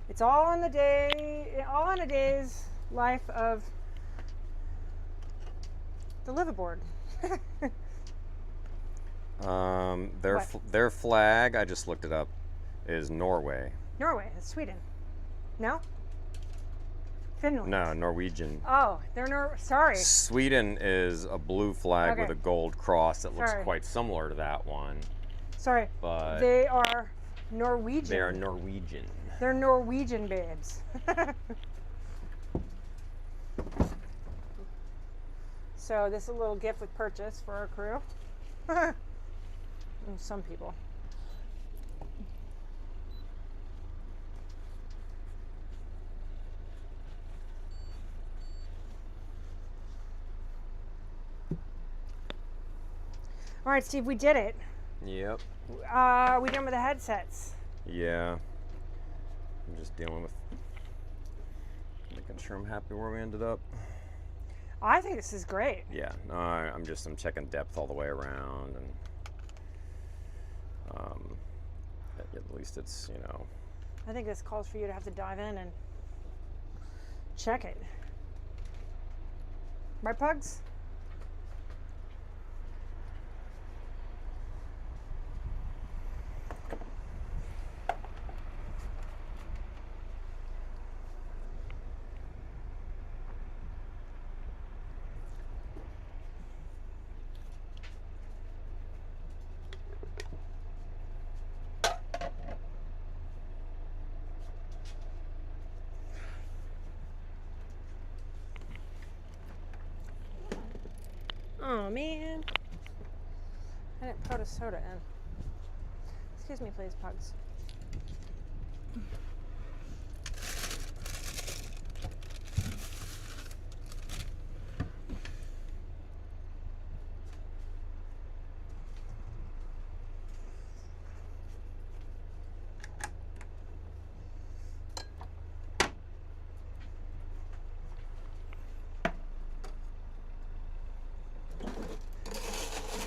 It's all in the day, all in a day's life of the liveaboard. Their flag, I just looked it up, is Norway. Norway, it's Sweden. No? Finland. No, Norwegian. Oh, sorry. Sweden is a blue flag Okay. with a gold cross that looks Sorry. quite similar to that one. Sorry. But They are Norwegian. they are Norwegian. They're Norwegian babes. So this is a little gift with purchase for our crew. And some people. All right, Steve, we did it. Yep. We done with the headsets. Yeah. I'm just dealing with making sure I'm happy where we ended up. I think this is great. Yeah. No, I'm checking depth all the way around, and at least it's, you know. I think this calls for you to have to dive in and check it. Right, Pugs? Oh man, I didn't put a soda in. Excuse me, please, Pugs.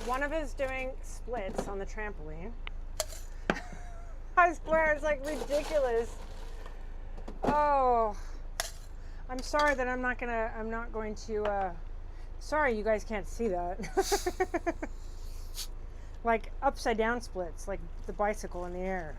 One of us doing splits on the trampoline. I swear it's like ridiculous. Oh, I'm sorry that I'm not going to, sorry you guys can't see that. Like upside down splits, like the bicycle in the air.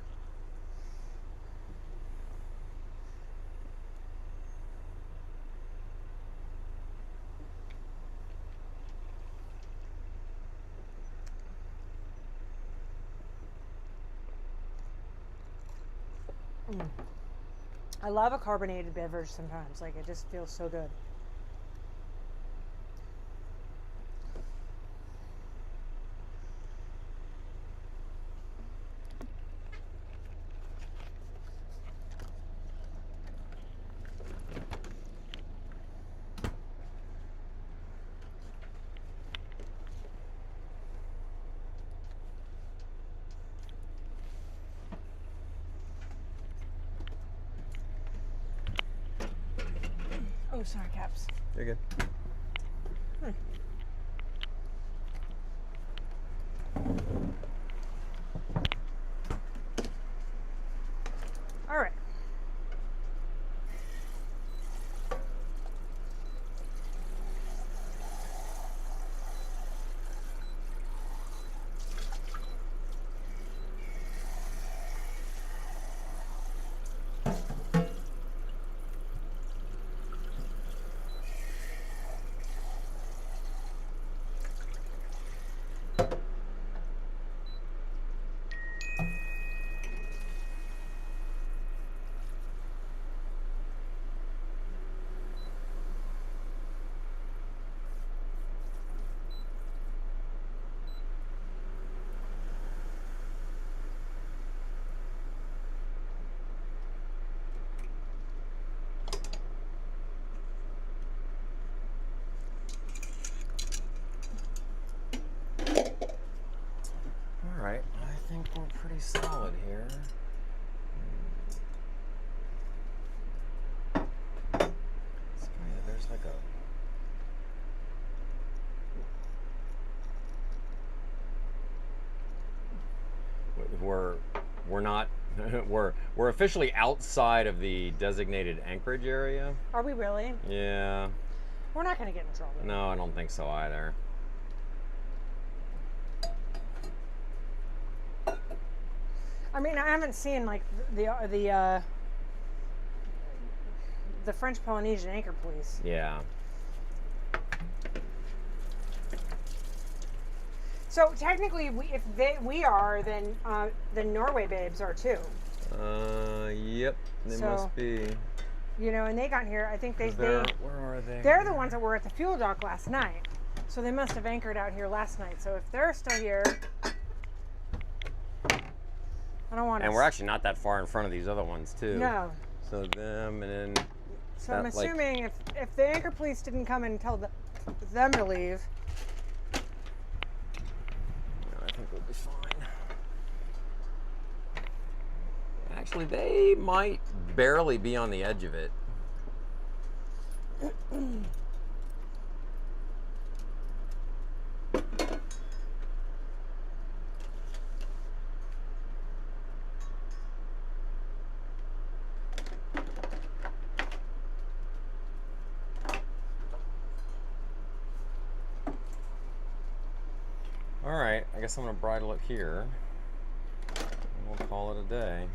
I love a carbonated beverage sometimes. Like, it just feels so good. Oh, sorry, Caps. You're good. All right. All right. I think we're pretty solid here. There's like a... We're not we're officially outside of the designated anchorage area. Are we really? Yeah. We're not going to get in trouble. No, I don't think so either. I mean, I haven't seen like the French Polynesian anchor police. Yeah. So technically, we are, then the Norway babes are too. Yep. They So- must be. You know, and they got here. I think Where are they? they're the ones that were at the fuel dock last night. So they must have anchored out here last night. So if they're still here, I don't want to. And we're actually not that far in front of these other ones too. No. So them and then. So I'm that, like- assuming if the anchor police didn't come and tell them to leave. No, I think we'll be fine. Actually, they might barely be on the edge of it. All right, I guess I'm gonna bridle it here, and we'll call it a day.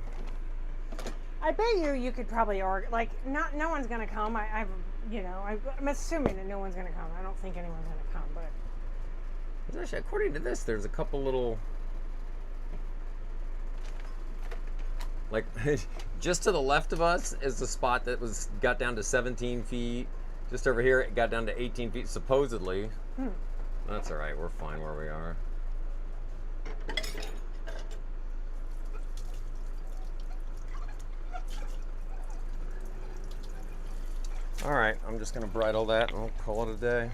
I bet you could probably no one's gonna come. I'm assuming that no one's gonna come. I don't think anyone's gonna come, but Actually, according to this, there's a couple little, like, just to the left of us is the spot that got down to 17 feet. Just over here, it got down to 18 feet, supposedly. That's all right. We're fine where we are. All right, I'm just gonna bridle that and we'll call it a day.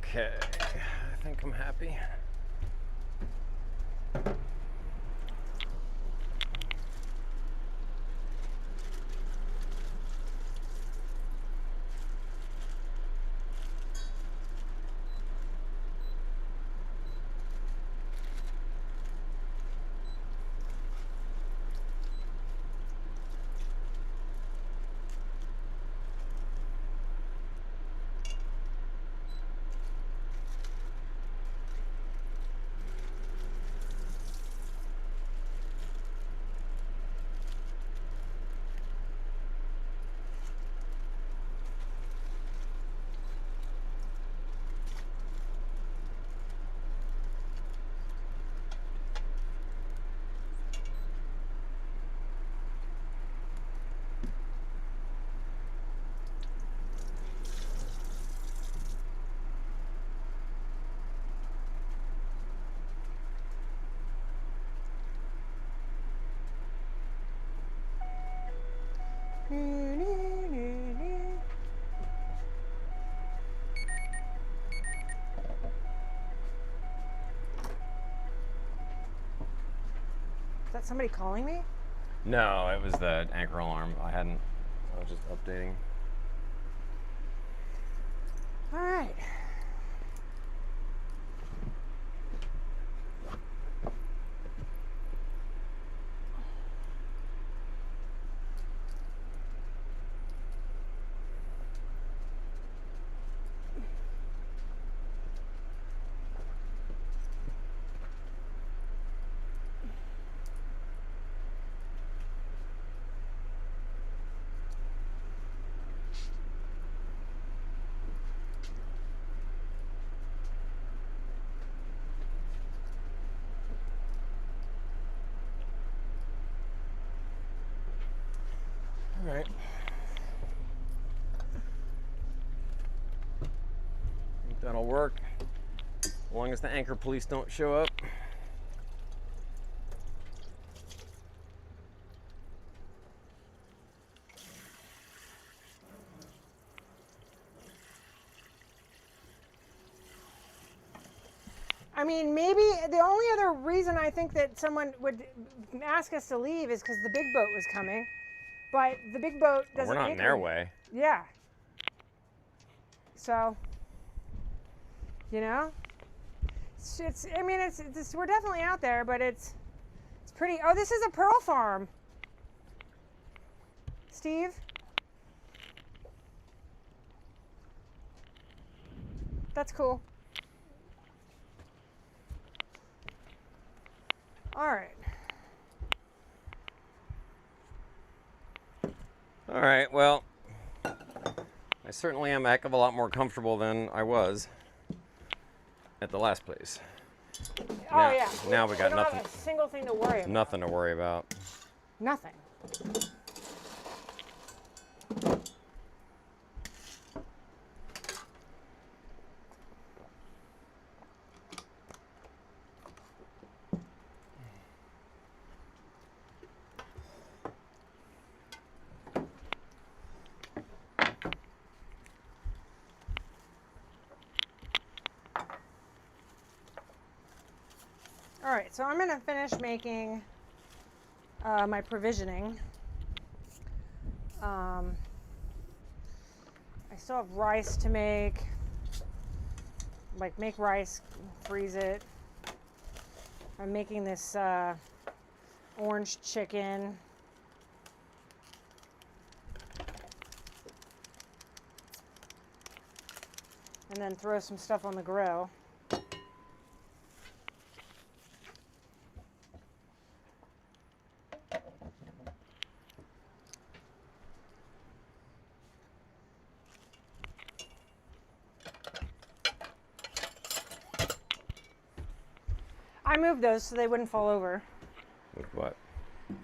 Okay, I think I'm happy. Is that somebody calling me? No, it was the anchor alarm. I was just updating. All right. All right. I think that'll work. As long as the anchor police don't show up. I mean, maybe the only other reason I think that someone would ask us to leave is because the big boat was coming. But the big boat doesn't We're not in anchor. their way. Yeah. So, you know, I mean, we're definitely out there, but it's pretty. Oh, this is a pearl farm. Steve? That's cool. All right. All right, well, I certainly am a heck of a lot more comfortable than I was at the last place. Oh, yeah. Now we got don't nothing. have a single thing to worry about. Nothing to worry about. Nothing. All right, so I'm going to finish making my provisioning. I still have rice to make. Like, make rice, freeze it. I'm making this orange chicken. And then throw some stuff on the grill. I moved those so they wouldn't fall over. With what?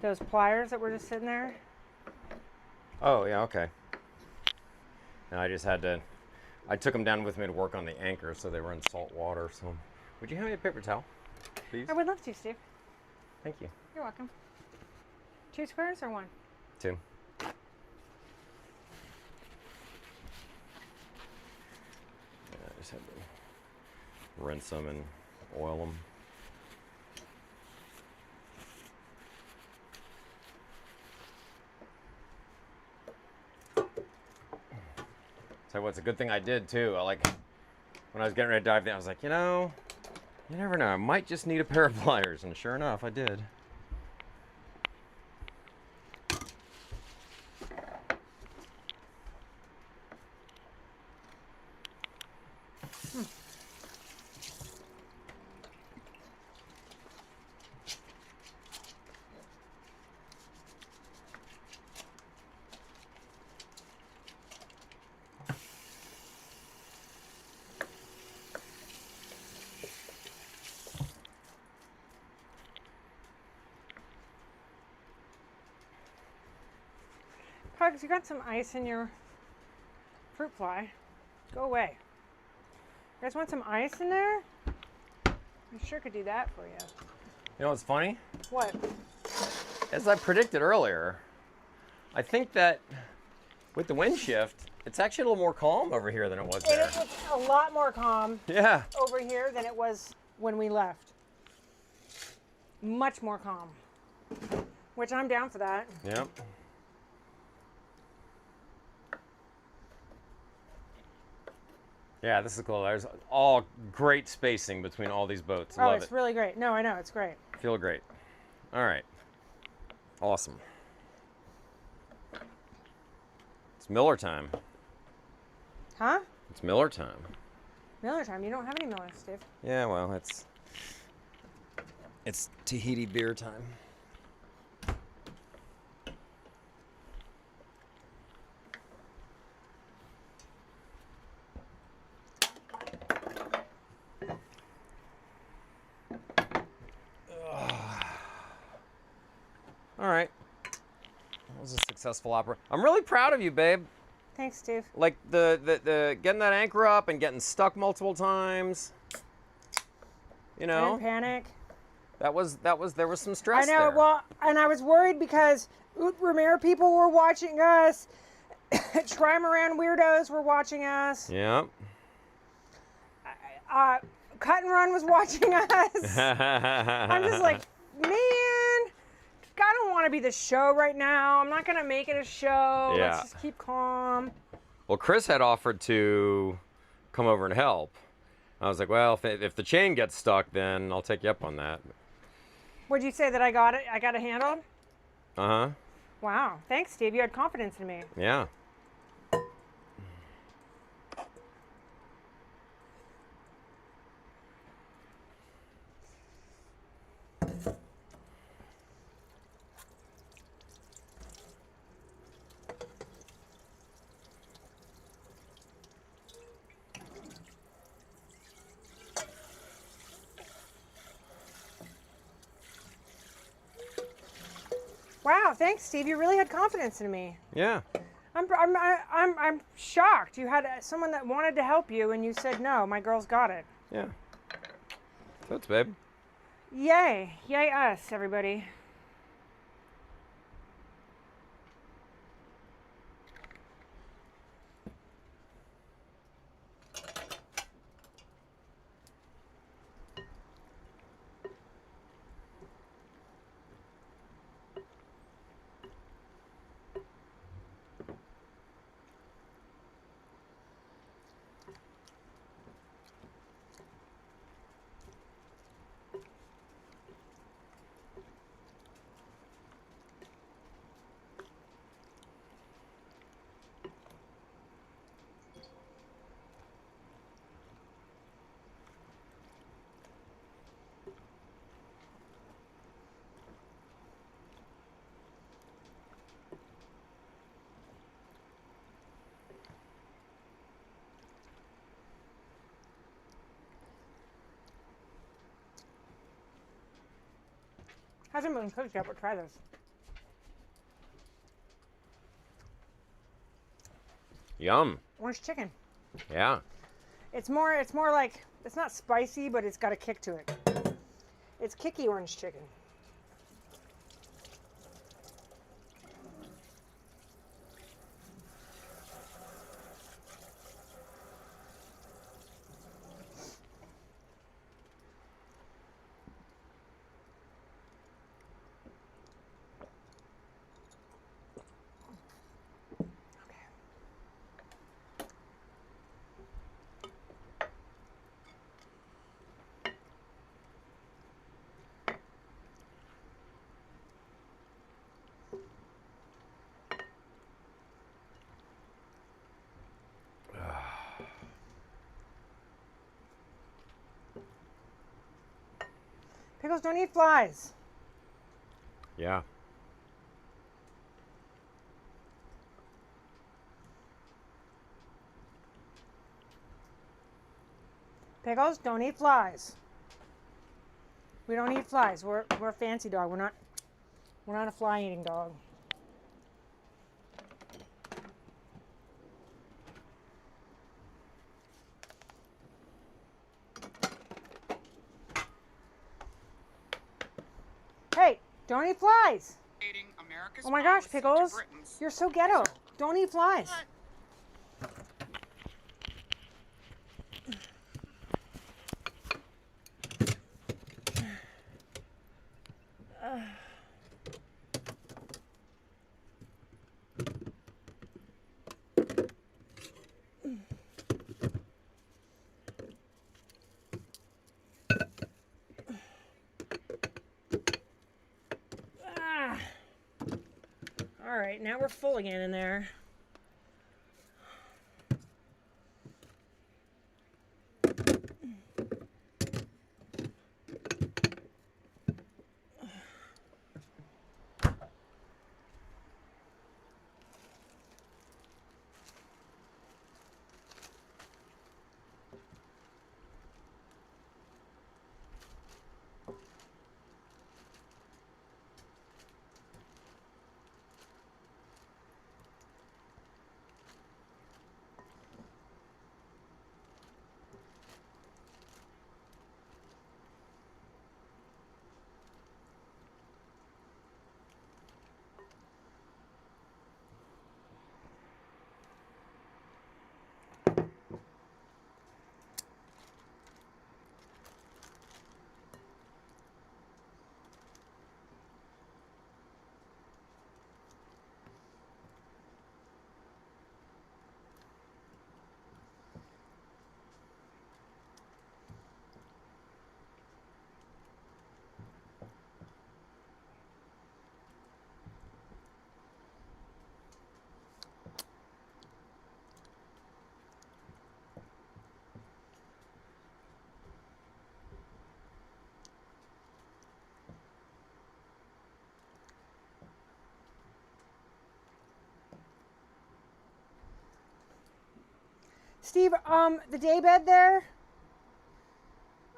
Those pliers that were just sitting there. Oh, yeah, okay. And I just had to, I took them down with me to work on the anchor, so they were in salt water. So, would you hand me a paper towel, please? I would love to, Steve. Thank you. You're welcome. 2 squares or 1? 2. Yeah, I just had to rinse them and oil them. So what's a good thing I did too. When I was getting ready to dive in, I was like, you know, you never know. I might just need a pair of pliers, and sure enough, I did. Pugs, you got some ice in your fruit fly. Go away. You guys want some ice in there? I sure could do that for you. You know what's funny? What? As I predicted earlier, I think that with the wind shift, it's actually a little more calm over here than it was there. It's a lot more calm Yeah. over here than it was when we left. Much more calm. Which I'm down for that. Yep. Yeah, this is cool. There's all great spacing between all these boats. Oh, Love it's it. really great. No, I know, it's great. Feel great. All right. Awesome. It's Miller time. Huh? It's Miller time. Miller time. You don't have any Miller, Steve. Yeah, well, it's Tahiti beer time. All right. That was a successful opera. I'm really proud of you, babe. Thanks, Steve. Like the getting that anchor up and getting stuck multiple times. You I know, didn't panic. there was some stress I know. there. Well, and I was worried because Romero people were watching us. Trimaran weirdos were watching us. Yeah. Cut and Run was watching us. I'm just like, man, I don't want to be the show right now. I'm not going to make it a show. Yeah. Let's just keep calm. Well, Chris had offered to come over and help. I was like, well, if the chain gets stuck, then I'll take you up on that. Would you say that I got it? I got it handled? Uh-huh. Wow. Thanks, Steve. You had confidence in me. Yeah. Wow. Thanks, Steve. You really had confidence in me. Yeah. I'm shocked. You had someone that wanted to help you, and you said no. My girl's got it. Yeah. Totes, babe. Yay! Yay us, everybody. Hasn't been cooked yet, but try this. Yum. Orange chicken. Yeah. It's more like, it's not spicy, but it's got a kick to it. It's kicky orange chicken. Pickles, don't eat flies. Yeah. Pickles, don't eat flies. We don't eat flies. We're a fancy dog. We're not a fly eating dog. Hey, don't eat flies. Oh my gosh, Pickles, you're so ghetto. Don't eat flies. All right, now we're full again in there. Steve, the day bed there,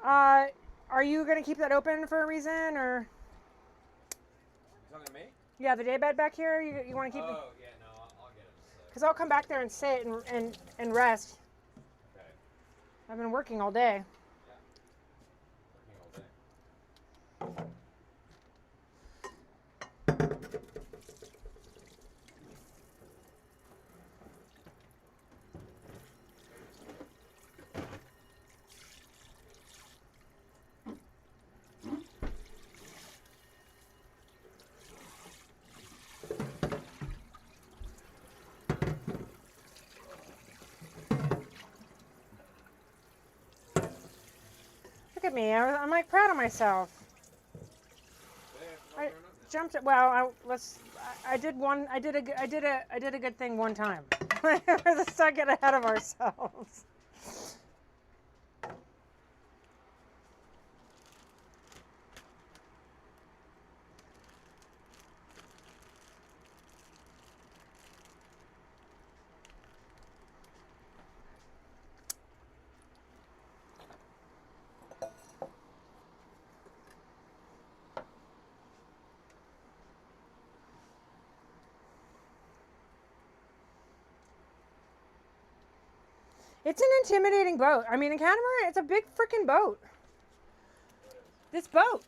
are you going to keep that open for a reason, or? You talking to me? Yeah, the day bed back here, you want to keep it? Oh, yeah, no, I'll get it. Because I'll come back there and sit and rest. Okay. I've been working all day. Yeah. Working all day. Look at me, I'm like proud of myself. I jumped. Well, I did a good thing one time. Let's not get ahead of ourselves. It's an intimidating boat. I mean, a catamaran, it's a big freaking boat. This boat.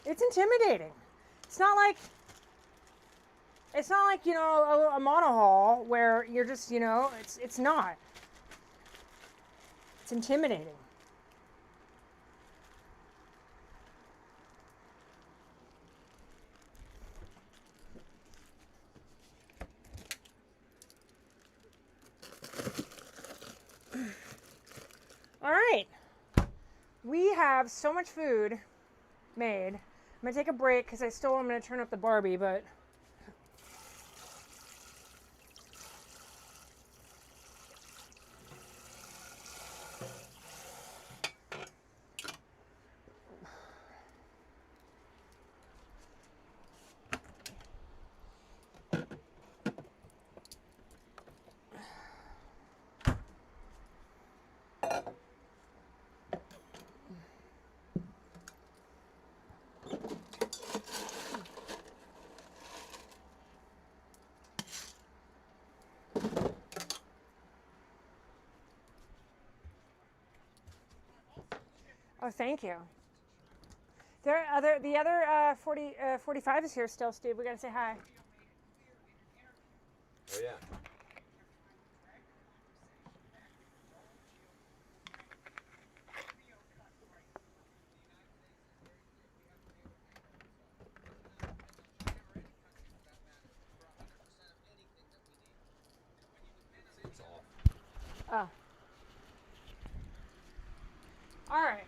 It's intimidating. It's not like, you know, a monohull where you're just, you know, it's not. It's intimidating. All right, we have so much food made. I'm gonna take a break because I'm gonna turn up the Barbie, but Oh, thank you. The other 45 is here still, Steve. We gotta say hi. Oh yeah. It's off. Oh. All right.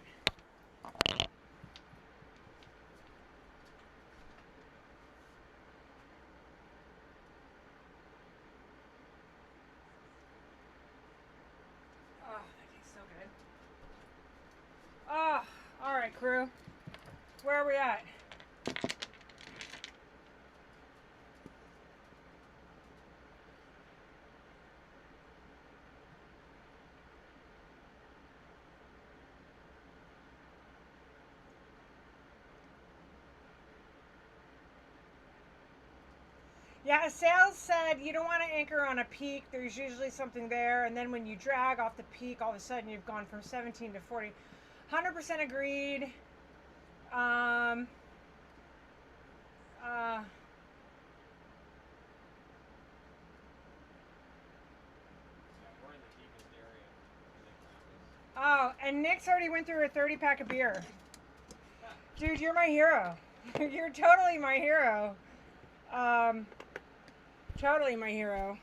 Oh, that tastes so good. Oh, all right, crew. Where are we at? Yeah, sales said you don't want to anchor on a peak. There's usually something there, and then when you drag off the peak, all of a sudden you've gone from 17 to 40. 100% agreed. Um, uh, We're in the deepest area. oh, and Nick's already went through a 30-pack of beer. Dude, you're my hero. You're totally my hero. Totally my hero.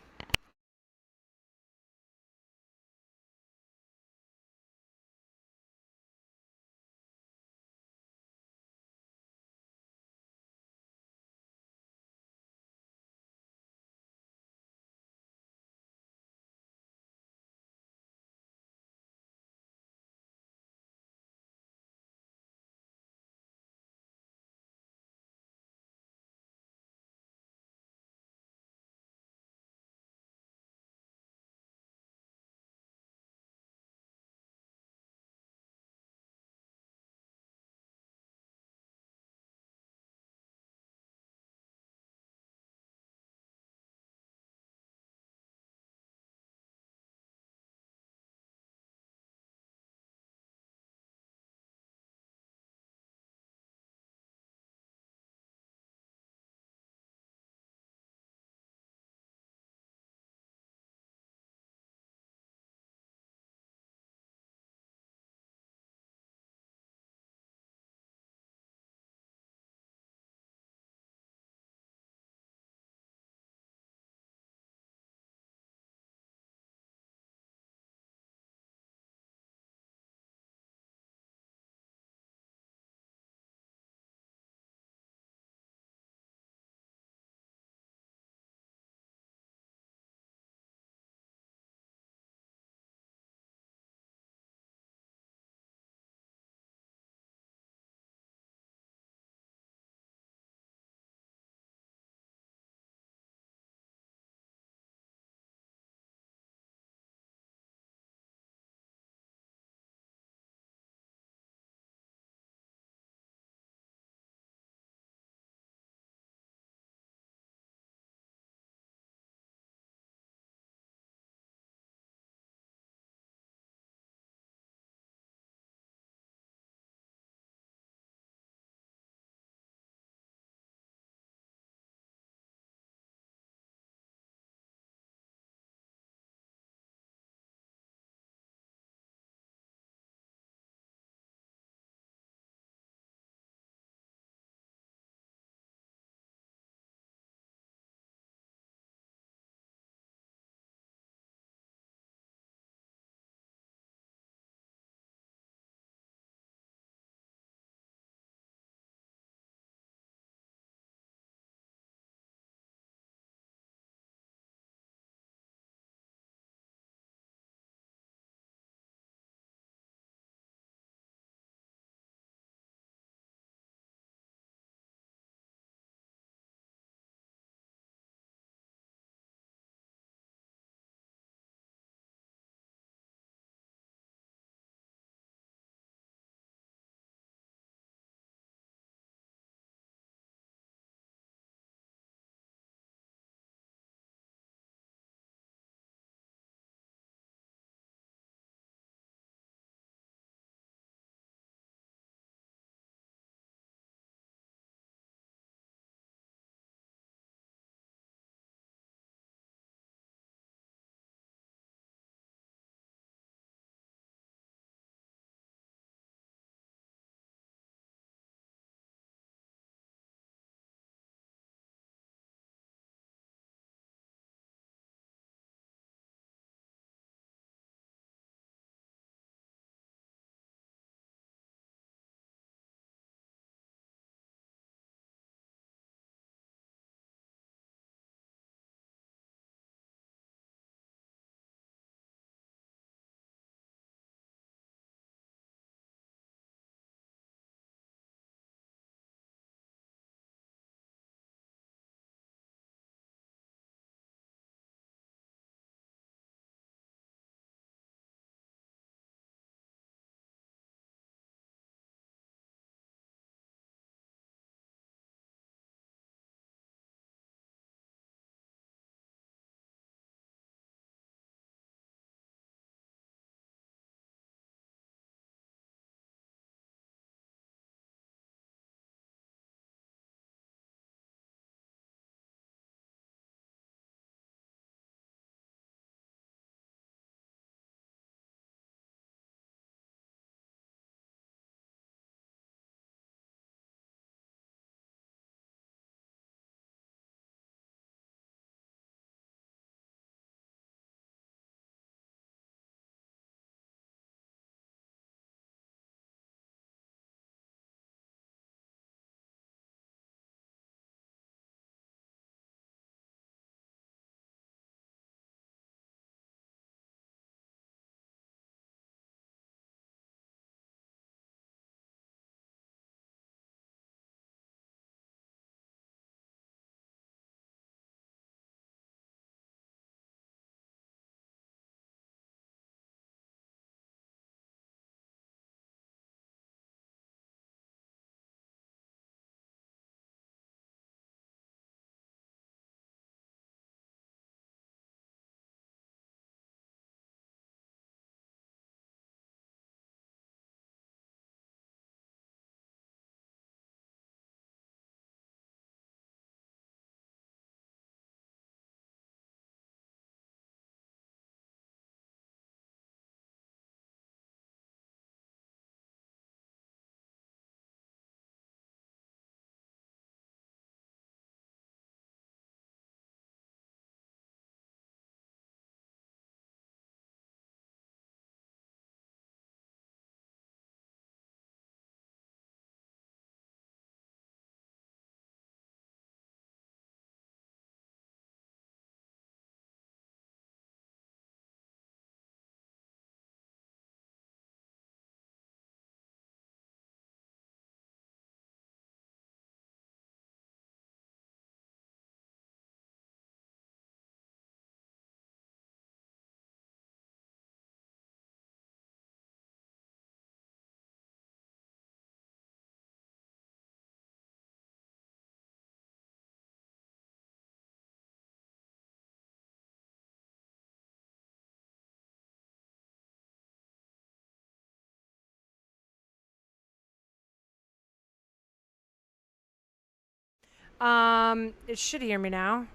It should hear me now.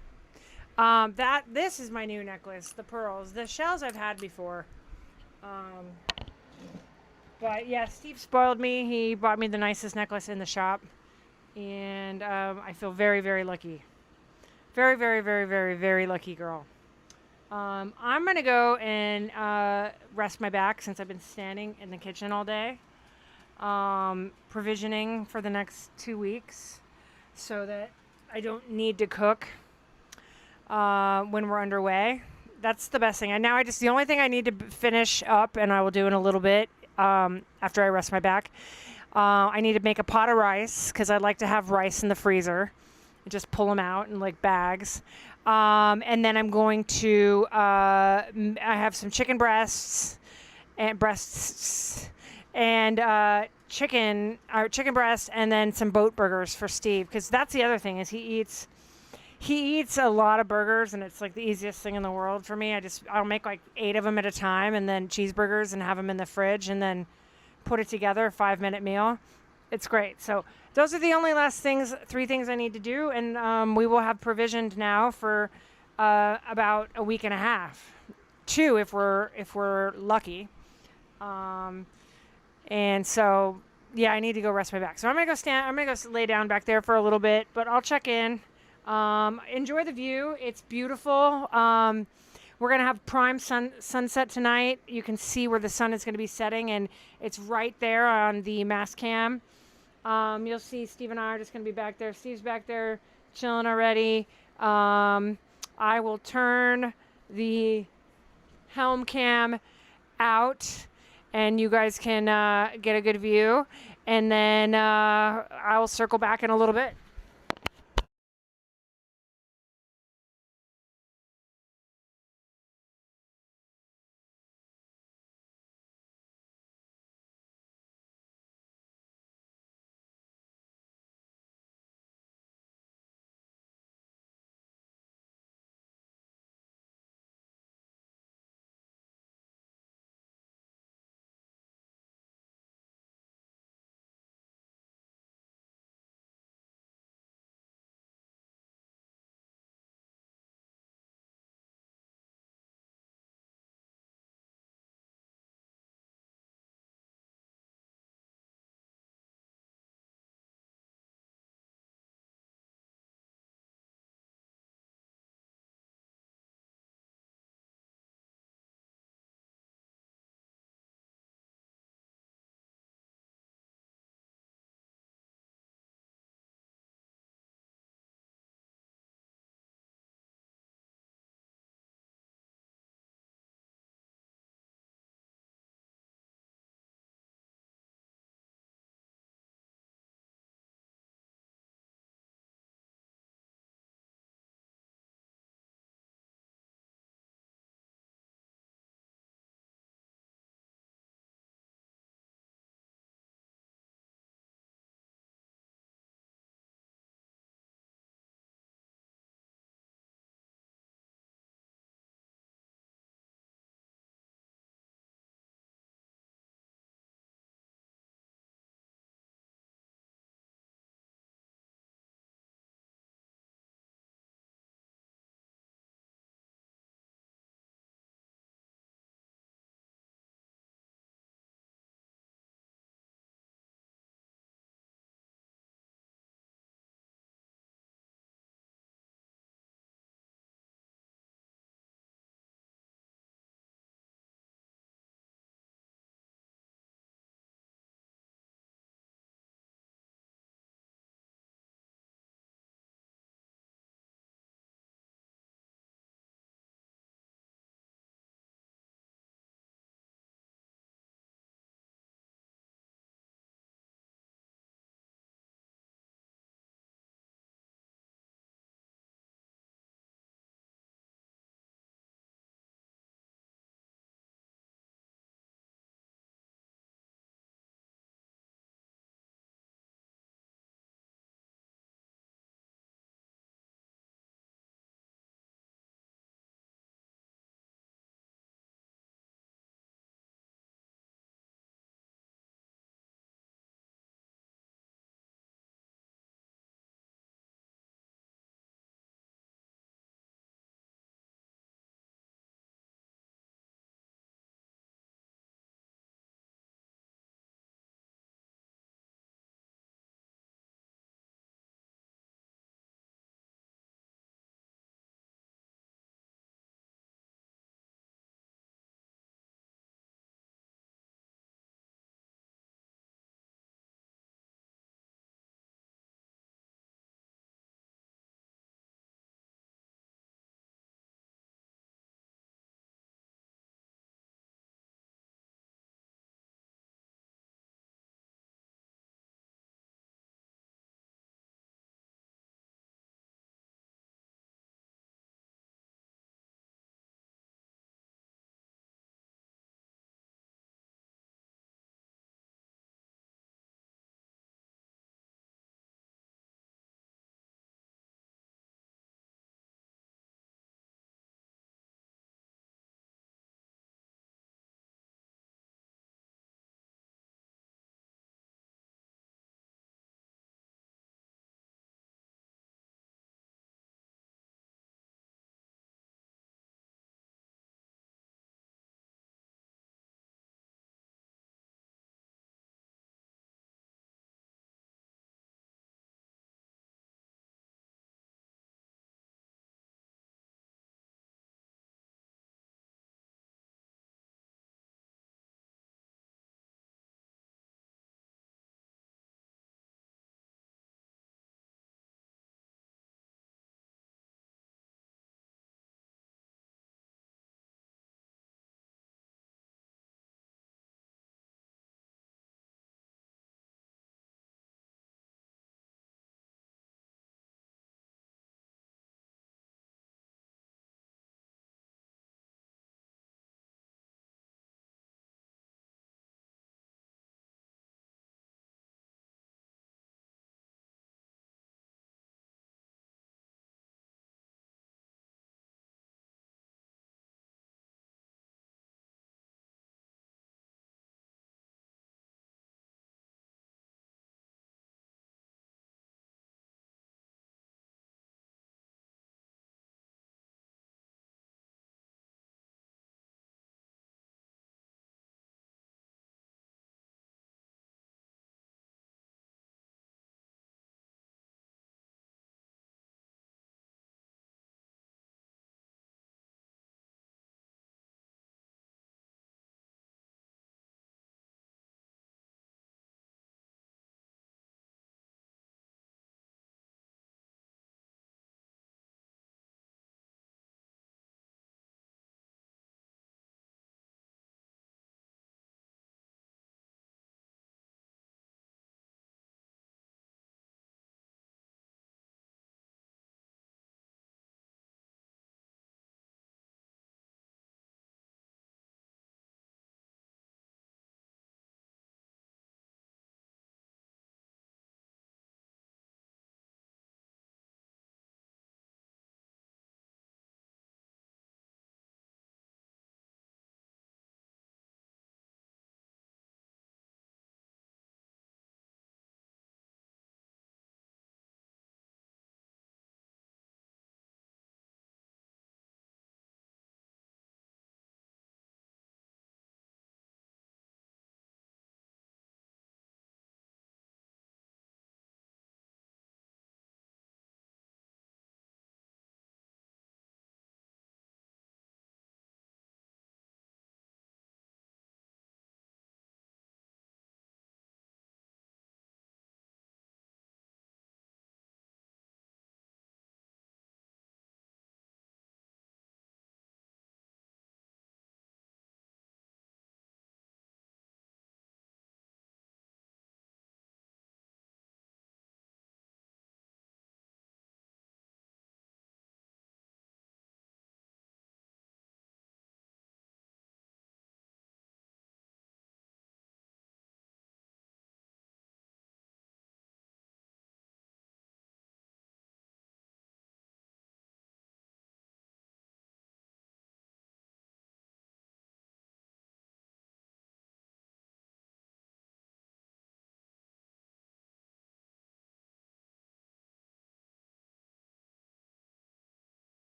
This is my new necklace, the pearls. The shells I've had before. But yeah, Steve spoiled me. He bought me the nicest necklace in the shop. And I feel very, very lucky. Very, very, very, very, very lucky girl. I'm going to go and rest my back since I've been standing in the kitchen all day. Provisioning for the next 2 weeks so that I don't need to cook when we're underway. That's the best thing. And now the only thing I need to finish up, and I will do in a little bit after I rest my back, I need to make a pot of rice because I like to have rice in the freezer. And just pull them out in like bags. And then I'm going to, I have some chicken breasts and chicken breast, and then some boat burgers for Steve, because that's the other thing is he eats a lot of burgers, and it's like the easiest thing in the world for me. I'll make like 8 of them at a time, and then cheeseburgers, and have them in the fridge, and then put it together, a 5-minute meal. It's great. So those are the only 3 things I need to do, and we will have provisioned now for about a week and a half, 2 if we're lucky. And so, yeah, I need to go rest my back. So I'm gonna go lay down back there for a little bit, but I'll check in. Enjoy the view. It's beautiful. We're gonna have prime sunset tonight. You can see where the sun is gonna be setting, and it's right there on the mast cam. You'll see Steve and I are just gonna be back there. Steve's back there chilling already. I will turn the helm cam out, and you guys can get a good view, and then I will circle back in a little bit.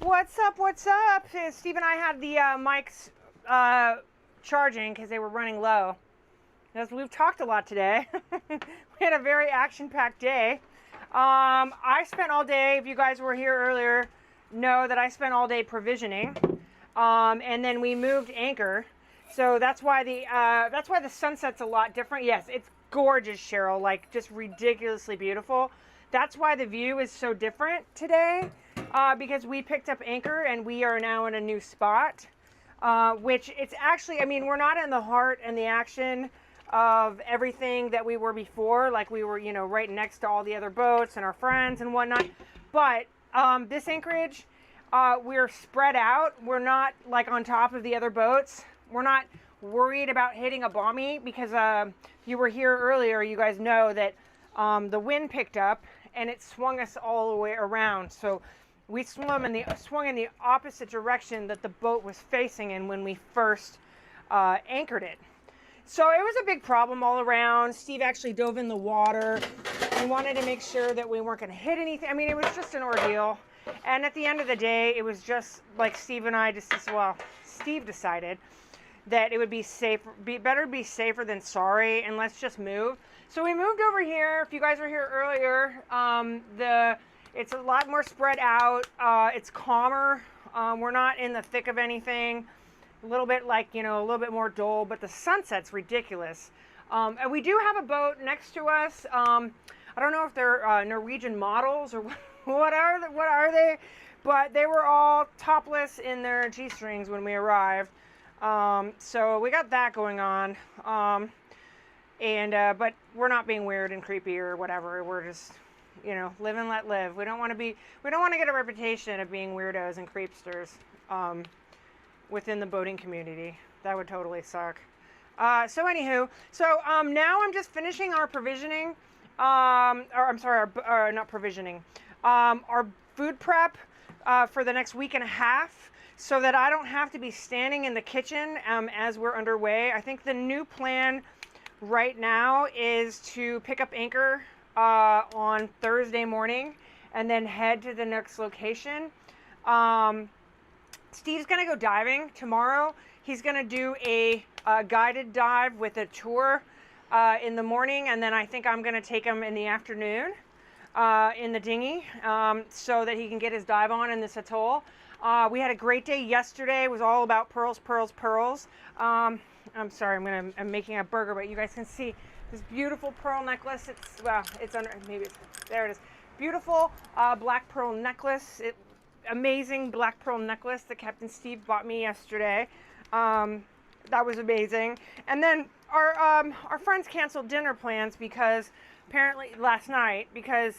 What's up? What's up? Steve and I had the mics charging because they were running low. As we've talked a lot today, we had a very action-packed day. I spent all day. If you guys were here earlier, know that I spent all day provisioning, and then we moved anchor. So that's why the sunset's a lot different. Yes, it's gorgeous, Cheryl. Like just ridiculously beautiful. That's why the view is so different today. Because we picked up anchor and we are now in a new spot, which it's actually, I mean, we're not in the heart and the action of everything that we were before. Like we were, you know, right next to all the other boats and our friends and whatnot. But this anchorage, we're spread out. We're not like on top of the other boats. We're not worried about hitting a bommy because you were here earlier. You guys know that the wind picked up and it swung us all the way around. So we swung in the opposite direction that the boat was facing in when we first anchored it. So it was a big problem all around. Steve actually dove in the water. We wanted to make sure that we weren't going to hit anything. I mean, it was just an ordeal. And at the end of the day, it was just like Steve and I Steve decided that it would be better to be safer than sorry, and let's just move. So we moved over here. If you guys were here earlier, it's a lot more spread out. It's calmer. We're not in the thick of anything. A little bit like, you know, a little bit more dull, but the sunset's ridiculous. And we do have a boat next to us. I don't know if they're Norwegian models or what are they? But they were all topless in their G-strings when we arrived. So we got that going on. But we're not being weird and creepy or whatever. We're just, you know, live and let live. We don't want to get a reputation of being weirdos and creepsters within the boating community. That would totally suck. So anywho, now I'm just finishing our provisioning, not provisioning, our food prep for the next week and a half, so that I don't have to be standing in the kitchen as we're underway. I think the new plan right now is to pick up anchor on Thursday morning and then head to the next location. Steve's gonna go diving tomorrow. He's gonna do a guided dive with a tour in the morning, and then I think I'm gonna take him in the afternoon in the dinghy so that he can get his dive on in this atoll. We had a great day yesterday. It was all about pearls, pearls, pearls. I'm sorry, I'm making a burger, but you guys can see this beautiful pearl necklace. It's under, there it is. Beautiful black pearl necklace. Amazing black pearl necklace that Captain Steve bought me yesterday. That was amazing. And then our friends canceled dinner plans because last night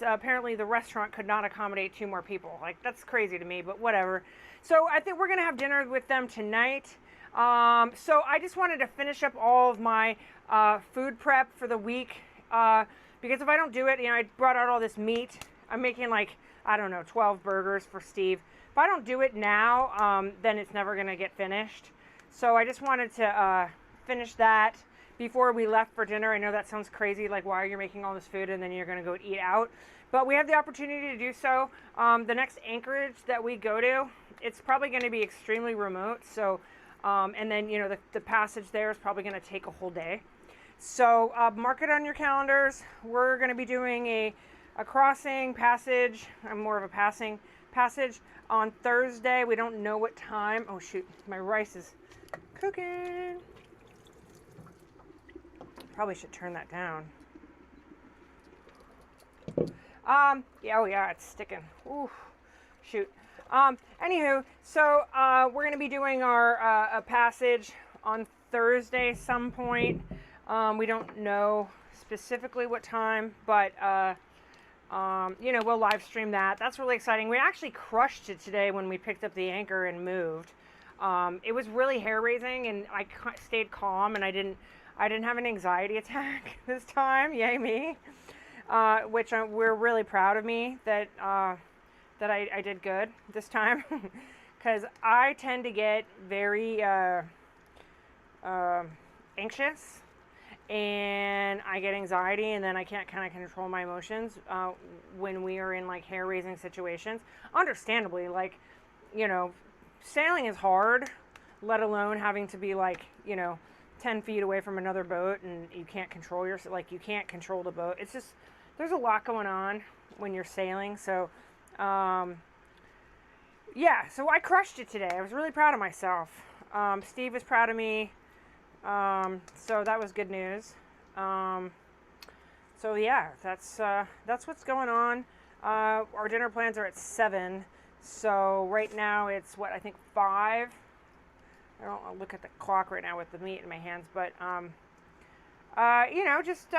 apparently the restaurant could not accommodate 2 more people. Like, that's crazy to me, but whatever. So I think we're gonna have dinner with them tonight. So I just wanted to finish up all of my food prep for the week because if I don't do it, you know, I brought out all this meat. I'm making like, I don't know, 12 burgers for Steve. If I don't do it now, then it's never gonna get finished. So I just wanted to finish that before we left for dinner. I know that sounds crazy, like why are you making all this food and then you're gonna go eat out? But we have the opportunity to do so. The next anchorage that we go to, it's probably gonna be extremely remote. So, and then, you know, the passage there is probably gonna take a whole day. So mark it on your calendars. We're gonna be doing a crossing passage. I'm more of a passage on Thursday. We don't know what time. Oh shoot, my rice is cooking. Probably should turn that down. Yeah, oh yeah, it's sticking. Ooh, shoot. Anywho, so we're gonna be doing our a passage on Thursday some point. We don't know specifically what time, but you know, we'll live stream that. That's really exciting. We actually crushed it today when we picked up the anchor and moved. It was really hair raising, and I stayed calm, and I didn't have an anxiety attack this time. Yay me! Which we're really proud of me that I did good this time, because I tend to get very anxious, and I get anxiety, and then I can't kind of control my emotions when we are in like hair-raising situations. Understandably, like you know, sailing is hard, let alone having to be like, you know, 10 feet away from another boat and you can't control yourself, like you can't control the boat. It's just, there's a lot going on when you're sailing. So, yeah, so I crushed it today. I was really proud of myself. Steve was proud of me. So that was good news. So yeah, that's what's going on. Our dinner plans are at 7. So right now it's what, I think 5. I'll look at the clock right now with the meat in my hands, but you know, just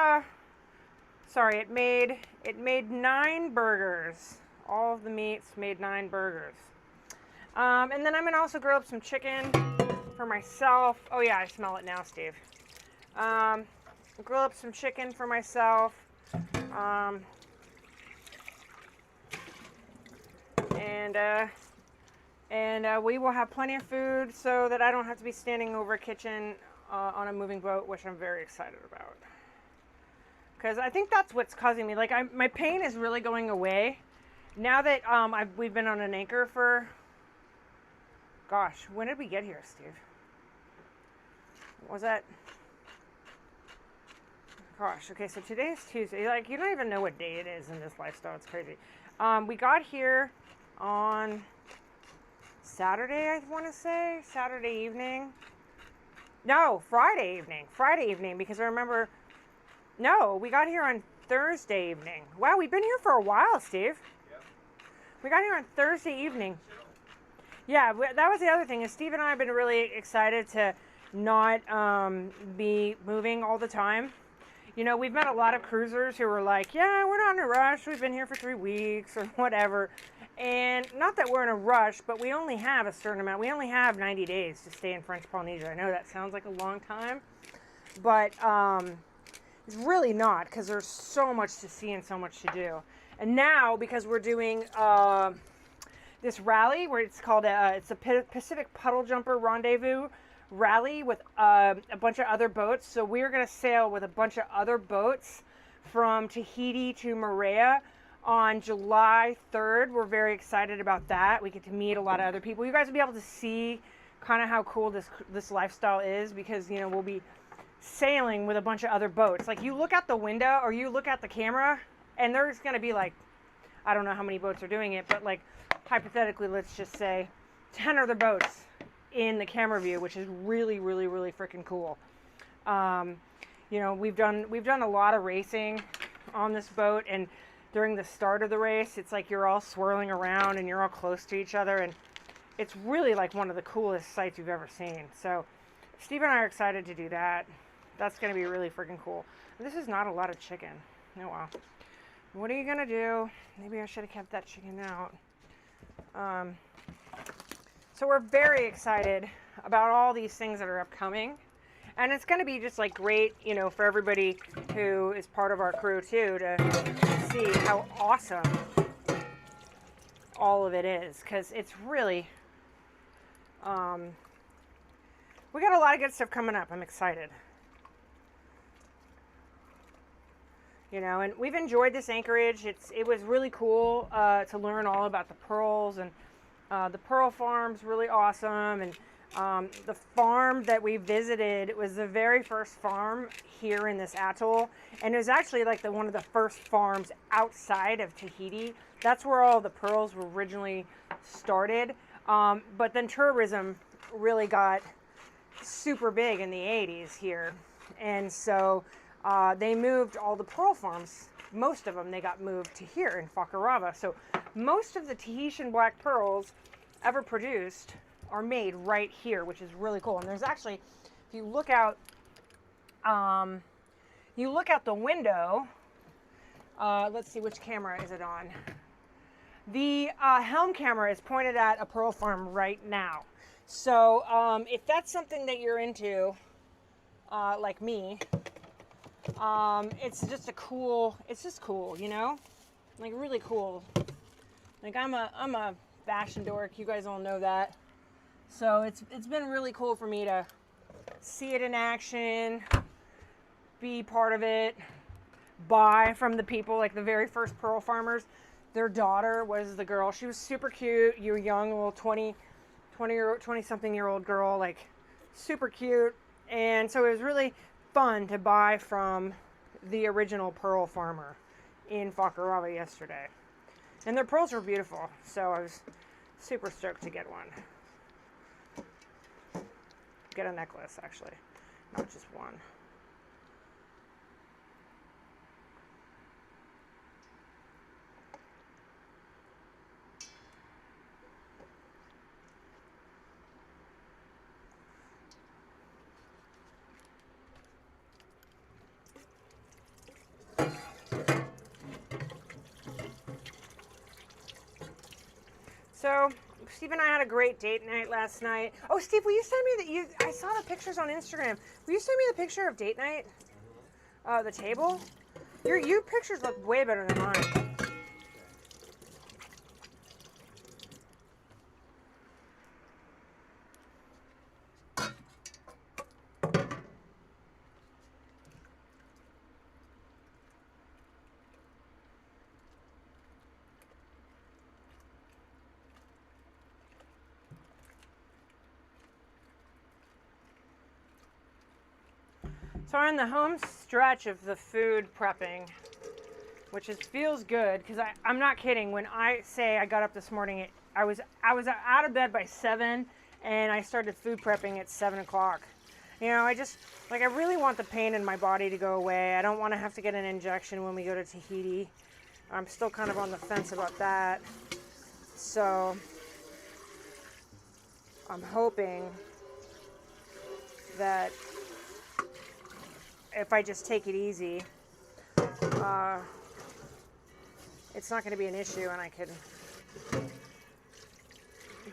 sorry, it made 9 burgers. All of the meats made 9 burgers. And then I'm gonna also grill up some chicken for myself. Oh yeah, I smell it now, Steve. Grill up some chicken for myself. And we will have plenty of food so that I don't have to be standing over a kitchen on a moving boat, which I'm very excited about. Because I think that's what's causing me, like, my pain is really going away now that we've been on an anchor for, gosh, when did we get here, Steve? Was that? Gosh, okay, so today is Tuesday. Like, you don't even know what day it is in this lifestyle. It's crazy. We got here on Saturday, I want to say. Saturday evening. No, Friday evening. Friday evening, because I remember... No, we got here on Thursday evening. Wow, we've been here for a while, Steve. Yep. We got here on Thursday evening. Yeah, that was the other thing, is Steve and I have been really excited to not be moving all the time. You know, we've met a lot of cruisers who were like, yeah, we're not in a rush. We've been here for 3 weeks or whatever. And not that we're in a rush, but we only have a certain amount. We only have 90 days to stay in French Polynesia. I know that sounds like a long time, but it's really not, because there's so much to see and so much to do. And now, because we're doing this rally where it's called it's a Pacific Puddle Jumper Rendezvous rally with a bunch of other boats. So we're going to sail with a bunch of other boats from Tahiti to Moorea on July 3rd. We're very excited about that. We get to meet a lot of other people. You guys will be able to see kind of how cool this lifestyle is, because, you know, we'll be sailing with a bunch of other boats. Like, you look out the window or you look at the camera and there's going to be like, I don't know how many boats are doing it, but like hypothetically, let's just say 10 other boats in the camera view, which is really, really, really freaking cool. You know, we've done a lot of racing on this boat, and during the start of the race, it's like you're all swirling around and you're all close to each other, and it's really like one of the coolest sights you've ever seen. So Steve and I are excited to do that. That's going to be really freaking cool. This is not a lot of chicken. Oh wow. What are you going to do? Maybe I should have kept that chicken out. So we're very excited about all these things that are upcoming. And it's going to be just like great, you know, for everybody who is part of our crew too, to see how awesome all of it is. Because it's really, we got a lot of good stuff coming up. I'm excited. You know, and we've enjoyed this anchorage. It was really cool to learn all about the pearls, and the pearl farm's really awesome. And the farm that we visited was the very first farm here in this atoll, and it was actually like one of the first farms outside of Tahiti. That's where all the pearls were originally started. But then tourism really got super big in the 80s here, and so they moved all the pearl farms. Most of them, they got moved to here in Fakarava. So most of the Tahitian black pearls ever produced are made right here, which is really cool. And there's actually, if you look out, the window, let's see, which camera is it on? The helm camera is pointed at a pearl farm right now. So if that's something that you're into, like me, it's just cool, you know, like really cool. Like I'm a fashion dork. You guys all know that. So it's been really cool for me to see it in action, be part of it, buy from the people, like the very first pearl farmers. Their daughter was the girl. She was super cute. You were young, little 20-something year old girl, like super cute. And so it was really fun to buy from the original pearl farmer in Fakarava yesterday. And their pearls were beautiful, so I was super stoked to get one. Get a necklace, actually, not just one. So, Steve and I had a great date night last night. Oh, Steve, will you send me I saw the pictures on Instagram. Will you send me the picture of date night? The table? Your pictures look way better than mine. So we're in the home stretch of the food prepping, which feels good because I'm not kidding. When I say I got up this morning, I was out of bed by 7, and I started food prepping at 7 o'clock. You know, I really want the pain in my body to go away. I don't want to have to get an injection when we go to Tahiti. I'm still kind of on the fence about that. So I'm hoping that if I just take it easy, it's not going to be an issue, and I can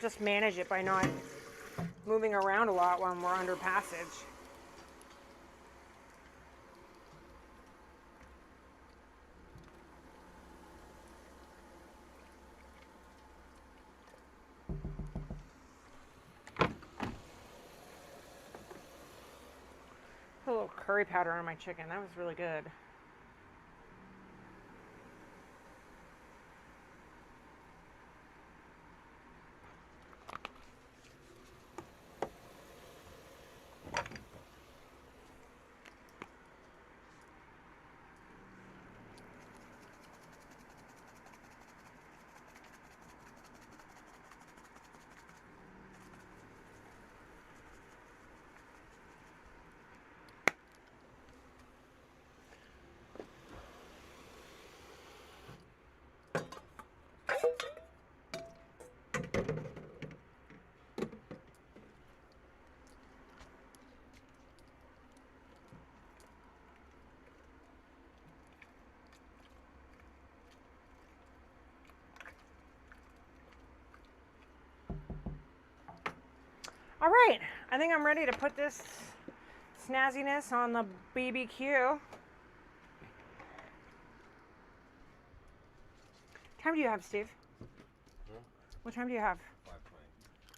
just manage it by not moving around a lot when we're under passage. Put a little curry powder on my chicken. That was really good. All right, I think I'm ready to put this snazziness on the BBQ. What time do you have, Steve? What time do you have? 5:20.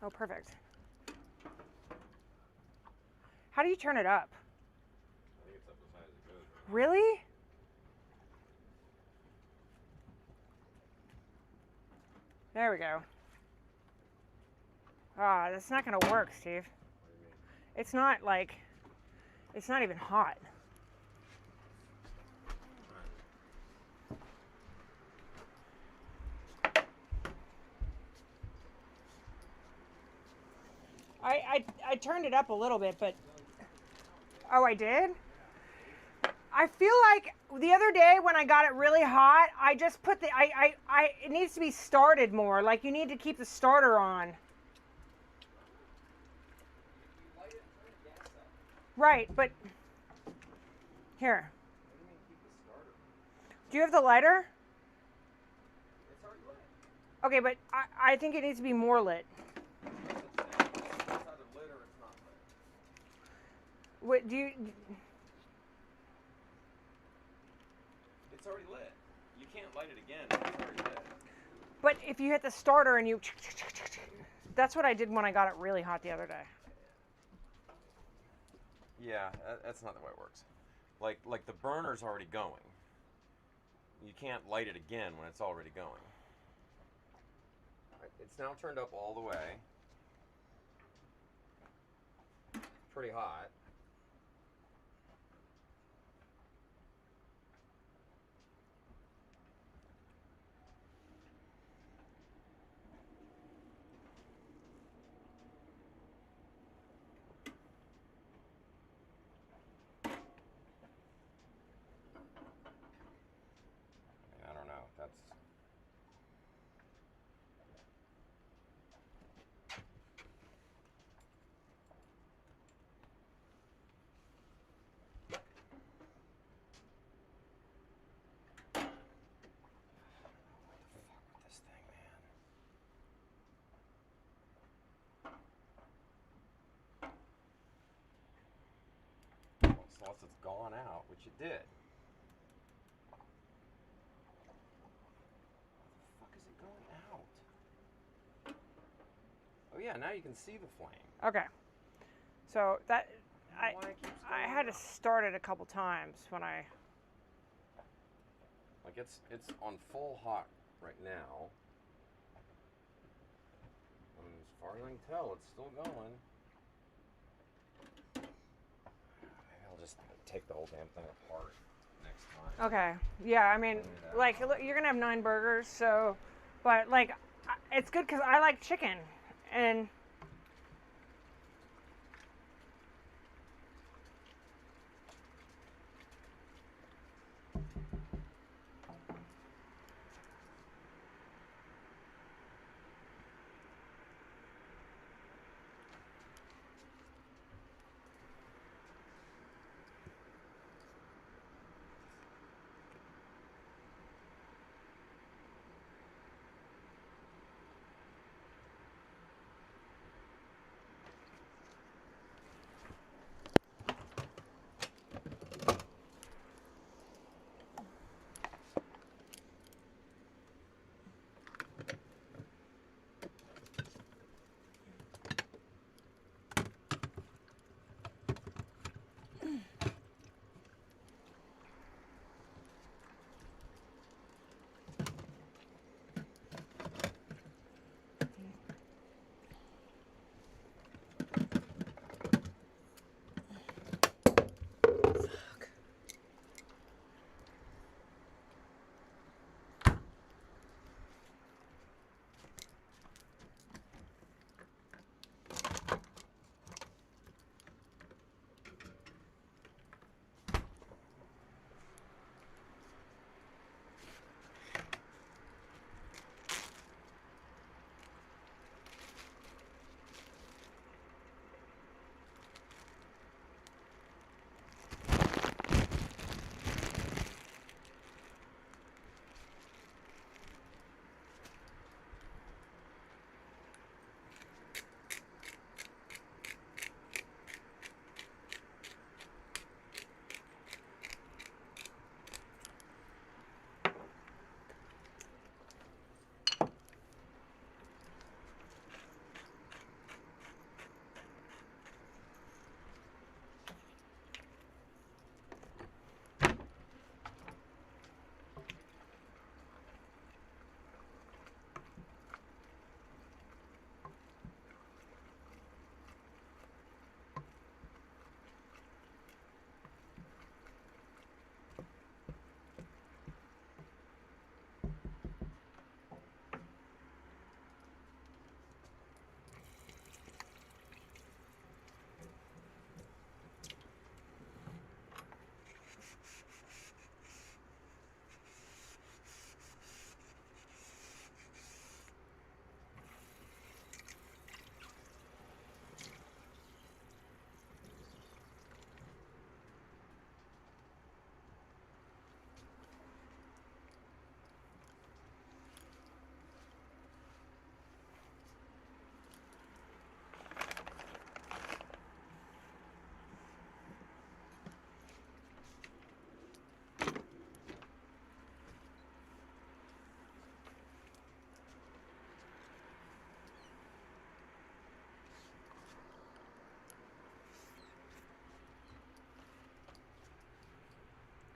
Oh, perfect. How do you turn it up? I think it's up as high as it goes. Really? There we go. Ah, that's not gonna work, Steve. What do you mean? It's not even hot. I turned it up a little bit, but oh, I did? I feel like the other day when I got it really hot, I just put it needs to be started more. Like, you need to keep the starter on. Right, but here. What do you mean keep the starter? Do you have the lighter? It's already lit. Okay, but I think it needs to be more lit. It's either lit or it's not lit. What do you? It's already lit. You can't light it again. It's already lit. But if you hit the starter and you, that's what I did when I got it really hot the other day. Yeah, that's not the way it works. Like the burner's already going. You can't light it again when it's already going. It's now turned up all the way. Pretty hot. I don't know. That's this thing, man. Well, unless it's gone out, which it did. How the fuck is it going out? Oh yeah, now you can see the flame. Okay. So that Why it keeps I going had to out? start it a couple times when I. Like it's on full hot right now. And as far as I can tell, it's still going. Maybe I'll just take the whole damn thing apart next time. Okay. Yeah. I mean, like look, you're gonna have 9 burgers, so, but like, it's good because I like chicken, and.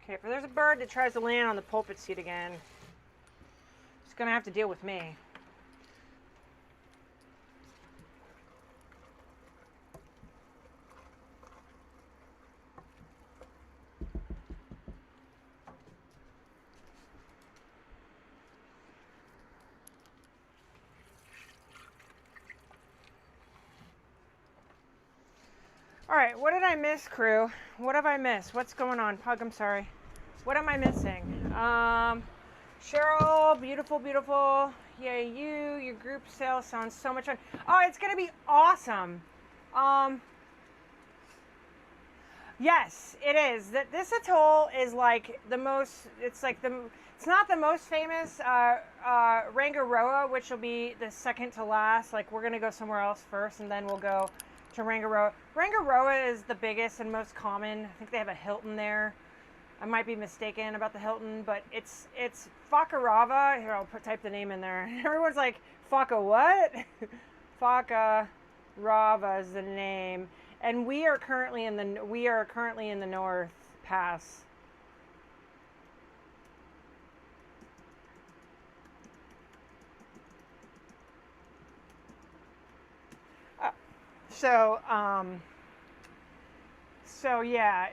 Okay, if there's a bird that tries to land on the pulpit seat again, it's gonna have to deal with me. All right, what did I miss, crew? What have I missed? What's going on? Pug, I'm sorry. What am I missing? Cheryl, beautiful, beautiful. Yay, your group sale sounds so much fun. Oh, it's gonna be awesome. Yes, it is. This atoll is like the most. It's like it's not the most famous Rangaroa, which will be the second to last. Like we're gonna go somewhere else first, and then we'll go to Rangaroa. Rangaroa is the biggest and most common. I think they have a Hilton there. I might be mistaken about the Hilton, but it's Fakarava. Here, I'll type the name in there. Everyone's like, Faka what? Fakarava is the name, and we are currently in the North Pass. So yeah,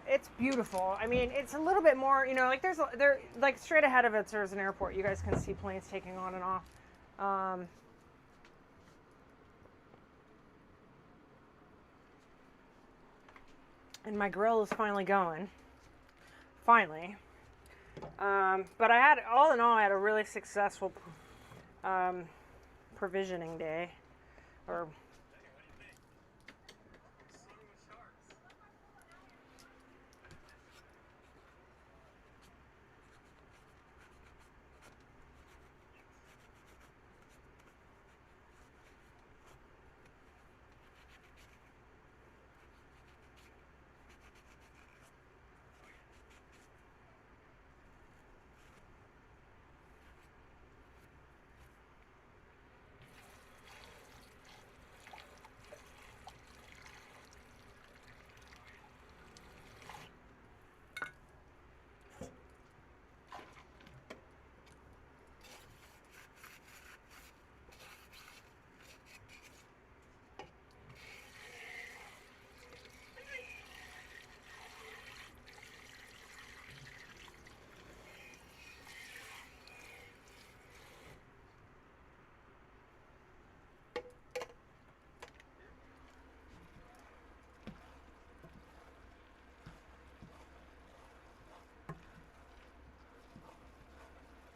it's beautiful. I mean, it's a little bit more, like there like straight ahead of it there's an airport. You guys can see planes taking on and off. And my grill is finally going. Finally. But all in all, I had a really successful provisioning day. Or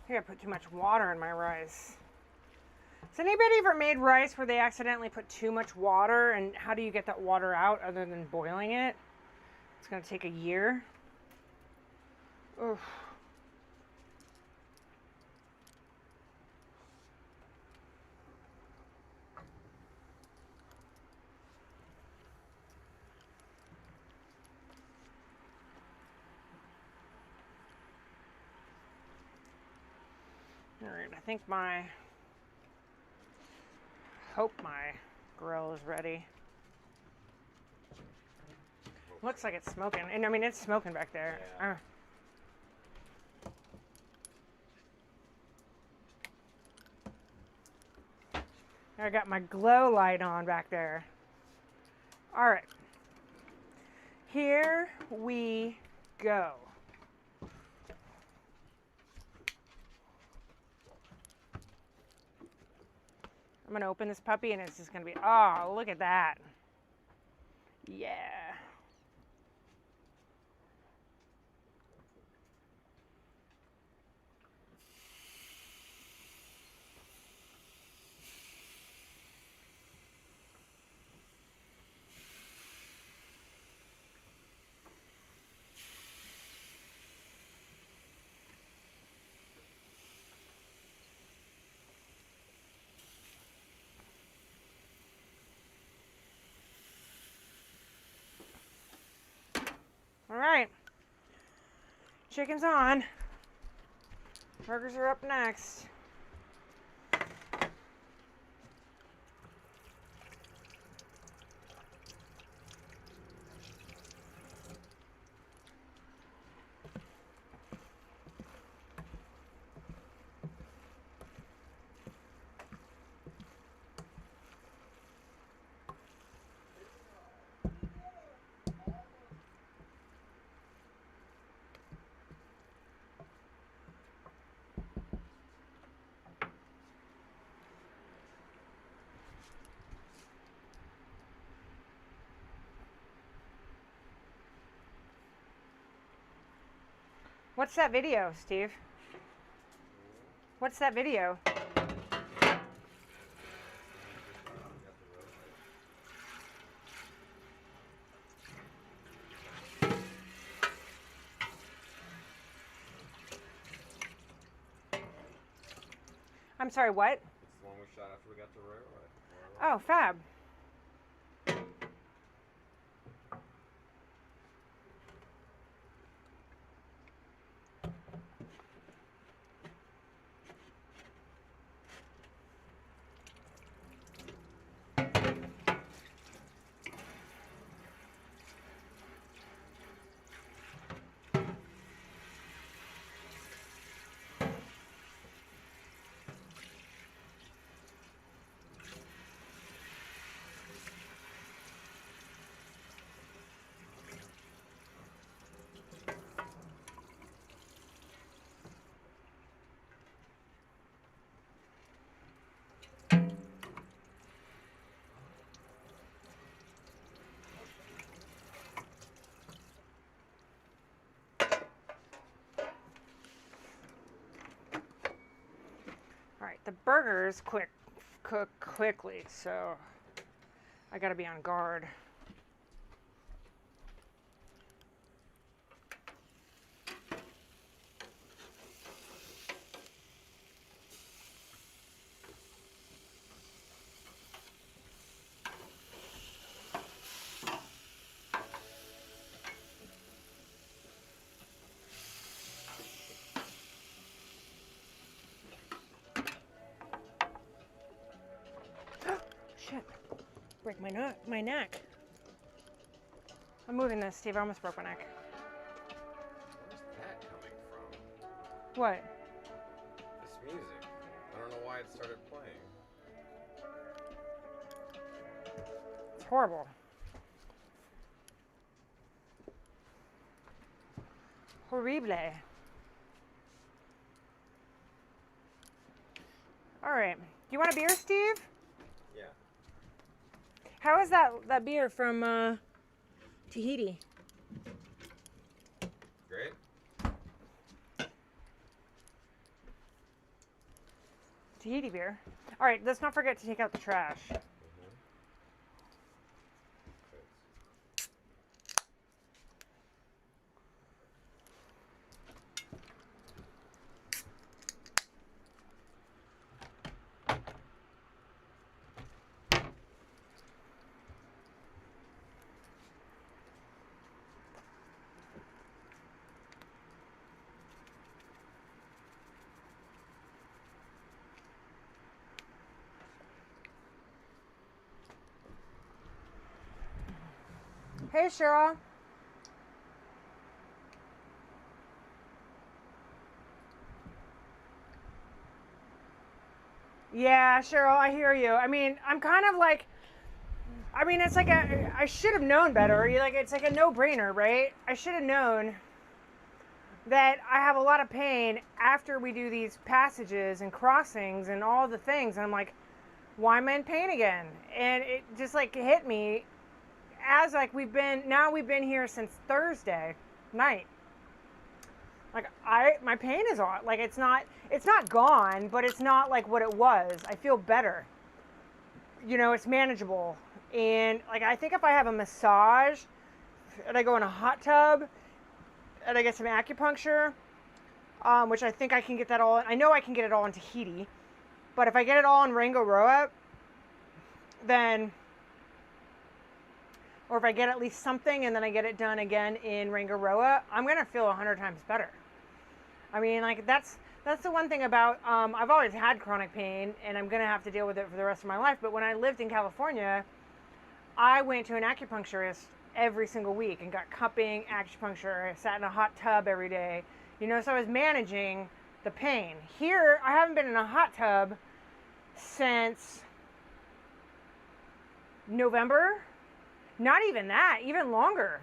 I think I put too much water in my rice. Has anybody ever made rice where they accidentally put too much water, and how do you get that water out other than boiling it? It's going to take a year. Oof. Alright, I think hope my grill is ready. Looks like it's smoking. And I mean, it's smoking back there. Yeah. I got my glow light on back there. Alright. Here we go. I'm going to open this puppy and it's just going to be, oh, look at that. Yeah. All right, chicken's on. Burgers are up next. What's that video, Steve? What's that video? I'm sorry, what? It's the one we shot after we got to railroad. Oh, fab. All right, the burgers cook quickly, so I gotta be on guard. Shit. Break my neck. I'm moving this, Steve. I almost broke my neck. Where's that coming from? What? This music. I don't know why it started playing. It's horrible. Horrible. All right. You want a beer, Steve? Yeah. How is that beer from Tahiti? Great. Tahiti beer. All right, let's not forget to take out the trash. Hey, Cheryl. Yeah, Cheryl, I hear you. I mean, I'm kind of like, it's like I should have known better. It's like a no-brainer, right? I should have known that I have a lot of pain after we do these passages and crossings and all the things. And I'm like, why am I in pain again? And it just like hit me as like we've been here since Thursday night. Like my pain is on. Like it's not gone, but it's not like what it was. I feel better. It's manageable. And like I think if I have a massage and I go in a hot tub and I get some acupuncture, which I think I can get that all. I know I can get it all in Tahiti, but if I get it all in Rotoava, then. Or if I get at least something and then I get it done again in Rotoava, I'm going to feel 100 times better. I mean, like, that's the one thing about, I've always had chronic pain and I'm going to have to deal with it for the rest of my life. But when I lived in California, I went to an acupuncturist every single week and got cupping, acupuncture. I sat in a hot tub every day, so I was managing the pain. Here, I haven't been in a hot tub since November. Not even that, even longer.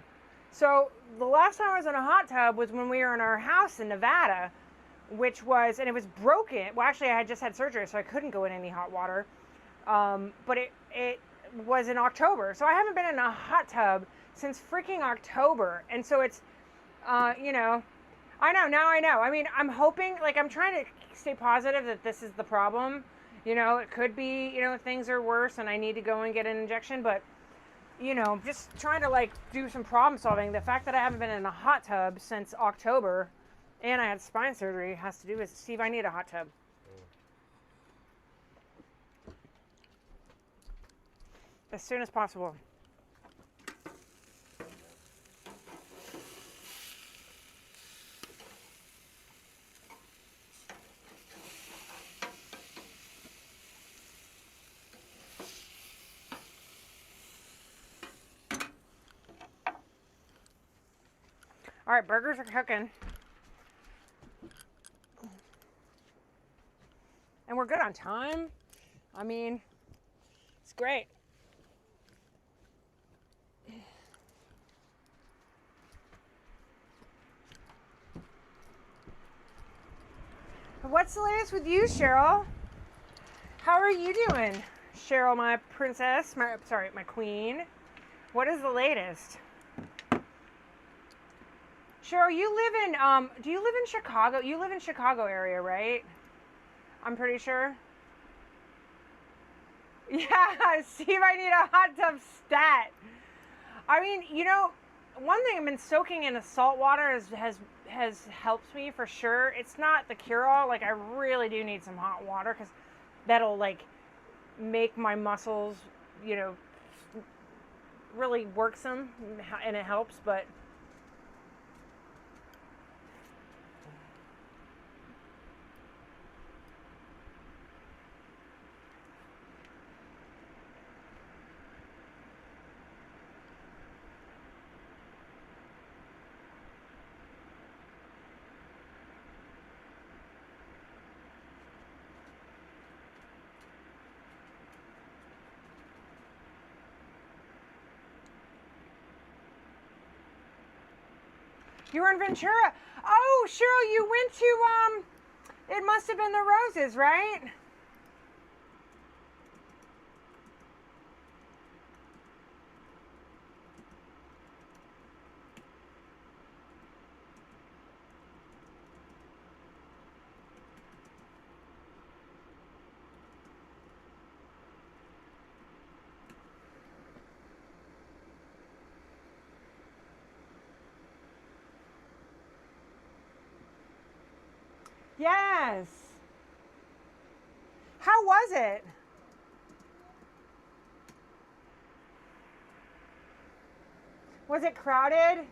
So the last time I was in a hot tub was when we were in our house in Nevada, and it was broken. Well, actually, I had just had surgery, so I couldn't go in any hot water. But it was in October. So I haven't been in a hot tub since freaking October. And so it's, I know, now I know. I mean, I'm hoping, like, I'm trying to stay positive that this is the problem. You know, it could be, you know, things are worse and I need to go and get an injection, but, you know, just trying to, like, do some problem solving. The fact that I haven't been in a hot tub since October and I had spine surgery has to do with, Steve, I need a hot tub. As soon as possible. All right, burgers are cooking. And we're good on time. I mean, it's great. What's the latest with you, Cheryl? How are you doing, Cheryl, my princess? My queen. What is the latest? Cheryl, you live in, do you live in Chicago? You live in Chicago area, right? I'm pretty sure. Yeah, Steve, I need a hot tub stat. I mean, you know, one thing I've been soaking in salt water has helped me for sure. It's not the cure-all. Like, I really do need some hot water because that'll, like, make my muscles, you know, really work some, and it helps, but... You were in Ventura. Oh, Cheryl, you went to, it must have been the Roses, right? Yes. How was it? Was it crowded?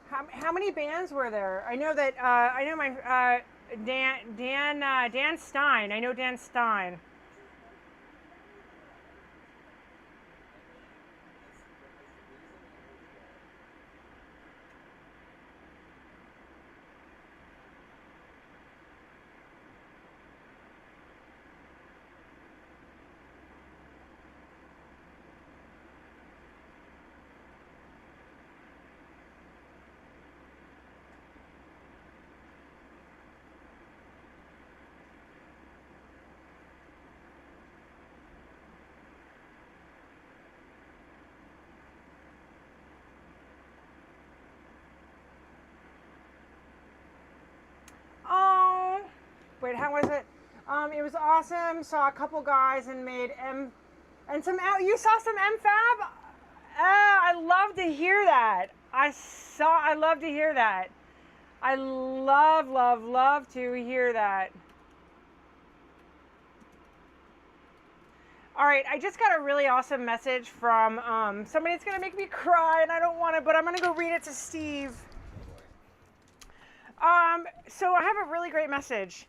How many bands were there? I know that I know my Dan Stein. I know Dan Stein. Wait, how was it? It was awesome. Saw a couple guys and made and some out. You saw some MFAB? I love to hear that. I love to hear that. I love to hear that. All right, I just got a really awesome message from somebody that's gonna make me cry, and I don't want to, but I'm gonna go read it to Steve. So I have a really great message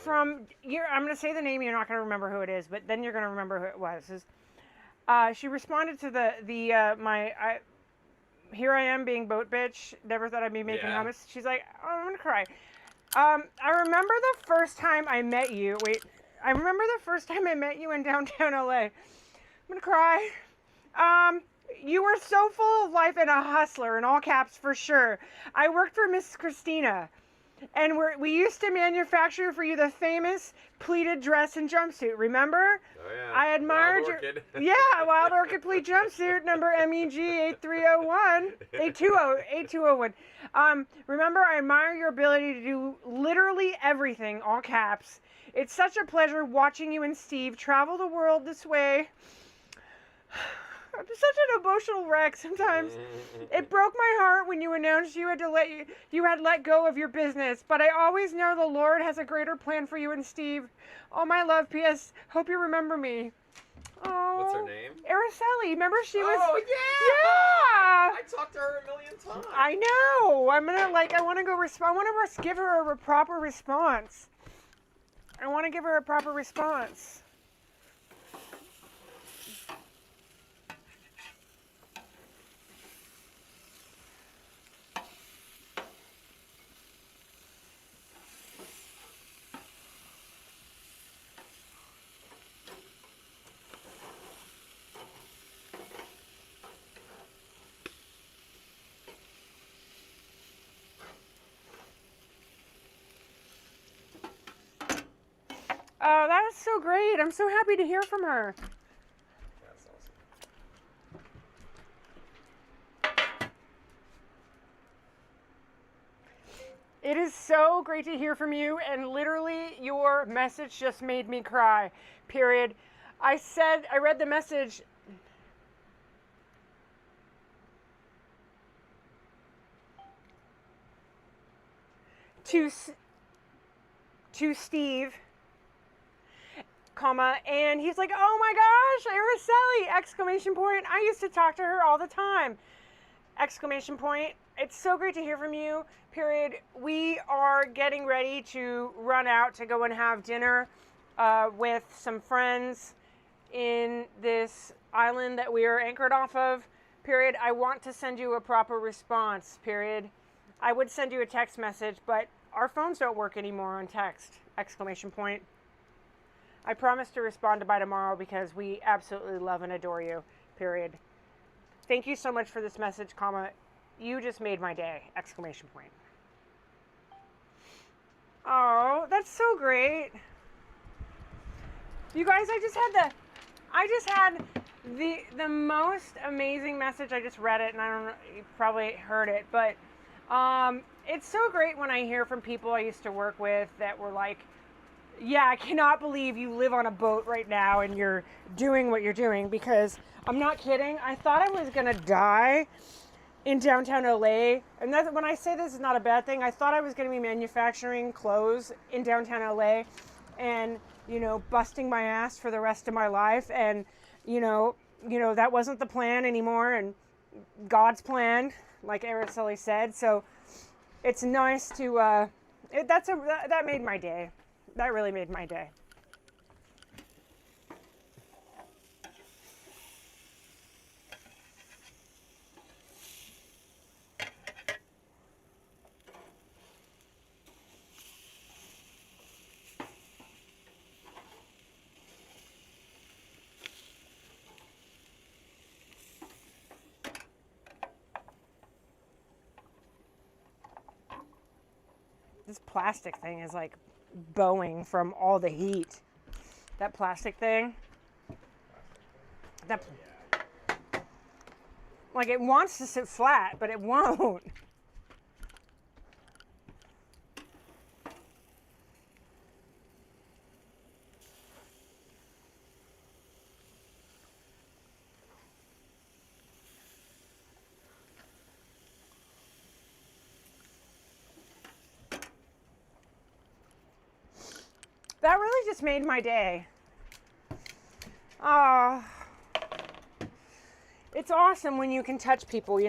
from I'm going to say the name. You're not going to remember who it is, but then you're going to remember who it was. She responded to here I am being boat bitch. Never thought I'd be making hummus. She's like, oh, I'm going to cry. I remember the first time I met you. Wait, I remember the first time I met you in downtown LA. I'm going to cry. You were so full of life and a hustler, in all caps for sure. I worked for Miss Christina. And we used to manufacture for you the famous pleated dress and jumpsuit. Remember? Oh yeah. I admired Wild Orchid. Yeah, Wild Orchid pleat jumpsuit number MEG 8301 8201. Remember, I admire your ability to do literally everything, all caps. It's such a pleasure watching you and Steve travel the world this way. I'm such an emotional wreck sometimes. It broke my heart when you announced you had let go of your business, but I always know the Lord has a greater plan for you and Steve. All my love, P.S. Hope you remember me. Oh. What's her name? Araceli. Remember she was... Oh, yeah! Yeah! I talked to her a million times. I know. I want to go respond. I want to give her a proper response. I want to give her a proper response. Oh, that was so great. I'm so happy to hear from her. That's awesome. It is so great to hear from you, and literally your message just made me cry, period. I read the message. To Steve, comma, and he's like, oh my gosh, Araceli, exclamation point. I used to talk to her all the time, exclamation point. It's so great to hear from you, period. We are getting ready to run out to go and have dinner with some friends in this island that we are anchored off of, period. I want to send you a proper response, period. I would send you a text message, but our phones don't work anymore on text, exclamation point. I promise to respond by tomorrow because we absolutely love and adore you, period. Thank you so much for this message, comma. You just made my day, exclamation point. Oh, that's so great. You guys, I just had the most amazing message. I just read it, and I don't know, you probably heard it, but it's so great when I hear from people I used to work with that were like, yeah, I cannot believe you live on a boat right now and you're doing what you're doing, because I'm not kidding. I thought I was going to die in downtown LA. And that's, when I say this is not a bad thing, I thought I was going to be manufacturing clothes in downtown LA and, busting my ass for the rest of my life. And, that wasn't the plan anymore, and God's plan, like Araceli said. So it's nice to, that made my day. That really made my day. This plastic thing is like bowing from all the heat. That plastic thing. Like it wants to sit flat, but it won't. That really just made my day. It's awesome when you can touch people,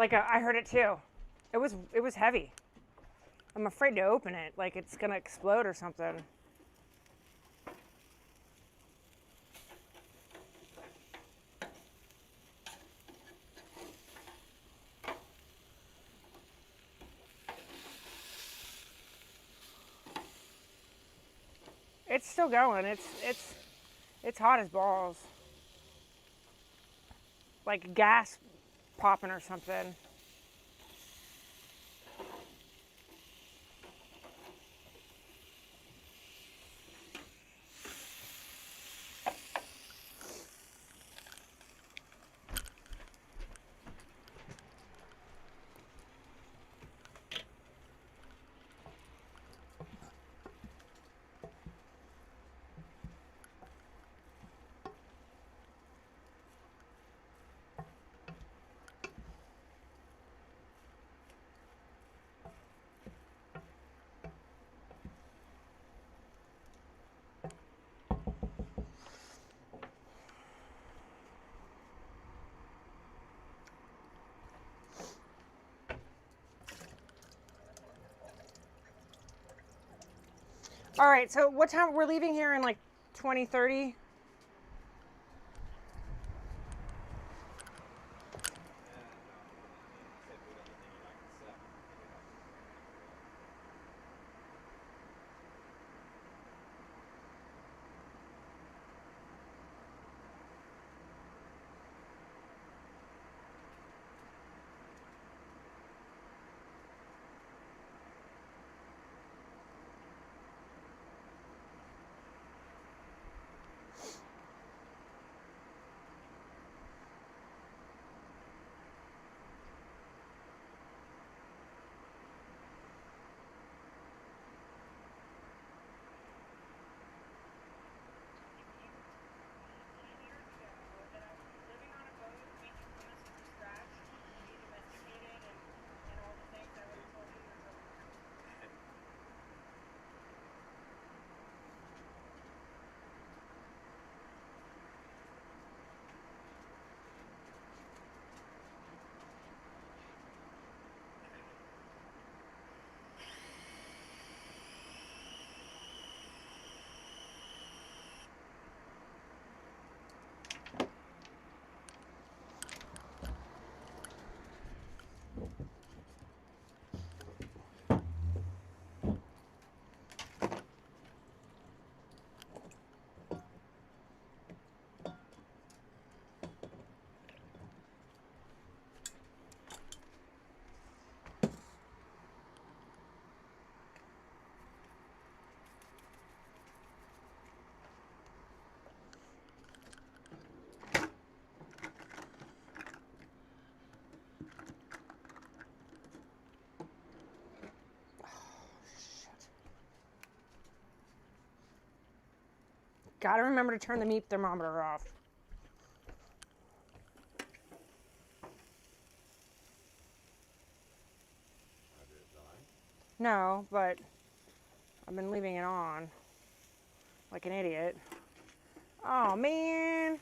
Like I heard it too. It was heavy. I'm afraid to open it, like it's gonna explode or something. It's still going. It's hot as balls. Like gas popping or something. All right, so what time we're leaving here in like 2030? Gotta remember to turn the meat thermometer off. No, but I've been leaving it on like an idiot. Oh man.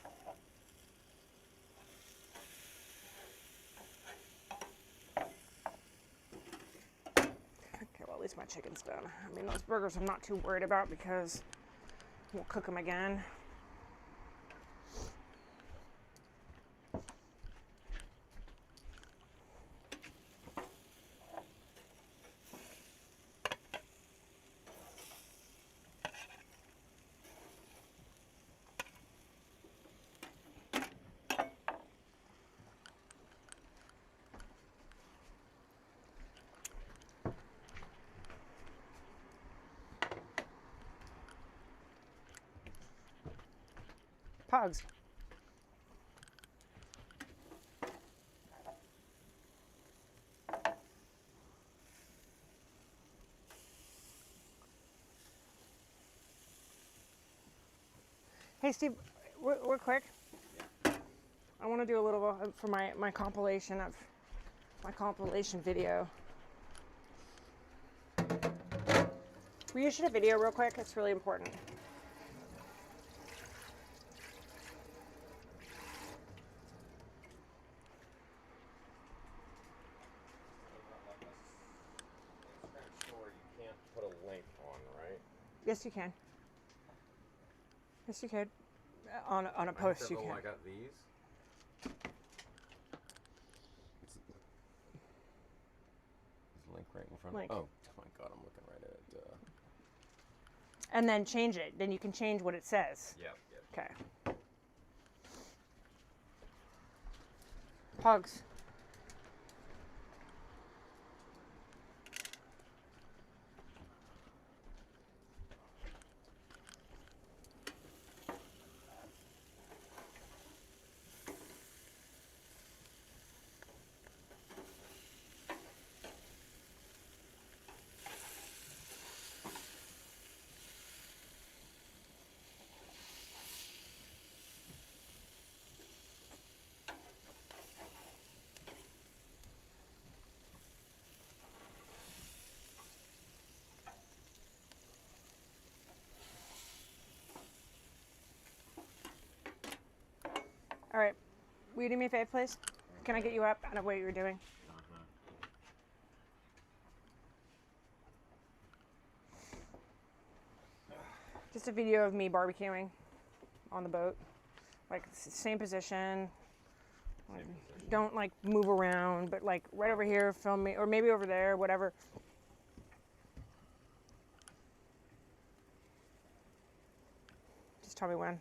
Okay, well at least my chicken's done. I mean, those burgers I'm not too worried about because we'll cook them again. Pugs. Hey Steve, we're quick. I want to do a little for my compilation video. Will you shoot a video real quick? It's really important. Yes, you can. Yes, you could. On a post, you can. I got these. Is the link right in front? Link. Oh my God, I'm looking right at it. And then change it. Then you can change what it says. Yep. Okay. Pugs. All right. Will you do me a favor, please? Can I get you up out of what you're doing? Just a video of me barbecuing on the boat. Like, same position. Like, don't, like, move around, but, like, right over here, film me. Or maybe over there, whatever. Just tell me when.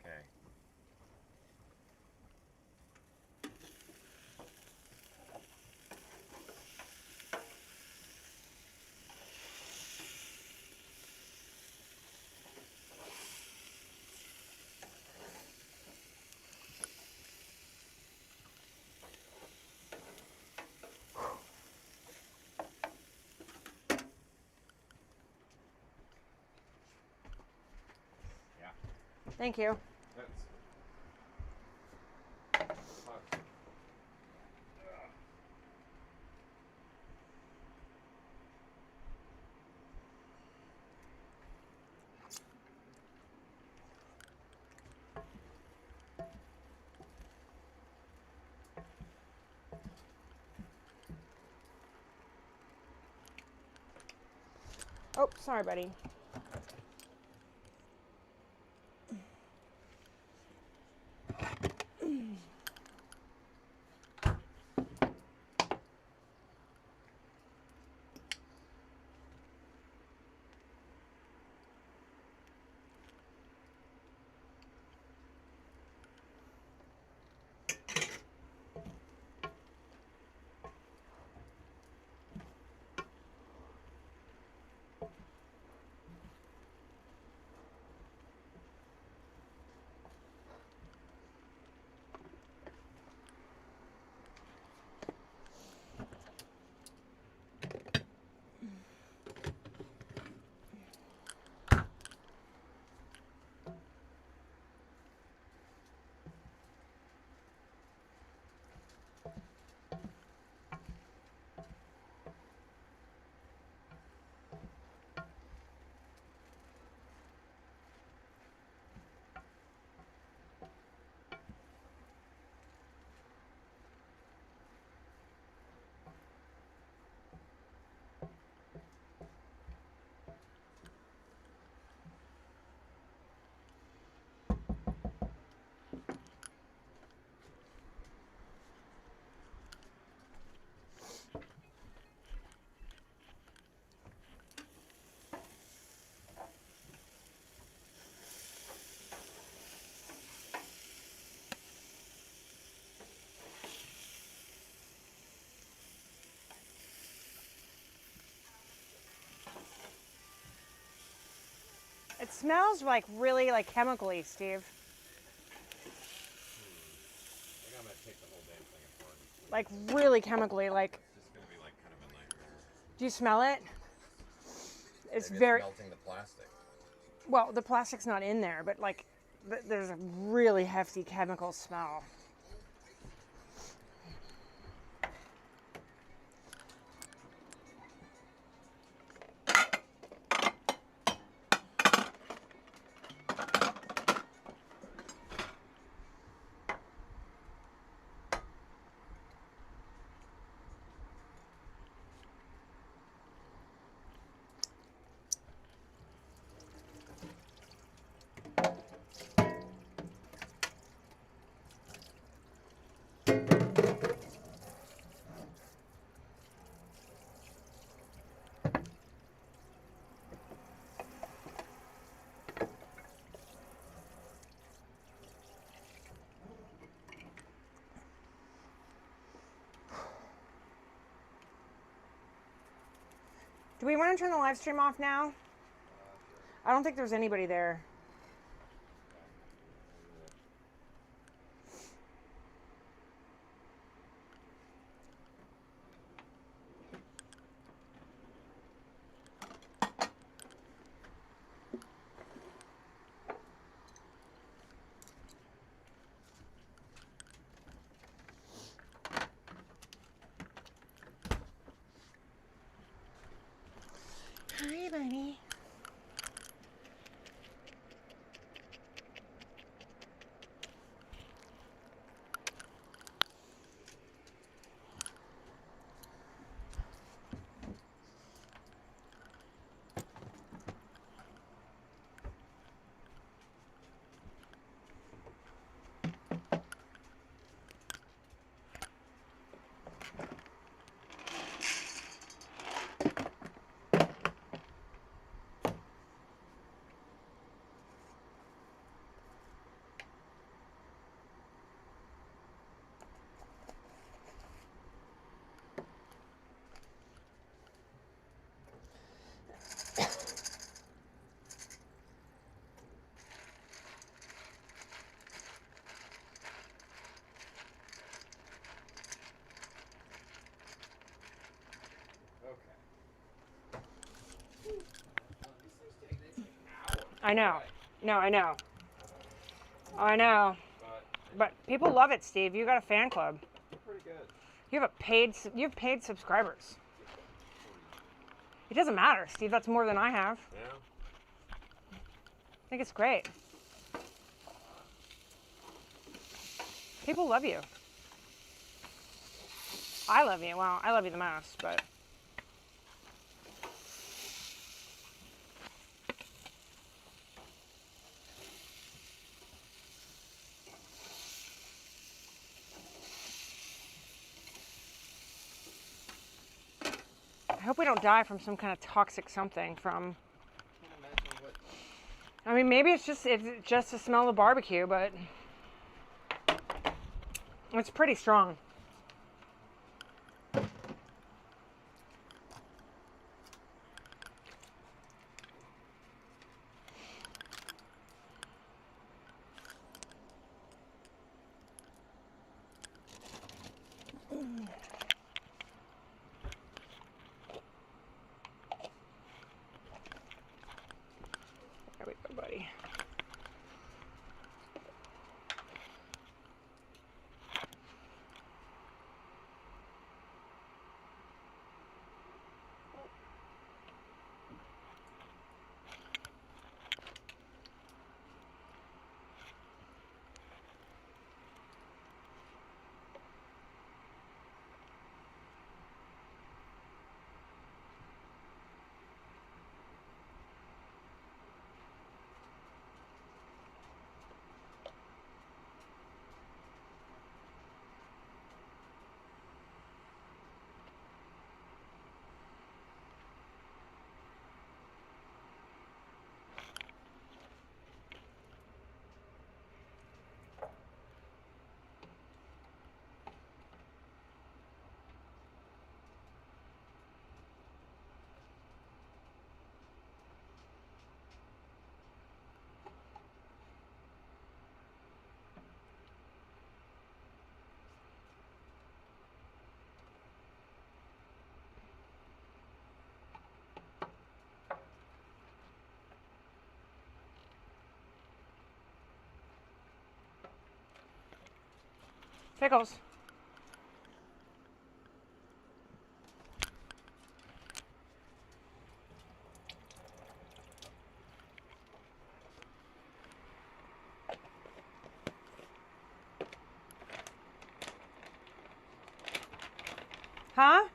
Okay. Thank you. Oh, sorry, buddy. It smells like really like chemically, Steve. I think I'm gonna take the whole damn thing apart. Like really chemically, like. It's just gonna be like kind of a nightmare. Do you smell it? It's Maybe very it's melting the plastic. well. The plastic's not in there, but like, there's a really hefty chemical smell. Do we want to turn the live stream off now? I don't think there's anybody there. Hi, buddy. I know. No, I know. I know. But people love it, Steve. You got a fan club. Pretty good. You have paid subscribers. It doesn't matter, Steve. That's more than I have. Yeah. I think it's great. People love you. I love you. Well, I love you the most, but. I hope we don't die from some kind of toxic something from. Can't imagine what. I mean, maybe it's just the smell of barbecue, but it's pretty strong. There we go, buddy. Pickles. Huh?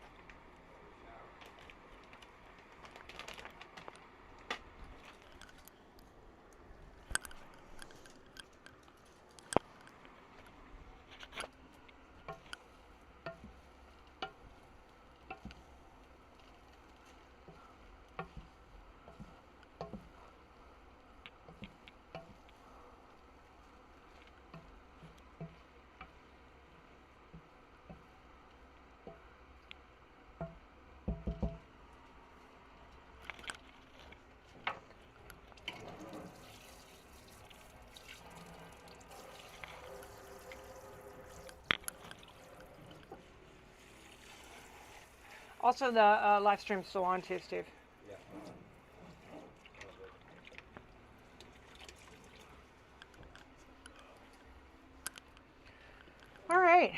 Also, the live stream's still on too, Steve. Yeah. All right.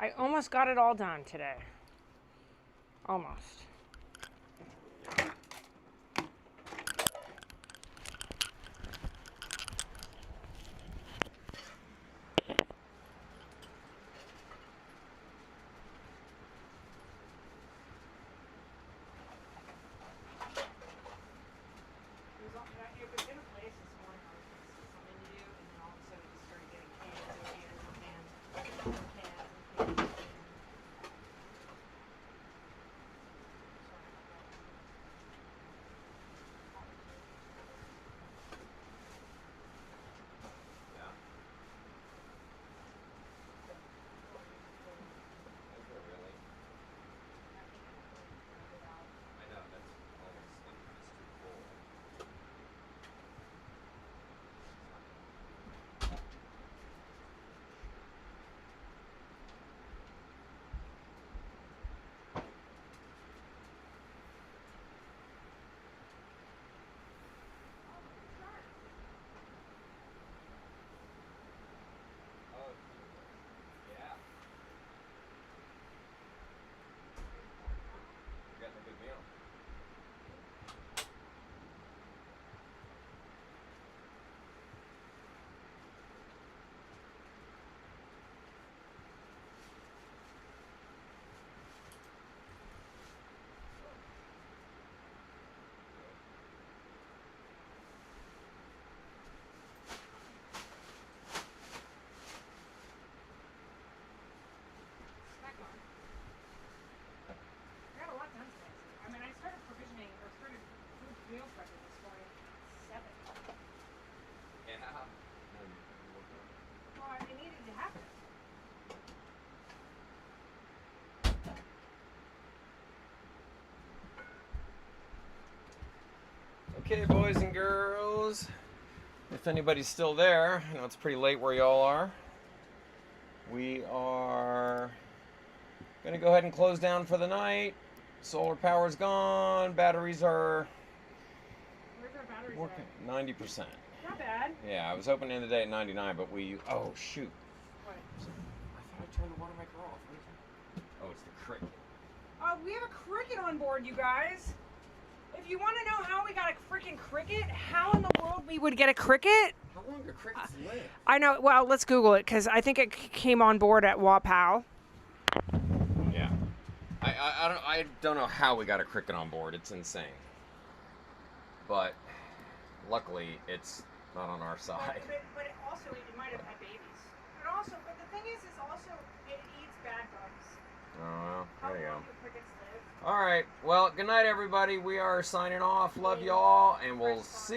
I almost got it all done today. Almost. It was in a place this morning. I was going to see something to do, and then all of a sudden it just started getting cans and cans and cans and cans and cans. Yeah. Is there really? I know, that's almost like it's too full. Oh, yeah. You're getting a good meal. Snack on. I got a lot done today. I mean, I started provisioning or started food meal prepping this morning at 7. Yeah. Well, it needed to happen. Okay, boys and girls. If anybody's still there, I know it's pretty late where y'all are. We are gonna go ahead and close down for the night. Solar power's gone. Batteries are Where's our batteries working at? 90%. Not bad. Yeah, I was hoping to end the day at 99, but oh shoot. What? I thought I turned the water maker off. What is it? Oh, it's the cricket. We have a cricket on board, you guys. If you want to know how we got a freaking cricket, how in the world we would get a cricket? How long do crickets live? I know. Well, let's Google it because I think it came on board at Wapau. Yeah. I don't know how we got a cricket on board. It's insane. But luckily, it's not on our side. But it also, it might have had babies. But the thing is also, it eats bad bugs. Oh, How there you go. long do crickets live? All right. Well, good night, everybody. We are signing off. Love y'all, and we'll see